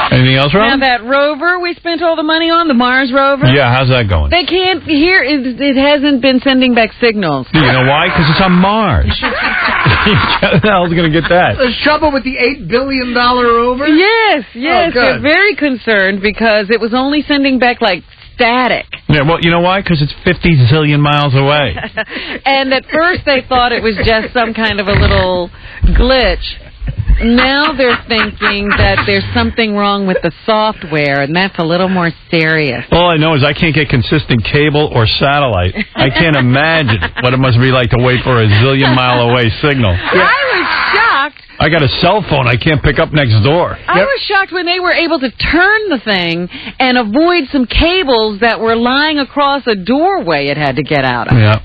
Anything else, Rob? Now that rover we spent all the money on, the Mars rover. Yeah, how's that going? They can't hear. It hasn't been sending back signals. You know why? Because it's on Mars. How the hell's going to get that? There's trouble with the $8 billion rover? Yes. Oh, They're very concerned because it was only sending back like static. Yeah, well, you know why? Because it's 50 zillion miles away. And at first they thought it was just some kind of a little glitch. Now they're thinking that there's something wrong with the software, and that's a little more serious. All I know is I can't get consistent cable or satellite. I can't imagine what it must be like to wait for a zillion-mile-away signal. I was shocked. I got a cell phone I can't pick up next door. I was shocked when they were able to turn the thing and avoid some cables that were lying across a doorway it had to get out of. Yeah.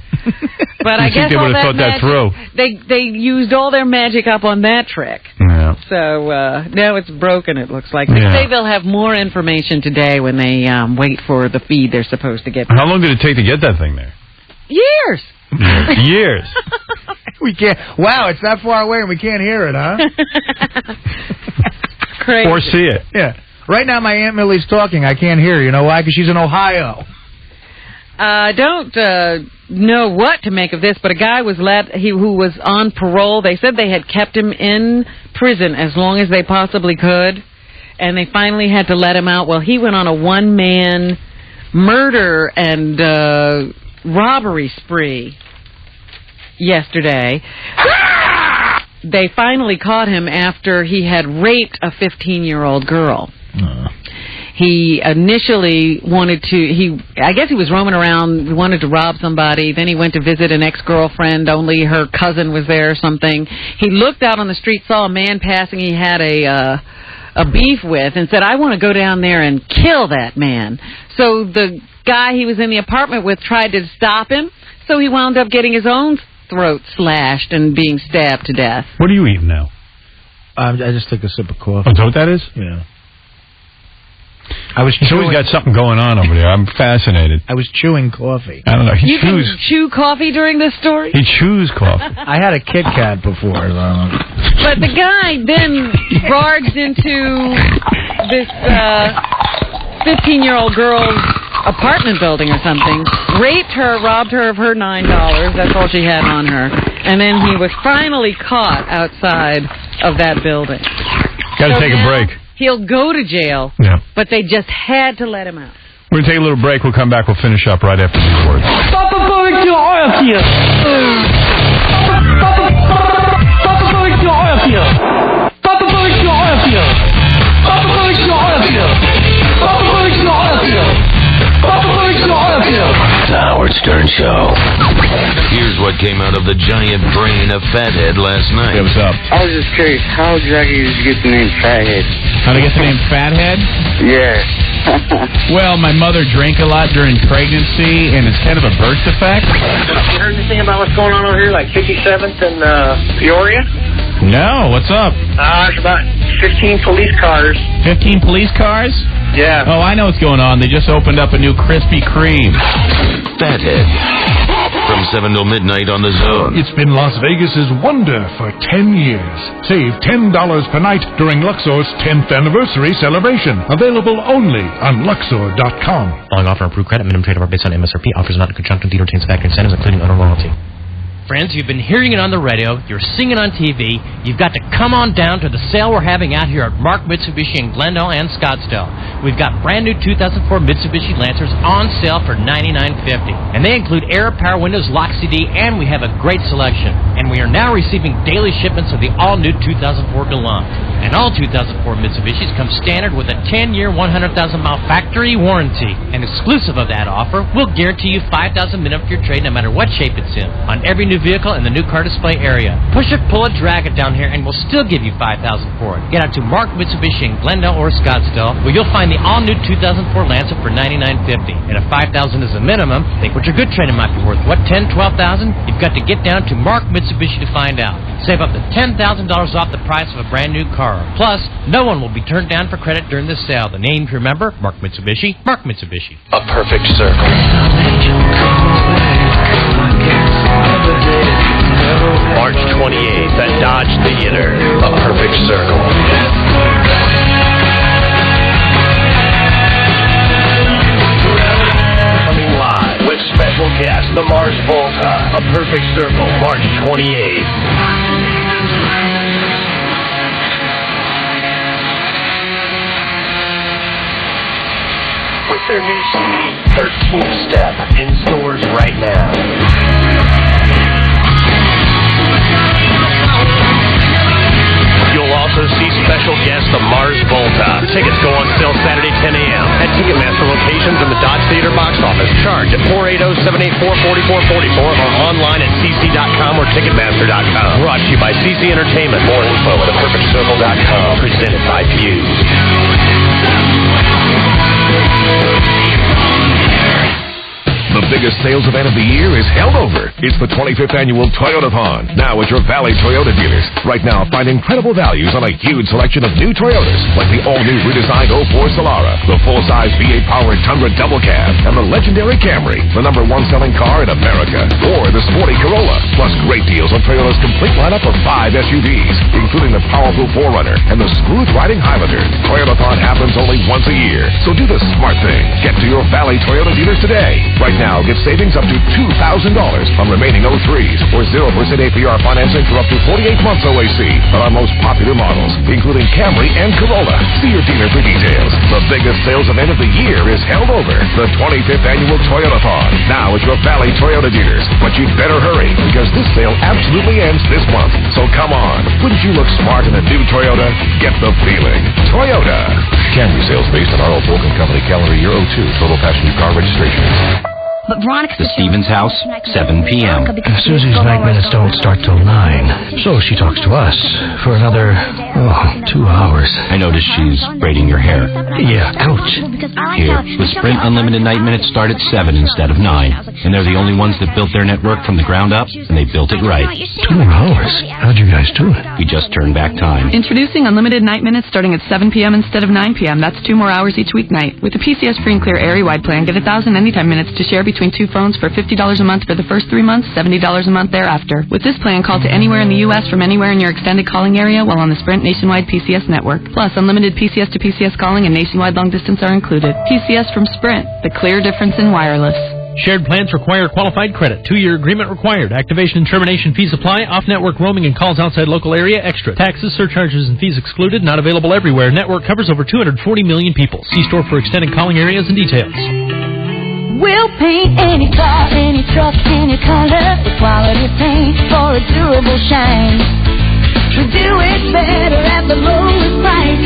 But I guess they would have thought that through. They used all their magic up on that trick. Yeah. So now it's broken, it looks like. They say they'll have more information today when they wait for the feed they're supposed to get. How long did it take to get that thing there? Years. Years. We can't. Wow, it's that far away and we can't hear it, huh? Crazy. Or see it. Yeah. Right now my Aunt Millie's talking. I can't hear her. You know why? Because she's in Ohio. I don't know what to make of this, but a guy was who was on parole. They said they had kept him in prison as long as they possibly could, and they finally had to let him out. Well, he went on a one-man murder and robbery spree yesterday. They finally caught him after he had raped a 15-year-old girl. He initially I guess he was roaming around, wanted to rob somebody. Then he went to visit an ex-girlfriend, only her cousin was there or something. He looked out on the street, saw a man passing he had a beef with, and said, I want to go down there and kill that man. So the guy he was in the apartment with tried to stop him, so he wound up getting his own throat slashed and being stabbed to death. What are you eating now? I just took a sip of coffee. Oh, is that what that is? Yeah. He's always got something going on over there. I'm fascinated. I was chewing coffee. I don't know. You can chew coffee during this story? He chews coffee. I had a Kit Kat before. But the guy then barged into this 15-year-old girl's apartment building or something, raped her, robbed her of her $9. That's all she had on her. And then he was finally caught outside of that building. Got to take a break. He'll go to jail, but they just had to let him out. We're going to take a little break. We'll come back. We'll finish up right after these words. Papa going to oil field. Papa going to oil field. Papa going to oil field. Show. Here's what came out of the giant brain of Fathead last night. Hey, what's up? I was just curious, how exactly did you get the name Fathead? How to get the name Fathead? Yeah. Well, my mother drank a lot during pregnancy, and it's kind of a birth defect. Have you heard anything about what's going on over here, like 57th and Peoria? No, what's up? There's about 15 police cars. 15 police cars? Yeah. Oh, I know what's going on. They just opened up a new Krispy Kreme. Fathead. From 7 till midnight on the Zone. It's been Las Vegas's wonder for 10 years. Save $10 per night during Luxor's 10th anniversary celebration. Available only on Luxor.com. Following offer approved credit, minimum trade offer based on MSRP. Offers not in conjunction with retains factor incentives, including owner loyalty. Friends, you've been hearing it on the radio, you're seeing it on TV, you've got to come on down to the sale we're having out here at Mark Mitsubishi in Glendale and Scottsdale. We've got brand new 2004 Mitsubishi Lancers on sale for $99.50. And they include air, power windows, lock CD, and we have a great selection. And we are now receiving daily shipments of the all-new 2004 Galant. And all 2004 Mitsubishis come standard with a 10-year, 100,000-mile factory warranty. And exclusive of that offer, we'll guarantee you 5,000 minimum for your trade no matter what shape it's in. On every new vehicle in the new car display area. Push it, pull it, drag it down here, and we'll still give you $5,000 for it. Get out to Mark Mitsubishi in Glendale or Scottsdale, where you'll find the all-new 2004 Lancer for $99.50. And if $5,000 is a minimum, think what your good trade-in might be worth. What, $10,000, $12,000? You've got to get down to Mark Mitsubishi to find out. Save up to $10,000 off the price of a brand new car. Plus, no one will be turned down for credit during this sale. The name to remember, Mark Mitsubishi, Mark Mitsubishi. A perfect circle. March 28th at Dodge Theater. A perfect circle. Coming live with special guest, the Mars Volta. A perfect circle, March 28th. With their new CD, 13th Step, in stores right now. You'll also see special guest, the Mars Volta. Tickets go on sale Saturday, 10 a.m. at Ticketmaster locations in the Dodge Theater box office. Charge at 480-784-4444 or online at cc.com or ticketmaster.com. Brought to you by CC Entertainment. More info at theperfectcircle.com. Presented by Fuse. The biggest sales event of the year is held over. It's the 25th annual Toyotathon, now at your Valley Toyota dealers. Right now, find incredible values on a huge selection of new Toyotas, like the all-new redesigned 04 Solara, the full-size V8 powered Tundra Double Cab, and the legendary Camry, the #1 selling car in America, or the sporty Corolla. Plus great deals on Toyota's complete lineup of 5 SUVs, including the powerful 4Runner and the smooth-riding Highlander. Toyotathon happens only once a year, so do the smart thing. Get to your Valley Toyota dealers today. Right now, get savings up to $2,000 on remaining 03s or 0% APR financing for up to 48 months OAC on our most popular models, including Camry and Corolla. See your dealer for details. The biggest sales event of the year is held over. The 25th annual Toyotathon, now at your Valley Toyota dealers. But you'd better hurry, because this sale absolutely ends this month. So come on. Wouldn't you look smart in a new Toyota? Get the feeling. Toyota. Camry sales based on R.L. Polk & Company calendar year 02. Total passenger car registration. But Veronica... The Stevens house, 7 p.m. Susie's night minutes don't start till 9, so she talks to us for another, 2 hours. I noticed she's braiding your hair. Yeah, ouch. Here, the Sprint Unlimited night minutes start at 7 instead of 9. And they're the only ones that built their network from the ground up, and they built it right. 2 more hours? How'd you guys do it? We just turned back time. Introducing Unlimited night minutes starting at 7 p.m. instead of 9 p.m. That's 2 more hours each weeknight. With the PCS Free and Clear area-wide plan, get 1,000 anytime minutes to share between 2 phones for $50 a month for the first 3 months, $70 a month thereafter. With this plan, call to anywhere in the U.S. from anywhere in your extended calling area while on the Sprint nationwide PCS network. Plus, unlimited PCS to PCS calling and nationwide long distance are included. PCS from Sprint, the clear difference in wireless. Shared plans require qualified credit. 2-year agreement required. Activation and termination fees apply. Off-network roaming and calls outside local area extra. Taxes, surcharges, and fees excluded. Not available everywhere. Network covers over 240 million people. See store for extended calling areas and details. We'll paint any car, any truck, any color with quality paint for a durable shine. We do it better at the lowest price.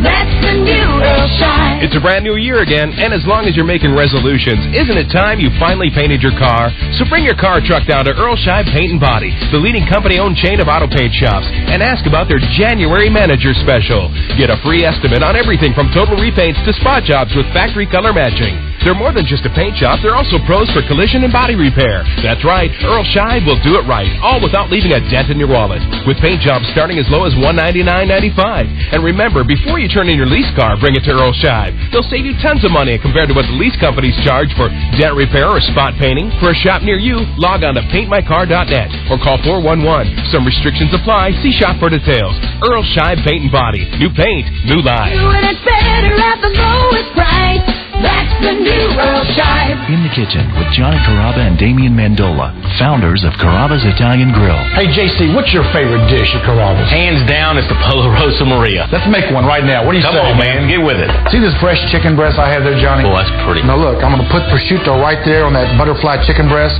That's the new Earl Shine. It's a brand new year again, and as long as you're making resolutions, isn't it time you finally painted your car? So bring your car or truck down to Earl Scheib Paint and Body, the leading company-owned chain of auto paint shops, and ask about their January Manager Special. Get a free estimate on everything from total repaints to spot jobs with factory color matching. They're more than just a paint shop, they're also pros for collision and body repair. That's right, Earl Scheib will do it right, all without leaving a dent in your wallet. With paint jobs starting as low as $199.95. And remember, before you turn in your lease car, bring it to Earl Scheib. They'll save you tons of money compared to what the lease companies charge for dent repair or spot painting. For a shop near you, log on to paintmycar.net or call 411. Some restrictions apply. See shop for details. Earl Scheib Paint and Body. New paint, new life. Doing it better at the lowest price. That's the new Earl Scheib. In the kitchen with Johnny Carrabba and Damian Mandola, founders of Carrabba's Italian Grill. Hey, JC, what's your favorite dish at Carrabba's? Hands down, it's the Polo Rosa Maria. Let's make one right now. What do you say? Come on, man. Get with it. See this fresh chicken breast I have there, Johnny? Oh, that's pretty. Now, look, I'm going to put prosciutto right there on that butterfly chicken breast.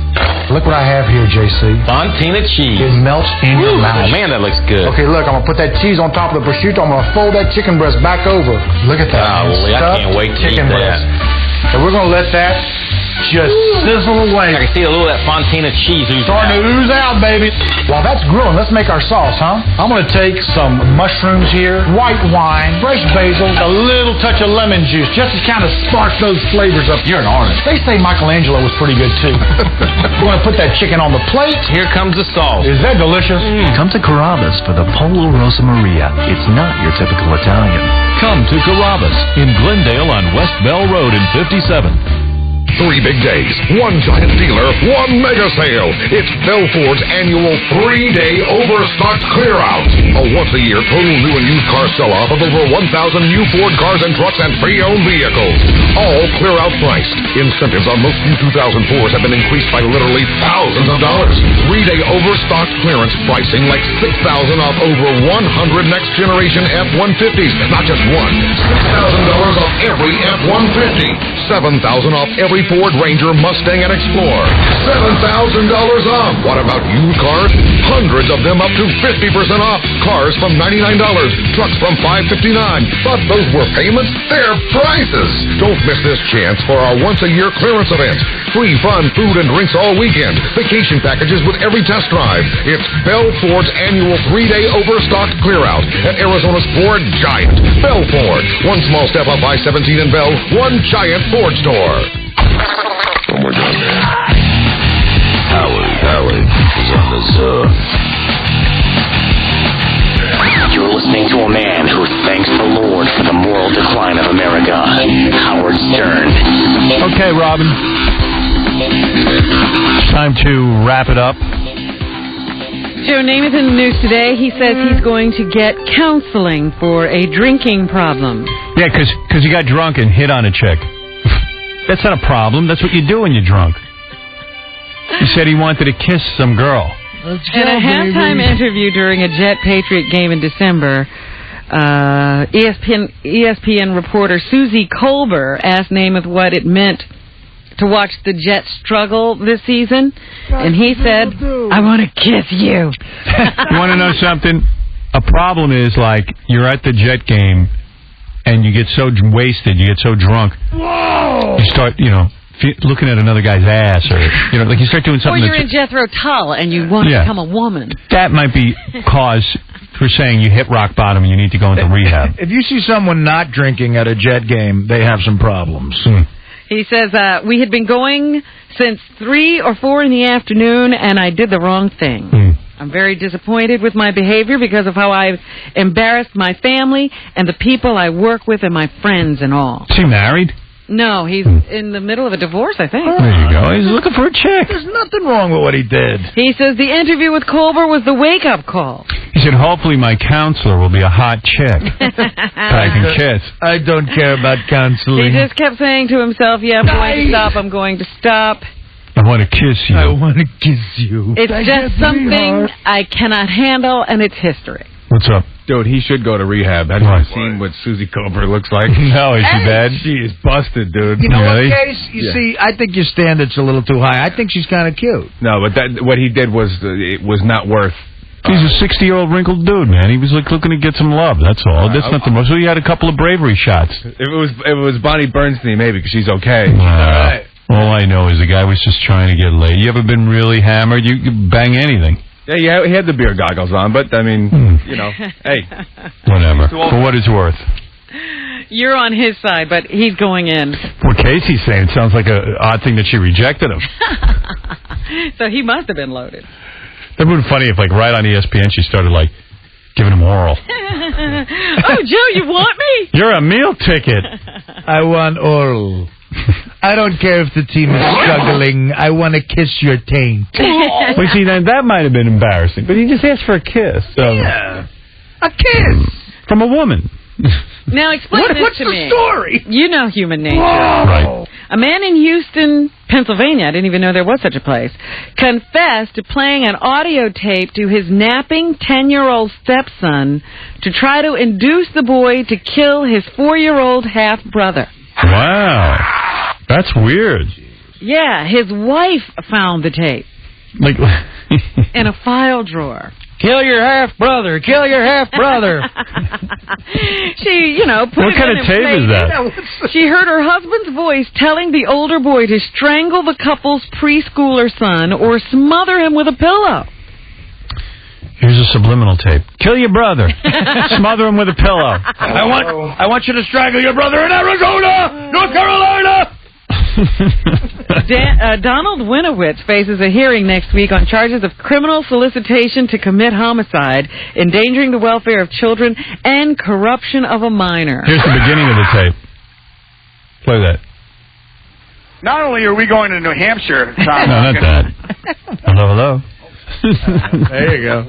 Look what I have here, JC. Fontina cheese. It melts in your mouth. Oh, man, that looks good. Okay, look, I'm going to put that cheese on top of the prosciutto. I'm going to fold that chicken breast back over. Look at that. Golly, I can't wait to eat chicken breast. And we're going to let that just sizzle away. I can see a little of that Fontina cheese oozing Starting to ooze out, baby. While that's grilling, let's make our sauce, huh? I'm going to take some mushrooms here, white wine, fresh basil, a little touch of lemon juice, just to kind of spark those flavors up. You're an artist. They say Michelangelo was pretty good, too. We're going to put that chicken on the plate. Here comes the sauce. Is that delicious? Come to Carrabba's for the Polo Rosa Maria. It's not your typical Italian. Come to Carrabba's in Glendale on West Bell Road in 57. 3 big days, 1 giant dealer, 1 mega sale. It's Belford's annual 3-day overstocked clear-out. A once-a-year total new and used car sell-off of over 1,000 new Ford cars and trucks and pre-owned vehicles. All clear-out priced. Incentives on most new 2004s have been increased by literally thousands of dollars. 3-day overstocked clearance pricing like $6,000 off over 100 next-generation F-150s. Not just one. $6,000 off every F-150. $7,000 off every Ford Ranger, Mustang, and Explorer. $7,000 off. What about used cars? Hundreds of them up to 50% off. Cars from $99. Trucks from $559. But those were payments. They're prices. Don't miss this chance for our once-a-year clearance event. Free fun, food, and drinks all weekend. Vacation packages with every test drive. It's Bell Ford's annual 3-day overstocked clear-out at Arizona's Ford Giant. Bell Ford. One small step up I-17 in Bell. One giant Ford store. When we're done there, Howard is on the zone. You're listening to a man who thanks the Lord for the moral decline of America. Howard Stern. Okay, Robin. It's time to wrap it up. Joe Namath in the news today. He says he's going to get counseling for a drinking problem. Yeah, because he got drunk and hit on a chick. That's not a problem. That's what you do when you're drunk. He said he wanted to kiss some girl. In a halftime interview during a Jet Patriot game in December, ESPN reporter Susie Colbert asked Namath what it meant to watch the Jets struggle this season, and he said, I want to kiss you. You want to know something? A problem is, like, you're at the Jet game, and you get so wasted, you get so drunk, you start, looking at another guy's ass, or, like you start doing something. Or you're in Jethro Tull, and you want to become a woman. That might be cause for saying you hit rock bottom and you need to go into rehab. If you see someone not drinking at a Jet game, they have some problems. He says, we had been going since 3 or 4 in the afternoon, and I did the wrong thing. I'm very disappointed with my behavior because of how I've embarrassed my family and the people I work with and my friends and all. Is he married? No, he's in the middle of a divorce, I think. There you go. He's looking for a chick. There's nothing wrong with what he did. He says the interview with Colbert was the wake-up call. He said, hopefully my counselor will be a hot chick that I can kiss. I don't care about counseling. He just kept saying to himself, I'm going to stop. I want to kiss you. I want to kiss you. It's just something I cannot handle, and it's history. What's up? Dude, he should go to rehab. Have you seen what Susie Colbert looks like? No, is she bad? She is busted, dude. You know what, Case? You see, I think your standard's a little too high. I think she's kind of cute. No, but what he did was it was not worth He's a 60-year-old wrinkled dude, man. He was like looking to get some love. That's all. That's not the most. So he had a couple of bravery shots. If it was Bonnie Bernstein, maybe, because she's okay. All I know is the guy was just trying to get laid. You ever been really hammered? You bang anything. Yeah, he had the beer goggles on, but, I mean, you know, hey. Whatever. For what it's worth. You're on his side, but he's going in. What Casey's saying, it sounds like an odd thing that she rejected him. So he must have been loaded. That would be funny if, like, right on ESPN, she started, like, giving him oral. Oh, Joe, you want me? You're a meal ticket. I want oral. I don't care if the team is struggling. I want to kiss your taint. Well, see, that might have been embarrassing, but he just asked for a kiss. So. Yeah. A kiss. From a woman. Now, explain this what's to the me. story? You know human nature. Right. A man in Houston, Pennsylvania, I didn't even know there was such a place, confessed to playing an audio tape to his napping 10-year-old stepson to try to induce the boy to kill his 4-year-old half-brother. Wow. That's weird. Yeah, his wife found the tape. Like in a file drawer. Kill your half-brother. Kill your half-brother. She, put what it kind in of and tape played is that? it. She heard her husband's voice telling the older boy to strangle the couple's preschooler son or smother him with a pillow. Here's a subliminal tape. Kill your brother. Smother him with a pillow. I want you to strangle your brother in Arizona, North Carolina. Donald Winowitz faces a hearing next week on charges of criminal solicitation to commit homicide, endangering the welfare of children, and corruption of a minor. Here's the beginning of the tape. Play that. Not only are we going to New Hampshire, Tom. No, not that. Hello, hello. There you go.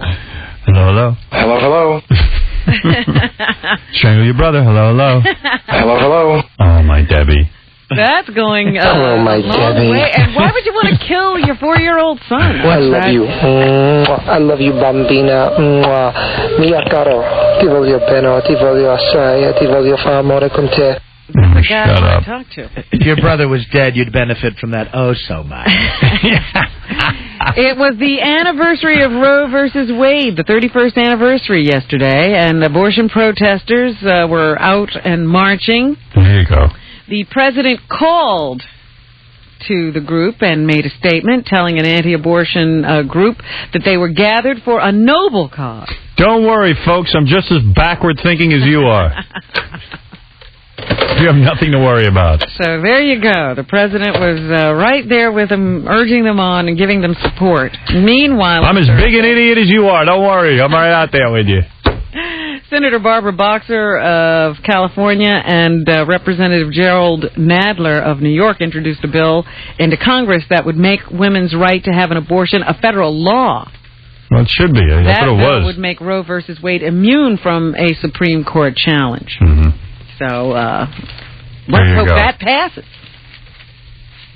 Hello, hello. Hello. Strangle your brother. Hello, hello. Hello. Oh, my Debbie. That's going Hello, my a long Debbie. way. And why would you want to kill your 4-year-old son? I love you. I love you, bambina. Mia caro. Ti voglio bene, ti voglio assai, ti voglio fare amore con te. The guy Shut I up. talked to. If your brother was dead, you'd benefit from that so much. It was the anniversary of Roe versus Wade, the 31st anniversary yesterday, and abortion protesters were out and marching. There you go. The president called to the group and made a statement telling an anti-abortion group that they were gathered for a noble cause. Don't worry, folks. I'm just as backward thinking as you are. You have nothing to worry about. So there you go. The president was right there with them, urging them on and giving them support. Meanwhile, I'm as big an idiot as you are. Don't worry. I'm right out there with you. Senator Barbara Boxer of California and Representative Gerald Nadler of New York introduced a bill into Congress that would make women's right to have an abortion a federal law. Well, it should be. That's That what it bill was. would make Roe versus Wade immune from a Supreme Court challenge. Mm-hmm. So There let's you hope go. that passes.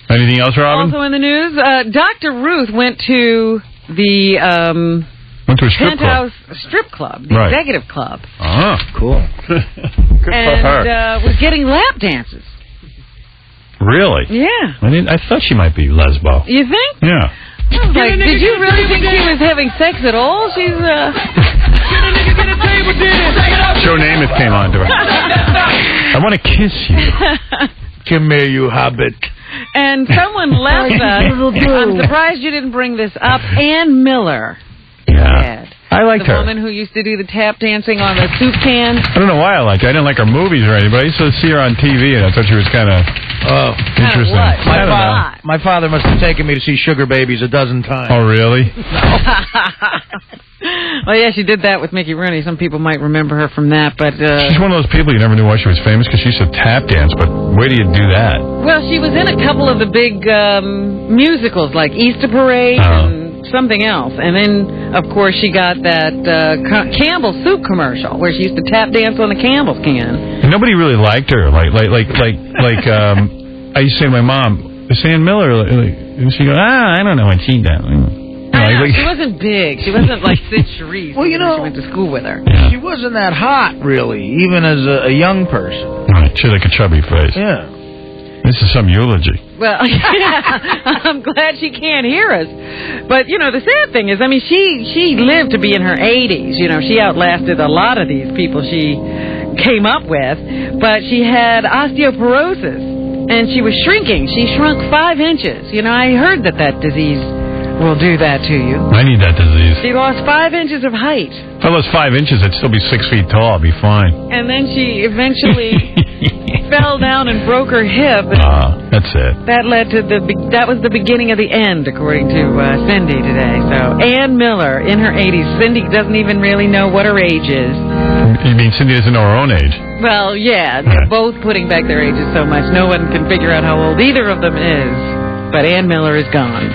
Anything else, Robin? Also in the news, Dr. Ruth went to the Went to a strip Penthouse Strip Club, the Right. executive club, Ah, cool. Good and for her. was getting lap dances. Really? Yeah. I thought she might be lesbo. You think? Yeah. I was like, did you really think she was having sex at all? She's Joe Namath came on to her. I want to kiss you. Come here, you hobbit. And someone left us. I'm surprised you didn't bring this up. Ann Miller. Yeah. I liked the her. woman who used to do the tap dancing on the soup can. I don't know why I liked her. I didn't like her movies or anything, but I used to see her on TV, and I thought she was kind of interesting. I don't know. My father must have taken me to see Sugar Babies a dozen times. Oh, really? Well, yeah, she did that with Mickey Rooney. Some people might remember her from that, but... She's one of those people you never knew why she was famous, because she used to tap dance, but where do you do that? Well, she was in a couple of the big musicals, like Easter Parade and something else. And then, of course, she got that Campbell soup commercial, where she used to tap dance on the Campbell's can. And nobody really liked her. I used to say to my mom, "It's Ann Miller," and she goes, "I don't know what she does." She wasn't big. She wasn't like Sid Charisse. Well, you know, she went to school with her. She wasn't that hot, really, even as a young person. Right, she had like a chubby face. Yeah. This is some eulogy. Well, yeah, I'm glad she can't hear us. But, you know, the sad thing is, I mean, she lived to be in her 80s. You know, she outlasted a lot of these people she came up with. But she had osteoporosis, and she was shrinking. She shrunk 5 inches. You know, I heard that disease will do that to you. I need that disease. She lost 5 inches of height. If I lost 5 inches, I'd still be 6 feet tall. I'd be fine. And then she eventually fell down and broke her hip. That's it. That led to that was the beginning of the end, according to Cindy today. So Ann Miller, in her 80s. Cindy doesn't even really know what her age is. You mean Cindy doesn't know her own age? Well, yeah, they're both putting back their ages so much, no one can figure out how old either of them is. But Ann Miller is gone.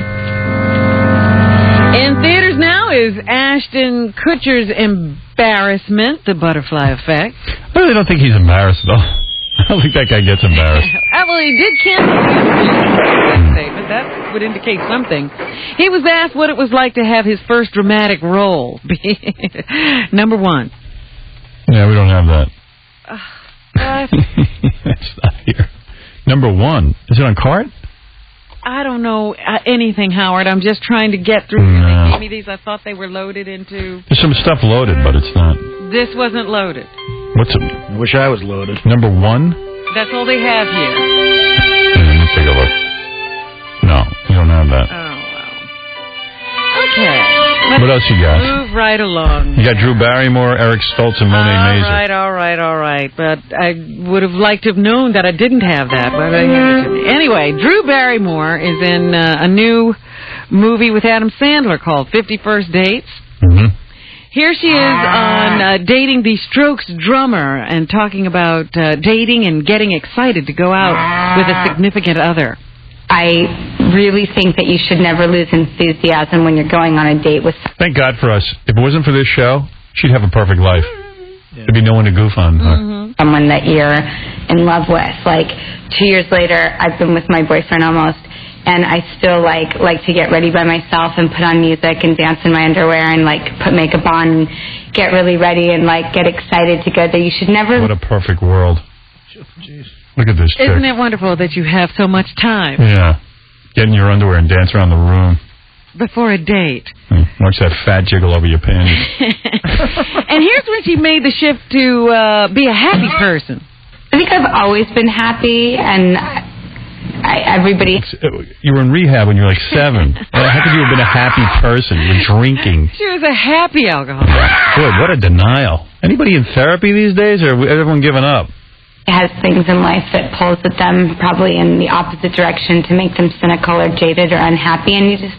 In theaters now is Ashton Kutcher's Embarrassment, The Butterfly Effect. I really don't think he's embarrassed, though. I don't think that guy gets embarrassed. Well, he did cancel that statement. That would indicate something. He was asked what it was like to have his first dramatic role. Number 1. Yeah, we don't have that. What? It's not here. Number 1. Is it on card? I don't know anything, Howard. I'm just trying to get through. When they gave me these, I thought they were loaded into... There's some stuff loaded, but it's not. This wasn't loaded. What's it? I wish I was loaded. Number 1? That's all they have here. Let me take a look. No, we don't have that. Oh, well. Okay. What else you got? Move right along. You got Drew Barrymore, Eric Stoltz, and Monet Mazer. All right. But I would have liked to have known that I didn't have that, but I gave it to me. Anyway, Drew Barrymore is in a new movie with Adam Sandler called 50 First Dates. Mm-hmm. Here she is on dating the Strokes drummer and talking about dating and getting excited to go out with a significant other. I really think that you should never lose enthusiasm when you're going on a date with... Thank God for us. If it wasn't for this show, she'd have a perfect life. There'd be no one to goof on her. Someone that you're in love with. Like, 2 years later, I've been with my boyfriend almost, and I still like to get ready by myself and put on music and dance in my underwear and put makeup on and get really ready and get excited to go there. You should never... What a perfect world. Jeez. Look at this chick. Isn't it wonderful that you have so much time? Yeah. Get in your underwear and dance around the room. Before a date. Watch that fat jiggle over your panties. And here's when she made the shift to be a happy person. I think I've always been happy, and everybody... You were in rehab when you were 7. How could you have been a happy person? You were drinking. She was a happy alcoholic. Boy, what a denial. Anybody in therapy these days, or everyone giving up? Has things in life that pulls at them probably in the opposite direction to make them cynical or jaded or unhappy, and you just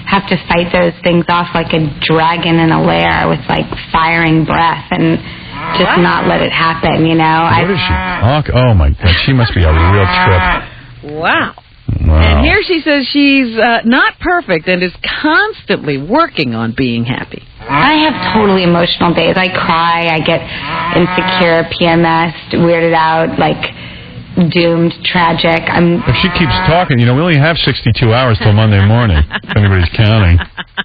have to fight those things off like a dragon in a lair with firing breath and just not let it happen, you know. What does she talk? Oh my God, she must be a real trip. Wow. And here she says she's not perfect and is constantly working on being happy. I have totally emotional days. I cry, I get insecure, PMS, weirded out, doomed, tragic. If she keeps talking, we only have 62 hours till Monday morning, if anybody's counting.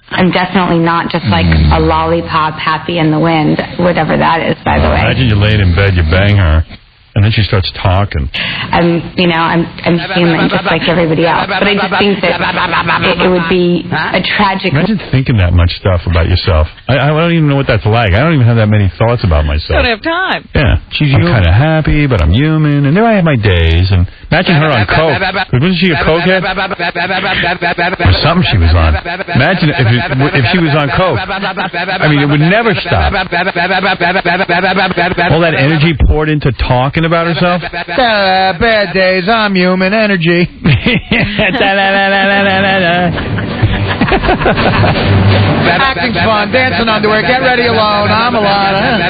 I'm definitely not just a lollipop happy in the wind, whatever that is, by the way. Imagine you laid in bed, you bang her, and then she starts talking. I'm human just like everybody else. But I just think that it would be a tragic... Imagine thinking that much stuff about yourself. I don't even know what that's like. I don't even have that many thoughts about myself. Don't have time. Yeah. I'm kind of happy, but I'm human, and there I have my days. And imagine her on coke. Wasn't she a cokehead? Or something she was on. Imagine if she was on coke. I mean, it would never stop. All that energy poured into talking about herself? Bad days, I'm human energy. Acting's fun, dancing underwear, get ready alone, I'm alone.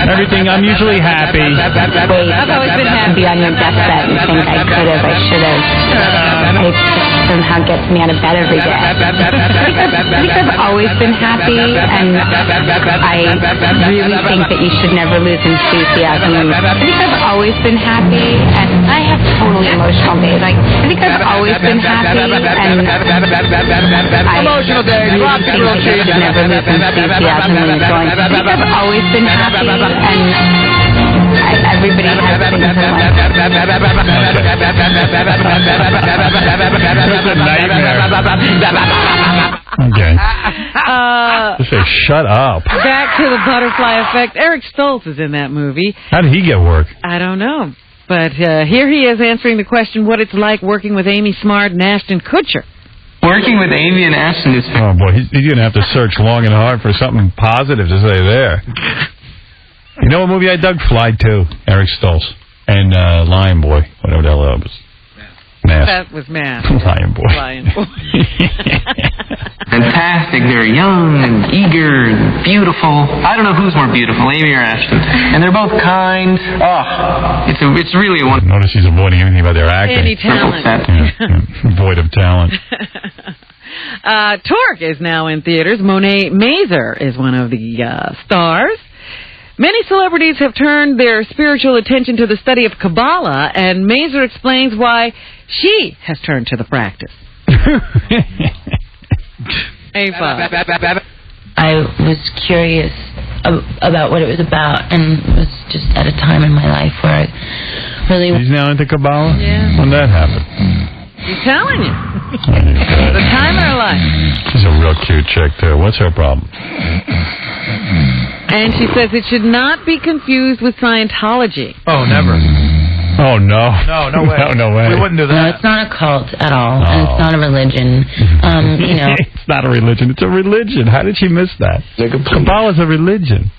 Everything, I'm usually happy. Wait, I've always been happy on your deathbed. You think I could have, I should have. It somehow gets me out of bed every day. I think I've always been happy, and I really think that you should never lose enthusiasm. I think I've always been happy, and I have totally emotional days. I think I've always been happy, and emotional days, I really think that you should never lose enthusiasm when you're going. I think I've always been happy, and everybody has things in life. Okay. Just say, shut up. Back to the butterfly effect. Eric Stoltz is in that movie. How did he get work? I don't know. But here he is answering the question what it's like working with Amy Smart and Ashton Kutcher. Working with Amy and Ashton is... Oh, boy, he's going to have to search long and hard for something positive to say there. You know what movie I dug? Fly 2, Eric Stoltz. And Lion Boy, whatever the hell that was. Mask. That was Mask. Lion Boy. Lion Boy. fantastic. They're young and eager and beautiful. I don't know who's more beautiful, Amy or Ashton. And they're both kind. Oh, it's really a wonderful... Notice he's avoiding anything about their acting. Any talent. Void of talent. Torque is now in theaters. Monet Mazer is one of the stars. Many celebrities have turned their spiritual attention to the study of Kabbalah, and Mazer explains why she has turned to the practice. Ava. I was curious about what it was about, and was just at a time in my life where I really... He's now into Kabbalah? Yeah. When that happened? He's telling you. The time in her life. She's a real cute chick, too. What's her problem? And she says it should not be confused with Scientology. Oh, never. Oh, no. No way. No way. We wouldn't do that. No, it's not a cult at all, and it's not a religion. It's not a religion. It's a religion. How did she miss that? Kabbalah's a religion.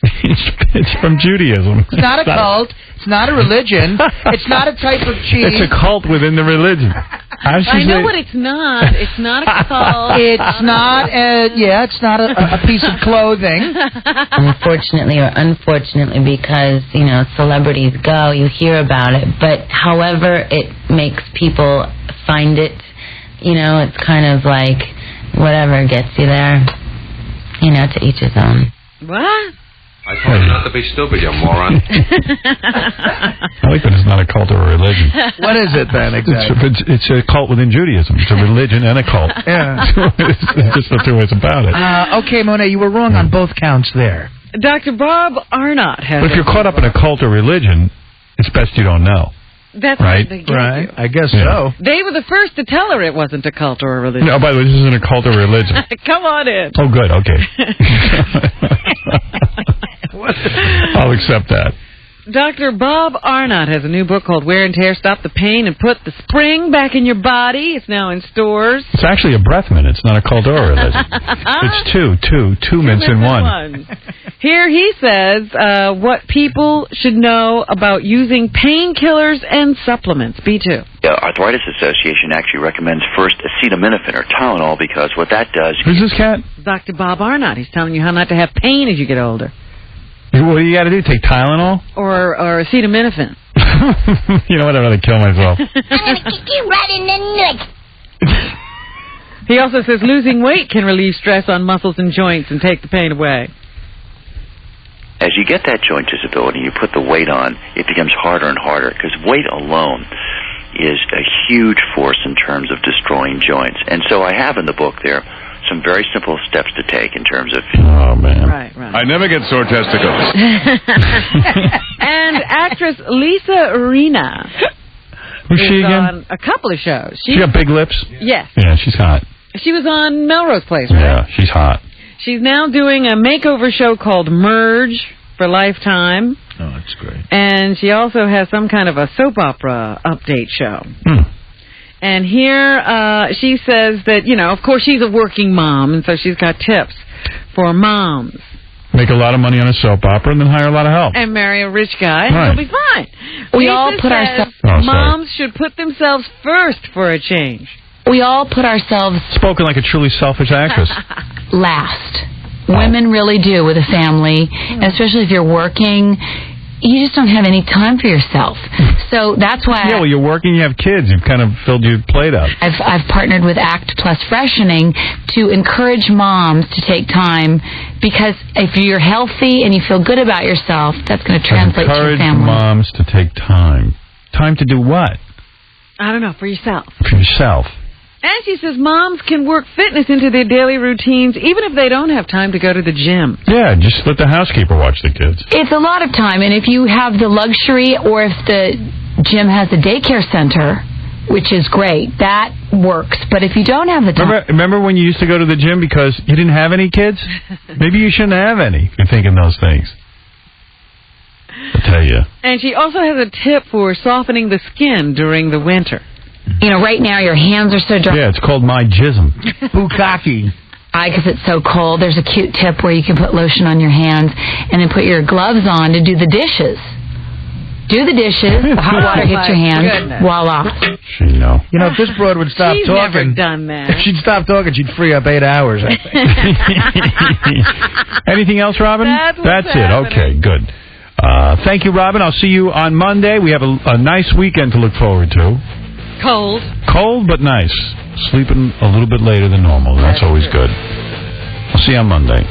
It's from Judaism. It's not a cult. It's not a religion. It's not a type of cheese. It's a cult within the religion. I know what it's not. It's not a cult. It's not it's not a piece of clothing. Unfortunately or unfortunately, because, celebrities go, you hear about it. But however it makes people find it, it's kind of like whatever gets you there, to each his own. What? I told you not to be stupid, you moron. I like that it's not a cult or a religion. What is it then, exactly? It's a cult within Judaism. It's a religion and a cult. Yeah. It's just the two ways about it. Okay, Monet, you were wrong on both counts there. Dr. Bob Arnott has... But if you're caught up in a cult or religion, it's best you don't know. That's right. What they give you. I guess so. They were the first to tell her it wasn't a cult or a religion. No, by the way, this isn't a cult or religion. Come on in. Oh, good. Okay. I'll accept that. Dr. Bob Arnott has a new book called Wear and Tear, Stop the Pain and Put the Spring Back in Your Body. It's now in stores. It's actually a breath mint. It's not a cult or a religion. It's two mints in one. Here he says what people should know about using painkillers and supplements. B2. The Arthritis Association actually recommends first acetaminophen or Tylenol because what that does... Who's this cat? Dr. Bob Arnott. He's telling you how not to have pain as you get older. What do you got to do? Take Tylenol? Or acetaminophen. You know what? I'd rather kill myself. I'm going to kick you right in the nuts. He also says losing weight can relieve stress on muscles and joints and take the pain away. As you get that joint disability, you put the weight on, it becomes harder and harder because weight alone is a huge force in terms of destroying joints. And so I have in the book there some very simple steps to take in terms of... Oh, man. Right. I never get sore testicles. And actress Lisa Rinna. Who's she again? On a couple of shows. She got big lips? Yes. Yeah, she's hot. She was on Melrose Place, right? Yeah, she's hot. She's now doing a makeover show called Merge for Lifetime. Oh, that's great. And she also has some kind of a soap opera update show. And here she says that, of course she's a working mom, and so she's got tips for moms. Make a lot of money on a soap opera and then hire a lot of help. And marry a rich guy, and you'll be fine. We all put ourselves... moms should put themselves first for a change. We all put ourselves... Spoken like a truly selfish actress. Last. Women really do with a family, especially if you're working. You just don't have any time for yourself. So that's why... Yeah, well, you're working, you have kids. You've kind of filled your plate up. I've partnered with ACT Plus Freshening to encourage moms to take time, because if you're healthy and you feel good about yourself, that's going to translate to your family. Encourage moms to take time. Time to do what? I don't know, for yourself. For yourself. And she says moms can work fitness into their daily routines even if they don't have time to go to the gym. Yeah, just let the housekeeper watch the kids. It's a lot of time, and if you have the luxury or if the Jim has a daycare center, which is great. That works. But if you don't have the time... Remember when you used to go to the gym because you didn't have any kids? Maybe you shouldn't have any if you're thinking those things. I'll tell you. And she also has a tip for softening the skin during the winter. You know, right now your hands are so dry. Yeah, it's called my jism. Bukkake. Because it's so cold, there's a cute tip where you can put lotion on your hands and then put your gloves on to do the dishes. Do the dishes, the hot water hits your hands, voila. You know, if this broad would stop She's talking... never done that. If she'd stop talking, she'd free up 8 hours, I think. Anything else, Robin? That's it. happening. Okay, good. Thank you, Robin. I'll see you on Monday. We have a nice weekend to look forward to. Cold. Cold, but nice. Sleeping a little bit later than normal. That's always good. I'll see you on Monday.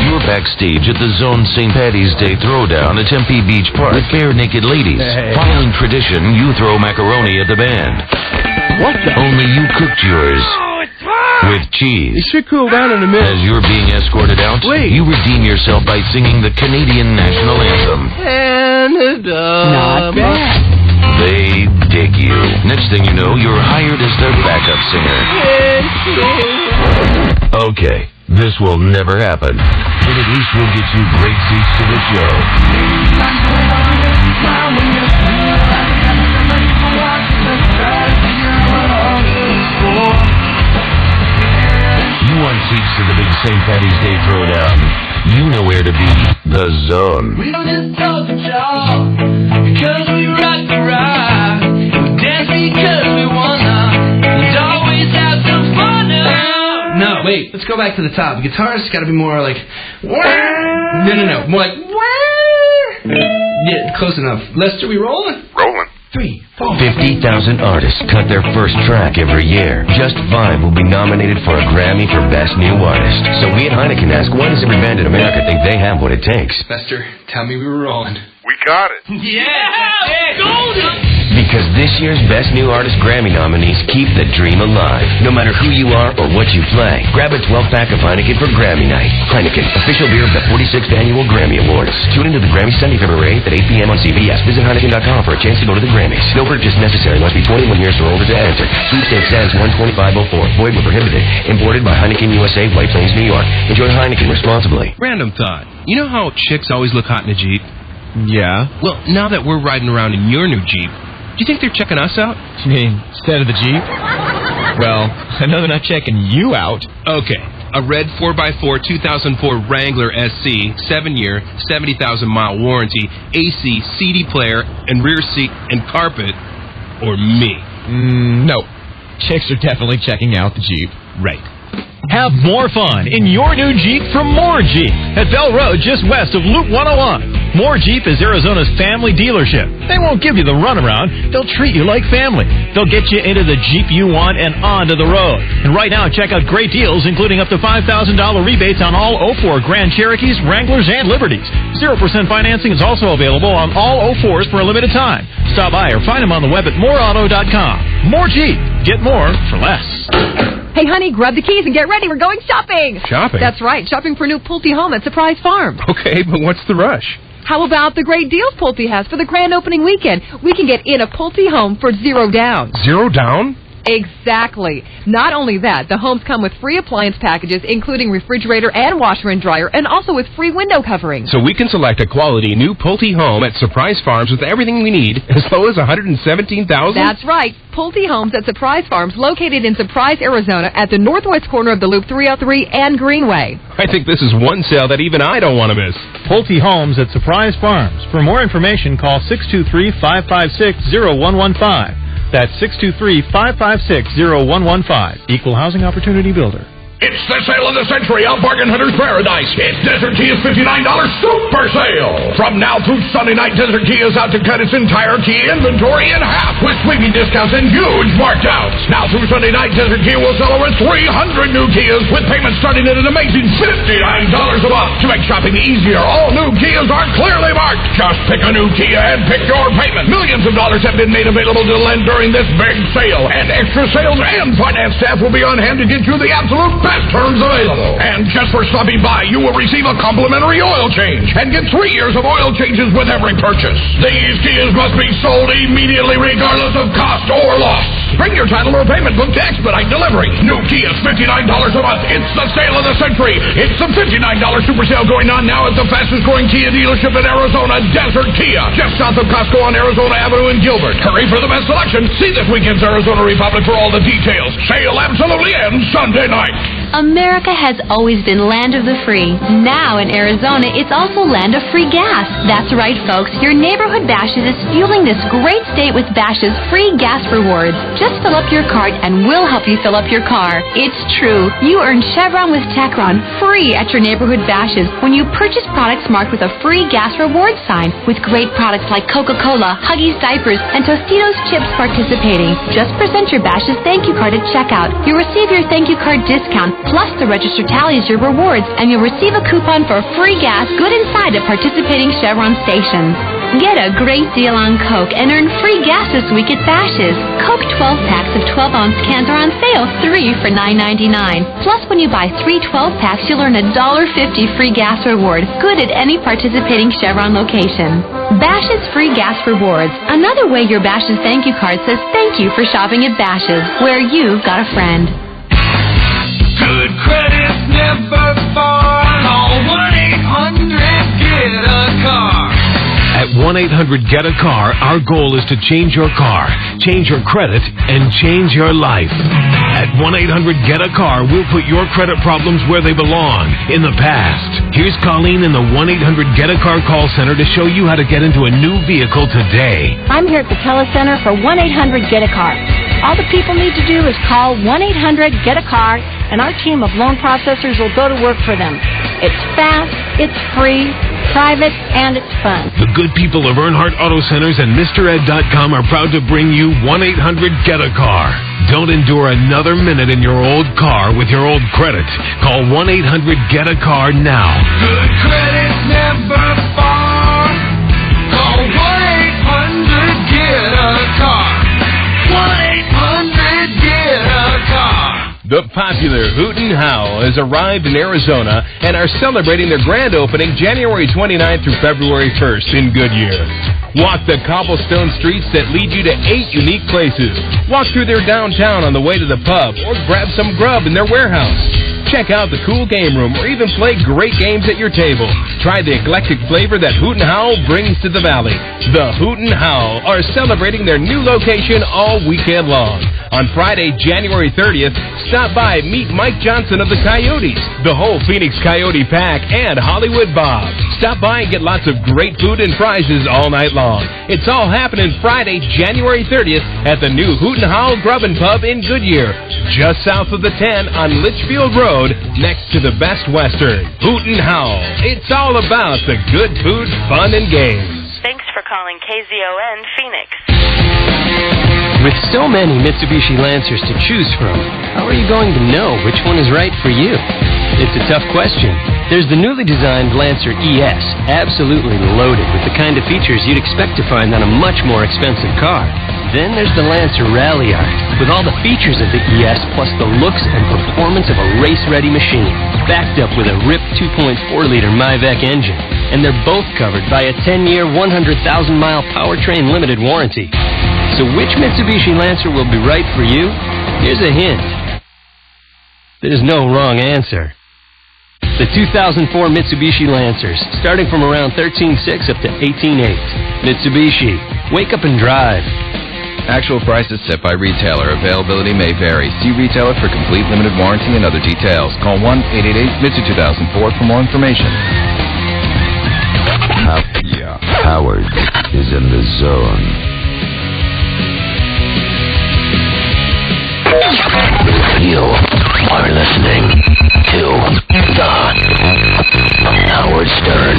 You're backstage at the Zone St. Paddy's Day Throwdown at Tempe Beach Park with bare naked ladies. Following tradition, you throw macaroni at the band. What the? Only you cooked yours. With cheese. It should cool down in a minute. As you're being escorted out, you redeem yourself by singing the Canadian national anthem. Canada. Not bad. They dig you. Next thing you know, you're hired as their backup singer. Okay, this will never happen. But at least we'll get you great seats to the show. You want seats to the big St. Paddy's Day Throwdown? You know where to be. The Zone. We don't just talk to talk, because we rock the rock. We dance because we wanna, and always have some fun now. No, wait, let's go back to the top. The guitarist's got to be more like... No. More like... Yeah, close enough. Lester, we rolling? Rolling. 3, 4. 50,000 artists cut their first track every year. Just 5 will be nominated for a Grammy for Best New Artist. So we at Heineken ask, why does every band in America think they have what it takes? Lester, tell me we were rolling. We got it. Yeah! Golden! Because this year's Best New Artist Grammy nominees keep the dream alive, no matter who you are or what you play. Grab a 12-pack of Heineken for Grammy night. Heineken, official beer of the 46th Annual Grammy Awards. Tune into the Grammy Sunday, February 8th at 8 p.m. on CBS. Visit Heineken.com for a chance to go to the Grammys. No purchase necessary. Must be 21 years or older to enter. Sweepstakes ends 1/25/04. Void where prohibited. Imported by Heineken USA, White Plains, New York. Enjoy Heineken responsibly. Random thought. You know how chicks always look hot in a Jeep? Yeah. Well, now that we're riding around in your new Jeep, do you think they're checking us out? You mean instead of the Jeep? Well, I know they're not checking you out. Okay. A red 4x4 2004 Wrangler SC, 7-year, 70,000-mile warranty, AC, CD player, and rear seat and carpet, or me? No. Chicks are definitely checking out the Jeep. Right. Have more fun in your new Jeep from More Jeep at Bell Road, just west of Loop 101. More Jeep is Arizona's family dealership. They won't give you the runaround. They'll treat you like family. They'll get you into the Jeep you want and onto the road. And right now, check out great deals, including up to $5,000 rebates on all 04 Grand Cherokees, Wranglers, and Liberties. 0% financing is also available on all 04s for a limited time. Stop by or find them on the web at moreauto.com. More Jeep. Get more for less. Hey, honey, grab the keys and get ready. We're going shopping. Shopping? That's right. Shopping for a new Pulte home at Surprise Farm. Okay, but what's the rush? How about the great deals Pulte has for the grand opening weekend? We can get in a Pulte home for $0 down. $0 down? Exactly. Not only that, the homes come with free appliance packages, including refrigerator and washer and dryer, and also with free window coverings. So we can select a quality new Pulte home at Surprise Farms with everything we need as low as $117,000? That's right. Pulte Homes at Surprise Farms, located in Surprise, Arizona, at the northwest corner of the Loop 303 and Greenway. I think this is one sale that even I don't want to miss. Pulte Homes at Surprise Farms. For more information, call 623-556-0115. That's 623-556-0115. Equal Housing Opportunity Builder. It's the sale of the century out Bargain Hunter's Paradise. It's Desert Key is $59 super sale. From now through Sunday night, Desert Key is out to cut its entire key inventory in half with sweeping discounts and huge markdowns. Now through Sunday night, Desert Key will sell over 300 new Kias with payments starting at an amazing $59 a month. To make shopping easier, all new Kias are clearly marked. Just pick a new Kia and pick your payment. Millions of dollars have been made available to lend during this big sale, and extra sales and finance staff will be on hand to get you the absolute best terms available. And just for stopping by, you will receive a complimentary oil change and get 3 years of oil changes with every purchase. These Kias must be sold immediately regardless of cost or loss. Bring your title or payment book to expedite delivery. New Kia's $59 a month. It's the sale of the century. It's the $59 super sale going on now at the fastest growing Kia dealership in Arizona, Desert Kia, just south of Costco on Arizona Avenue in Gilbert. Hurry for the best selection. See this weekend's Arizona Republic for all the details. Sale absolutely ends Sunday night. America has always been land of the free. Now in Arizona, it's also land of free gas. That's right, folks. Your neighborhood Bashes is fueling this great state with Bash's free gas rewards. Just fill up your cart and we'll help you fill up your car. It's true. You earn Chevron with Techron free at your neighborhood Bashes when you purchase products marked with a free gas reward sign, with great products like Coca-Cola, Huggies diapers, and Tostitos chips participating. Just present your Bash's thank you card at checkout. You'll receive your thank you card discount, plus the register tallies your rewards, and you'll receive a coupon for free gas good inside at participating Chevron stations. Get a great deal on Coke and earn free gas this week at Bash's. Coke 12-packs of 12-ounce cans are on sale, 3 for $9.99. Plus, when you buy 3 12-packs, you'll earn a $1.50 free gas reward, good at any participating Chevron location. Bash's free gas rewards. Another way your Bash's thank you card says thank you for shopping at Bash's, where you've got a friend. Good credit's never far. Call 1-800-GET-A-CAR. At 1-800-GET-A-CAR, our goal is to change your car, change your credit, and change your life. At 1-800-GET-A-CAR, we'll put your credit problems where they belong, in the past. Here's Colleen in the 1-800-GET-A-CAR call center to show you how to get into a new vehicle today. I'm here at the telecenter for 1-800-GET-A-CAR. All the people need to do is call 1-800-GET-A-CAR, and our team of loan processors will go to work for them. It's fast, it's free, private, and it's fun. The good people of Earnhardt Auto Centers and MrEd.com are proud to bring you 1-800-GET-A-CAR. Don't endure another minute in your old car with your old credit. Call 1-800-GET-A-CAR now. Good credit's never far. Call 1-800-GET-A-CAR. 1-800-GET-A-CAR. The popular Hoot and Howl has arrived in Arizona and are celebrating their grand opening January 29th through February 1st in Goodyear. Walk the cobblestone streets that lead you to 8 unique places. Walk through their downtown on the way to the pub or grab some grub in their warehouse. Check out the cool game room or even play great games at your table. Try the eclectic flavor that Hoot and Howl brings to the valley. The Hoot and Howl are celebrating their new location all weekend long. On Friday, January 30th, stop by, meet Mike Johnson of the Coyotes, the whole Phoenix Coyote Pack, and Hollywood Bob. Stop by and get lots of great food and prizes all night long. It's all happening Friday, January 30th at the new Hoot and Howl Grub and Pub in Goodyear, just south of the 10 on Litchfield Road, next to the Best Western. Hoot and Howl. It's all about the good food, fun, and games. Thanks for calling KZON Phoenix. With so many Mitsubishi Lancers to choose from, how are you going to know which one is right for you? It's a tough question. There's the newly designed Lancer ES, absolutely loaded with the kind of features you'd expect to find on a much more expensive car. Then there's the Lancer Ralliart, with all the features of the ES plus the looks and performance of a race-ready machine, backed up with a ripped 2.4-liter Myvec engine. And they're both covered by a 10-year, 100,000-mile powertrain limited warranty. So which Mitsubishi Lancer will be right for you? Here's a hint. There's no wrong answer. The 2004 Mitsubishi Lancers, starting from around $13,600 up to $18,800. Mitsubishi, wake up and drive. Actual prices set by retailer. Availability may vary. See retailer for complete limited warranty and other details. Call 1-888-MITSU-2004 for more information. Howard is in the zone. You are listening to the Howard Stern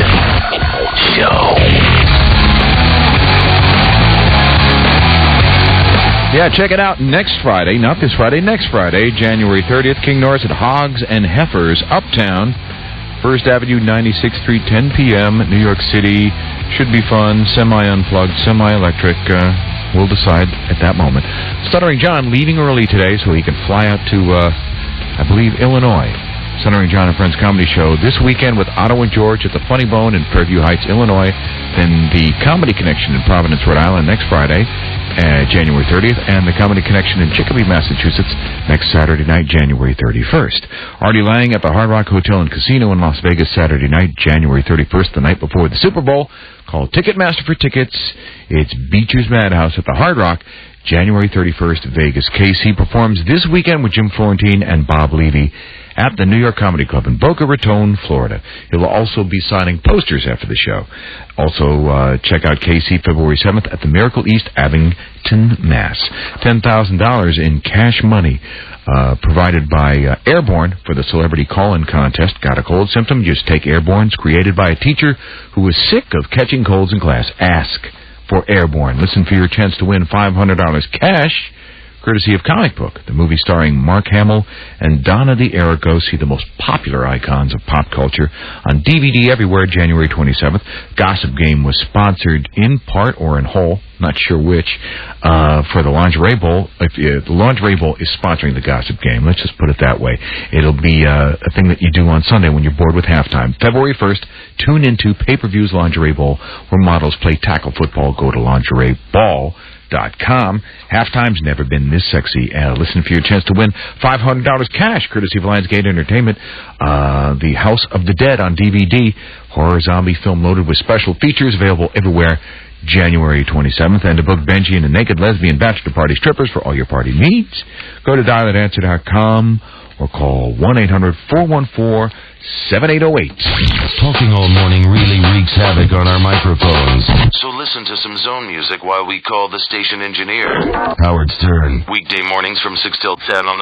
Show. Yeah, check it out next Friday, not this Friday, next Friday, January 30th, King Norris at Hogs and Heifers, Uptown, First Avenue, 96th Street, 10 p.m. New York City. Should be fun. Semi-unplugged, semi-electric. We'll decide at that moment. Stuttering John leaving early today so he can fly out to, I believe, Illinois. Stuttering John and Friends Comedy Show this weekend with Otto and George at the Funny Bone in Fairview Heights, Illinois. Then the Comedy Connection in Providence, Rhode Island next Friday, January 30th. And the Comedy Connection in Chicopee, Massachusetts next Saturday night, January 31st. Artie Lang at the Hard Rock Hotel and Casino in Las Vegas Saturday night, January 31st, the night before the Super Bowl. Call Ticketmaster for tickets. It's Beecher's Madhouse at the Hard Rock, January 31st, Vegas. KC performs this weekend with Jim Florentine and Bob Levy at the New York Comedy Club in Boca Raton, Florida. He will also be signing posters after the show. Also, check out KC February 7th at the Miracle East, Abington, Mass. $10,000 in cash money provided by Airborne for the Celebrity Call-In Contest. Got a cold symptom? Just take Airborne. It's created by a teacher who was sick of catching colds in class. Ask for Airborne. Listen for your chance to win $500 cash, courtesy of Comic Book, the movie starring Mark Hamill and Donna the Aragosi, the most popular icons of pop culture, on DVD everywhere January 27th. Gossip Game was sponsored in part or in whole, not sure which, for the Lingerie Bowl. The Lingerie Bowl is sponsoring the Gossip Game. Let's just put it that way. It'll be a thing that you do on Sunday when you're bored with halftime. February 1st, tune into Pay-Per-View's Lingerie Bowl, where models play tackle football. Go to lingerie.com. Halftime's never been this sexy. Listen for your chance to win $500 cash, courtesy of Lionsgate Entertainment. The House of the Dead on DVD, horror zombie film loaded with special features, available everywhere January 27th. And to book Benji and the Naked Lesbian Bachelor Party Strippers for all your party needs, go to dialanswer.com or call 1-800-414-7808. Talking all morning really wreaks havoc on our microphones. So listen to some zone music while we call the station engineer. Howard Stern. Weekday mornings from 6 till 10 on the